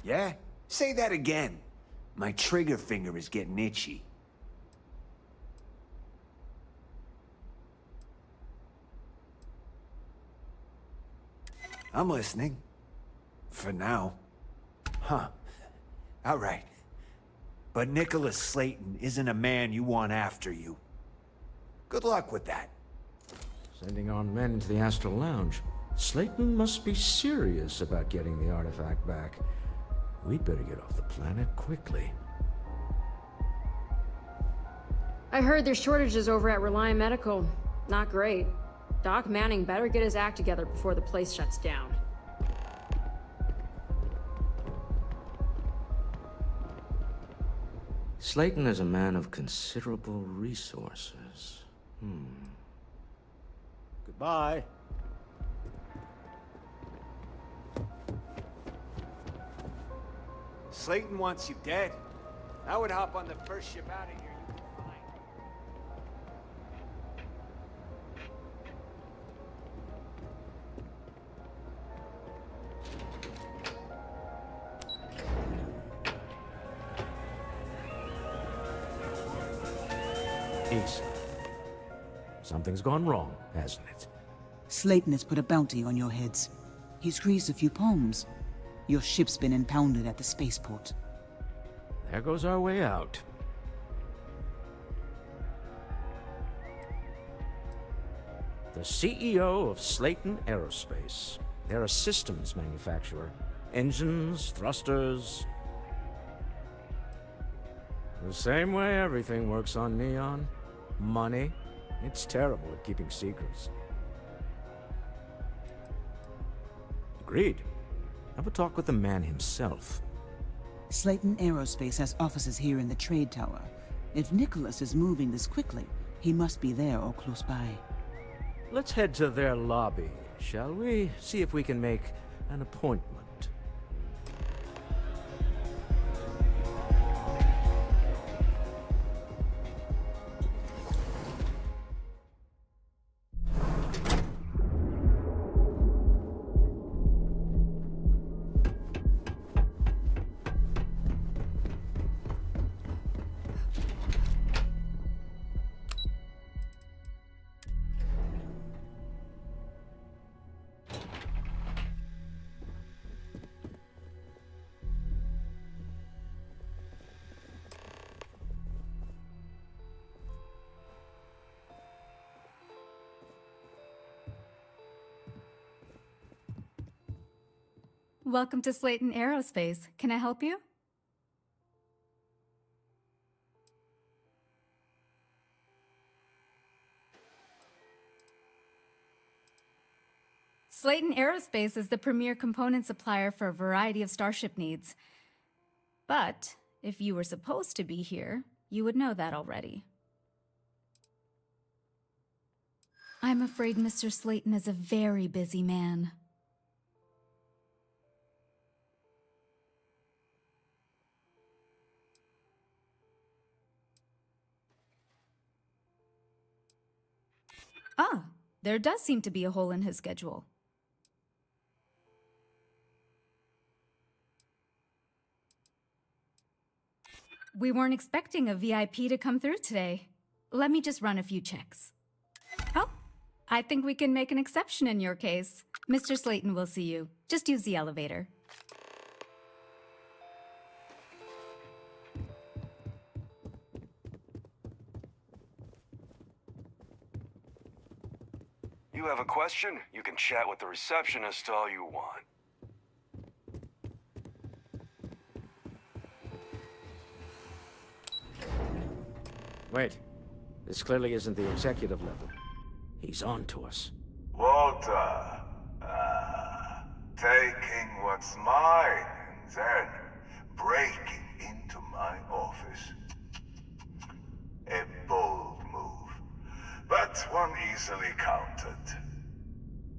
Yeah? Say that again. My trigger finger is getting itchy. I'm listening. For now. Huh. All right. But Nicholas Slayton isn't a man you want after you. Good luck with that. Sending armed men into the Astral Lounge. Slayton must be serious about getting the artifact back. We'd better get off the planet quickly. I heard there's shortages over at Reliant Medical. Not great. Doc Manning better get his act together before the place shuts down. Slayton is a man of considerable resources. Goodbye. Slayton wants you dead. I would hop on the first ship out of here. You'd be fine. Ace. Something's gone wrong, hasn't it? Slayton has put a bounty on your heads. He's greased a few palms. Your ship's been impounded at the spaceport. There goes our way out. The CEO of Slayton Aerospace. They're a systems manufacturer. Engines, thrusters. The same way everything works on Neon. Money. It's terrible at keeping secrets. Agreed. Have a talk with the man himself. Slayton Aerospace has offices here in the trade tower. If Nicholas is moving this quickly, he must be there or close by. Let's head to their lobby, shall we? See if we can make an appointment. Welcome to Slayton Aerospace. Can I help you? Slayton Aerospace is the premier component supplier for a variety of starship needs. But if you were supposed to be here, you would know that already. I'm afraid Mr. Slayton is a very busy man. Ah, there does seem to be a hole in his schedule. We weren't expecting a VIP to come through today. Let me just run a few checks. Oh, I think we can make an exception in your case. Mr. Slayton will see you. Just use the elevator. You have a question? You can chat with the receptionist all you want. Wait. This clearly isn't the executive level. He's on to us. Walter. Taking what's mine and then breaking into my office. A bold move, but one easily countered.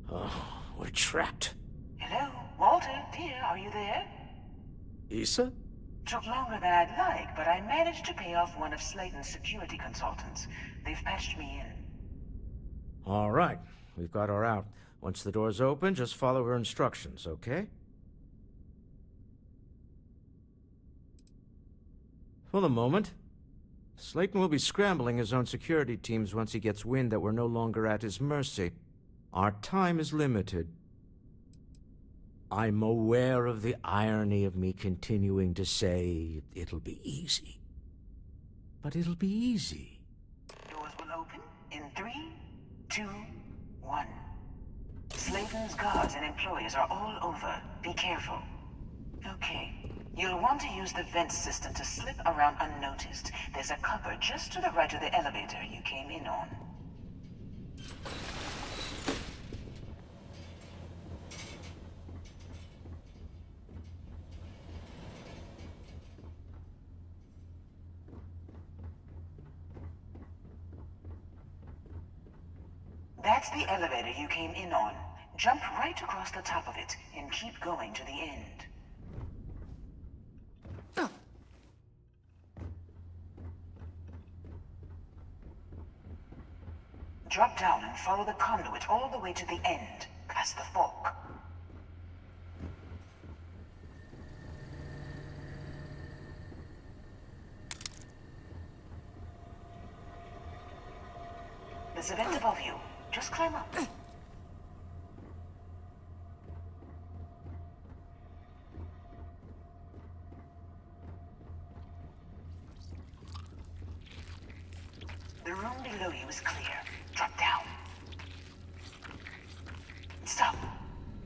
Oh, we're trapped. Hello, Walter, dear, are you there? Issa? Took longer than I'd like, but I managed to pay off one of Slayton's security consultants. They've patched me in. All right, we've got her out. Once the door's open, just follow her instructions, okay? For the moment, Slayton will be scrambling his own security teams once he gets wind that we're no longer at his mercy. Our time is limited. I'm aware of the irony of me continuing to say it'll be easy. But it'll be easy. Doors will open in 3, 2, 1. Slayton's guards and employees are all over. Be careful. Okay. You'll want to use the vent system to slip around unnoticed. There's a cupboard just to the right of the elevator you came in on. That's the elevator you came in on. Jump right across the top of it and keep going to the end. Drop down and follow the conduit all the way to the end, past the fork. There's a vent above you. Just climb up. The room below you is clear. Drop down. Stop.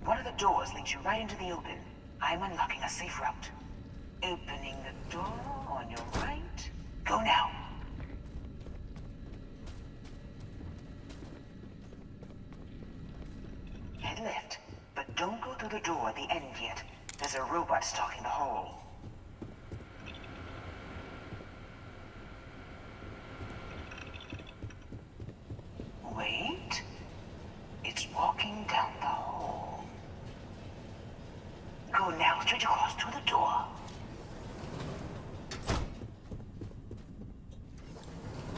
One of the doors leads you right into the open. I'm unlocking a safe route. Opening the door on your right. Go now. Head left, but don't go through the door at the end yet. There's a robot stalking the hall. Wait. It's walking down the hall. Go now, straight across to the door.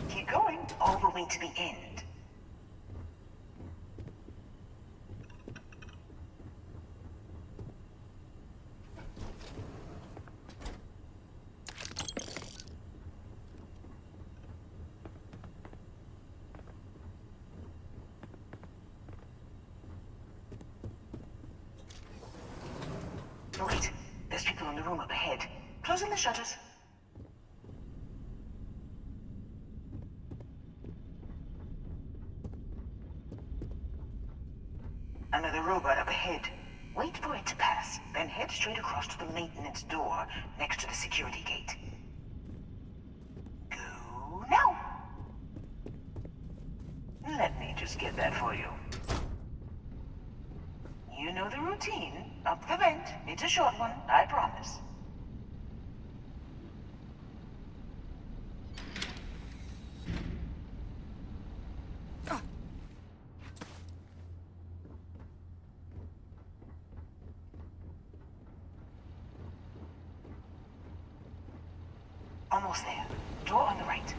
Keep going, all the way to the end. Wait, there's people in the room up ahead. Closing the shutters. Another robot up ahead. Wait for it to pass, then head straight across to the maintenance door next to the security gate. Go now! Let me just get that for you. You know the routine. Up the vent. It's a short one, I promise. Almost there. Door on the right.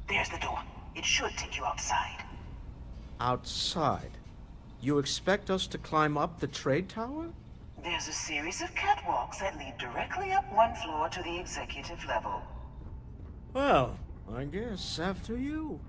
There's the door. It should take you outside. Outside? You expect us to climb up the trade tower? There's a series of catwalks that lead directly up one floor to the executive level. Well, I guess after you.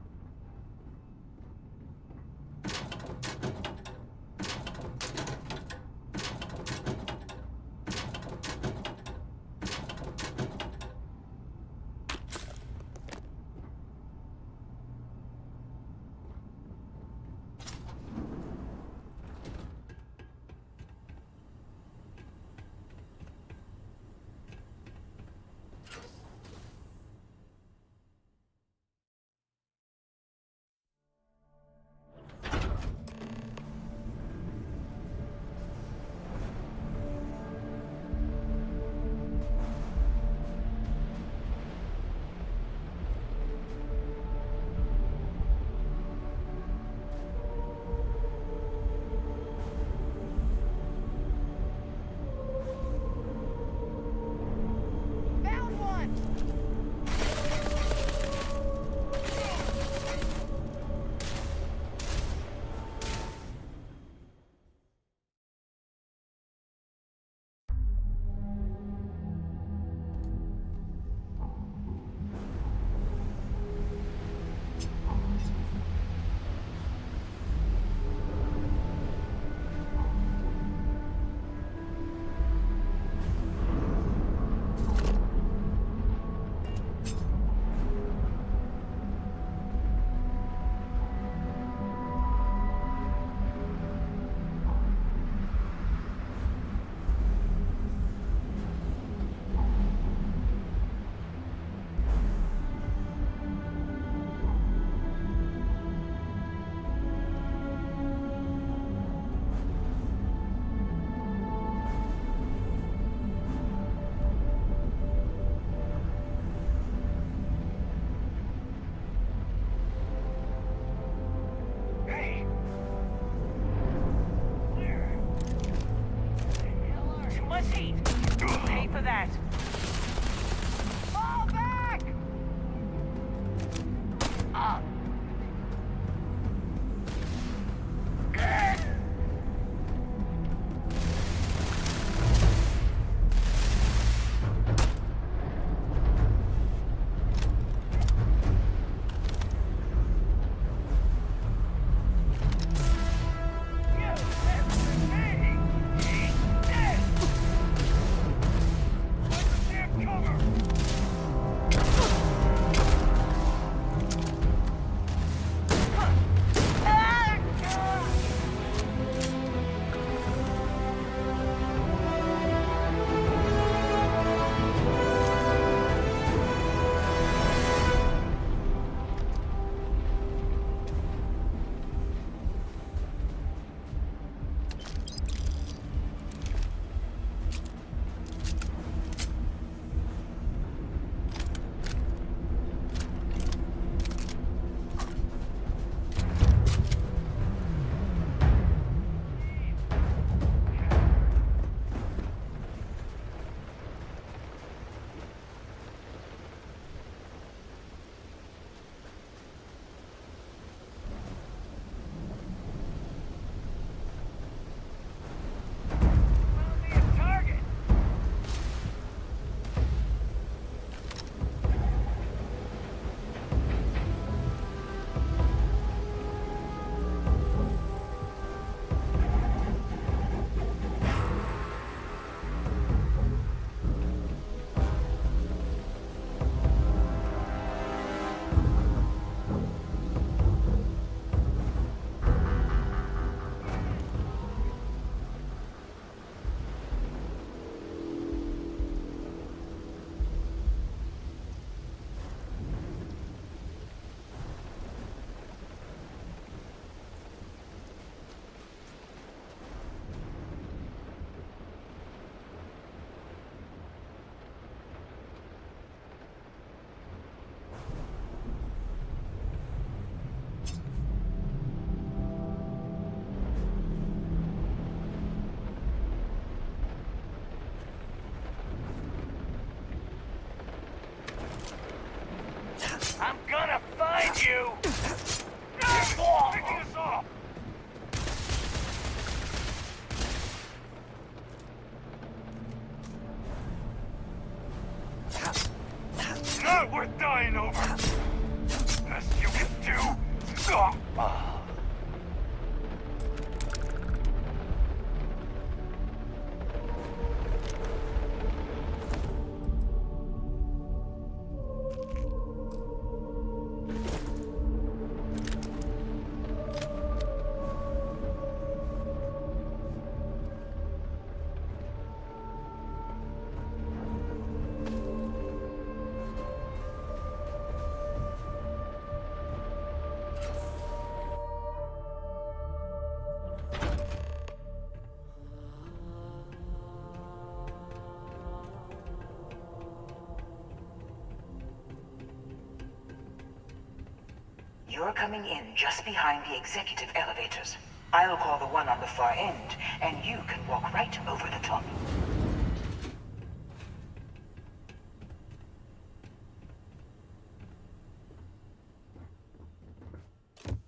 You're coming in just behind the executive elevators. I'll call the one on the far end, and you can walk right over the top.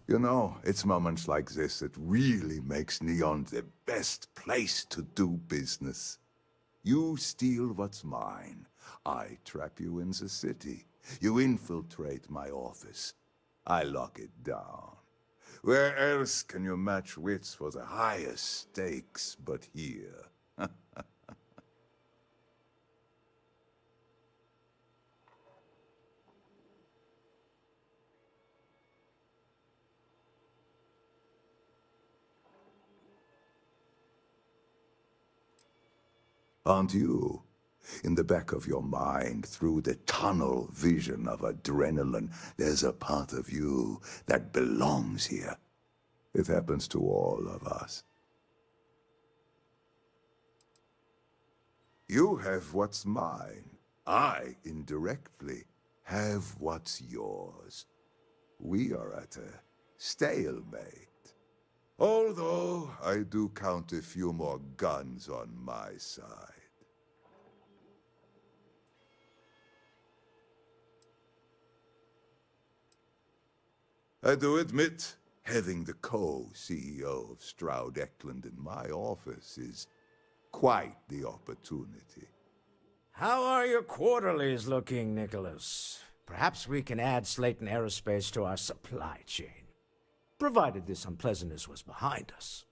You know, it's moments like this that really makes Neon the best place to do business. You steal what's mine. I trap you in the city. You infiltrate my office. I lock it down. Where else can you match wits for the highest stakes but here? Aren't you? In the back of your mind, through the tunnel vision of adrenaline, there's a part of you that belongs here. It happens to all of us. You have what's mine. I, indirectly, have what's yours. We are at a stalemate. Although I do count a few more guns on my side. I do admit, having the co-CEO of Stroud Eklund in my office is quite the opportunity. How are your quarterlies looking, Nicholas? Perhaps we can add Slayton Aerospace to our supply chain. Provided this unpleasantness was behind us.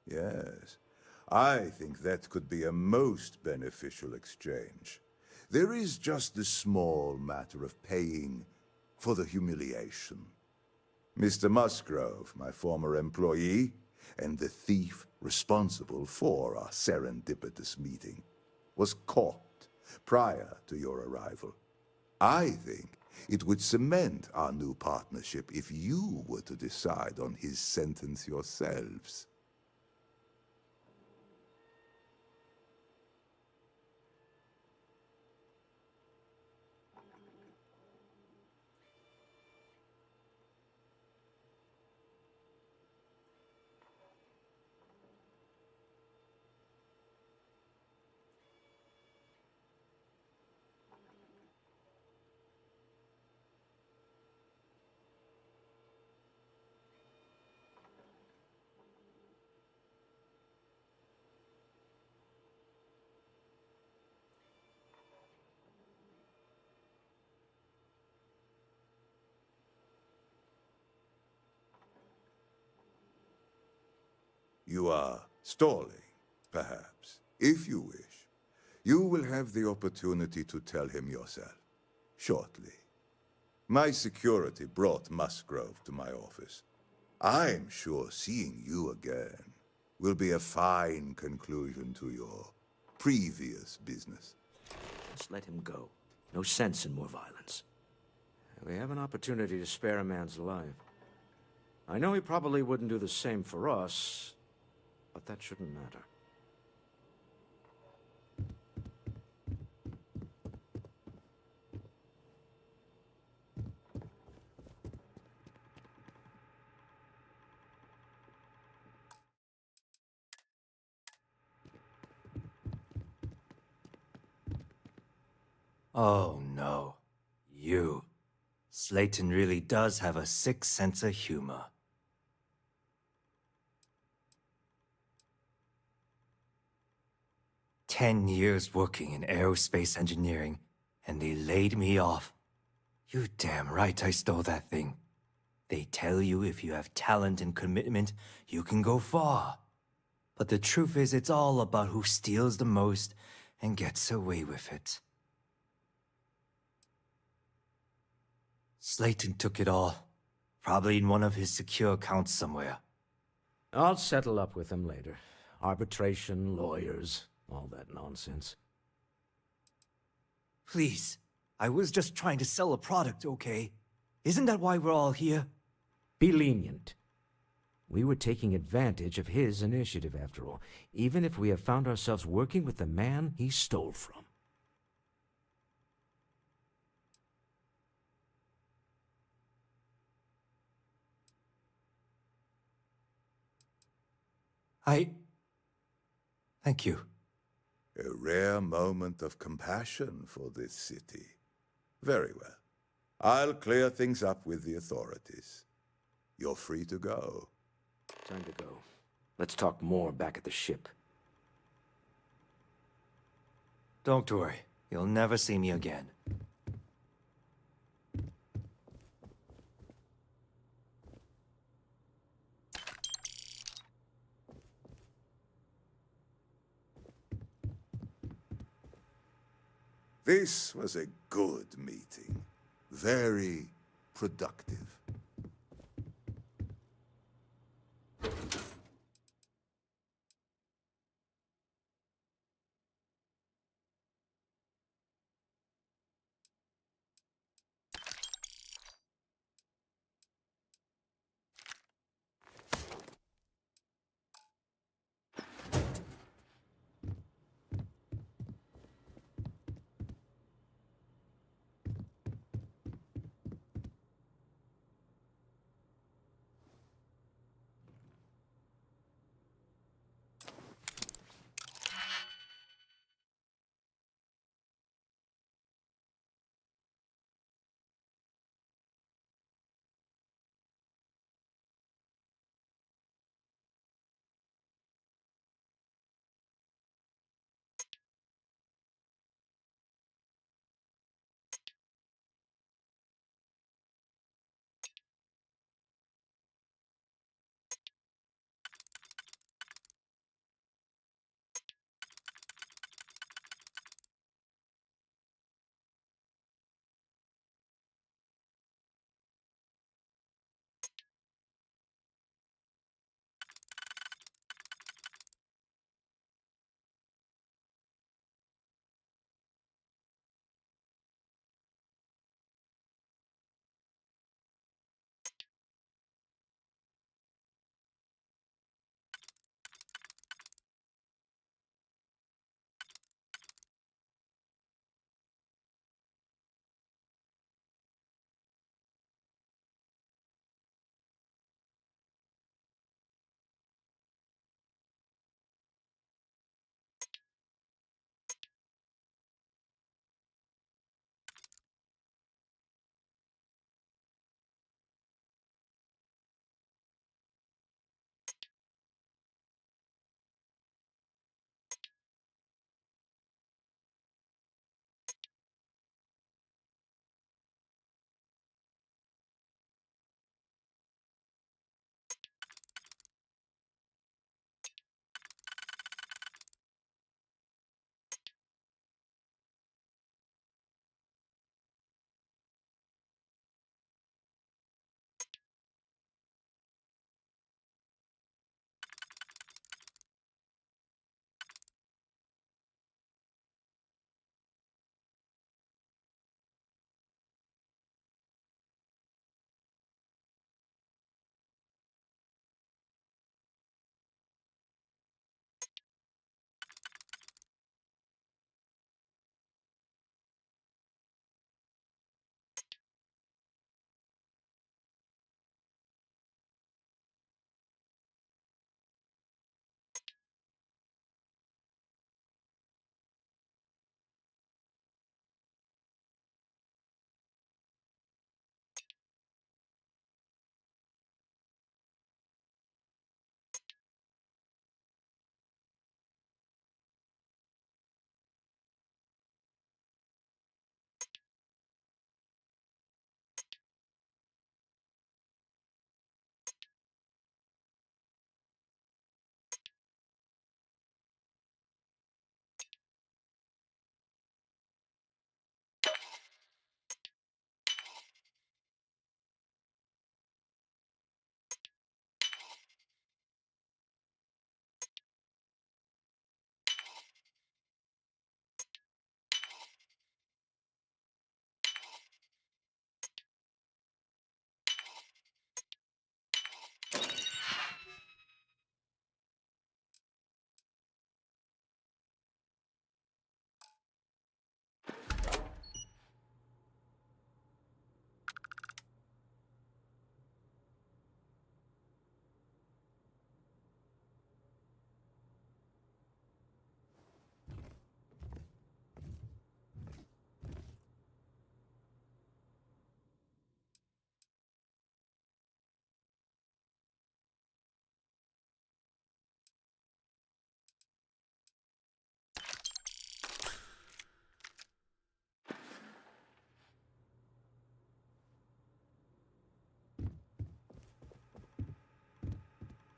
Yes, I think that could be a most beneficial exchange. There is just the small matter of paying for the humiliation. Mr. Musgrove, my former employee, and the thief responsible for our serendipitous meeting, was caught prior to your arrival. I think it would cement our new partnership if you were to decide on his sentence yourselves. You are stalling, perhaps. If you wish, you will have the opportunity to tell him yourself, shortly. My security brought Musgrove to my office. I'm sure seeing you again will be a fine conclusion to your previous business. Just let him go. No sense in more violence. We have an opportunity to spare a man's life. I know he probably wouldn't do the same for us, but that shouldn't matter. Oh no. You. Slayton really does have a sick sense of humor. "10 years working in aerospace engineering, and they laid me off. You damn right I stole that thing. They tell you if you have talent and commitment, you can go far. But the truth is, it's all about who steals the most and gets away with it." Slayton took it all. Probably in one of his secure accounts somewhere. I'll settle up with him later. Arbitration, lawyers, all that nonsense. Please, I was just trying to sell a product, okay? Isn't that why we're all here? Be lenient. We were taking advantage of his initiative, after all, even if we have found ourselves working with the man he stole from. Thank you. A rare moment of compassion for this city. Very well. I'll clear things up with the authorities. You're free to go. Time to go. Let's talk more back at the ship. Don't worry. You'll never see me again. This was a good meeting. Very productive.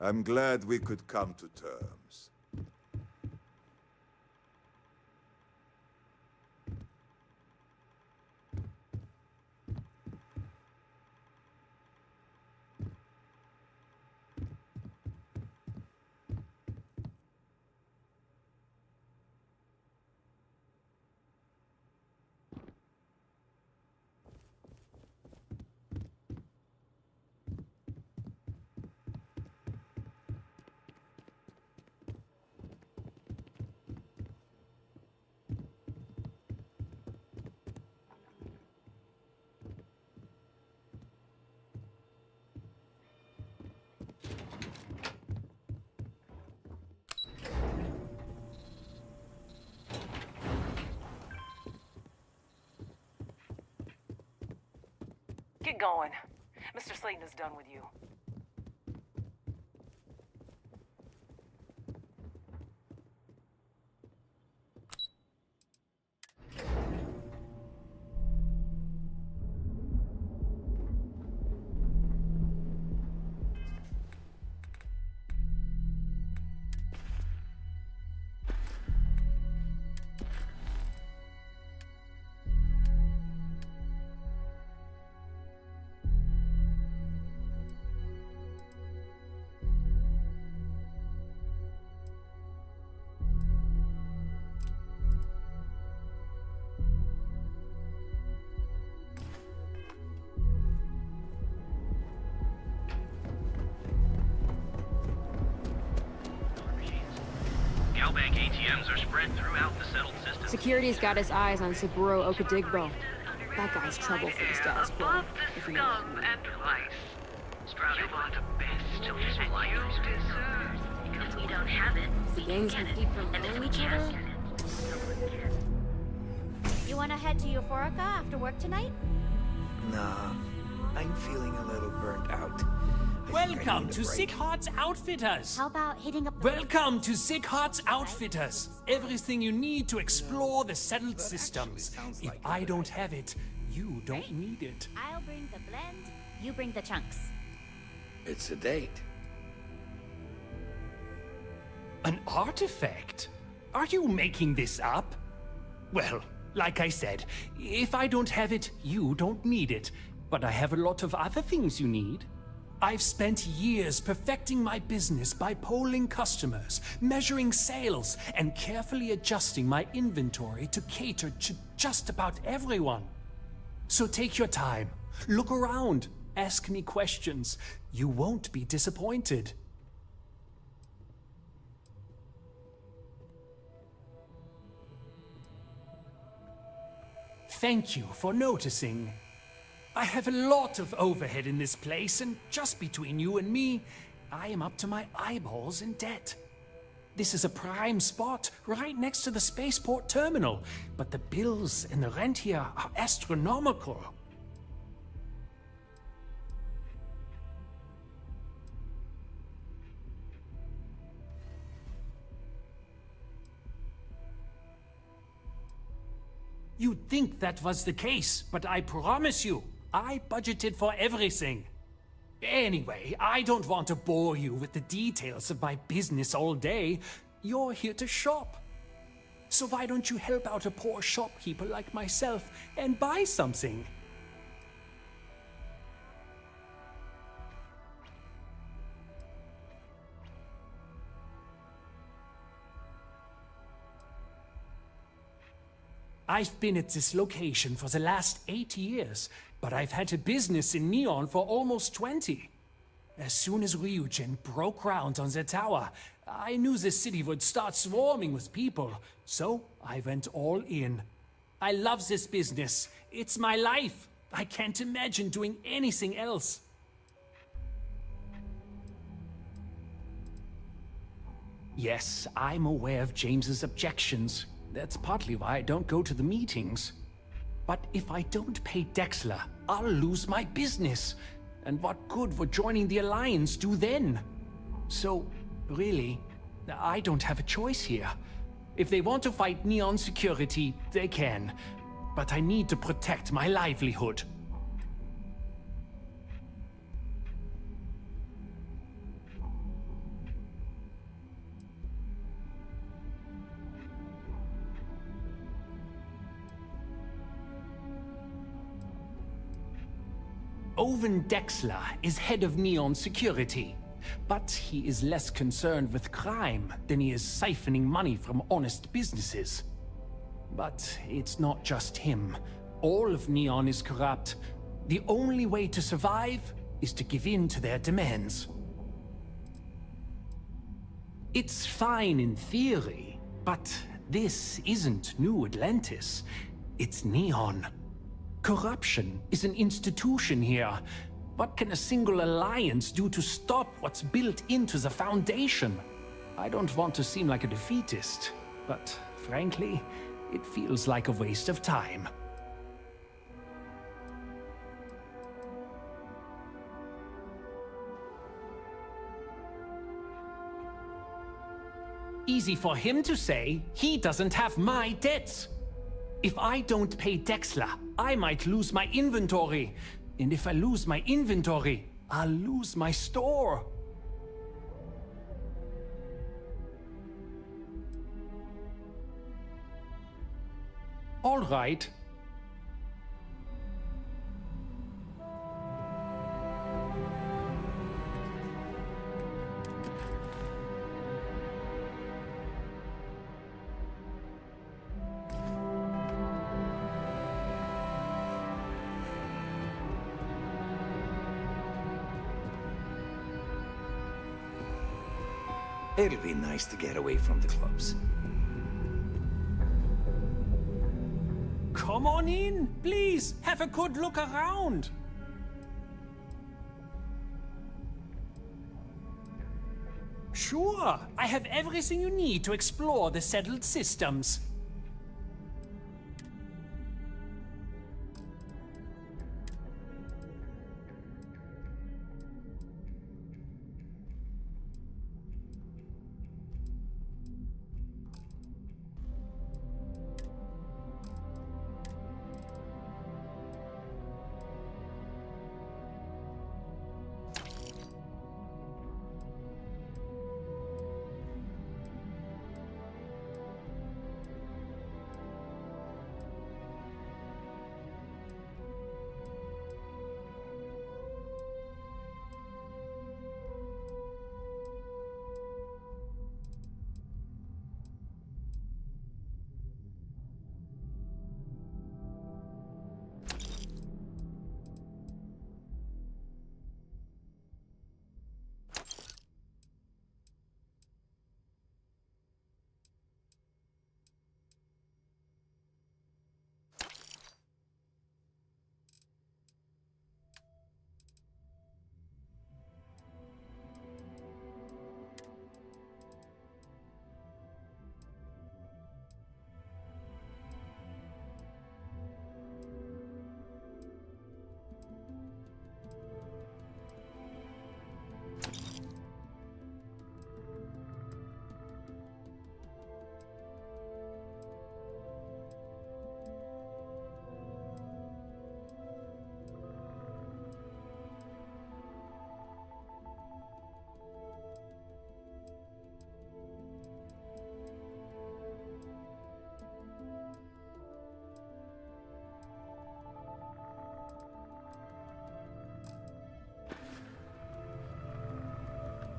I'm glad we could come to terms. Get going. Mr. Slayton is done with you. Galbank ATMs are spread throughout the settled system. Security's got his eyes on Saburo Okadigbo. That guy's trouble for the status quo. If you know what I mean. And vice. Sprouted on the best, and you deserve. If we don't have it, The gangs compete for knowing each other? You want to head to Euphorica after work tonight? Nah, I'm feeling a little burnt out. Welcome to Sick Hearts Outfitters. How about hitting up... Welcome to Sick Hearts Outfitters. Everything you need to explore the settled systems. If I don't have it, you don't need it. I'll bring the blend, you bring the chunks. It's a date. An artifact? Are you making this up? Well, like I said, if I don't have it, you don't need it. But I have a lot of other things you need. I've spent years perfecting my business by polling customers, measuring sales, and carefully adjusting my inventory to cater to just about everyone. So take your time, look around, ask me questions. You won't be disappointed. Thank you for noticing. I have a lot of overhead in this place, and just between you and me, I am up to my eyeballs in debt. This is a prime spot, right next to the spaceport terminal, but the bills and the rent here are astronomical. You'd think that was the case, but I promise you, I budgeted for everything. Anyway, I don't want to bore you with the details of my business all day. You're here to shop. So why don't you help out a poor shopkeeper like myself and buy something? I've been at this location for the last 8 years, but I've had a business in Neon for almost 20. As soon as Ryujin broke ground on the tower, I knew the city would start swarming with people, so I went all in. I love this business. It's my life. I can't imagine doing anything else. Yes, I'm aware of James's objections. That's partly why I don't go to the meetings. But if I don't pay Dexler, I'll lose my business. And what good would joining the Alliance do then? So, really, I don't have a choice here. If they want to fight Neon security, they can. But I need to protect my livelihood. Owen Dexler is head of Neon Security, but he is less concerned with crime than he is siphoning money from honest businesses. But it's not just him. All of Neon is corrupt. The only way to survive is to give in to their demands. It's fine in theory, but this isn't New Atlantis. It's Neon. Corruption is an institution here. What can a single alliance do to stop what's built into the foundation? I don't want to seem like a defeatist, but frankly, it feels like a waste of time. Easy for him to say, he doesn't have my debts. If I don't pay Dexler, I might lose my inventory. And if I lose my inventory, I'll lose my store. All right. It'll be nice to get away from the clubs. Come on in, please. Have a good look around. Sure, I have everything you need to explore the settled systems.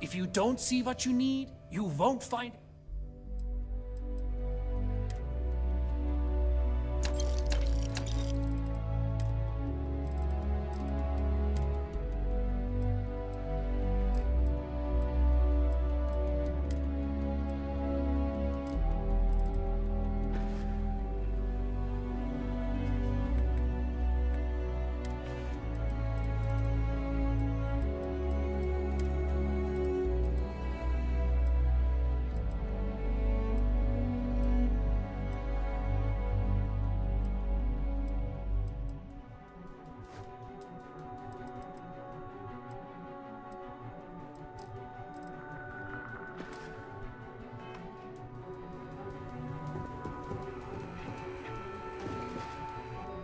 If you don't see what you need, you won't find...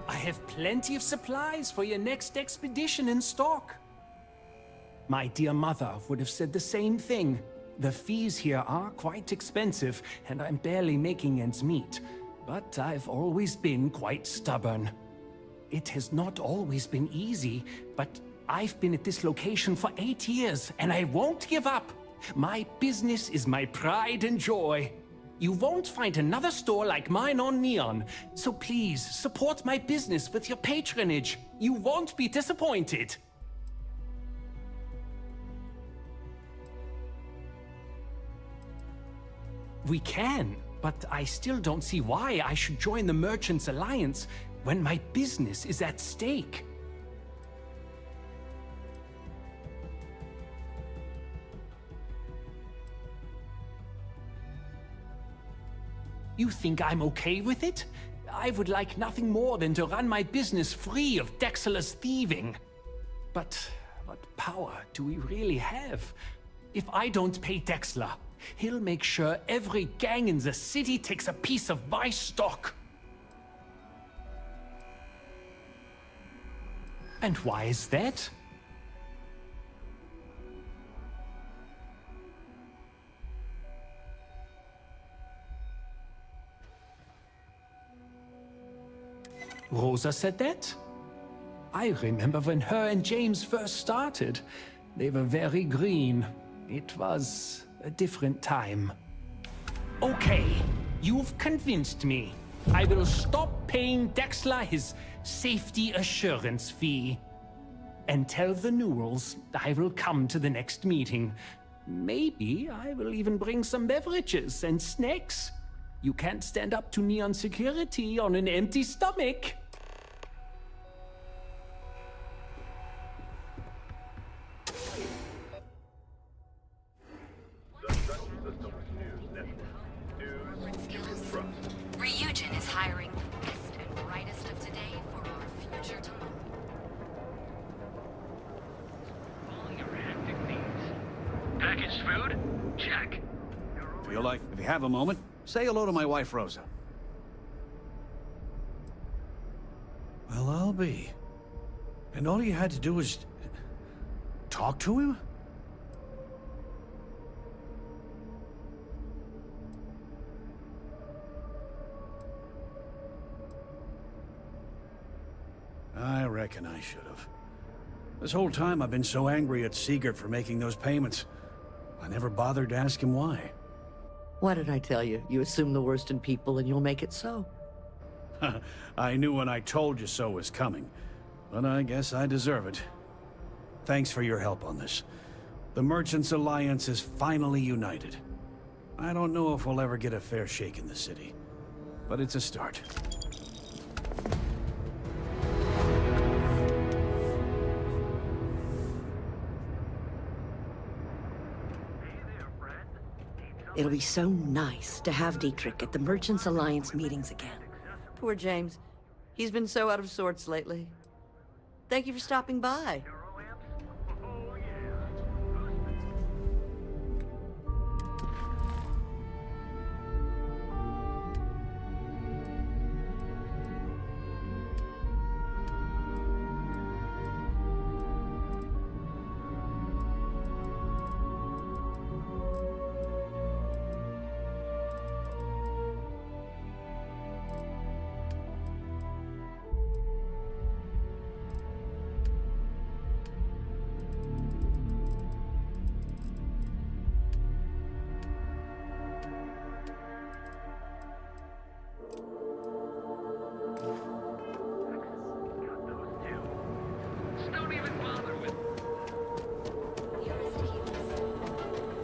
I have plenty of supplies for your next expedition in stock. My dear mother would have said the same thing. The fees here are quite expensive, and I'm barely making ends meet. But I've always been quite stubborn. It has not always been easy, but I've been at this location for 8 years, and I won't give up. My business is my pride and joy. You won't find another store like mine on Neon, so please support my business with your patronage. You won't be disappointed. We can, but I still don't see why I should join the Merchants Alliance when my business is at stake. You think I'm okay with it? I would like nothing more than to run my business free of Dexter's thieving. But what power do we really have? If I don't pay Dexter, he'll make sure every gang in the city takes a piece of my stock. And why is that? Rosa said that? I remember when her and James first started. They were very green. It was a different time. Okay, you've convinced me. I will stop paying Dexter his safety assurance fee. And tell the Newells I will come to the next meeting. Maybe I will even bring some beverages and snacks. You can't stand up to Neon security on an empty stomach. Ryujin is hiring the best and brightest of today for our future tomorrow. All your hectic needs. Packaged food? Check. Feel like, if you have a moment, say hello to my wife, Rosa. Well, I'll be. And all you had to do was talk to him? I reckon I should have. This whole time I've been so angry at Siegert for making those payments. I never bothered to ask him why. What did I tell you? You assume the worst in people and you'll make it so. I knew when I told you so was coming, but I guess I deserve it. Thanks for your help on this. The Merchants Alliance is finally united. I don't know if we'll ever get a fair shake in the city, but it's a start. It'll be so nice to have Dietrich at the Merchants Alliance meetings again. Poor James. He's been so out of sorts lately. Thank you for stopping by.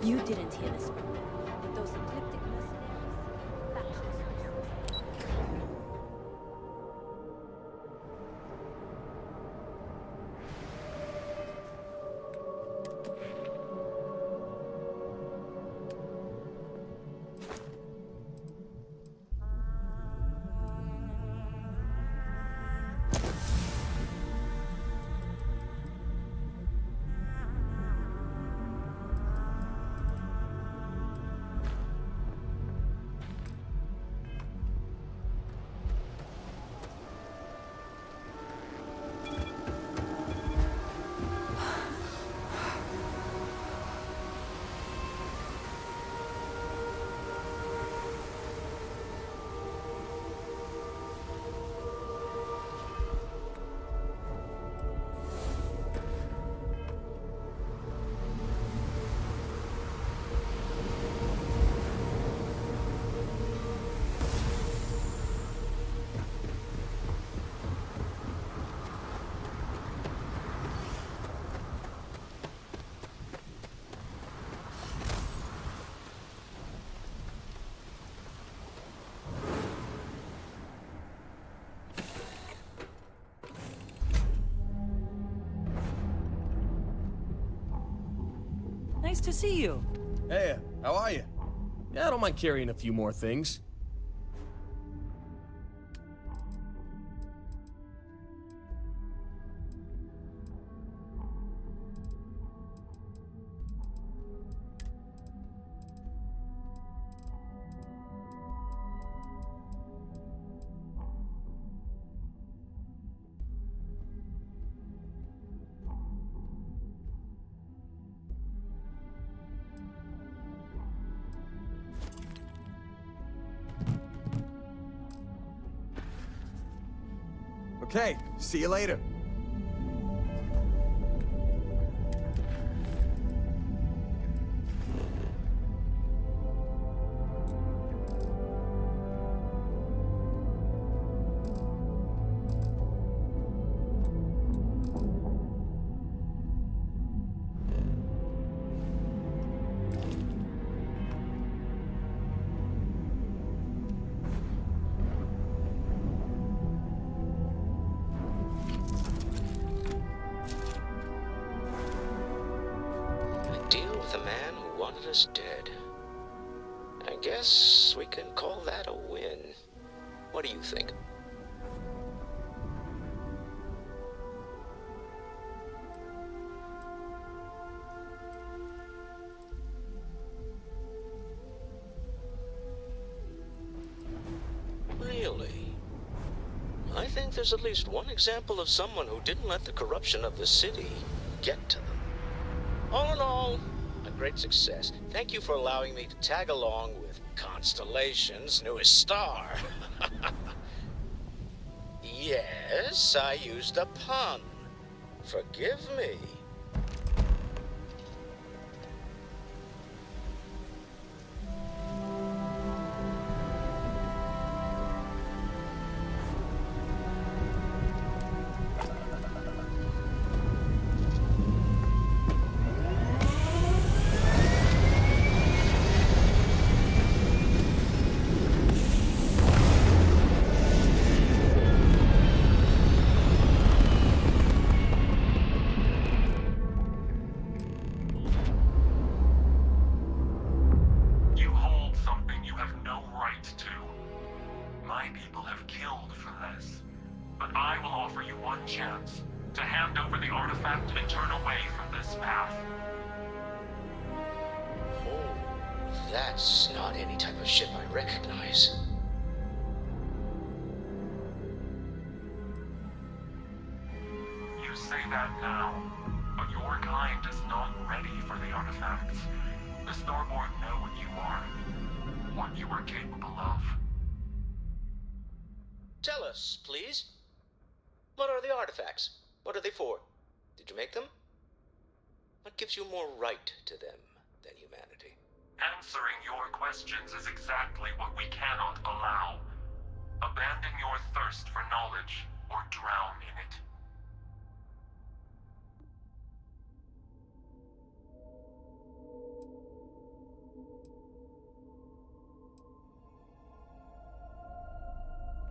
You didn't hear this. But those ecliptic mercenaries, to see you. Hey, how are you? Yeah, I don't mind carrying a few more things. Okay, see you later. Dead. I guess we can call that a win. What do you think? Really? I think there's at least one example of someone who didn't let the corruption of the city get to them. All in all, a great success. Thank you for allowing me to tag along with Constellation's newest star. Yes, I used a pun. Forgive me. That's not any type of ship I recognize. You say that now, but your kind is not ready for the artifacts. The Starborn know what you are, what you are capable of. Tell us, please. What are the artifacts? What are they for? Did you make them? What gives you more right to them than humanity? Answering your questions is exactly what we cannot allow. Abandon your thirst for knowledge, or drown in it.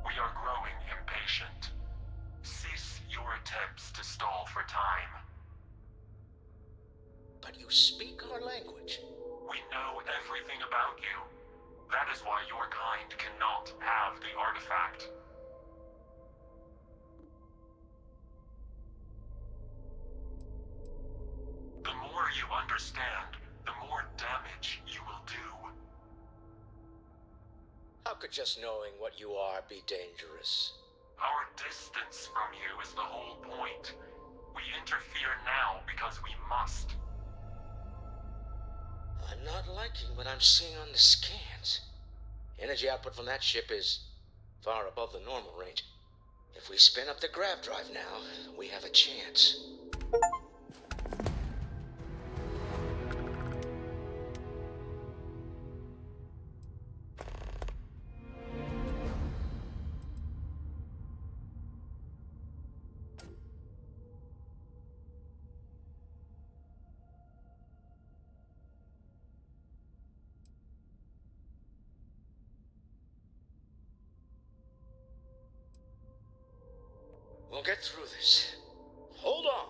We are growing impatient. Cease your attempts to stall for time. But you speak our language. We know everything about you. That is why your kind cannot have the artifact. The more you understand, the more damage you will do. How could just knowing what you are be dangerous? Our distance from you is the whole point. We interfere now because we must. I'm not liking what I'm seeing on the scans. Energy output from that ship is far above the normal range. If we spin up the grav drive now, we have a chance. We'll get through this. Hold on.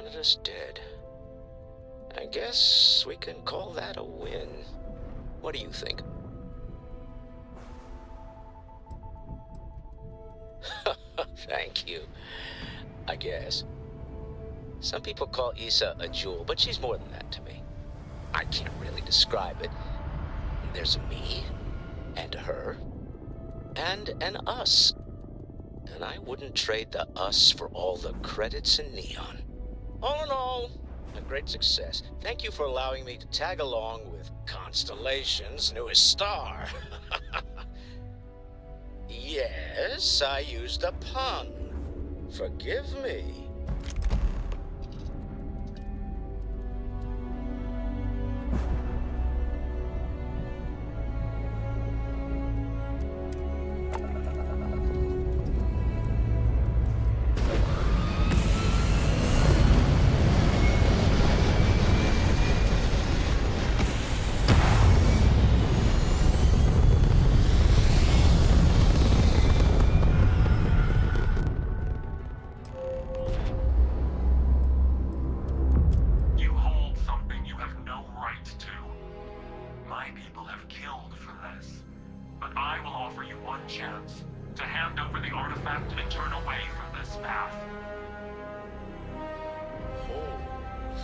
wanted us dead. I guess we can call that a win. What do you think? Thank you. I guess. Some people call Issa a jewel, but she's more than that to me. I can't really describe it. There's a me, and a her, and an us. And I wouldn't trade the us for all the credits in neon. All in all, a great success. Thank you for allowing me to tag along with Constellation's newest star. Yes, I used a pun. Forgive me.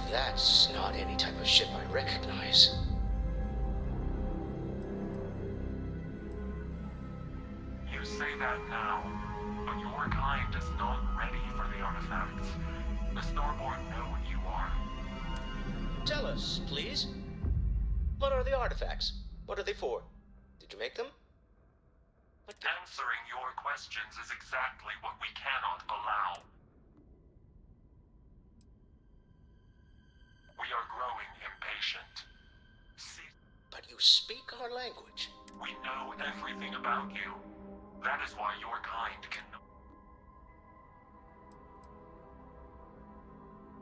That's not any type of ship I recognize. You say that now, but your kind is not ready for the artifacts. The Starborn know what you are. Tell us, please. What are the artifacts? What are they for? Did you make them? Answering your questions is exactly what we cannot allow. We are growing impatient. See, but you speak our language. We know everything about you. That is why your kind can...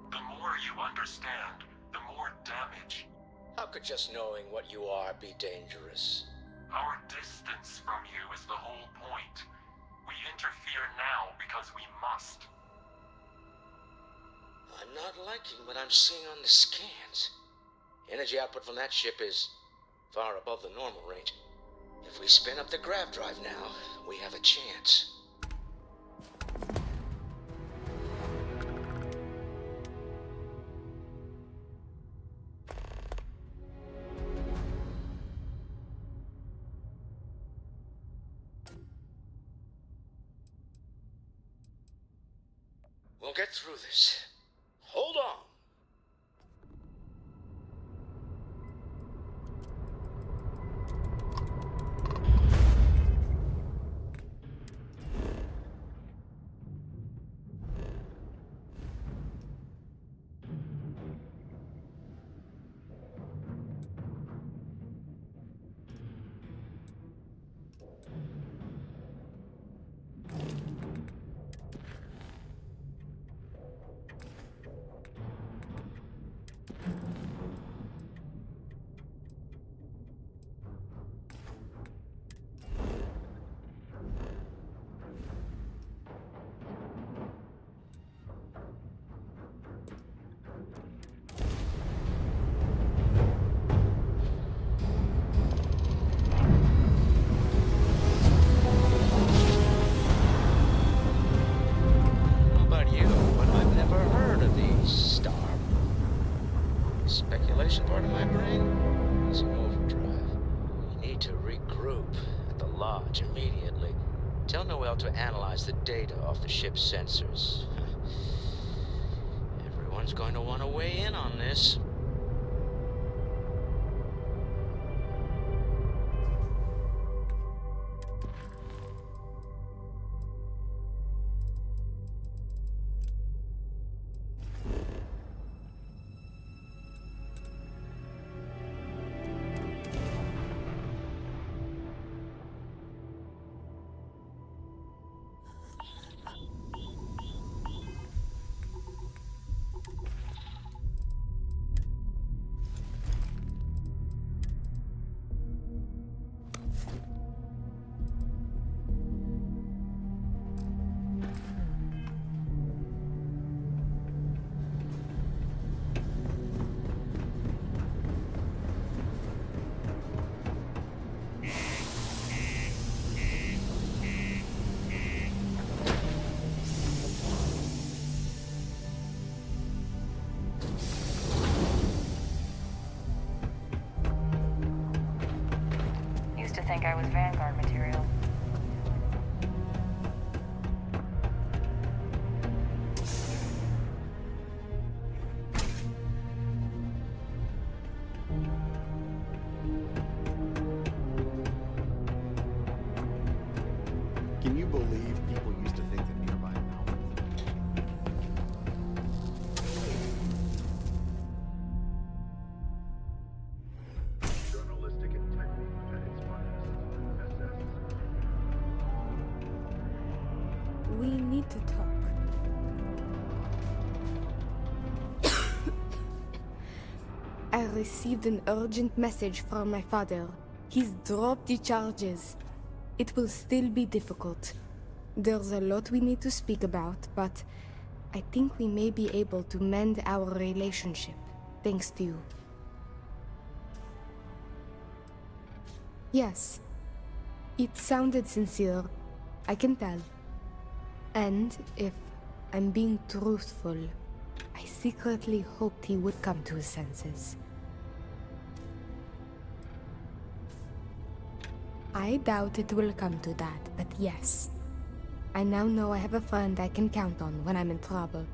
The more you understand, the more damage. How could just knowing what you are be dangerous? Our distance from you is the whole point. We interfere now because we must. I'm not liking what I'm seeing on the scans. Energy output from that ship is far above the normal range. If we spin up the grav drive now, we have a chance. We'll get through this. Hold on. Part of my brain is in overdrive. We need to regroup at the lodge immediately. Tell Noel to analyze the data off the ship's sensors. Everyone's going to want to weigh in on this. to think I was Vanguard material. Can you believe people used to think that nearby mountains? Journalistic integrity at its finest. We need to talk. I received an urgent message from my father. He's dropped the charges. It will still be difficult. There's a lot we need to speak about, but I think we may be able to mend our relationship, thanks to you. Yes, it sounded sincere, I can tell. And if I'm being truthful, I secretly hoped he would come to his senses. I doubt it will come to that, but yes. I now know I have a friend I can count on when I'm in trouble.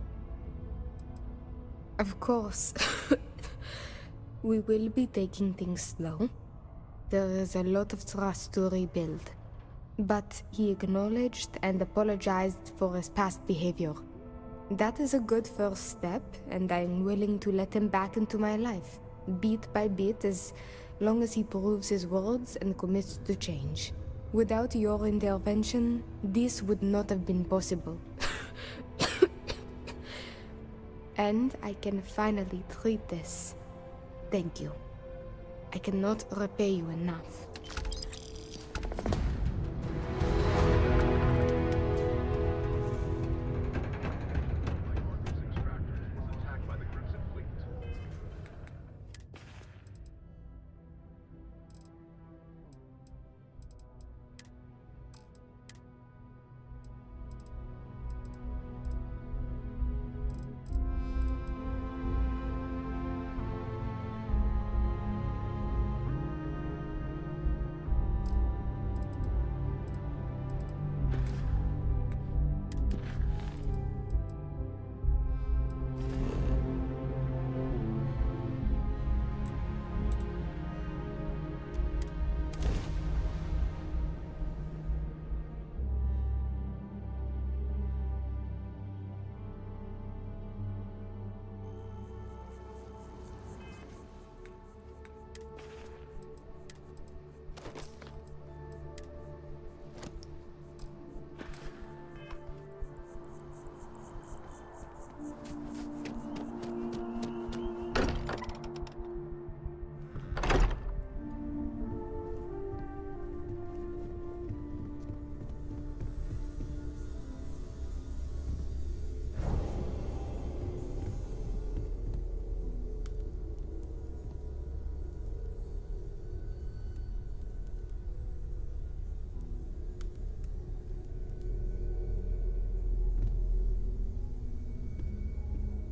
Of course, we will be taking things slow. There is a lot of trust to rebuild. But he acknowledged and apologized for his past behavior. That is a good first step, and I'm willing to let him back into my life, bit by bit, as long as he proves his words and commits to change. Without your intervention, this would not have been possible. And I can finally treat this. Thank you. I cannot repay you enough.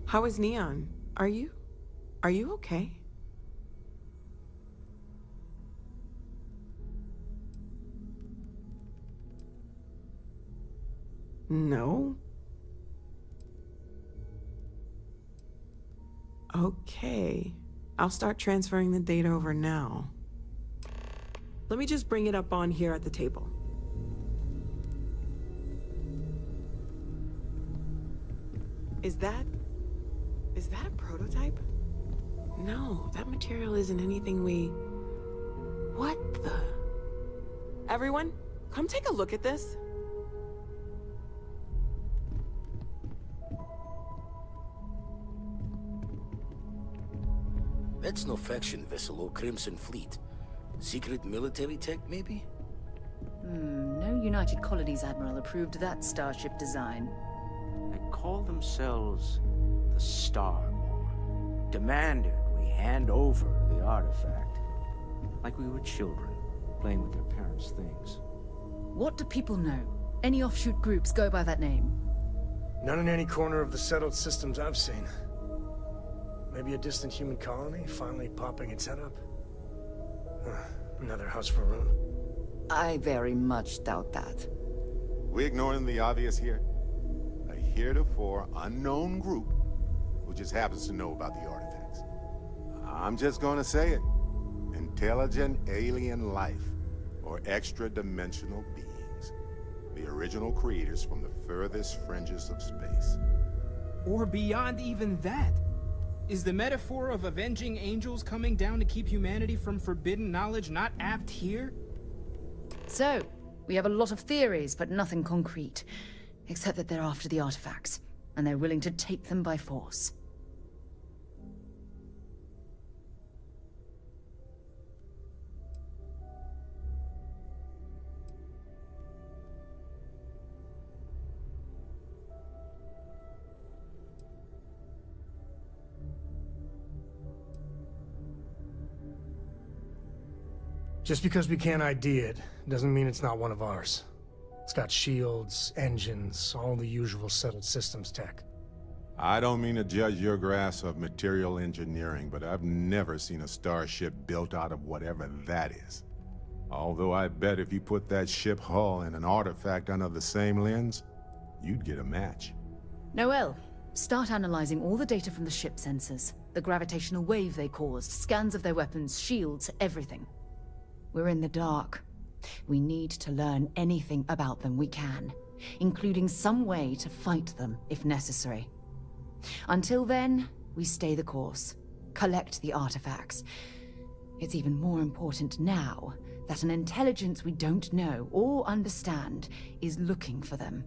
How is Neon? Are you okay? No? Okay. I'll start transferring the data over now. Let me just bring it up on here at the table. Is that a prototype? No, that material isn't anything we... What the... Everyone, come take a look at this. That's no faction vessel or Crimson Fleet. Secret military tech, maybe? No United Colonies Admiral approved that starship design. They call themselves the Starborn. Demanded we hand over the artifact. Like we were children, playing with their parents' things. What do people know? Any offshoot groups go by that name? None in any corner of the settled systems I've seen. Maybe a distant human colony finally popping its head up. Another house for Rune. I very much doubt that. We ignoring the obvious here? A heretofore unknown group who just happens to know about the artifacts. I'm just gonna say it. Intelligent alien life, or extra-dimensional beings. The original creators from the furthest fringes of space. Or beyond even that. Is the metaphor of avenging angels coming down to keep humanity from forbidden knowledge not apt here? So, we have a lot of theories, but nothing concrete. Except that they're after the artifacts, and they're willing to take them by force. Just because we can't ID it, doesn't mean it's not one of ours. It's got shields, engines, all the usual settled systems tech. I don't mean to judge your grasp of material engineering, but I've never seen a starship built out of whatever that is. Although I bet if you put that ship hull and an artifact under the same lens, you'd get a match. Noel, start analyzing all the data from the ship sensors. The gravitational wave they caused, scans of their weapons, shields, everything. We're in the dark. We need to learn anything about them we can, including some way to fight them if necessary. Until then, we stay the course, collect the artifacts. It's even more important now that an intelligence we don't know or understand is looking for them.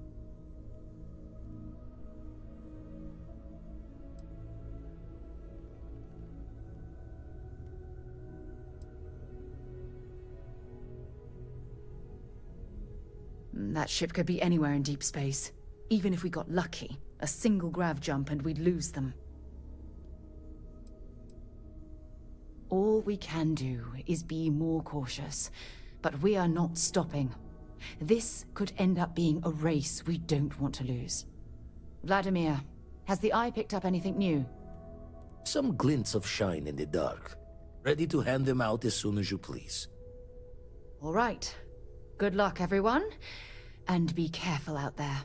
That ship could be anywhere in deep space. Even if we got lucky, a single grav jump and we'd lose them. All we can do is be more cautious, but we are not stopping. This could end up being a race we don't want to lose. Vladimir, has the Eye picked up anything new? Some glints of shine in the dark. Ready to hand them out as soon as you please. All right. Good luck, everyone. And be careful out there.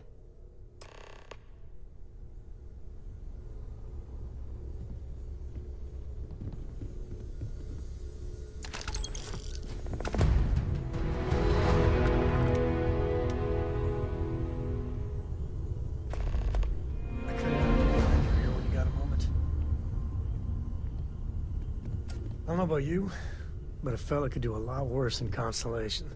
I don't know about you, but a fella could do a lot worse in Constellation.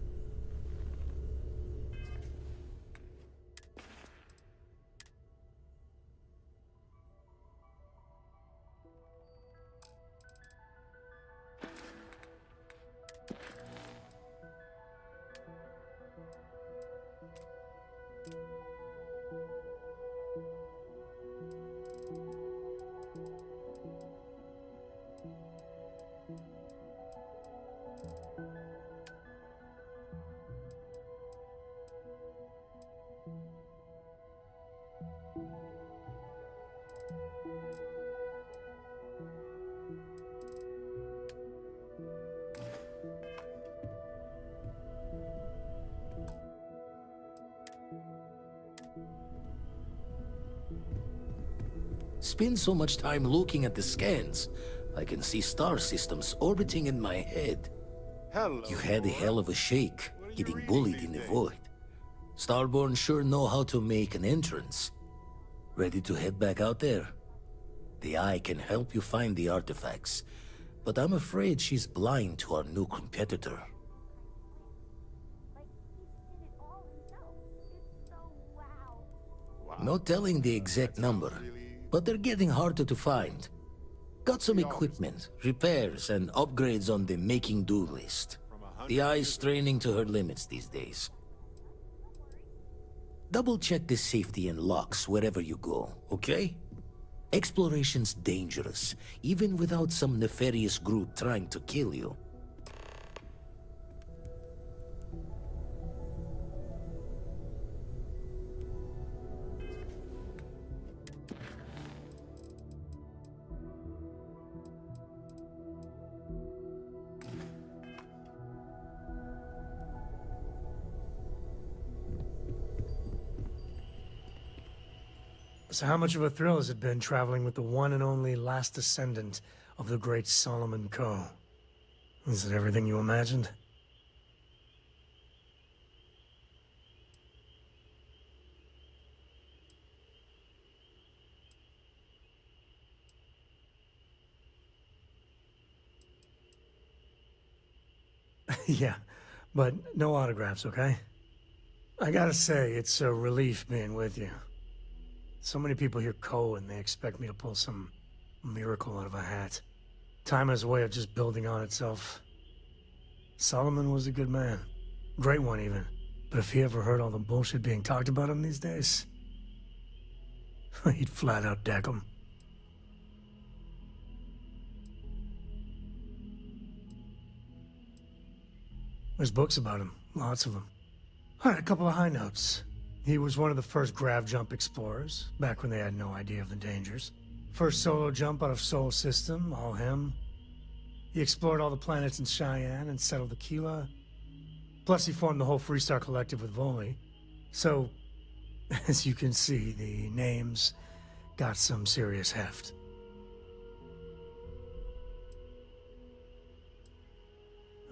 Spend so much time looking at the scans, I can see star systems orbiting in my head. Hello. You had a hell of a shake, getting bullied in the void. Starborn sure know how to make an entrance. Ready to head back out there? The Eye can help you find the artifacts, but I'm afraid she's blind to our new competitor. No telling the exact number, but they're getting harder to find. Got some equipment, repairs, and upgrades on the making-do list. The Eye's straining to her limits these days. Double-check the safety and locks wherever you go, okay? Exploration's dangerous, even without some nefarious group trying to kill you. So how much of a thrill has it been traveling with the one and only last descendant of the great Solomon Coe? Is it everything you imagined? Yeah, but no autographs, okay? I gotta say, it's a relief being with you. So many people hear Coe and they expect me to pull some miracle out of a hat. Time has a way of just building on itself. Solomon was a good man. Great one, even. But if he ever heard all the bullshit being talked about him these days, he'd flat out deck him. There's books about him, lots of them. All right, a couple of high notes. He was one of the first grav jump explorers, back when they had no idea of the dangers. First solo jump out of Sol System, all him. He explored all the planets in Cheyenne and settled Aquila. Plus he formed the whole Freestar Collective with Volley. So, as you can see, the names got some serious heft.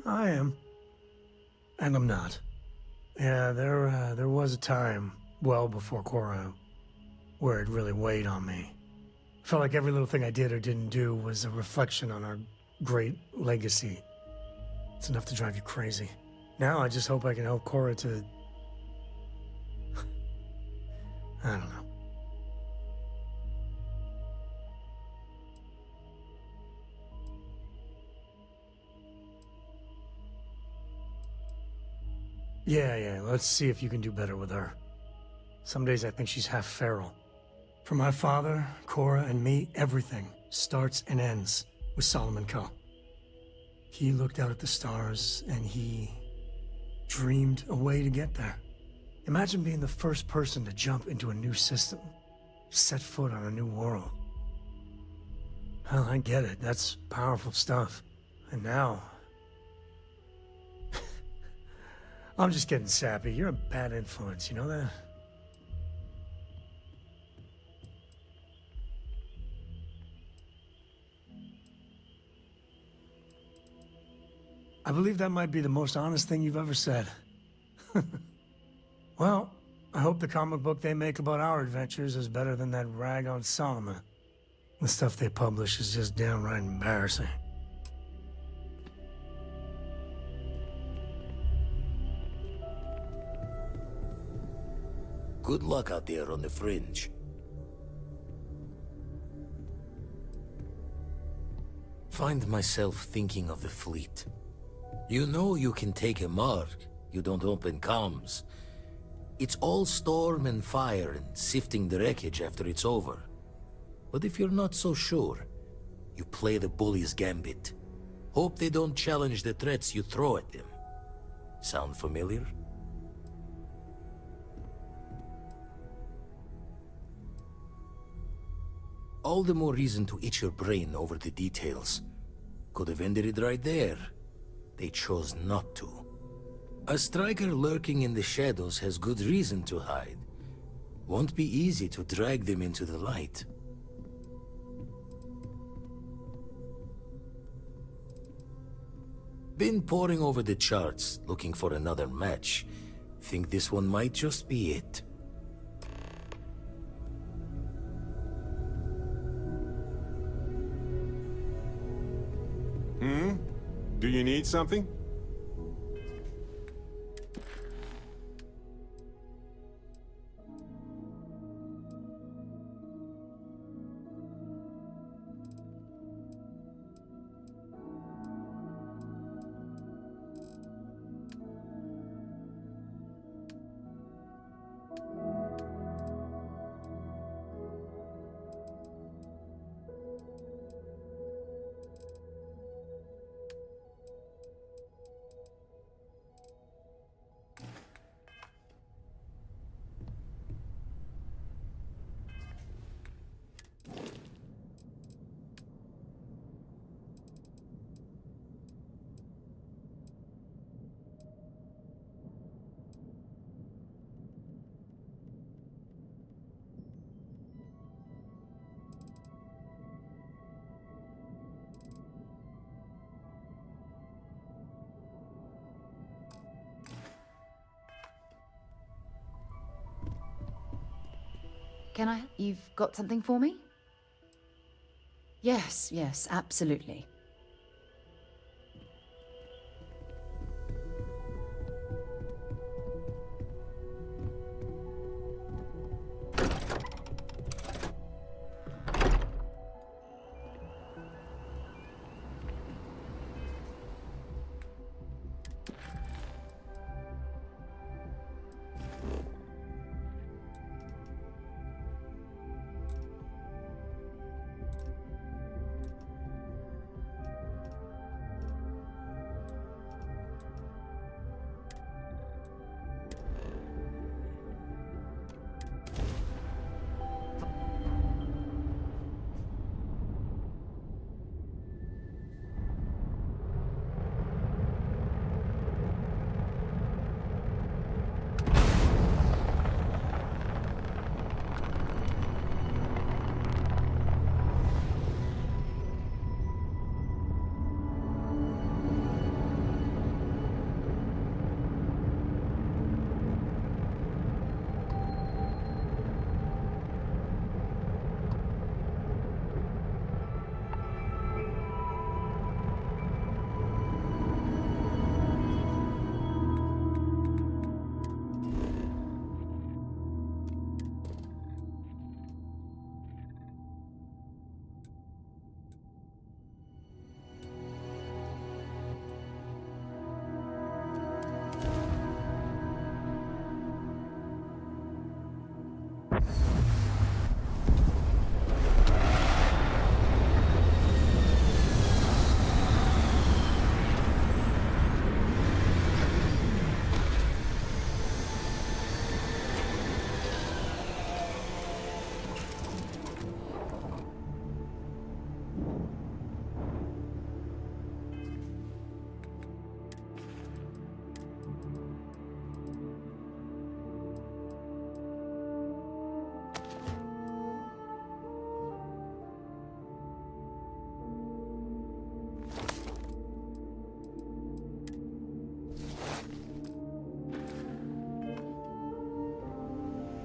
I am. And I'm not. Yeah, there was a time, well before Cora, where it really weighed on me. Felt like every little thing I did or didn't do was a reflection on our great legacy. It's enough to drive you crazy. Now I just hope I can help Cora to... I don't know. Yeah, let's see if you can do better with her. Some days I think she's half feral. For my father, Cora, and me, everything starts and ends with Solomon Coe. He looked out at the stars, and he dreamed a way to get there. Imagine being the first person to jump into a new system, set foot on a new world. Well, I get it. That's powerful stuff. And now... I'm just getting sappy. You're a bad influence, you know that? I believe that might be the most honest thing you've ever said. Well, I hope the comic book they make about our adventures is better than that rag on Solomon. The stuff they publish is just downright embarrassing. Good luck out there on the fringe. Find myself thinking of the fleet. You know you can take a mark, you don't open comms. It's all storm and fire and sifting the wreckage after it's over. But if you're not so sure, you play the bully's gambit. Hope they don't challenge the threats you throw at them. Sound familiar? All the more reason to itch your brain over the details. Could have ended it right there. They chose not to. A striker lurking in the shadows has good reason to hide. Won't be easy to drag them into the light. Been poring over the charts, looking for another match. Think this one might just be it. Do you need something? Can I? You've got something for me? Yes, yes, absolutely.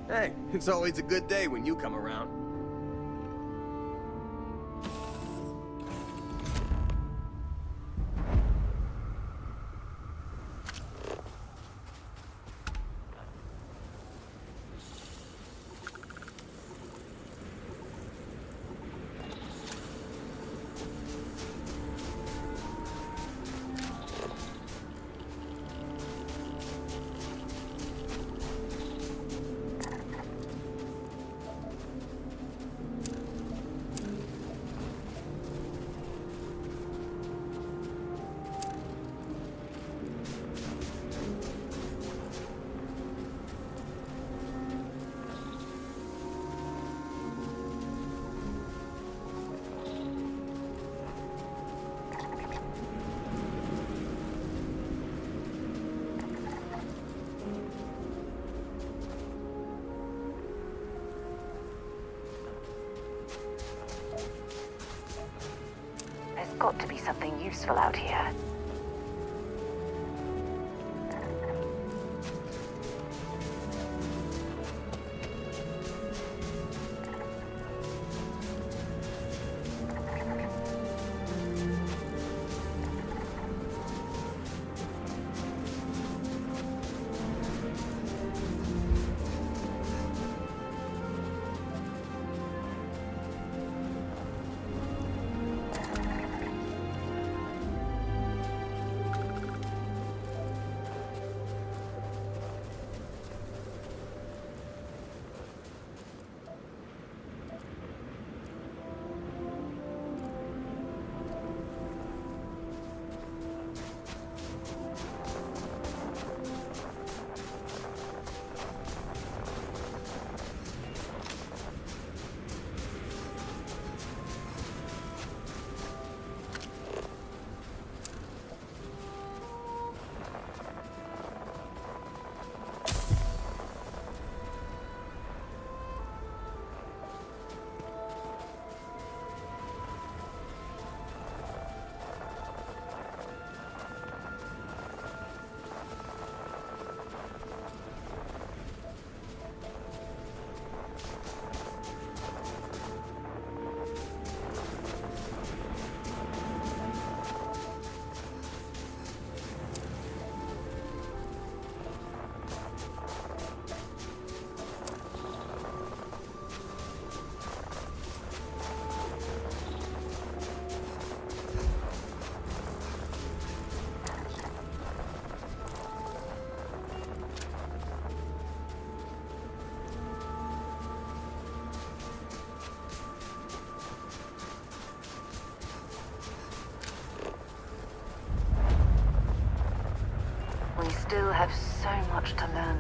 Hey, it's always a good day when you come around. There's got to be something useful out here. still have so much to learn.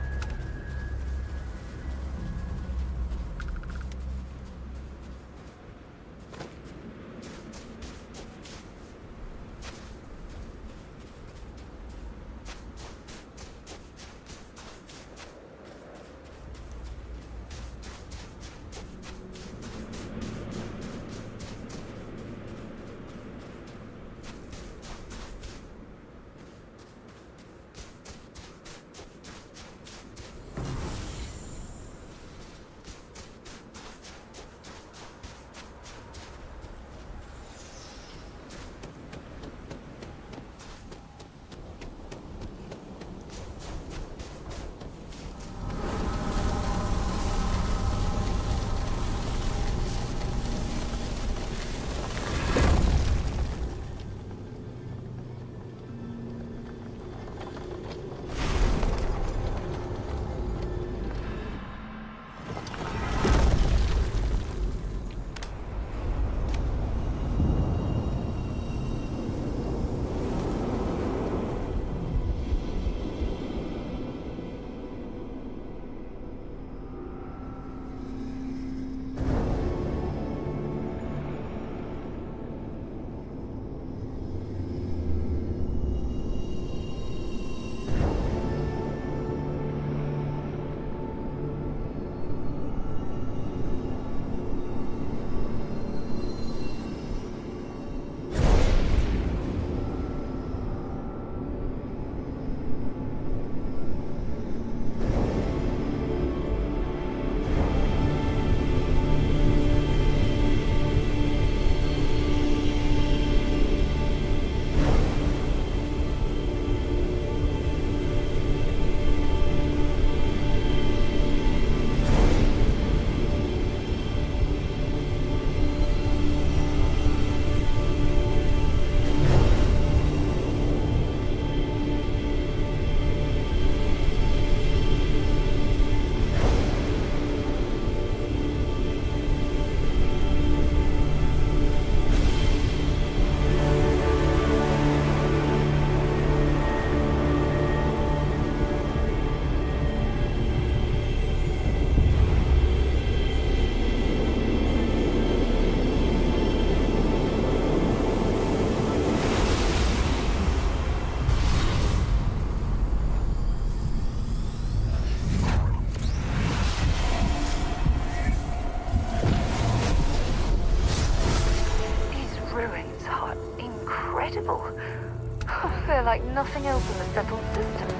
Like nothing else in the settled systems.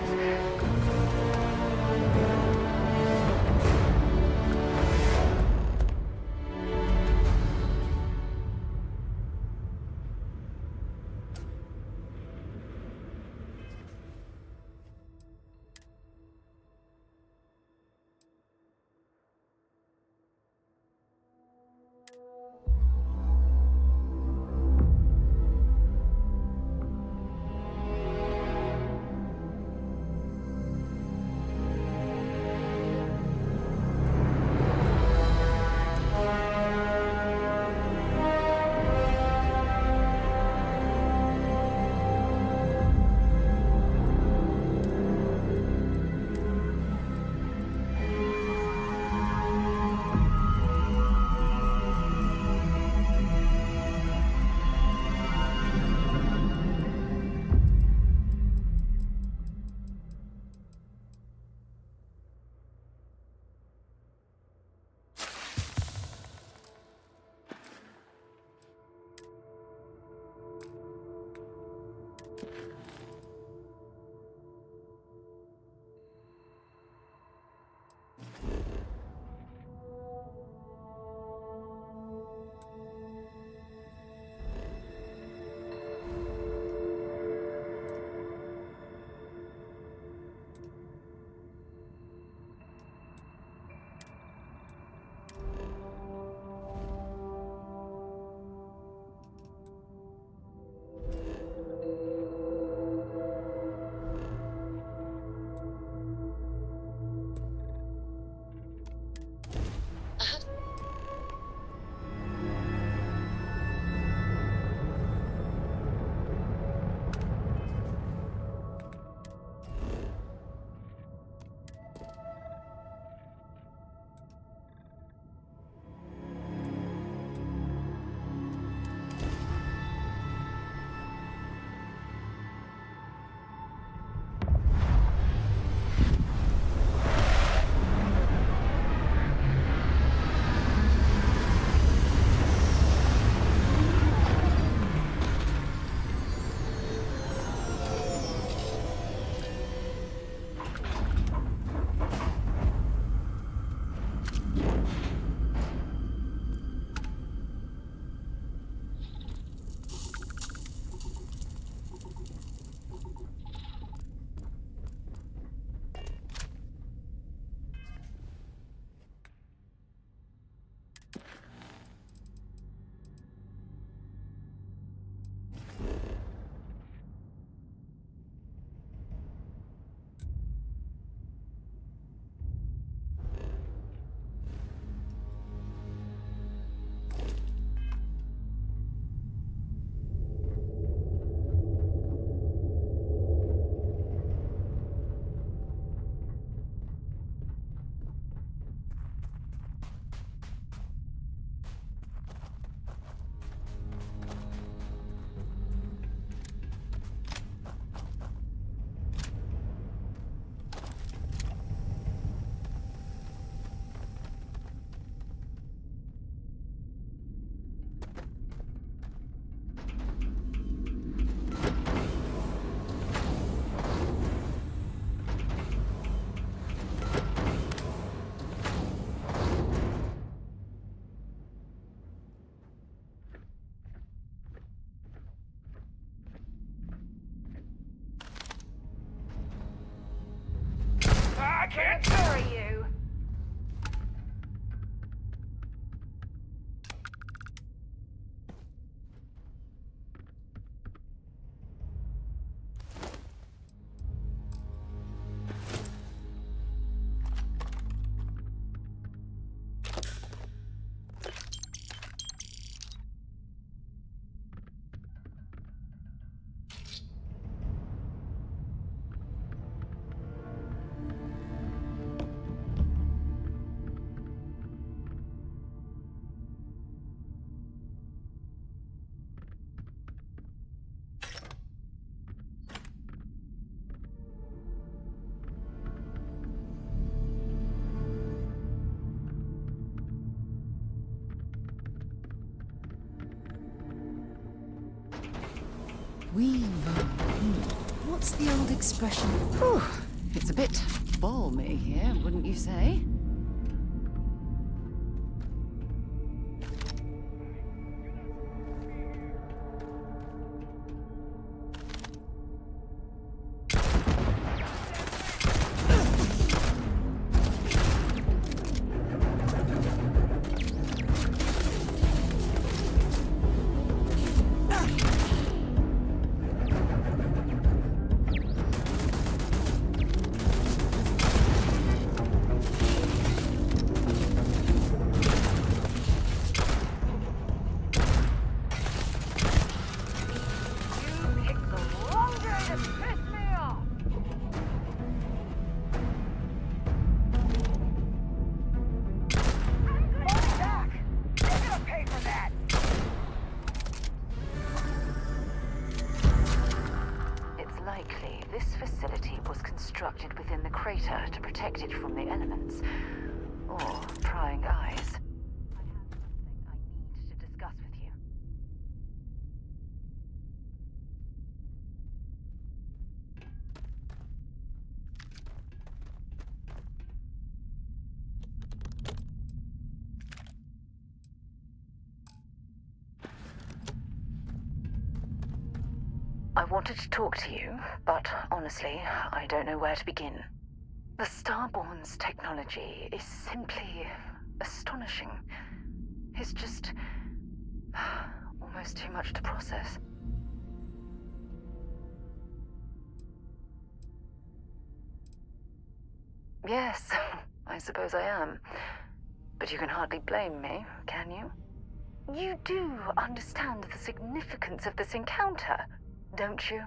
can't bury you. What's the old expression? Whew, it's a bit balmy here, wouldn't you say? Within the crater to protect it from the elements, or prying eyes. I have something I need to discuss with you. I wanted to talk to you, but honestly, I don't know where to begin. The Starborn's technology is simply astonishing. It's just almost too much to process. Yes, I suppose I am. But you can hardly blame me, can you? You do understand the significance of this encounter, don't you?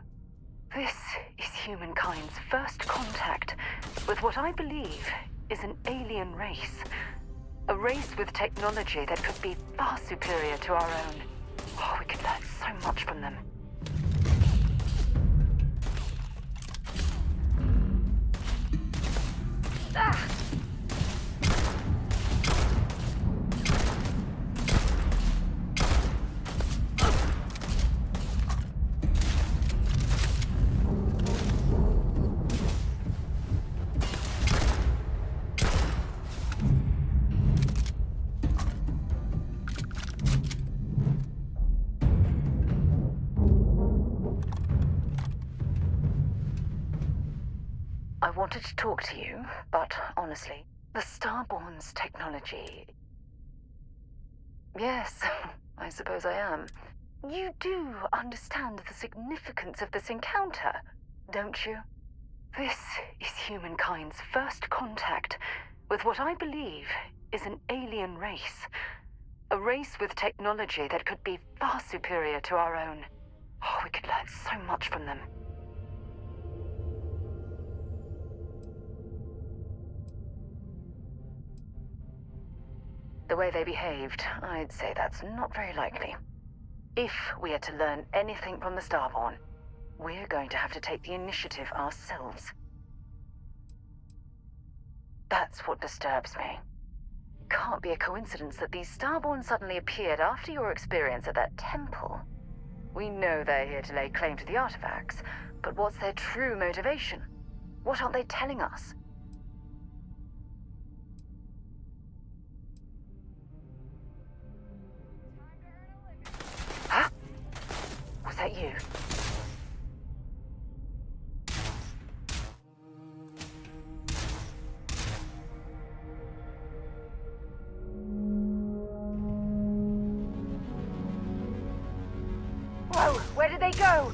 This is humankind's first contact with what I believe is an alien race. A race with technology that could be far superior to our own. Oh, we could learn so much from them. Ah! I wanted to talk to you, but honestly, the Starborn's technology... Yes, I suppose I am. You do understand the significance of this encounter, don't you? This is humankind's first contact with what I believe is an alien race. A race with technology that could be far superior to our own. Oh, we could learn so much from them. The way they behaved, I'd say that's not very likely. If we are to learn anything from the Starborn, we're going to have to take the initiative ourselves. That's what disturbs me. It can't be a coincidence that these Starborn suddenly appeared after your experience at that temple. We know they're here to lay claim to the artifacts, but what's their true motivation? What aren't they telling us? Huh? Was that you? Whoa, where did they go?